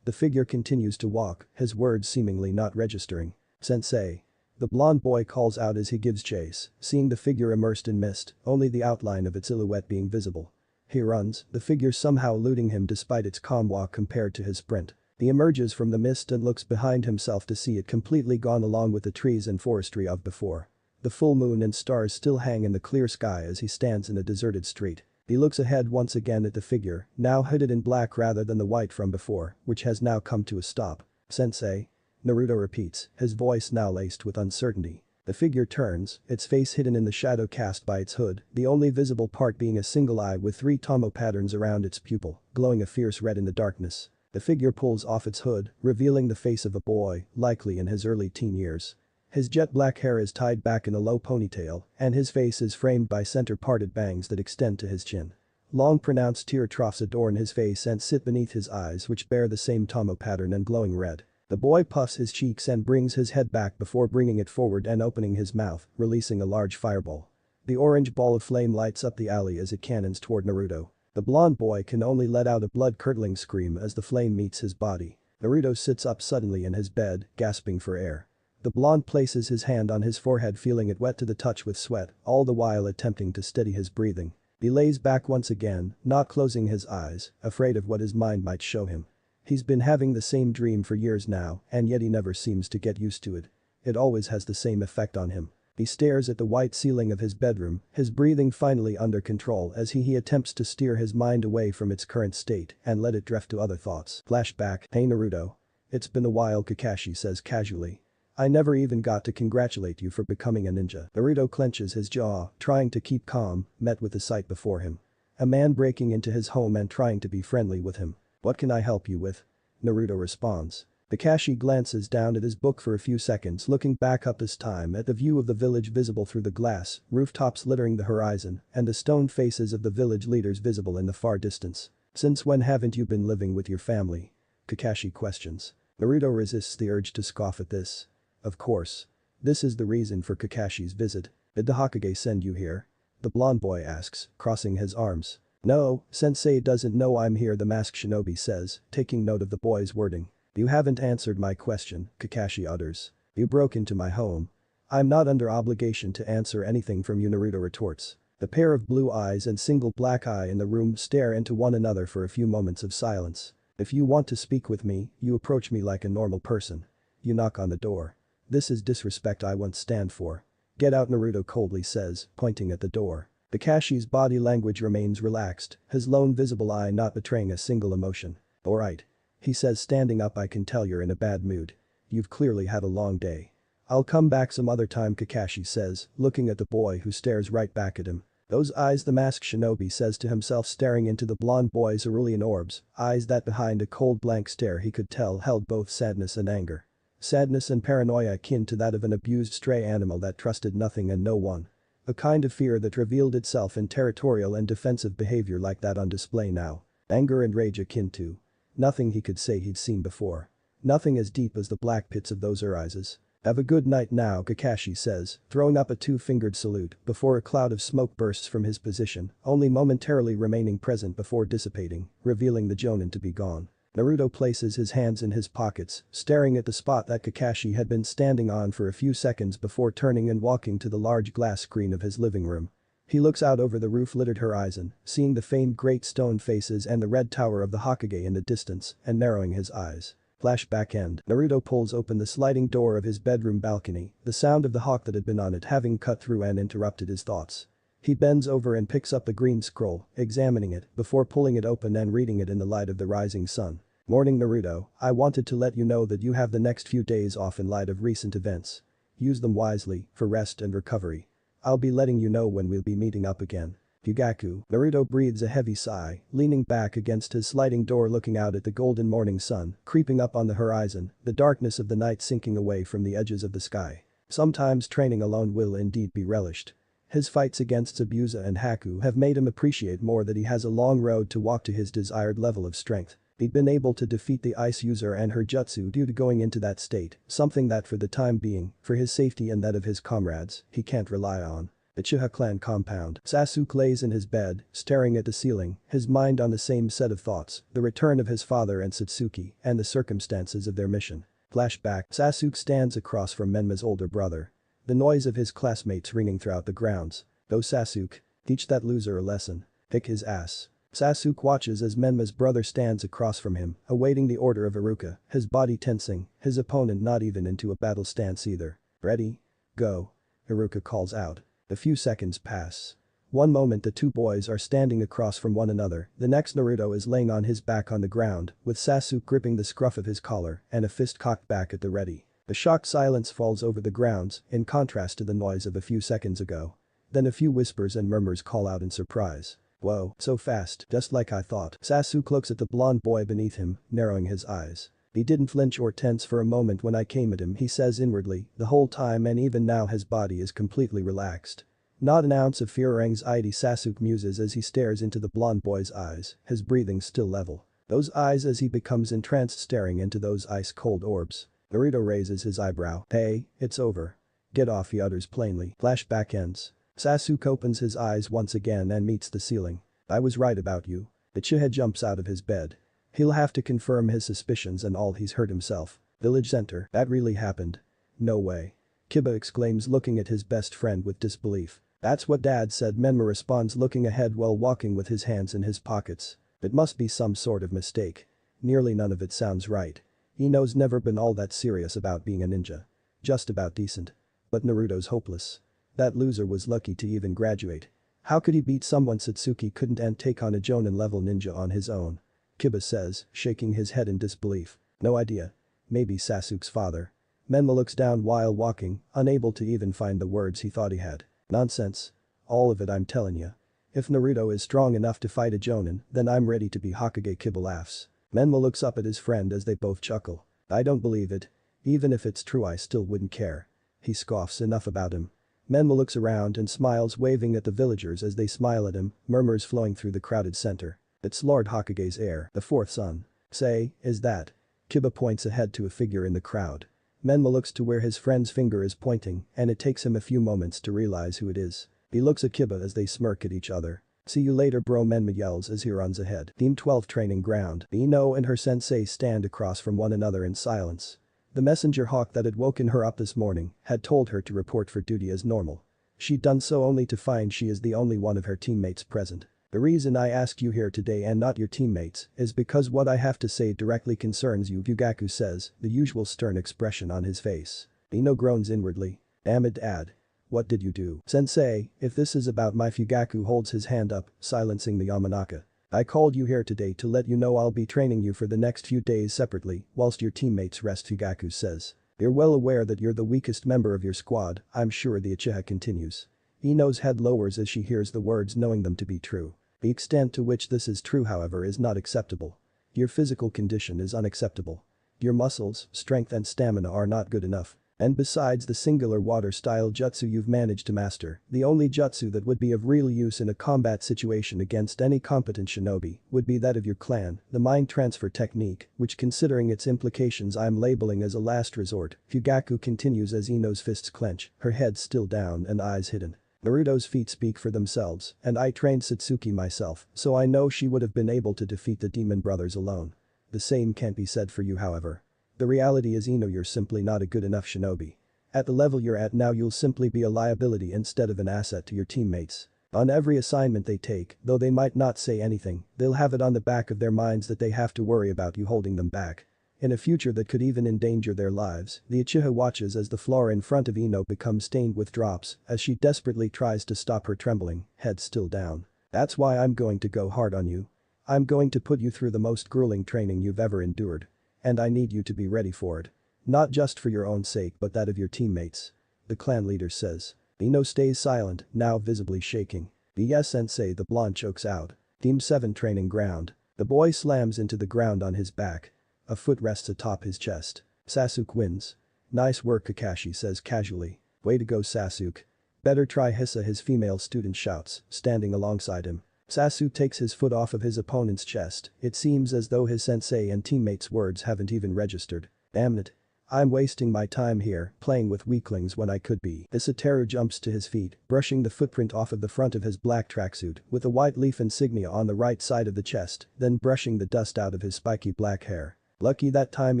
The figure continues to walk, his words seemingly not registering. Sensei. The blonde boy calls out as he gives chase, seeing the figure immersed in mist, only the outline of its silhouette being visible. He runs, the figure somehow eluding him despite its calm walk compared to his sprint. He emerges from the mist and looks behind himself to see it completely gone along with the trees and forestry of before. The full moon and stars still hang in the clear sky as he stands in a deserted street. He looks ahead once again at the figure, now hooded in black rather than the white from before, which has now come to a stop. Sensei? Naruto repeats, his voice now laced with uncertainty. The figure turns, its face hidden in the shadow cast by its hood, the only visible part being a single eye with 3 tomo patterns around its pupil, glowing a fierce red in the darkness. The figure pulls off its hood, revealing the face of a boy, likely in his early teen years. His jet black hair is tied back in a low ponytail, and his face is framed by center-parted bangs that extend to his chin. Long pronounced tear troughs adorn his face and sit beneath his eyes, which bear the same tomo pattern and glowing red. The boy puffs his cheeks and brings his head back before bringing it forward and opening his mouth, releasing a large fireball. The orange ball of flame lights up the alley as it cannons toward Naruto. The blonde boy can only let out a blood-curdling scream as the flame meets his body. Naruto sits up suddenly in his bed, gasping for air. The blonde places his hand on his forehead, feeling it wet to the touch with sweat, all the while attempting to steady his breathing. He lays back once again, not closing his eyes, afraid of what his mind might show him. He's been having the same dream for years now, and yet he never seems to get used to it. It always has the same effect on him. He stares at the white ceiling of his bedroom, his breathing finally under control as he attempts to steer his mind away from its current state and let it drift to other thoughts. Flashback. Hey Naruto. It's been a while, Kakashi says casually. I never even got to congratulate you for becoming a ninja. Naruto clenches his jaw, trying to keep calm, met with the sight before him. A man breaking into his home and trying to be friendly with him. What can I help you with? Naruto responds. Kakashi glances down at his book for a few seconds, looking back up this time at the view of the village visible through the glass, rooftops littering the horizon, and the stone faces of the village leaders visible in the far distance. Since when haven't you been living with your family? Kakashi questions. Naruto resists the urge to scoff at this. Of course. This is the reason for Kakashi's visit. Did the Hokage send you here? The blonde boy asks, crossing his arms. No, sensei doesn't know I'm here, the masked shinobi says, taking note of the boy's wording. You haven't answered my question, Kakashi utters. You broke into my home. I'm not under obligation to answer anything from you, Naruto retorts. The pair of blue eyes and single black eye in the room stare into one another for a few moments of silence. If you want to speak with me, you approach me like a normal person. You knock on the door. This is disrespect I won't stand for. Get out, Naruto coldly says, pointing at the door. Kakashi's body language remains relaxed, his lone visible eye not betraying a single emotion. Alright. He says, standing up. I can tell you're in a bad mood. You've clearly had a long day. I'll come back some other time, Kakashi says, looking at the boy who stares right back at him. Those eyes, the masked shinobi says to himself, staring into the blonde boy's cerulean orbs, eyes that behind a cold blank stare he could tell held both sadness and anger. Sadness and paranoia akin to that of an abused stray animal that trusted nothing and no one. A kind of fear that revealed itself in territorial and defensive behavior like that on display now. Anger and rage akin to nothing he could say he'd seen before. Nothing as deep as the black pits of those eyes. Have a good night now, Kakashi says, throwing up a two-fingered salute before a cloud of smoke bursts from his position, only momentarily remaining present before dissipating, revealing the Jonin to be gone. Naruto places his hands in his pockets, staring at the spot that Kakashi had been standing on for a few seconds before turning and walking to the large glass screen of his living room. He looks out over the roof-littered horizon, seeing the famed great stone faces and the red tower of the Hokage in the distance, and narrowing his eyes. Flashback end. Naruto pulls open the sliding door of his bedroom balcony, the sound of the hawk that had been on it having cut through and interrupted his thoughts. He bends over and picks up a green scroll, examining it before pulling it open and reading it in the light of the rising sun. Morning, Naruto, I wanted to let you know that you have the next few days off in light of recent events. Use them wisely, for rest and recovery. I'll be letting you know when we'll be meeting up again. Fugaku. Naruto breathes a heavy sigh, leaning back against his sliding door, looking out at the golden morning sun creeping up on the horizon, the darkness of the night sinking away from the edges of the sky. Sometimes training alone will indeed be relished. His fights against Zabuza and Haku have made him appreciate more that he has a long road to walk to his desired level of strength. He'd been able to defeat the ice user and her jutsu due to going into that state, something that for the time being, for his safety and that of his comrades, he can't rely on. The Uchiha clan compound. Sasuke lays in his bed, staring at the ceiling, his mind on the same set of thoughts, the return of his father and Satsuki, and the circumstances of their mission. Flashback. Sasuke stands across from Menma's older brother. The noise of his classmates ringing throughout the grounds. Go Sasuke. Teach that loser a lesson. Kick his ass. Sasuke watches as Menma's brother stands across from him, awaiting the order of Iruka, his body tensing, his opponent not even into a battle stance either. Ready? Go. Iruka calls out. A few seconds pass. One moment the two boys are standing across from one another, the next Naruto is laying on his back on the ground, with Sasuke gripping the scruff of his collar and a fist cocked back at the ready. A shocked silence falls over the grounds, in contrast to the noise of a few seconds ago. Then a few whispers and murmurs call out in surprise. Whoa, so fast, just like I thought. Sasuke looks at the blonde boy beneath him, narrowing his eyes. He didn't flinch or tense for a moment when I came at him, he says inwardly, the whole time, and even now his body is completely relaxed. Not an ounce of fear or anxiety, Sasuke muses as he stares into the blonde boy's eyes, his breathing still level. Those eyes as he becomes entranced, staring into those ice-cold orbs. Naruto raises his eyebrow. Hey, it's over. Get off, he utters plainly. Flashback ends. Sasuke opens his eyes once again and meets the ceiling. I was right about you. Uchiha jumps out of his bed. He'll have to confirm his suspicions and all he's heard himself. Village center, that really happened. No way. Kiba exclaims looking at his best friend with disbelief. That's what Dad said, Menma responds looking ahead while walking with his hands in his pockets. It must be some sort of mistake. Nearly none of it sounds right. Ino's never been all that serious about being a ninja. Just about decent. But Naruto's hopeless. That loser was lucky to even graduate. How could he beat someone Satsuki couldn't and take on a Jonin-level ninja on his own? Kiba says, shaking his head in disbelief. No idea. Maybe Sasuke's father. Menma looks down while walking, unable to even find the words he thought he had. Nonsense. All of it, I'm telling you. If Naruto is strong enough to fight a Jonin, then I'm ready to be Hokage. Kiba laughs. Menma looks up at his friend as they both chuckle. I don't believe it. Even if it's true I still wouldn't care. He scoffs. Enough about him. Menma looks around and smiles, waving at the villagers as they smile at him, murmurs flowing through the crowded center. It's Lord Hokage's heir, the fourth son. Say, is that? Kiba points ahead to a figure in the crowd. Menma looks to where his friend's finger is pointing and it takes him a few moments to realize who it is. He looks at Kiba as they smirk at each other. See you later bro, Menma yells as he runs ahead. Team 12 training ground. Ino and her sensei stand across from one another in silence. The messenger hawk that had woken her up this morning had told her to report for duty as normal. She'd done so only to find she is the only one of her teammates present. The reason I ask you here today and not your teammates is because what I have to say directly concerns you, Fugaku says, the usual stern expression on his face. Ino groans inwardly. Damn it, Dad. What did you do? Sensei, if this is about my Fugaku holds his hand up, silencing the Yamanaka. I called you here today to let you know I'll be training you for the next few days separately whilst your teammates rest, Fugaku says. You're well aware that you're the weakest member of your squad, I'm sure, the Uchiha continues. Ino's head lowers as she hears the words, knowing them to be true. The extent to which this is true, however, is not acceptable. Your physical condition is unacceptable. Your muscles, strength and stamina are not good enough. And besides the singular water-style jutsu you've managed to master, the only jutsu that would be of real use in a combat situation against any competent shinobi would be that of your clan, the mind transfer technique, which considering its implications I'm labeling as a last resort, Fugaku continues as Ino's fists clench, her head still down and eyes hidden. Naruto's feet speak for themselves, and I trained Satsuki myself, so I know she would have been able to defeat the demon brothers alone. The same can't be said for you, however. The reality is, Ino, you're simply not a good enough shinobi. At the level you're at now, you'll simply be a liability instead of an asset to your teammates. On every assignment they take, though they might not say anything, they'll have it on the back of their minds that they have to worry about you holding them back. In a future that could even endanger their lives, the Uchiha watches as the floor in front of Ino becomes stained with drops as she desperately tries to stop her trembling, head still down. That's why I'm going to go hard on you. I'm going to put you through the most grueling training you've ever endured. And I need you to be ready for it. Not just for your own sake but that of your teammates. The clan leader says. Ino stays silent, now visibly shaking. Yes, sensei, the blonde chokes out. Team 7 training ground. The boy slams into the ground on his back. A foot rests atop his chest. Sasuke wins. Nice work, Kakashi says casually. Way to go, Sasuke. Better try, Hisa, his female student shouts, standing alongside him. Sasuke takes his foot off of his opponent's chest. It seems as though his sensei and teammates' words haven't even registered. Damn it. I'm wasting my time here, playing with weaklings when I could be. Isateru jumps to his feet, brushing the footprint off of the front of his black tracksuit with a white leaf insignia on the right side of the chest, then brushing the dust out of his spiky black hair. Lucky that time,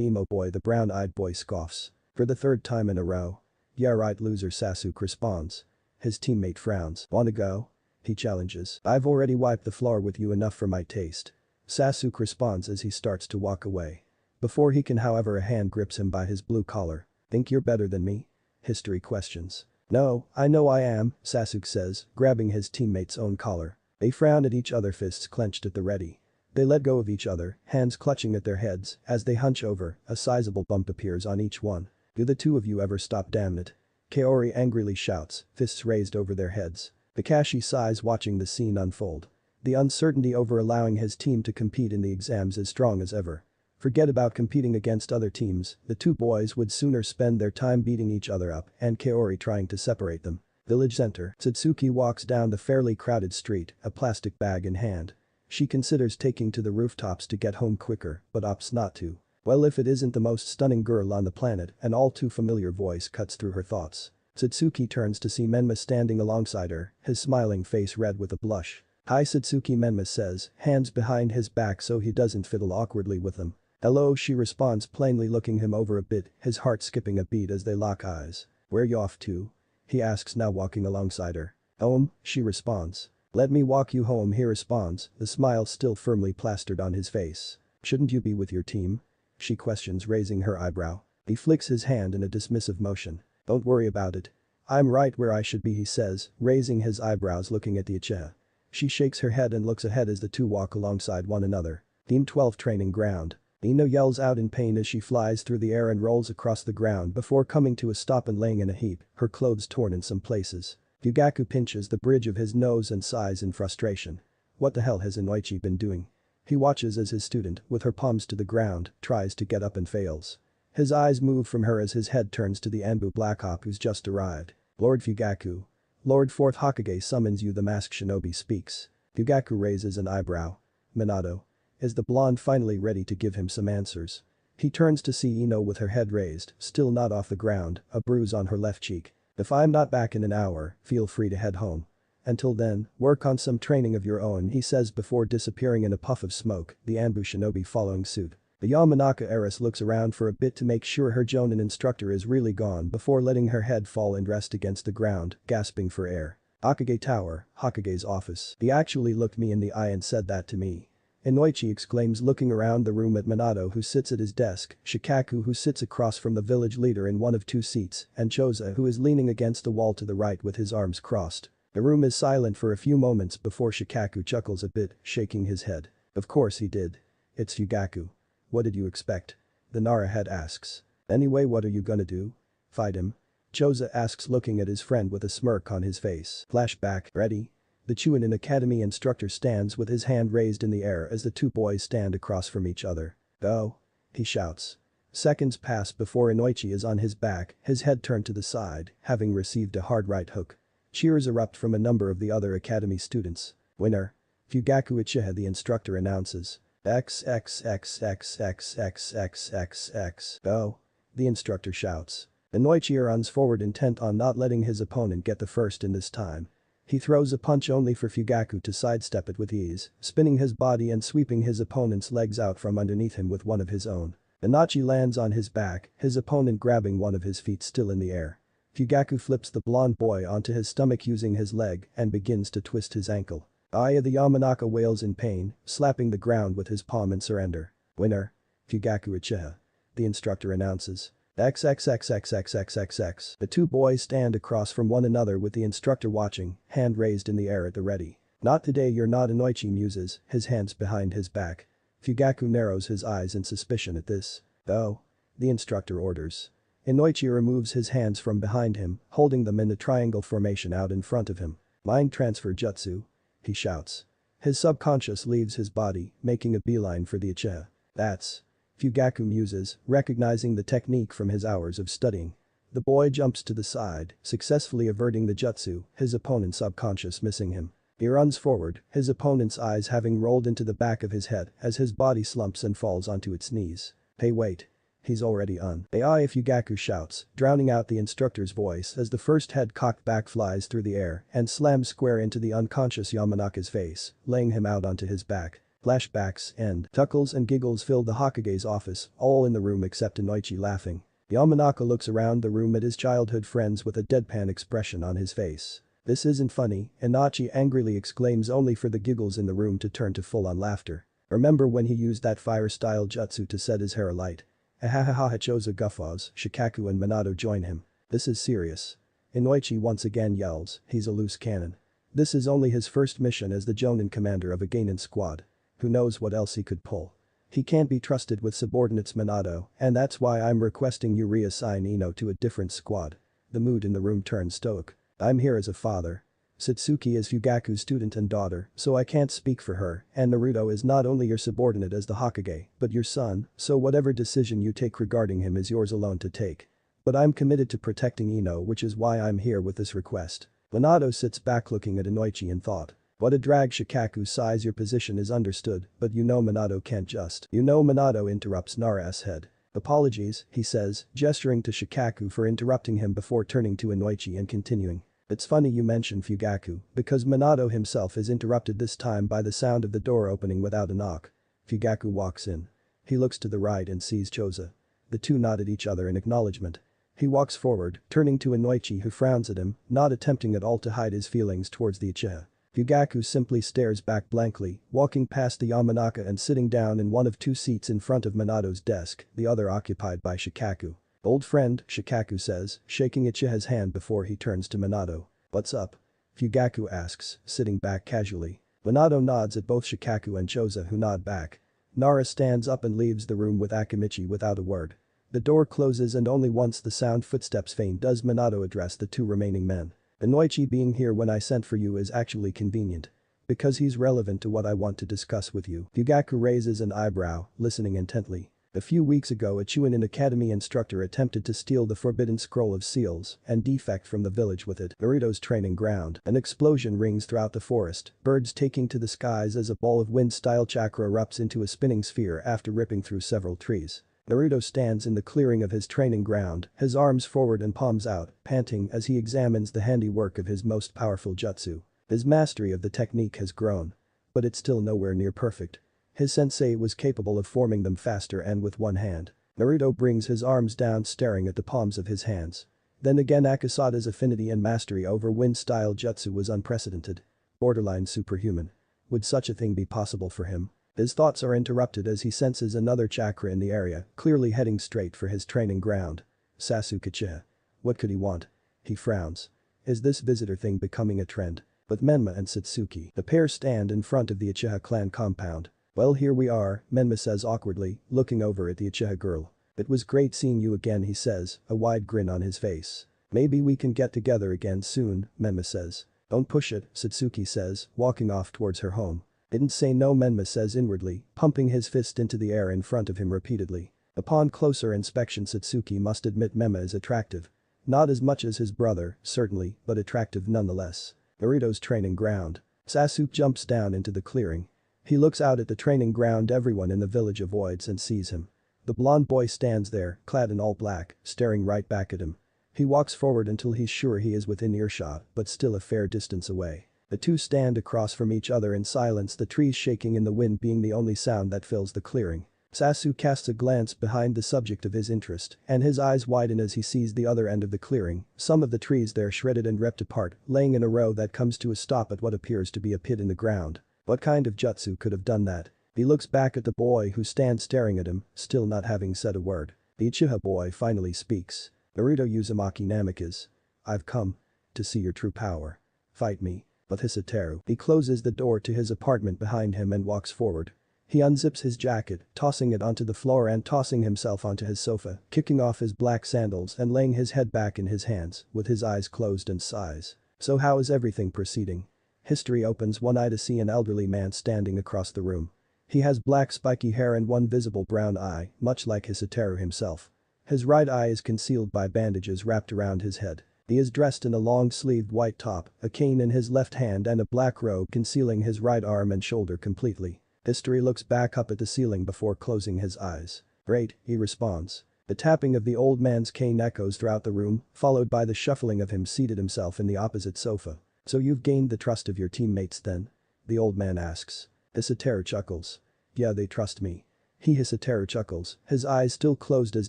emo boy, the brown-eyed boy scoffs. For the third time in a row. Yeah right, loser, Sasuke responds. His teammate frowns. Wanna go? He challenges. I've already wiped the floor with you enough for my taste. Sasuke responds as he starts to walk away. Before he can, however, a hand grips him by his blue collar. Think you're better than me? History questions. No, I know I am, Sasuke says, grabbing his teammate's own collar. They frown at each other, fists clenched at the ready. They let go of each other, hands clutching at their heads, as they hunch over, a sizable bump appears on each one. Do the two of you ever stop, damn it? Kaori angrily shouts, fists raised over their heads. Kakashi sighs watching the scene unfold. The uncertainty over allowing his team to compete in the exams is strong as ever. Forget about competing against other teams, the two boys would sooner spend their time beating each other up and Kaori trying to separate them. Village center, Satsuki walks down the fairly crowded street, a plastic bag in hand. She considers taking to the rooftops to get home quicker, but opts not to. Well, if it isn't the most stunning girl on the planet, an all too familiar voice cuts through her thoughts. Satsuki turns to see Menma standing alongside her, his smiling face red with a blush. Hi Satsuki Menma says, hands behind his back so he doesn't fiddle awkwardly with them. Hello she responds plainly looking him over a bit, his heart skipping a beat as they lock eyes. Where you off to? He asks now walking alongside her. Home, she responds. Let me walk you home he responds, the smile still firmly plastered on his face. Shouldn't you be with your team? She questions raising her eyebrow. He flicks his hand in a dismissive motion. Don't worry about it. I'm right where I should be he says, raising his eyebrows looking at the Uchiha. She shakes her head and looks ahead as the two walk alongside one another. Team 12 training ground. Ino yells out in pain as she flies through the air and rolls across the ground before coming to a stop and laying in a heap, her clothes torn in some places. Fugaku pinches the bridge of his nose and sighs in frustration. What the hell has Inoichi been doing? He watches as his student, with her palms to the ground, tries to get up and fails. His eyes move from her as his head turns to the Anbu Black Hawk who's just arrived. Lord Fugaku. Lord 4th Hokage summons you the masked shinobi speaks. Fugaku raises an eyebrow. Minato. Is the blonde finally ready to give him some answers? He turns to see Ino with her head raised, still not off the ground, a bruise on her left cheek. If I'm not back in an hour, feel free to head home. Until then, work on some training of your own he says before disappearing in a puff of smoke, the Anbu shinobi following suit. The Yamanaka heiress looks around for a bit to make sure her Jonin instructor is really gone before letting her head fall and rest against the ground, gasping for air. Hokage Tower, Hokage's office. He actually looked me in the eye and said that to me. Inoichi exclaims looking around the room at Minato who sits at his desk, Shikaku who sits across from the village leader in one of two seats, and Choza who is leaning against the wall to the right with his arms crossed. The room is silent for a few moments before Shikaku chuckles a bit, shaking his head. Of course he did. It's Fugaku. What did you expect? The Nara head asks. Anyway what are you gonna do? Fight him? Choza asks looking at his friend with a smirk on his face. Flashback, ready? The Chunin Academy instructor stands with his hand raised in the air as the two boys stand across from each other. Go! He shouts. Seconds pass before Inoichi is on his back, his head turned to the side, having received a hard right hook. Cheers erupt from a number of the other academy students. Winner. Fugaku Uchiha the instructor announces. XXXXXXXXX. Go! The instructor shouts. Inoichi runs forward intent on not letting his opponent get the first in this time. He throws a punch only for Fugaku to sidestep it with ease, spinning his body and sweeping his opponent's legs out from underneath him with one of his own. Inoichi lands on his back, his opponent grabbing one of his feet still in the air. Fugaku flips the blonde boy onto his stomach using his leg and begins to twist his ankle. Aya the Yamanaka wails in pain, slapping the ground with his palm in surrender. Winner. Fugaku Uchiha. The instructor announces. XXXXXXXX. The two boys stand across from one another with the instructor watching, hand raised in the air at the ready. Not today you're not Inoichi muses, his hands behind his back. Fugaku narrows his eyes in suspicion at this. Go. The instructor orders. Inoichi removes his hands from behind him, holding them in a triangle formation out in front of him. Mind transfer jutsu. He shouts. His subconscious leaves his body, making a beeline for the Uchiha. That's. Fugaku muses, recognizing the technique from his hours of studying. The boy jumps to the side, successfully averting the jutsu, his opponent's subconscious missing him. He runs forward, his opponent's eyes having rolled into the back of his head as his body slumps and falls onto its knees. Hey wait. He's already on. AI Fugaku shouts, drowning out the instructor's voice as the first head cocked back flies through the air and slams square into the unconscious Yamanaka's face, laying him out onto his back. Flashbacks end. Chuckles and giggles fill the Hokage's office, all in the room except Inoichi laughing. Yamanaka looks around the room at his childhood friends with a deadpan expression on his face. This isn't funny, Inoichi angrily exclaims only for the giggles in the room to turn to full-on laughter. Remember when he used that fire-style jutsu to set his hair alight? Ahahaha Choza guffaws, Shikaku and Minato join him. This is serious. Inoichi once again yells, he's a loose cannon. This is only his first mission as the Jonin commander of a Genin squad. Who knows what else he could pull. He can't be trusted with subordinates Minato, and that's why I'm requesting you reassign Ino to a different squad. The mood in the room turns stoic. I'm here as a father. Satsuki is Fugaku's student and daughter, so I can't speak for her, and Naruto is not only your subordinate as the Hokage, but your son, so whatever decision you take regarding him is yours alone to take. But I'm committed to protecting Ino, which is why I'm here with this request. Minato sits back looking at Inoichi in thought. What a drag. Shikaku sighs. Your position is understood, but you know Minato can't just. You know Minato interrupts Nara's head. Apologies, he says, gesturing to Shikaku for interrupting him before turning to Inoichi and continuing. It's funny you mention Fugaku, because Minato himself is interrupted this time by the sound of the door opening without a knock. Fugaku walks in. He looks to the right and sees Choza. The two nod at each other in acknowledgement. He walks forward, turning to Inoichi who frowns at him, not attempting at all to hide his feelings towards the Uchiha. Fugaku simply stares back blankly, walking past the Yamanaka and sitting down in one of two seats in front of Minato's desk, the other occupied by Shikaku. "Old friend," Shikaku says, shaking Uchiha's hand before he turns to Minato. "What's up?" Fugaku asks, sitting back casually. Minato nods at both Shikaku and Choza who nod back. Nara stands up and leaves the room with Akimichi without a word. The door closes and only once the sound footsteps faint does Minato address the two remaining men. "Inoichi being here when I sent for you is actually convenient. Because he's relevant to what I want to discuss with you." Fugaku raises an eyebrow, listening intently. A few weeks ago a Chunin Academy instructor attempted to steal the forbidden scroll of seals and defect from the village with it, Naruto's training ground. An explosion rings throughout the forest, birds taking to the skies as a ball of wind-style chakra erupts into a spinning sphere after ripping through several trees. Naruto stands in the clearing of his training ground, his arms forward and palms out, panting as he examines the handiwork of his most powerful jutsu. His mastery of the technique has grown. But it's still nowhere near perfect. His sensei was capable of forming them faster and with one hand. Naruto brings his arms down staring at the palms of his hands. Then again Akasada's affinity and mastery over wind-style jutsu was unprecedented. Borderline superhuman. Would such a thing be possible for him? His thoughts are interrupted as he senses another chakra in the area, clearly heading straight for his training ground. Sasuke Uchiha. What could he want? He frowns. Is this visitor thing becoming a trend? But Menma and Satsuki, the pair stand in front of the Uchiha clan compound. "Well, here we are," Menma says awkwardly, looking over at the Uchiha girl. "It was great seeing you again," he says, a wide grin on his face. "Maybe we can get together again soon," Menma says. "Don't push it," Satsuki says, walking off towards her home. "Didn't say no," Menma says inwardly, pumping his fist into the air in front of him repeatedly. Upon closer inspection Satsuki must admit Menma is attractive. Not as much as his brother, certainly, but attractive nonetheless. Naruto's training ground. Sasuke jumps down into the clearing. He looks out at the training ground everyone in the village avoids and sees him. The blonde boy stands there, clad in all black, staring right back at him. He walks forward until he's sure he is within earshot, but still a fair distance away. The two stand across from each other in silence, the trees shaking in the wind being the only sound that fills the clearing. Sasuke casts a glance behind the subject of his interest, and his eyes widen as he sees the other end of the clearing, some of the trees there shredded and ripped apart, laying in a row that comes to a stop at what appears to be a pit in the ground. What kind of jutsu could have done that? He looks back at the boy who stands staring at him, still not having said a word. The Uchiha boy finally speaks. "Naruto Uzumaki Namikaze. I've come to see your true power. Fight me." But Hisateru. He closes the door to his apartment behind him and walks forward. He unzips his jacket, tossing it onto the floor and tossing himself onto his sofa, kicking off his black sandals and laying his head back in his hands, with his eyes closed and sighs. "So how is everything proceeding?" History opens one eye to see an elderly man standing across the room. He has black spiky hair and one visible brown eye, much like Hisateru himself. His right eye is concealed by bandages wrapped around his head. He is dressed in a long-sleeved white top, a cane in his left hand and a black robe concealing his right arm and shoulder completely. History looks back up at the ceiling before closing his eyes. "Great," he responds. The tapping of the old man's cane echoes throughout the room, followed by the shuffling of him seated himself in the opposite sofa. "So you've gained the trust of your teammates then?" the old man asks. Hisateru chuckles. "Yeah, they trust me." Hisateru chuckles, his eyes still closed as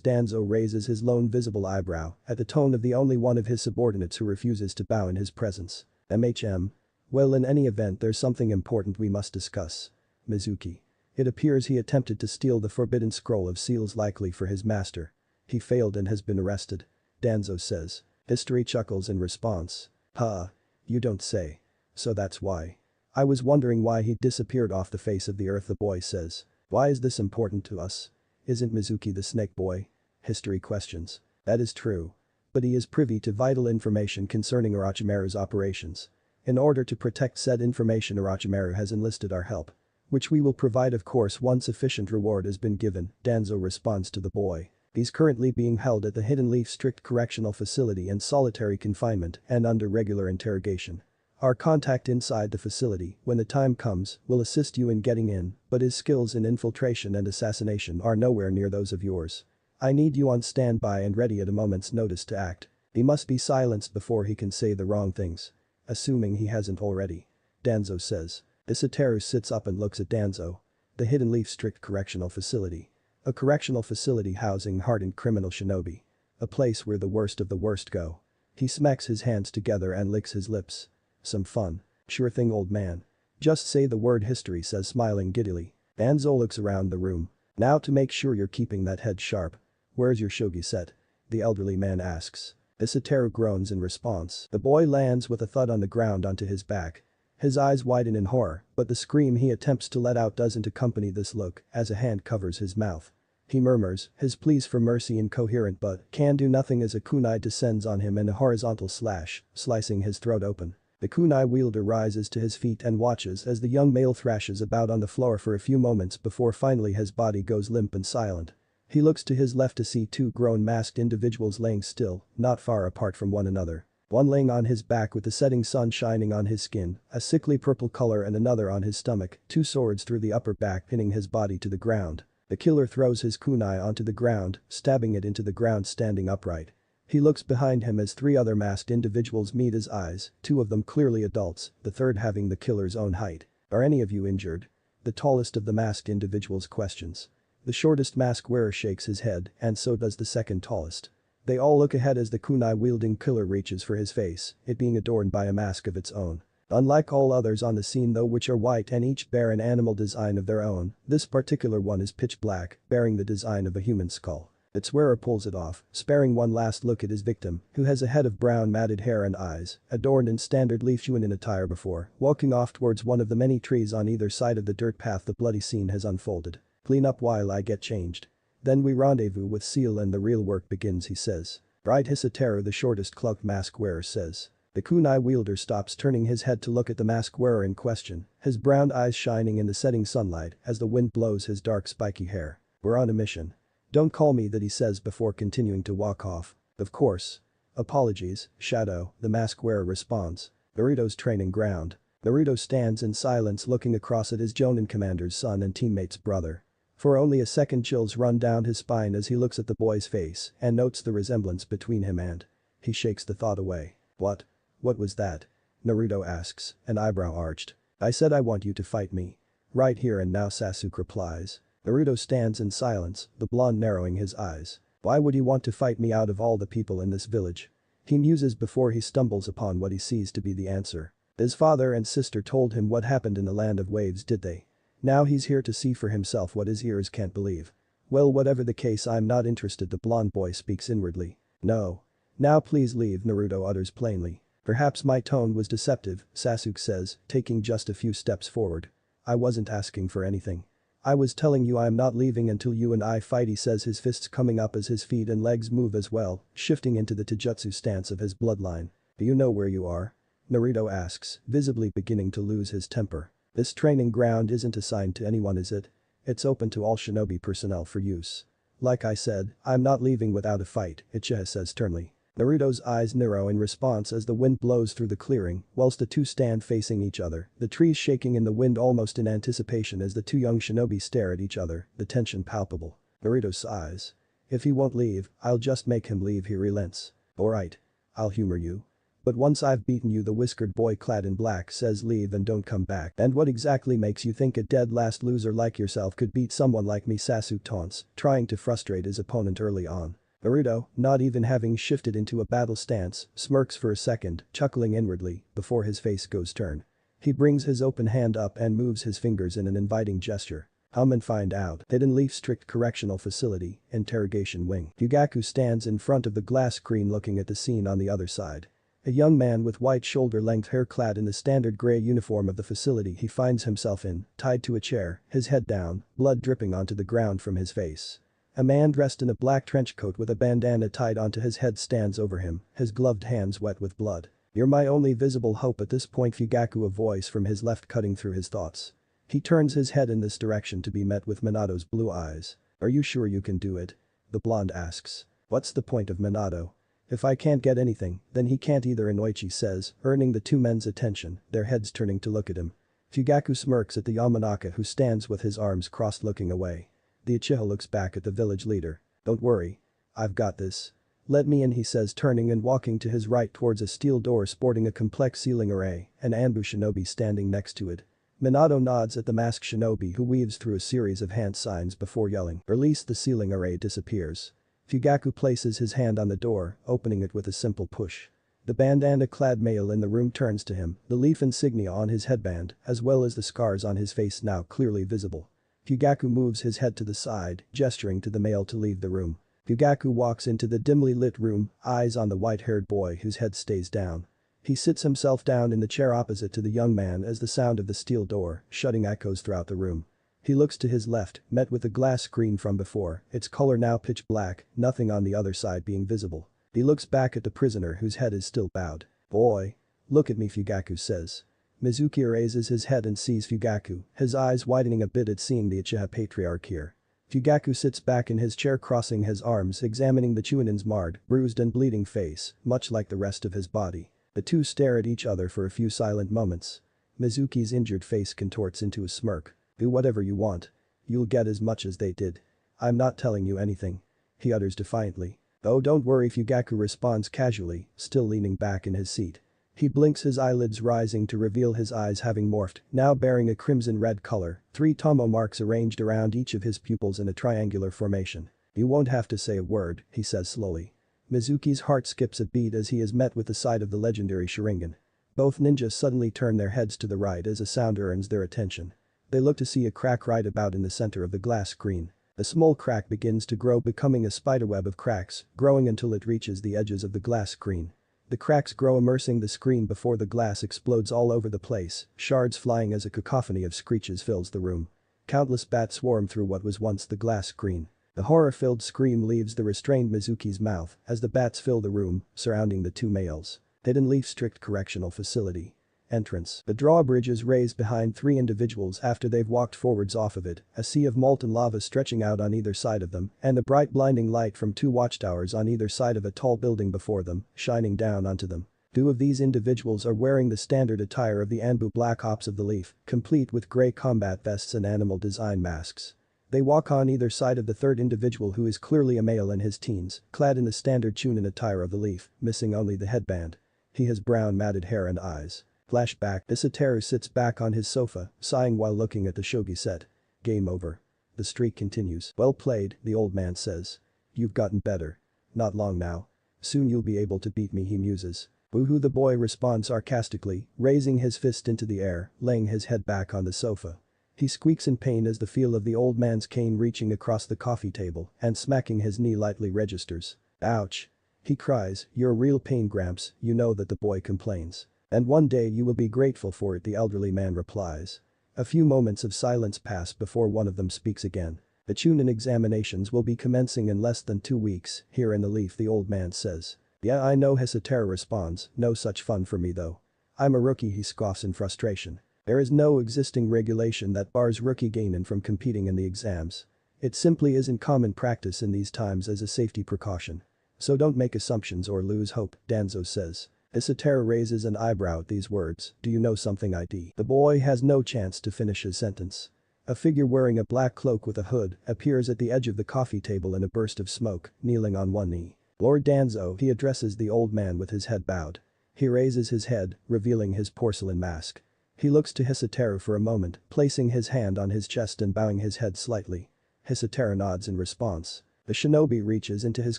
Danzo raises his lone visible eyebrow at the tone of the only one of his subordinates who refuses to bow in his presence. Well, in any event there's something important we must discuss. Mizuki. It appears he attempted to steal the forbidden scroll of seals likely for his master. He failed and has been arrested. Danzo says. History chuckles in response. "Huh. You don't say. So that's why. I was wondering why he disappeared off the face of the earth," the boy says. "Why is this important to us? Isn't Mizuki the snake boy?" History questions. "That is true. But he is privy to vital information concerning Orochimaru's operations. In order to protect said information Orochimaru has enlisted our help. Which we will provide of course once sufficient reward has been given," Danzo responds to the boy. He's currently being held at the Hidden Leaf Strict Correctional Facility in solitary confinement and under regular interrogation. Our contact inside the facility, when the time comes, will assist you in getting in, but his skills in infiltration and assassination are nowhere near those of yours. I need you on standby and ready at a moment's notice to act. He must be silenced before he can say the wrong things. Assuming he hasn't already. Danzo says. Isataru sits up and looks at Danzo. The Hidden Leaf Strict Correctional Facility. A correctional facility housing hardened criminal shinobi. A place where the worst of the worst go. He smacks his hands together and licks his lips. Some fun. Sure thing, old man. Just say the word history, says smiling giddily. Danzo looks around the room. Now to make sure you're keeping that head sharp. Where's your shogi set? The elderly man asks. Isataru groans in response. The boy lands with a thud on the ground onto his back. His eyes widen in horror, but the scream he attempts to let out doesn't accompany this look as a hand covers his mouth. He murmurs, his pleas for mercy incoherent but can do nothing as a kunai descends on him in a horizontal slash, slicing his throat open. The kunai wielder rises to his feet and watches as the young male thrashes about on the floor for a few moments before finally his body goes limp and silent. He looks to his left to see two grown masked individuals laying still, not far apart from one another. One laying on his back with the setting sun shining on his skin, a sickly purple color, and another on his stomach, two swords through the upper back pinning his body to the ground. The killer throws his kunai onto the ground, stabbing it into the ground standing upright. He looks behind him as three other masked individuals meet his eyes, two of them clearly adults, the third having the killer's own height. Are any of you injured? The tallest of the masked individuals questions. The shortest mask wearer shakes his head, and so does the second tallest. They all look ahead as the kunai-wielding killer reaches for his face, it being adorned by a mask of its own. Unlike all others on the scene though, which are white and each bear an animal design of their own, this particular one is pitch black, bearing the design of a human skull. Its wearer pulls it off, sparing one last look at his victim, who has a head of brown matted hair and eyes, adorned in standard leaf Yuan attire before walking off towards one of the many trees on either side of the dirt path the bloody scene has unfolded. Clean up while I get changed. Then we rendezvous with Seal and the real work begins, he says. Right, Hisataru, the shortest cloaked mask wearer, says. The kunai wielder stops, turning his head to look at the mask wearer in question, his brown eyes shining in the setting sunlight as the wind blows his dark spiky hair. We're on a mission. Don't call me that, he says before continuing to walk off. Of course. Apologies, Shadow, the mask wearer responds. Naruto's training ground. Naruto stands in silence looking across at his Jonin commander's son and teammate's brother. For only a second chills run down his spine as he looks at the boy's face and notes the resemblance between him and. He shakes the thought away. What? What was that? Naruto asks, an eyebrow arched. I said I want you to fight me. Right here and now, Sasuke replies. Naruto stands in silence, the blonde narrowing his eyes. Why would you want to fight me out of all the people in this village? He muses before he stumbles upon what he sees to be the answer. His father and sister told him what happened in the land of waves, did they? Now he's here to see for himself what his ears can't believe. Well, whatever the case, I'm not interested, the blonde boy speaks inwardly. No. Now please leave, Naruto utters plainly. Perhaps my tone was deceptive, Sasuke says, taking just a few steps forward. I wasn't asking for anything. I was telling you I'm not leaving until you and I fight, he says, his fists coming up as his feet and legs move as well, shifting into the taijutsu stance of his bloodline. Do you know where you are? Naruto asks, visibly beginning to lose his temper. This training ground isn't assigned to anyone, is it? It's open to all shinobi personnel for use. Like I said, I'm not leaving without a fight, Uchiha says sternly. Naruto's eyes narrow in response as the wind blows through the clearing, whilst the two stand facing each other, the trees shaking in the wind almost in anticipation as the two young shinobi stare at each other, the tension palpable. Naruto sighs. If he won't leave, I'll just make him leave, he relents. Alright. I'll humor you. But once I've beaten you, the whiskered boy clad in black says, leave and don't come back. And what exactly makes you think a dead last loser like yourself could beat someone like me, Sasuke taunts, trying to frustrate his opponent early on. Naruto, not even having shifted into a battle stance, smirks for a second, chuckling inwardly, before his face goes stern. He brings his open hand up and moves his fingers in an inviting gesture. Come and find out. Hidden Leaf Strict Correctional Facility, Interrogation Wing. Yugaku stands in front of the glass screen looking at the scene on the other side. A young man with white shoulder-length hair clad in the standard gray uniform of the facility he finds himself in, tied to a chair, his head down, blood dripping onto the ground from his face. A man dressed in a black trench coat with a bandana tied onto his head stands over him, his gloved hands wet with blood. You're my only visible hope at this point, Fugaku, a voice from his left cutting through his thoughts. He turns his head in this direction to be met with Minato's blue eyes. Are you sure you can do it? The blonde asks. What's the point of Minato? If I can't get anything, then he can't either, Inoichi says, earning the two men's attention, their heads turning to look at him. Fugaku smirks at the Yamanaka who stands with his arms crossed looking away. The Uchiha looks back at the village leader. Don't worry. I've got this. "Let me in," he says, turning and walking to his right towards a steel door sporting a complex ceiling array, an Anbu shinobi standing next to it. Minato nods at the masked shinobi who weaves through a series of hand signs before yelling, "Release." The ceiling array disappears. Fugaku places his hand on the door, opening it with a simple push. The bandana-clad male in the room turns to him, the leaf insignia on his headband, as well as the scars on his face now clearly visible. Fugaku moves his head to the side, gesturing to the male to leave the room. Fugaku walks into the dimly lit room, eyes on the white-haired boy whose head stays down. He sits himself down in the chair opposite to the young man as the sound of the steel door shutting echoes throughout the room. He looks to his left, met with the glass screen from before, its color now pitch black, nothing on the other side being visible. He looks back at the prisoner whose head is still bowed. "Boy. Look at me," Fugaku says. Mizuki raises his head and sees Fugaku, his eyes widening a bit at seeing the Uchiha patriarch here. Fugaku sits back in his chair crossing his arms examining the Chunin's marred, bruised and bleeding face, much like the rest of his body. The two stare at each other for a few silent moments. Mizuki's injured face contorts into a smirk. "Do whatever you want. You'll get as much as they did. I'm not telling you anything," he utters defiantly. "Oh, don't worry," Fugaku responds casually, still leaning back in his seat. He blinks, his eyelids rising to reveal his eyes having morphed, now bearing a crimson-red color, 3 tomo marks arranged around each of his pupils in a triangular formation. "You won't have to say a word," he says slowly. Mizuki's heart skips a beat as he is met with the sight of the legendary Sharingan. Both ninjas suddenly turn their heads to the right as a sound earns their attention. They look to see a crack right about in the center of the glass screen. A small crack begins to grow, becoming a spiderweb of cracks, growing until it reaches the edges of the glass screen. The cracks grow, immersing the screen before the glass explodes all over the place, shards flying as a cacophony of screeches fills the room. Countless bats swarm through what was once the glass screen. The horror-filled scream leaves the restrained Mizuki's mouth as the bats fill the room, surrounding the two males. Hidden Leaf Strict Correctional Facility. Entrance. The drawbridge is raised behind 3 individuals after they've walked forwards off of it, a sea of molten lava stretching out on either side of them, and the bright blinding light from 2 watchtowers on either side of a tall building before them, shining down onto them. 2 of these individuals are wearing the standard attire of the Anbu Black Ops of the Leaf, complete with grey combat vests and animal design masks. They walk on either side of the third individual who is clearly a male in his teens, clad in the standard Chunin attire of the Leaf, missing only the headband. He has brown matted hair and eyes. Flashback. Hisateru sits back on his sofa, sighing while looking at the shogi set. Game over. The streak continues. "Well played," the old man says. "You've gotten better. Not long now. Soon you'll be able to beat me," he muses. "Boo-hoo," the boy responds sarcastically, raising his fist into the air, laying his head back on the sofa. He squeaks in pain as the feel of the old man's cane reaching across the coffee table and smacking his knee lightly registers. "Ouch." He cries, "You're a real pain, Gramps," you know that the boy complains. "And one day you will be grateful for it," the elderly man replies. A few moments of silence pass before one of them speaks again. "The Chunin examinations will be commencing in less than 2 weeks, here in the Leaf," the old man says. "Yeah, I know," Hisateru responds, "no such fun for me though. I'm a rookie," he scoffs in frustration. "There is no existing regulation that bars rookie Genin from competing in the exams. It simply isn't common practice in these times as a safety precaution. So don't make assumptions or lose hope," Danzo says. Hisateru raises an eyebrow at these words. "Do you know something, ID?" The boy has no chance to finish his sentence. A figure wearing a black cloak with a hood appears at the edge of the coffee table in a burst of smoke, kneeling on one knee. "Lord Danzo," he addresses the old man with his head bowed. He raises his head, revealing his porcelain mask. He looks to Hisateru for a moment, placing his hand on his chest and bowing his head slightly. Hisateru nods in response. The shinobi reaches into his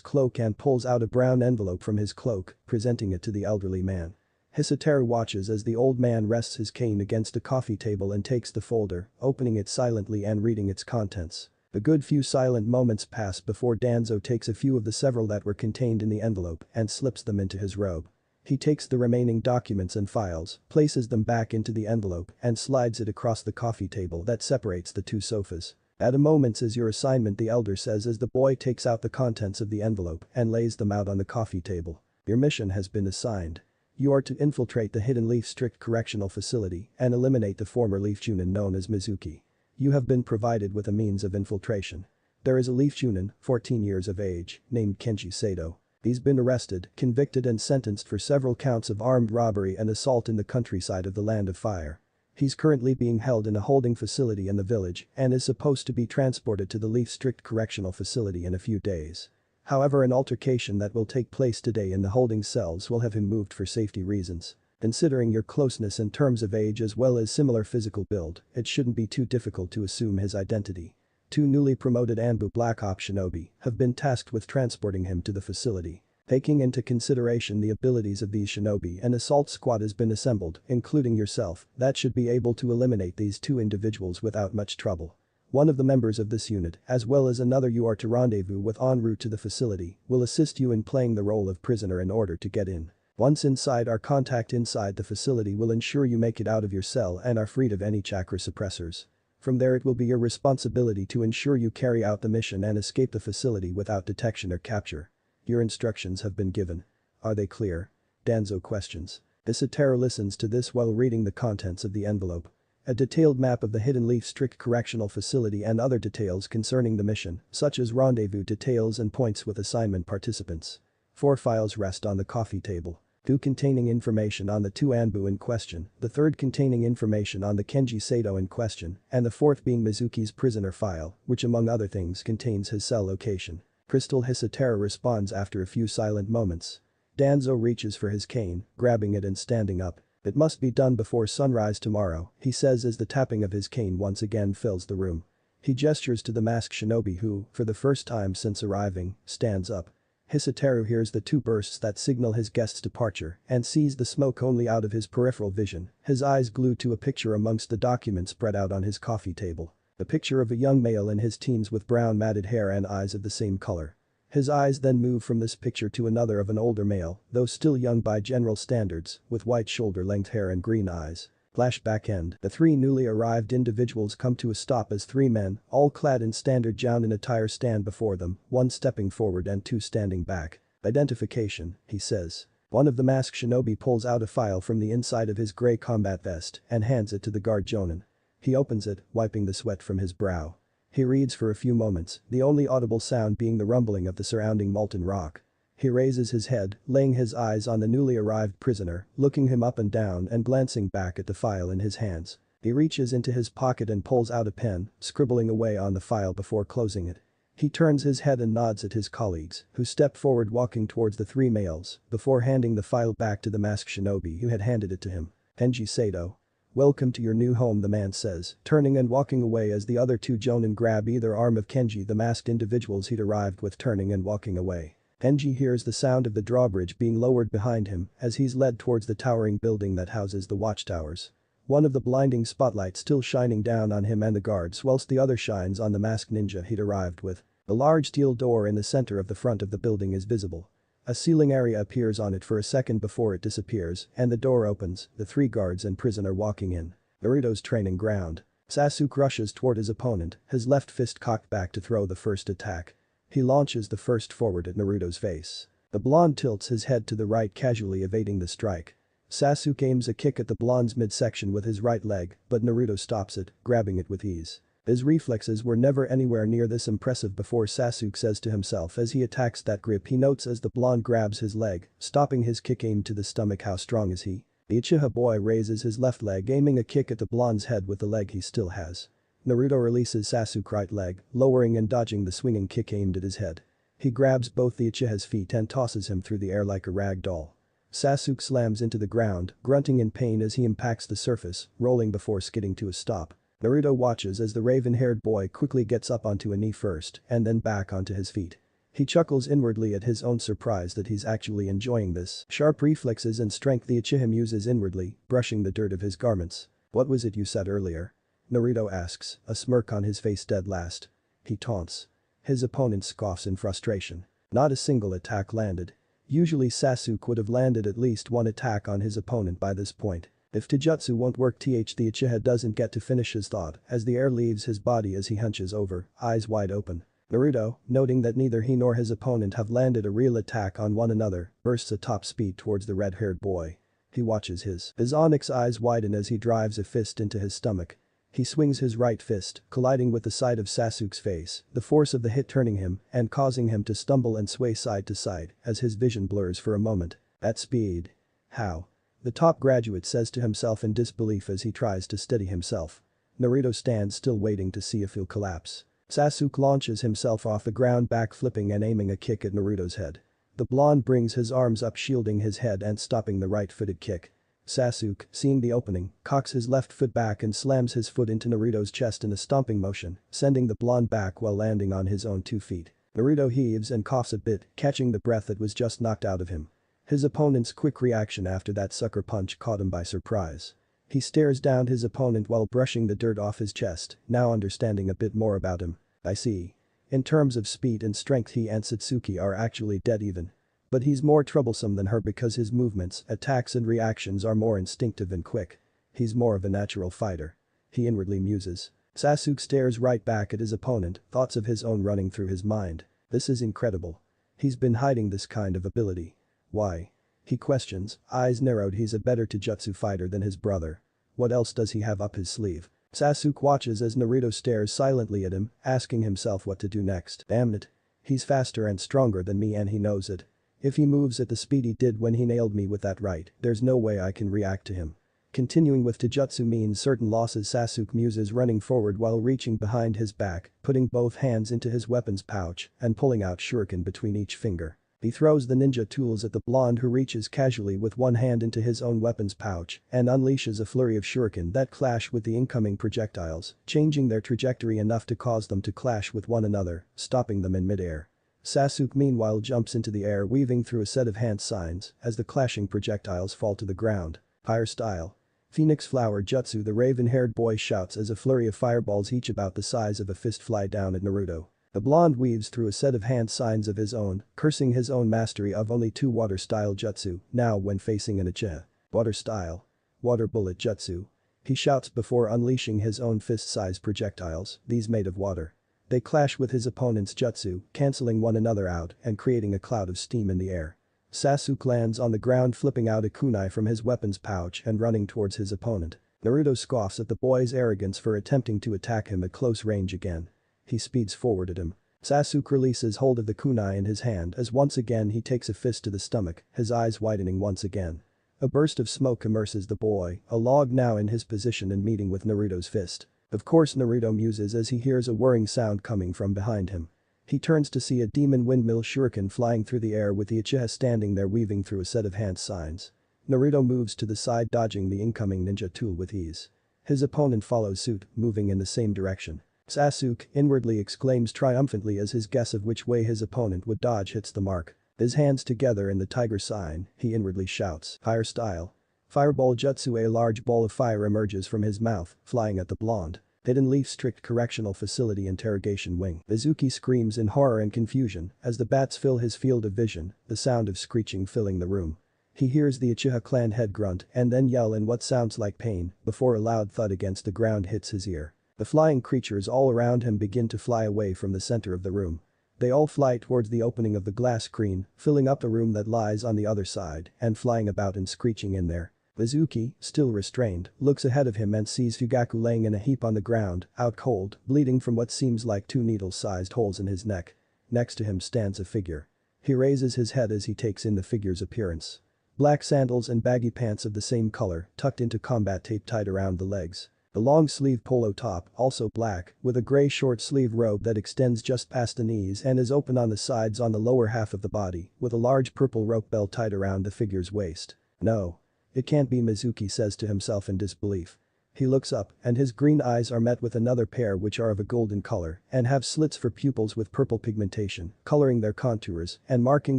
cloak and pulls out a brown envelope from his cloak, presenting it to the elderly man. Hisateru watches as the old man rests his cane against a coffee table and takes the folder, opening it silently and reading its contents. A good few silent moments pass before Danzo takes a few of the several that were contained in the envelope and slips them into his robe. He takes the remaining documents and files, places them back into the envelope and slides it across the coffee table that separates the 2 sofas. "At a moment's is your assignment," the elder says as the boy takes out the contents of the envelope and lays them out on the coffee table. "Your mission has been assigned. You are to infiltrate the Hidden Leaf Strict Correctional Facility and eliminate the former Leaf Chunin known as Mizuki. You have been provided with a means of infiltration. There is a Leaf Chunin, 14 years of age, named Kenji Sato. He's been arrested, convicted and sentenced for several counts of armed robbery and assault in the countryside of the Land of Fire. He's currently being held in a holding facility in the village and is supposed to be transported to the Leaf Strict Correctional Facility in a few days. However, an altercation that will take place today in the holding cells will have him moved for safety reasons. Considering your closeness in terms of age as well as similar physical build, it shouldn't be too difficult to assume his identity. Two newly promoted Anbu Black Ops shinobi have been tasked with transporting him to the facility. Taking into consideration the abilities of these shinobi, an assault squad has been assembled, including yourself, that should be able to eliminate these two individuals without much trouble. One of the members of this unit, as well as another you are to rendezvous with en route to the facility, will assist you in playing the role of prisoner in order to get in. Once inside, our contact inside the facility will ensure you make it out of your cell and are freed of any chakra suppressors. From there, it will be your responsibility to ensure you carry out the mission and escape the facility without detection or capture. Your instructions have been given. Are they clear? Danzo questions. Isotaro listens to this while reading the contents of the envelope. A detailed map of the Hidden Leaf Strict Correctional Facility and other details concerning the mission, such as rendezvous details and points with assignment participants. 4 files rest on the coffee table. 2 containing information on the 2 Anbu in question, the 3rd containing information on the Kenji Sato in question, and the 4th being Mizuki's prisoner file, which among other things contains his cell location. Crystal Hisatera responds after a few silent moments. Danzo reaches for his cane, grabbing it and standing up. It must be done before sunrise tomorrow, he says as the tapping of his cane once again fills the room. He gestures to the masked shinobi who, for the first time since arriving, stands up. Hisateru hears the 2 bursts that signal his guest's departure and sees the smoke only out of his peripheral vision, his eyes glued to a picture amongst the documents spread out on his coffee table. A picture of a young male in his teens with brown matted hair and eyes of the same color. His eyes then move from this picture to another of an older male, though still young by general standards, with white shoulder-length hair and green eyes. Flashback end. The 3 newly arrived individuals come to a stop as 3 men, all clad in standard Jounin attire, stand before them, 1 stepping forward and 2 standing back. Identification, he says. One of the masked shinobi pulls out a file from the inside of his gray combat vest and hands it to the guard Jounin. He opens it, wiping the sweat from his brow. He reads for a few moments, the only audible sound being the rumbling of the surrounding molten rock. He raises his head, laying his eyes on the newly arrived prisoner, looking him up and down and glancing back at the file in his hands. He reaches into his pocket and pulls out a pen, scribbling away on the file before closing it. He turns his head and nods at his colleagues, who step forward walking towards the 3 males, before handing the file back to the masked shinobi who had handed it to him. Kenji Sato. Welcome to your new home, the man says, turning and walking away as the other 2 Jounin grab either arm of Kenji, the masked individuals he'd arrived with, turning and walking away. Kenji hears the sound of the drawbridge being lowered behind him as he's led towards the towering building that houses the watchtowers. One of the blinding spotlights still shining down on him and the guards whilst the other shines on the masked ninja he'd arrived with. The large steel door in the center of the front of the building is visible. A ceiling area appears on it for a second before it disappears and the door opens, the 3 guards and prisoner walking in. Naruto's training ground. Sasuke rushes toward his opponent, his left fist cocked back to throw the first attack. He launches the first forward at Naruto's face. The blonde tilts his head to the right, casually evading the strike. Sasuke aims a kick at the blonde's midsection with his right leg, but Naruto stops it, grabbing it with ease. His reflexes were never anywhere near this impressive before, Sasuke says to himself as he attacks that grip. He notes as the blonde grabs his leg, stopping his kick aimed to the stomach. How strong is he? The Uchiha boy raises his left leg, aiming a kick at the blonde's head with the leg he still has. Naruto releases Sasuke's right leg, lowering and dodging the swinging kick aimed at his head. He grabs both the Uchiha's feet and tosses him through the air like a rag doll. Sasuke slams into the ground, grunting in pain as he impacts the surface, rolling before skidding to a stop. Naruto watches as the raven-haired boy quickly gets up onto a knee first and then back onto his feet. He chuckles inwardly at his own surprise that he's actually enjoying this. Sharp reflexes and strength the Uchiha muses inwardly, brushing the dirt of his garments. What was it you said earlier? Naruto asks, a smirk on his face dead last. He taunts. His opponent scoffs in frustration. Not a single attack landed. Usually Sasuke would have landed at least 1 attack on his opponent by this point. If Taijutsu won't work, the Uchiha doesn't get to finish his thought as the air leaves his body as he hunches over, eyes wide open. Naruto, noting that neither he nor his opponent have landed a real attack on one another, bursts at top speed towards the red-haired boy. He watches his onyx eyes widen as he drives a fist into his stomach. He swings his right fist, colliding with the side of Sasuke's face, the force of the hit turning him and causing him to stumble and sway side to side as his vision blurs for a moment. At speed. How? The top graduate says to himself in disbelief as he tries to steady himself. Naruto stands still, waiting to see if he'll collapse. Sasuke launches himself off the ground backflipping and aiming a kick at Naruto's head. The blonde brings his arms up shielding his head and stopping the right-footed kick. Sasuke, seeing the opening, cocks his left foot back and slams his foot into Naruto's chest in a stomping motion, sending the blonde back while landing on his own 2 feet. Naruto heaves and coughs a bit, catching the breath that was just knocked out of him. His opponent's quick reaction after that sucker punch caught him by surprise. He stares down his opponent while brushing the dirt off his chest, now understanding a bit more about him. I see. In terms of speed and strength he and Satsuki are actually dead even. But he's more troublesome than her because his movements, attacks and reactions are more instinctive and quick. He's more of a natural fighter. He inwardly muses. Sasuke stares right back at his opponent, thoughts of his own running through his mind. This is incredible. He's been hiding this kind of ability. Why? He questions, eyes narrowed. He's a better Taijutsu fighter than his brother. What else does he have up his sleeve? Sasuke watches as Naruto stares silently at him, asking himself what to do next. Damn it. He's faster and stronger than me and he knows it. If he moves at the speed he did when he nailed me with that right, there's no way I can react to him. Continuing with Taijutsu means certain losses. Sasuke muses running forward while reaching behind his back, putting both hands into his weapons pouch and pulling out shuriken between each finger. He throws the ninja tools at the blonde who reaches casually with one hand into his own weapons pouch and unleashes a flurry of shuriken that clash with the incoming projectiles, changing their trajectory enough to cause them to clash with one another, stopping them in midair. Sasuke meanwhile jumps into the air weaving through a set of hand signs as the clashing projectiles fall to the ground. Fire style. Phoenix Flower Jutsu. The raven-haired boy shouts as a flurry of fireballs each about the size of a fist fly down at Naruto. The blonde weaves through a set of hand signs of his own, cursing his own mastery of only 2 water-style jutsu, now when facing an Uchiha. Water style. Water bullet jutsu. He shouts before unleashing his own fist-sized projectiles, these made of water. They clash with his opponent's jutsu, cancelling one another out and creating a cloud of steam in the air. Sasuke lands on the ground flipping out a kunai from his weapons pouch and running towards his opponent. Naruto scoffs at the boy's arrogance for attempting to attack him at close range again. He speeds forward at him. Sasuke releases hold of the kunai in his hand as once again he takes a fist to the stomach, his eyes widening once again. A burst of smoke immerses the boy, a log now in his position and meeting with Naruto's fist. Of course Naruto muses as he hears a whirring sound coming from behind him. He turns to see a demon windmill shuriken flying through the air with the Uchiha standing there weaving through a set of hand signs. Naruto moves to the side dodging the incoming ninja tool with ease. His opponent follows suit, moving in the same direction. Sasuke inwardly exclaims triumphantly as his guess of which way his opponent would dodge hits the mark. His hands together in the tiger sign, he inwardly shouts, fire style. Fireball jutsu. A large ball of fire emerges from his mouth, flying at the blonde. Hidden Leaf Strict Correctional Facility Interrogation Wing. Mizuki screams in horror and confusion as the bats fill his field of vision, the sound of screeching filling the room. He hears the Uchiha clan head grunt and then yell in what sounds like pain before a loud thud against the ground hits his ear. The flying creatures all around him begin to fly away from the center of the room. They all fly towards the opening of the glass screen, filling up the room that lies on the other side and flying about and screeching in there. Mizuki, still restrained, looks ahead of him and sees Fugaku laying in a heap on the ground, out cold, bleeding from what seems like 2 needle-sized holes in his neck. Next to him stands a figure. He raises his head as he takes in the figure's appearance. Black sandals and baggy pants of the same color, tucked into combat tape tied around the legs. The long-sleeve polo top, also black, with a gray short-sleeve robe that extends just past the knees and is open on the sides on the lower half of the body, with a large purple rope belt tied around the figure's waist. No. It can't be. Mizuki says to himself in disbelief. He looks up and his green eyes are met with another pair which are of a golden color and have slits for pupils with purple pigmentation, coloring their contours and marking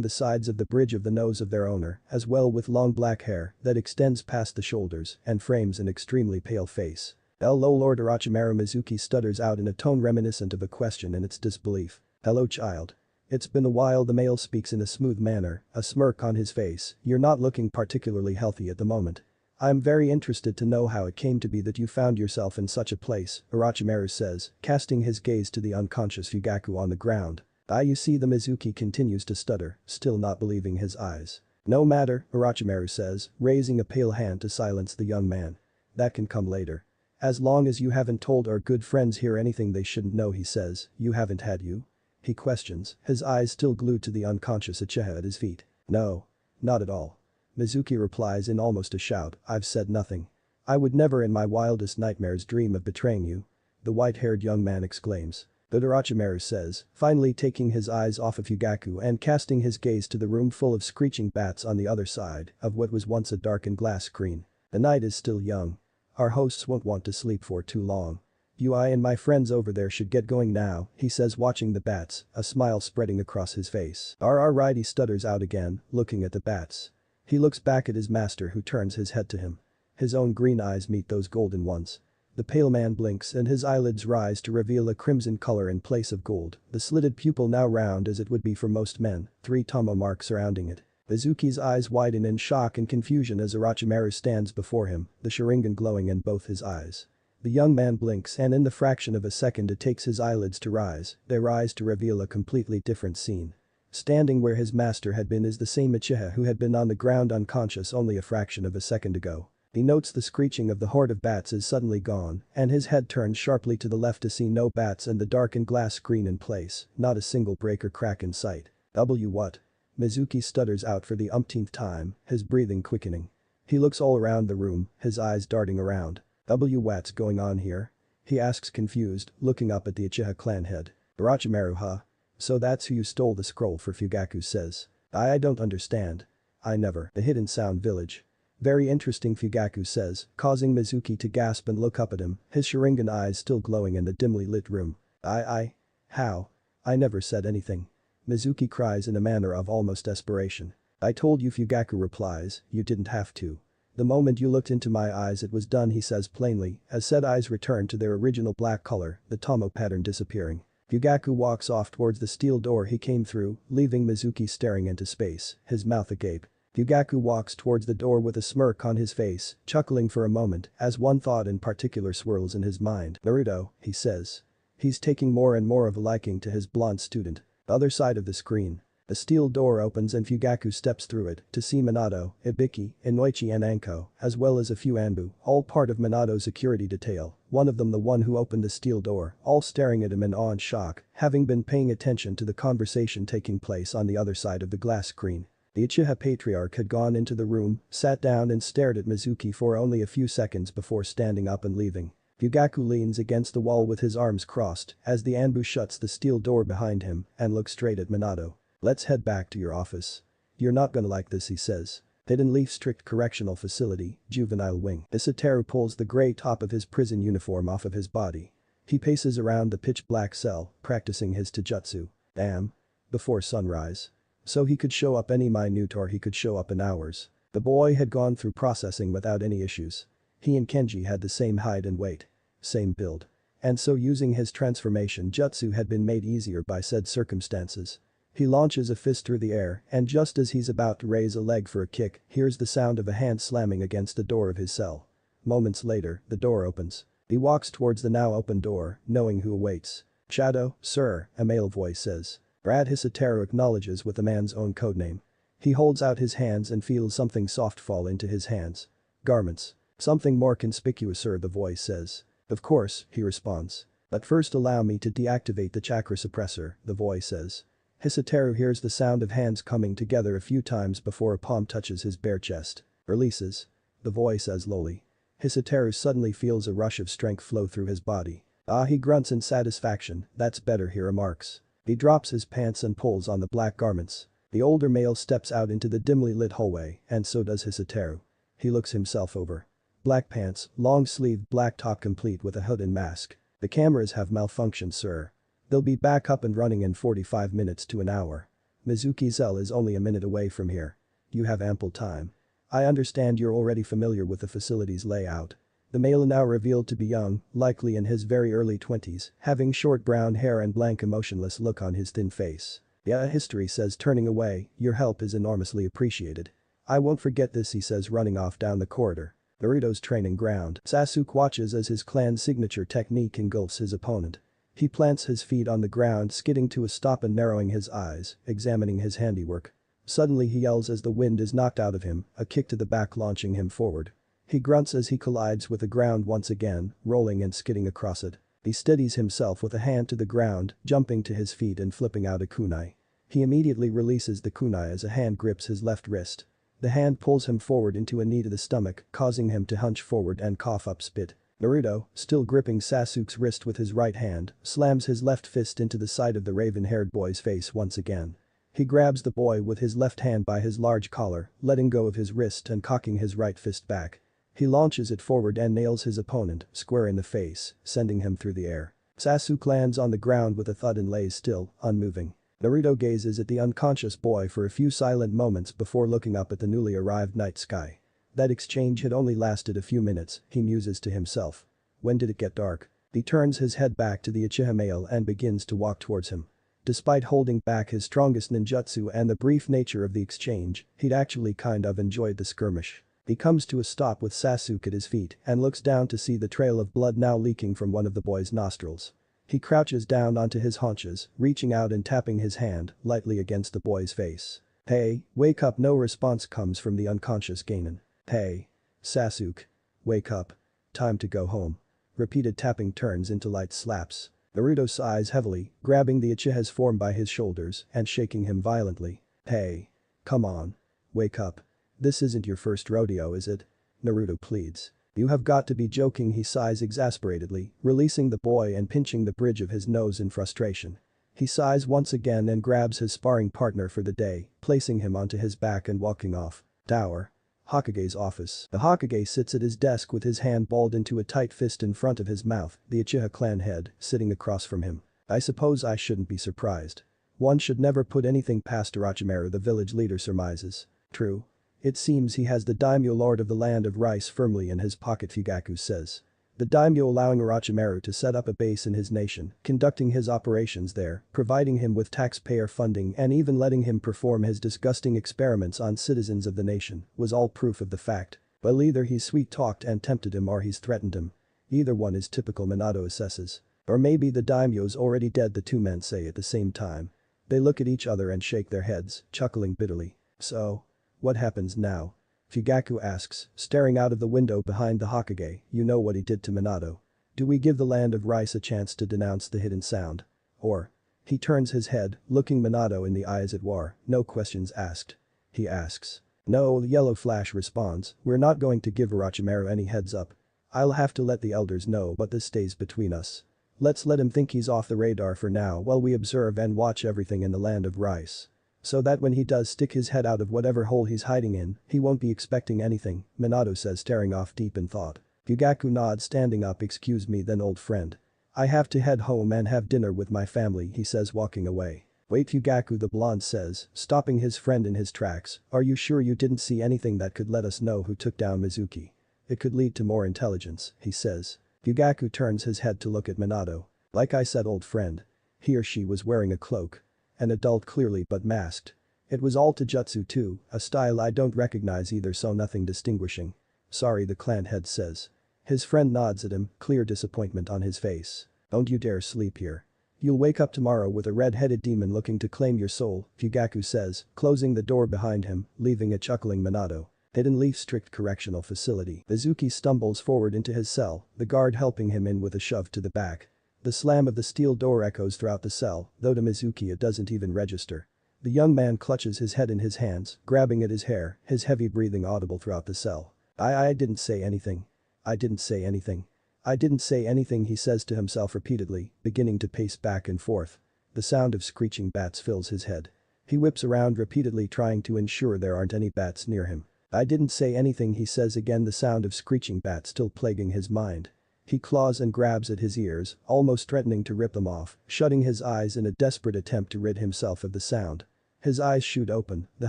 the sides of the bridge of the nose of their owner, as well with long black hair that extends past the shoulders and frames an extremely pale face. Hello Lord Orochimaru. Mizuki stutters out in a tone reminiscent of a question in its disbelief. Hello child. It's been a while. The male speaks in a smooth manner, a smirk on his face. You're not looking particularly healthy at the moment. I'm very interested to know how it came to be that you found yourself in such a place, Orochimaru says, casting his gaze to the unconscious Fugaku on the ground. You see. The Mizuki continues to stutter, still not believing his eyes. No matter, Orochimaru says, raising a pale hand to silence the young man. That can come later. As long as you haven't told our good friends here anything they shouldn't know, he says. You haven't, had you? He questions, his eyes still glued to the unconscious Uchiha at his feet. No. Not at all. Mizuki replies in almost a shout, I've said nothing. I would never in my wildest nightmares dream of betraying you. The white-haired young man exclaims. The Orochimaru says, finally taking his eyes off of Fugaku and casting his gaze to the room full of screeching bats on the other side of what was once a darkened glass screen. The night is still young. Our hosts won't want to sleep for too long. I and my friends over there should get going now, he says watching the bats, a smile spreading across his face. Right, he stutters out again, looking at the bats. He looks back at his master who turns his head to him. His own green eyes meet those golden ones. The pale man blinks and his eyelids rise to reveal a crimson color in place of gold, the slitted pupil now round as it would be for most men, 3 tomo marks surrounding it. Mizuki's eyes widen in shock and confusion as Orochimaru stands before him, the Sharingan glowing in both his eyes. The young man blinks and in the fraction of a second it takes his eyelids to rise, they rise to reveal a completely different scene. Standing where his master had been is the same Uchiha who had been on the ground unconscious only a fraction of a second ago. He notes the screeching of the horde of bats is suddenly gone, and his head turns sharply to the left to see no bats and the darkened glass screen in place, not a single break or crack in sight. What? Mizuki stutters out for the umpteenth time, his breathing quickening. He looks all around the room, his eyes darting around. What's going on here? He asks confused, looking up at the Uchiha clan head. Orochimaru, huh? So that's who you stole the scroll for, Fugaku says. I don't understand. I never. The Hidden Sound Village. Very interesting, Fugaku says, causing Mizuki to gasp and look up at him, his Sharingan eyes still glowing in the dimly lit room. How? I never said anything. Mizuki cries in a manner of almost desperation. I told you, Fugaku replies, you didn't have to. The moment you looked into my eyes it was done, he says plainly, as said eyes return to their original black color, the tomo pattern disappearing. Fugaku walks off towards the steel door he came through, leaving Mizuki staring into space, his mouth agape. Fugaku walks towards the door with a smirk on his face, chuckling for a moment as one thought in particular swirls in his mind. Naruto, he says. He's taking more and more of a liking to his blonde student. The other side of the screen. The steel door opens and Fugaku steps through it to see Minato, Ibiki, Inoichi and Anko, as well as a few Anbu, all part of Minato's security detail, one of them the one who opened the steel door, all staring at him in awe and shock, having been paying attention to the conversation taking place on the other side of the glass screen. The Uchiha patriarch had gone into the room, sat down and stared at Mizuki for only a few seconds before standing up and leaving. Fugaku leans against the wall with his arms crossed as the Anbu shuts the steel door behind him and looks straight at Minato. Let's head back to your office. You're not gonna like this, he says. Hidden Leaf Strict Correctional Facility, Juvenile Wing. Hisateru pulls the gray top of his prison uniform off of his body. He paces around the pitch black cell, practicing his taijutsu. Damn. Before sunrise. So he could show up any minute or he could show up in hours. The boy had gone through processing without any issues. He and Kenji had the same height and weight. Same build. And so using his transformation jutsu had been made easier by said circumstances. He launches a fist through the air and just as he's about to raise a leg for a kick, hears the sound of a hand slamming against the door of his cell. Moments later, the door opens. He walks towards the now open door, knowing who awaits. Shadow, sir, a male voice says. Brad Hisateru acknowledges with the man's own codename. He holds out his hands and feels something soft fall into his hands. Garments. Something more conspicuous, sir, the voice says. Of course, he responds. But first allow me to deactivate the chakra suppressor, the voice says. Hisateru hears the sound of hands coming together a few times before a palm touches his bare chest. Releases. The voice says lowly. Hisateru suddenly feels a rush of strength flow through his body. He grunts in satisfaction, that's better, he remarks. He drops his pants and pulls on the black garments. The older male steps out into the dimly lit hallway and so does Hisateru. He looks himself over. Black pants, long-sleeved black top complete with a hood and mask. The cameras have malfunctioned, sir. They'll be back up and running in 45 minutes to an hour. Mizuki's cell is only a minute away from here. You have ample time. I understand you're already familiar with the facility's layout. The male now revealed to be young, likely in his very early 20s, having short brown hair and blank emotionless look on his thin face. Yeah, history says turning away, your help is enormously appreciated. I won't forget this, he says running off down the corridor. Naruto's training ground. Sasuke watches as his clan's signature technique engulfs his opponent. He plants his feet on the ground, skidding to a stop and narrowing his eyes, examining his handiwork. Suddenly he yells as the wind is knocked out of him, a kick to the back launching him forward. He grunts as he collides with the ground once again, rolling and skidding across it. He steadies himself with a hand to the ground, jumping to his feet and flipping out a kunai. He immediately releases the kunai as a hand grips his left wrist. The hand pulls him forward into a knee to the stomach, causing him to hunch forward and cough up spit. Naruto, still gripping Sasuke's wrist with his right hand, slams his left fist into the side of the raven-haired boy's face once again. He grabs the boy with his left hand by his large collar, letting go of his wrist and cocking his right fist back. He launches it forward and nails his opponent square in the face, sending him through the air. Sasuke lands on the ground with a thud and lays still, unmoving. Naruto gazes at the unconscious boy for a few silent moments before looking up at the newly arrived night sky. That exchange had only lasted a few minutes, he muses to himself. When did it get dark? He turns his head back to the Uchiha male and begins to walk towards him. Despite holding back his strongest ninjutsu and the brief nature of the exchange, he'd actually kind of enjoyed the skirmish. He comes to a stop with Sasuke at his feet and looks down to see the trail of blood now leaking from one of the boy's nostrils. He crouches down onto his haunches, reaching out and tapping his hand lightly against the boy's face. "Hey, wake up." No response comes from the unconscious Genin. "Hey. Sasuke. Wake up. Time to go home." Repeated tapping turns into light slaps. Naruto sighs heavily, grabbing the Uchiha's form by his shoulders and shaking him violently. "Hey. Come on. Wake up. This isn't your first rodeo, is it?" Naruto pleads. "You have got to be joking." He sighs exasperatedly, releasing the boy and pinching the bridge of his nose in frustration. He sighs once again and grabs his sparring partner for the day, placing him onto his back and walking off. Tower. Hokage's office. The Hokage sits at his desk with his hand balled into a tight fist in front of his mouth, the Uchiha clan head sitting across from him. "I suppose I shouldn't be surprised. One should never put anything past Orochimaru," the village leader surmises. "True. It seems he has the daimyo lord of the land of rice firmly in his pocket," Fugaku says. The daimyo allowing Orochimaru to set up a base in his nation, conducting his operations there, providing him with taxpayer funding and even letting him perform his disgusting experiments on citizens of the nation, was all proof of the fact. Well, either he's sweet-talked and tempted him or he's threatened him. Either one is typical, Minato assesses. Or maybe the daimyo's already dead, the two men say at the same time. They look at each other and shake their heads, chuckling bitterly. "So? What happens now?" Fugaku asks, staring out of the window behind the Hokage. "You know what he did to Minato. Do we give the land of rice a chance to denounce the hidden sound? Or?" He turns his head, looking Minato in the eye as it were, "No questions asked." He asks. "No," Yellow Flash responds, "we're not going to give Orochimaru any heads up. I'll have to let the elders know, but this stays between us. Let's let him think he's off the radar for now while we observe and watch everything in the land of rice. So that when he does stick his head out of whatever hole he's hiding in, he won't be expecting anything," Minato says, staring off deep in thought. Fugaku nods, standing up. "Excuse me then, old friend. I have to head home and have dinner with my family," he says, walking away. "Wait, Fugaku," the blonde says, stopping his friend in his tracks. "Are you sure you didn't see anything that could let us know who took down Mizuki? It could lead to more intelligence," he says. Fugaku turns his head to look at Minato. "Like I said, old friend. He or she was wearing a cloak. An adult clearly, but masked. It was all Taijutsu too, a style I don't recognize either, so nothing distinguishing." "Sorry," the clan head says. His friend nods at him, clear disappointment on his face. "Don't you dare sleep here. You'll wake up tomorrow with a red-headed demon looking to claim your soul," Fugaku says, closing the door behind him, leaving a chuckling Minato. Hidden Leaf Strict Correctional Facility. Mizuki stumbles forward into his cell, the guard helping him in with a shove to the back. The slam of the steel door echoes throughout the cell, though to Mizuki it doesn't even register. The young man clutches his head in his hands, grabbing at his hair, his heavy breathing audible throughout the cell. I didn't say anything. I didn't say anything. I didn't say anything," he says to himself repeatedly, beginning to pace back and forth. The sound of screeching bats fills his head. He whips around repeatedly, trying to ensure there aren't any bats near him. "I didn't say anything," he says again, the sound of screeching bats still plaguing his mind. He claws and grabs at his ears, almost threatening to rip them off, shutting his eyes in a desperate attempt to rid himself of the sound. His eyes shoot open, the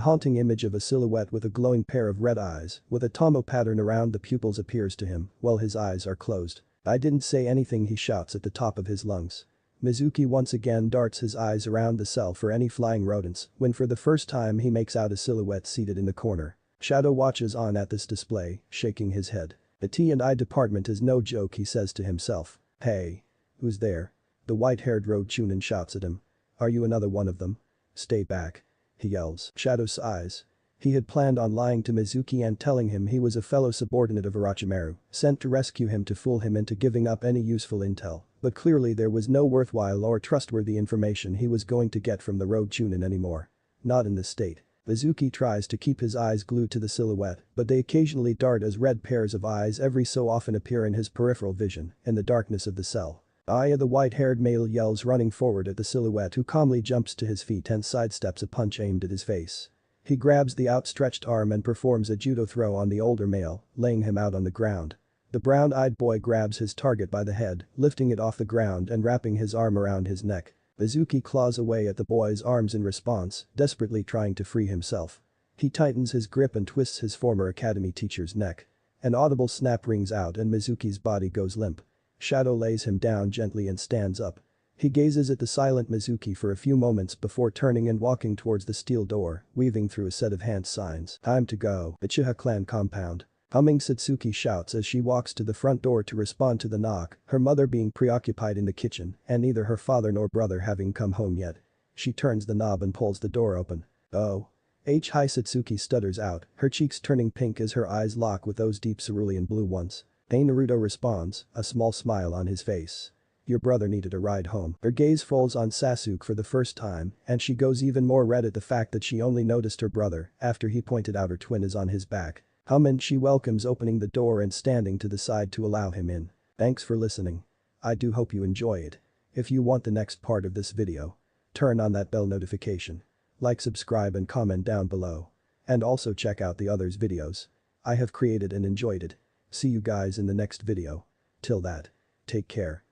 haunting image of a silhouette with a glowing pair of red eyes, with a tomo pattern around the pupils appears to him, while his eyes are closed. "I didn't say anything," he shouts at the top of his lungs. Mizuki once again darts his eyes around the cell for any flying rodents, when for the first time he makes out a silhouette seated in the corner. Shadow watches on at this display, shaking his head. "The T&I department is no joke," he says to himself. "Hey. Who's there?" The white-haired road Chunin shouts at him. "Are you another one of them? Stay back," he yells. Shadow sighs. He had planned on lying to Mizuki and telling him he was a fellow subordinate of Orochimaru, sent to rescue him to fool him into giving up any useful intel, but clearly there was no worthwhile or trustworthy information he was going to get from the road Chunin anymore. Not in this state. Mizuki tries to keep his eyes glued to the silhouette, but they occasionally dart as red pairs of eyes every so often appear in his peripheral vision, in the darkness of the cell. Aya, the white-haired male, yells, running forward at the silhouette, who calmly jumps to his feet and sidesteps a punch aimed at his face. He grabs the outstretched arm and performs a judo throw on the older male, laying him out on the ground. The brown-eyed boy grabs his target by the head, lifting it off the ground and wrapping his arm around his neck. Mizuki claws away at the boy's arms in response, desperately trying to free himself. He tightens his grip and twists his former academy teacher's neck. An audible snap rings out and Mizuki's body goes limp. Shadow lays him down gently and stands up. He gazes at the silent Mizuki for a few moments before turning and walking towards the steel door, weaving through a set of hand signs. Time to go. Uchiha clan compound. Humming, Satsuki shouts as she walks to the front door to respond to the knock, her mother being preoccupied in the kitchen and neither her father nor brother having come home yet. She turns the knob and pulls the door open. Oh. Hi, Satsuki stutters out, her cheeks turning pink as her eyes lock with those deep cerulean blue ones. Naruto responds, a small smile on his face. Your brother needed a ride home. Her gaze falls on Sasuke for the first time and she goes even more red at the fact that she only noticed her brother after he pointed out her twin is on his back. She welcomes, opening the door and standing to the side to allow him in. Thanks for listening. I do hope you enjoy it. If you want the next part of this video, turn on that bell notification. Like, subscribe and comment down below. And also check out the others' videos I have created and enjoyed it. See you guys in the next video. Till that, take care.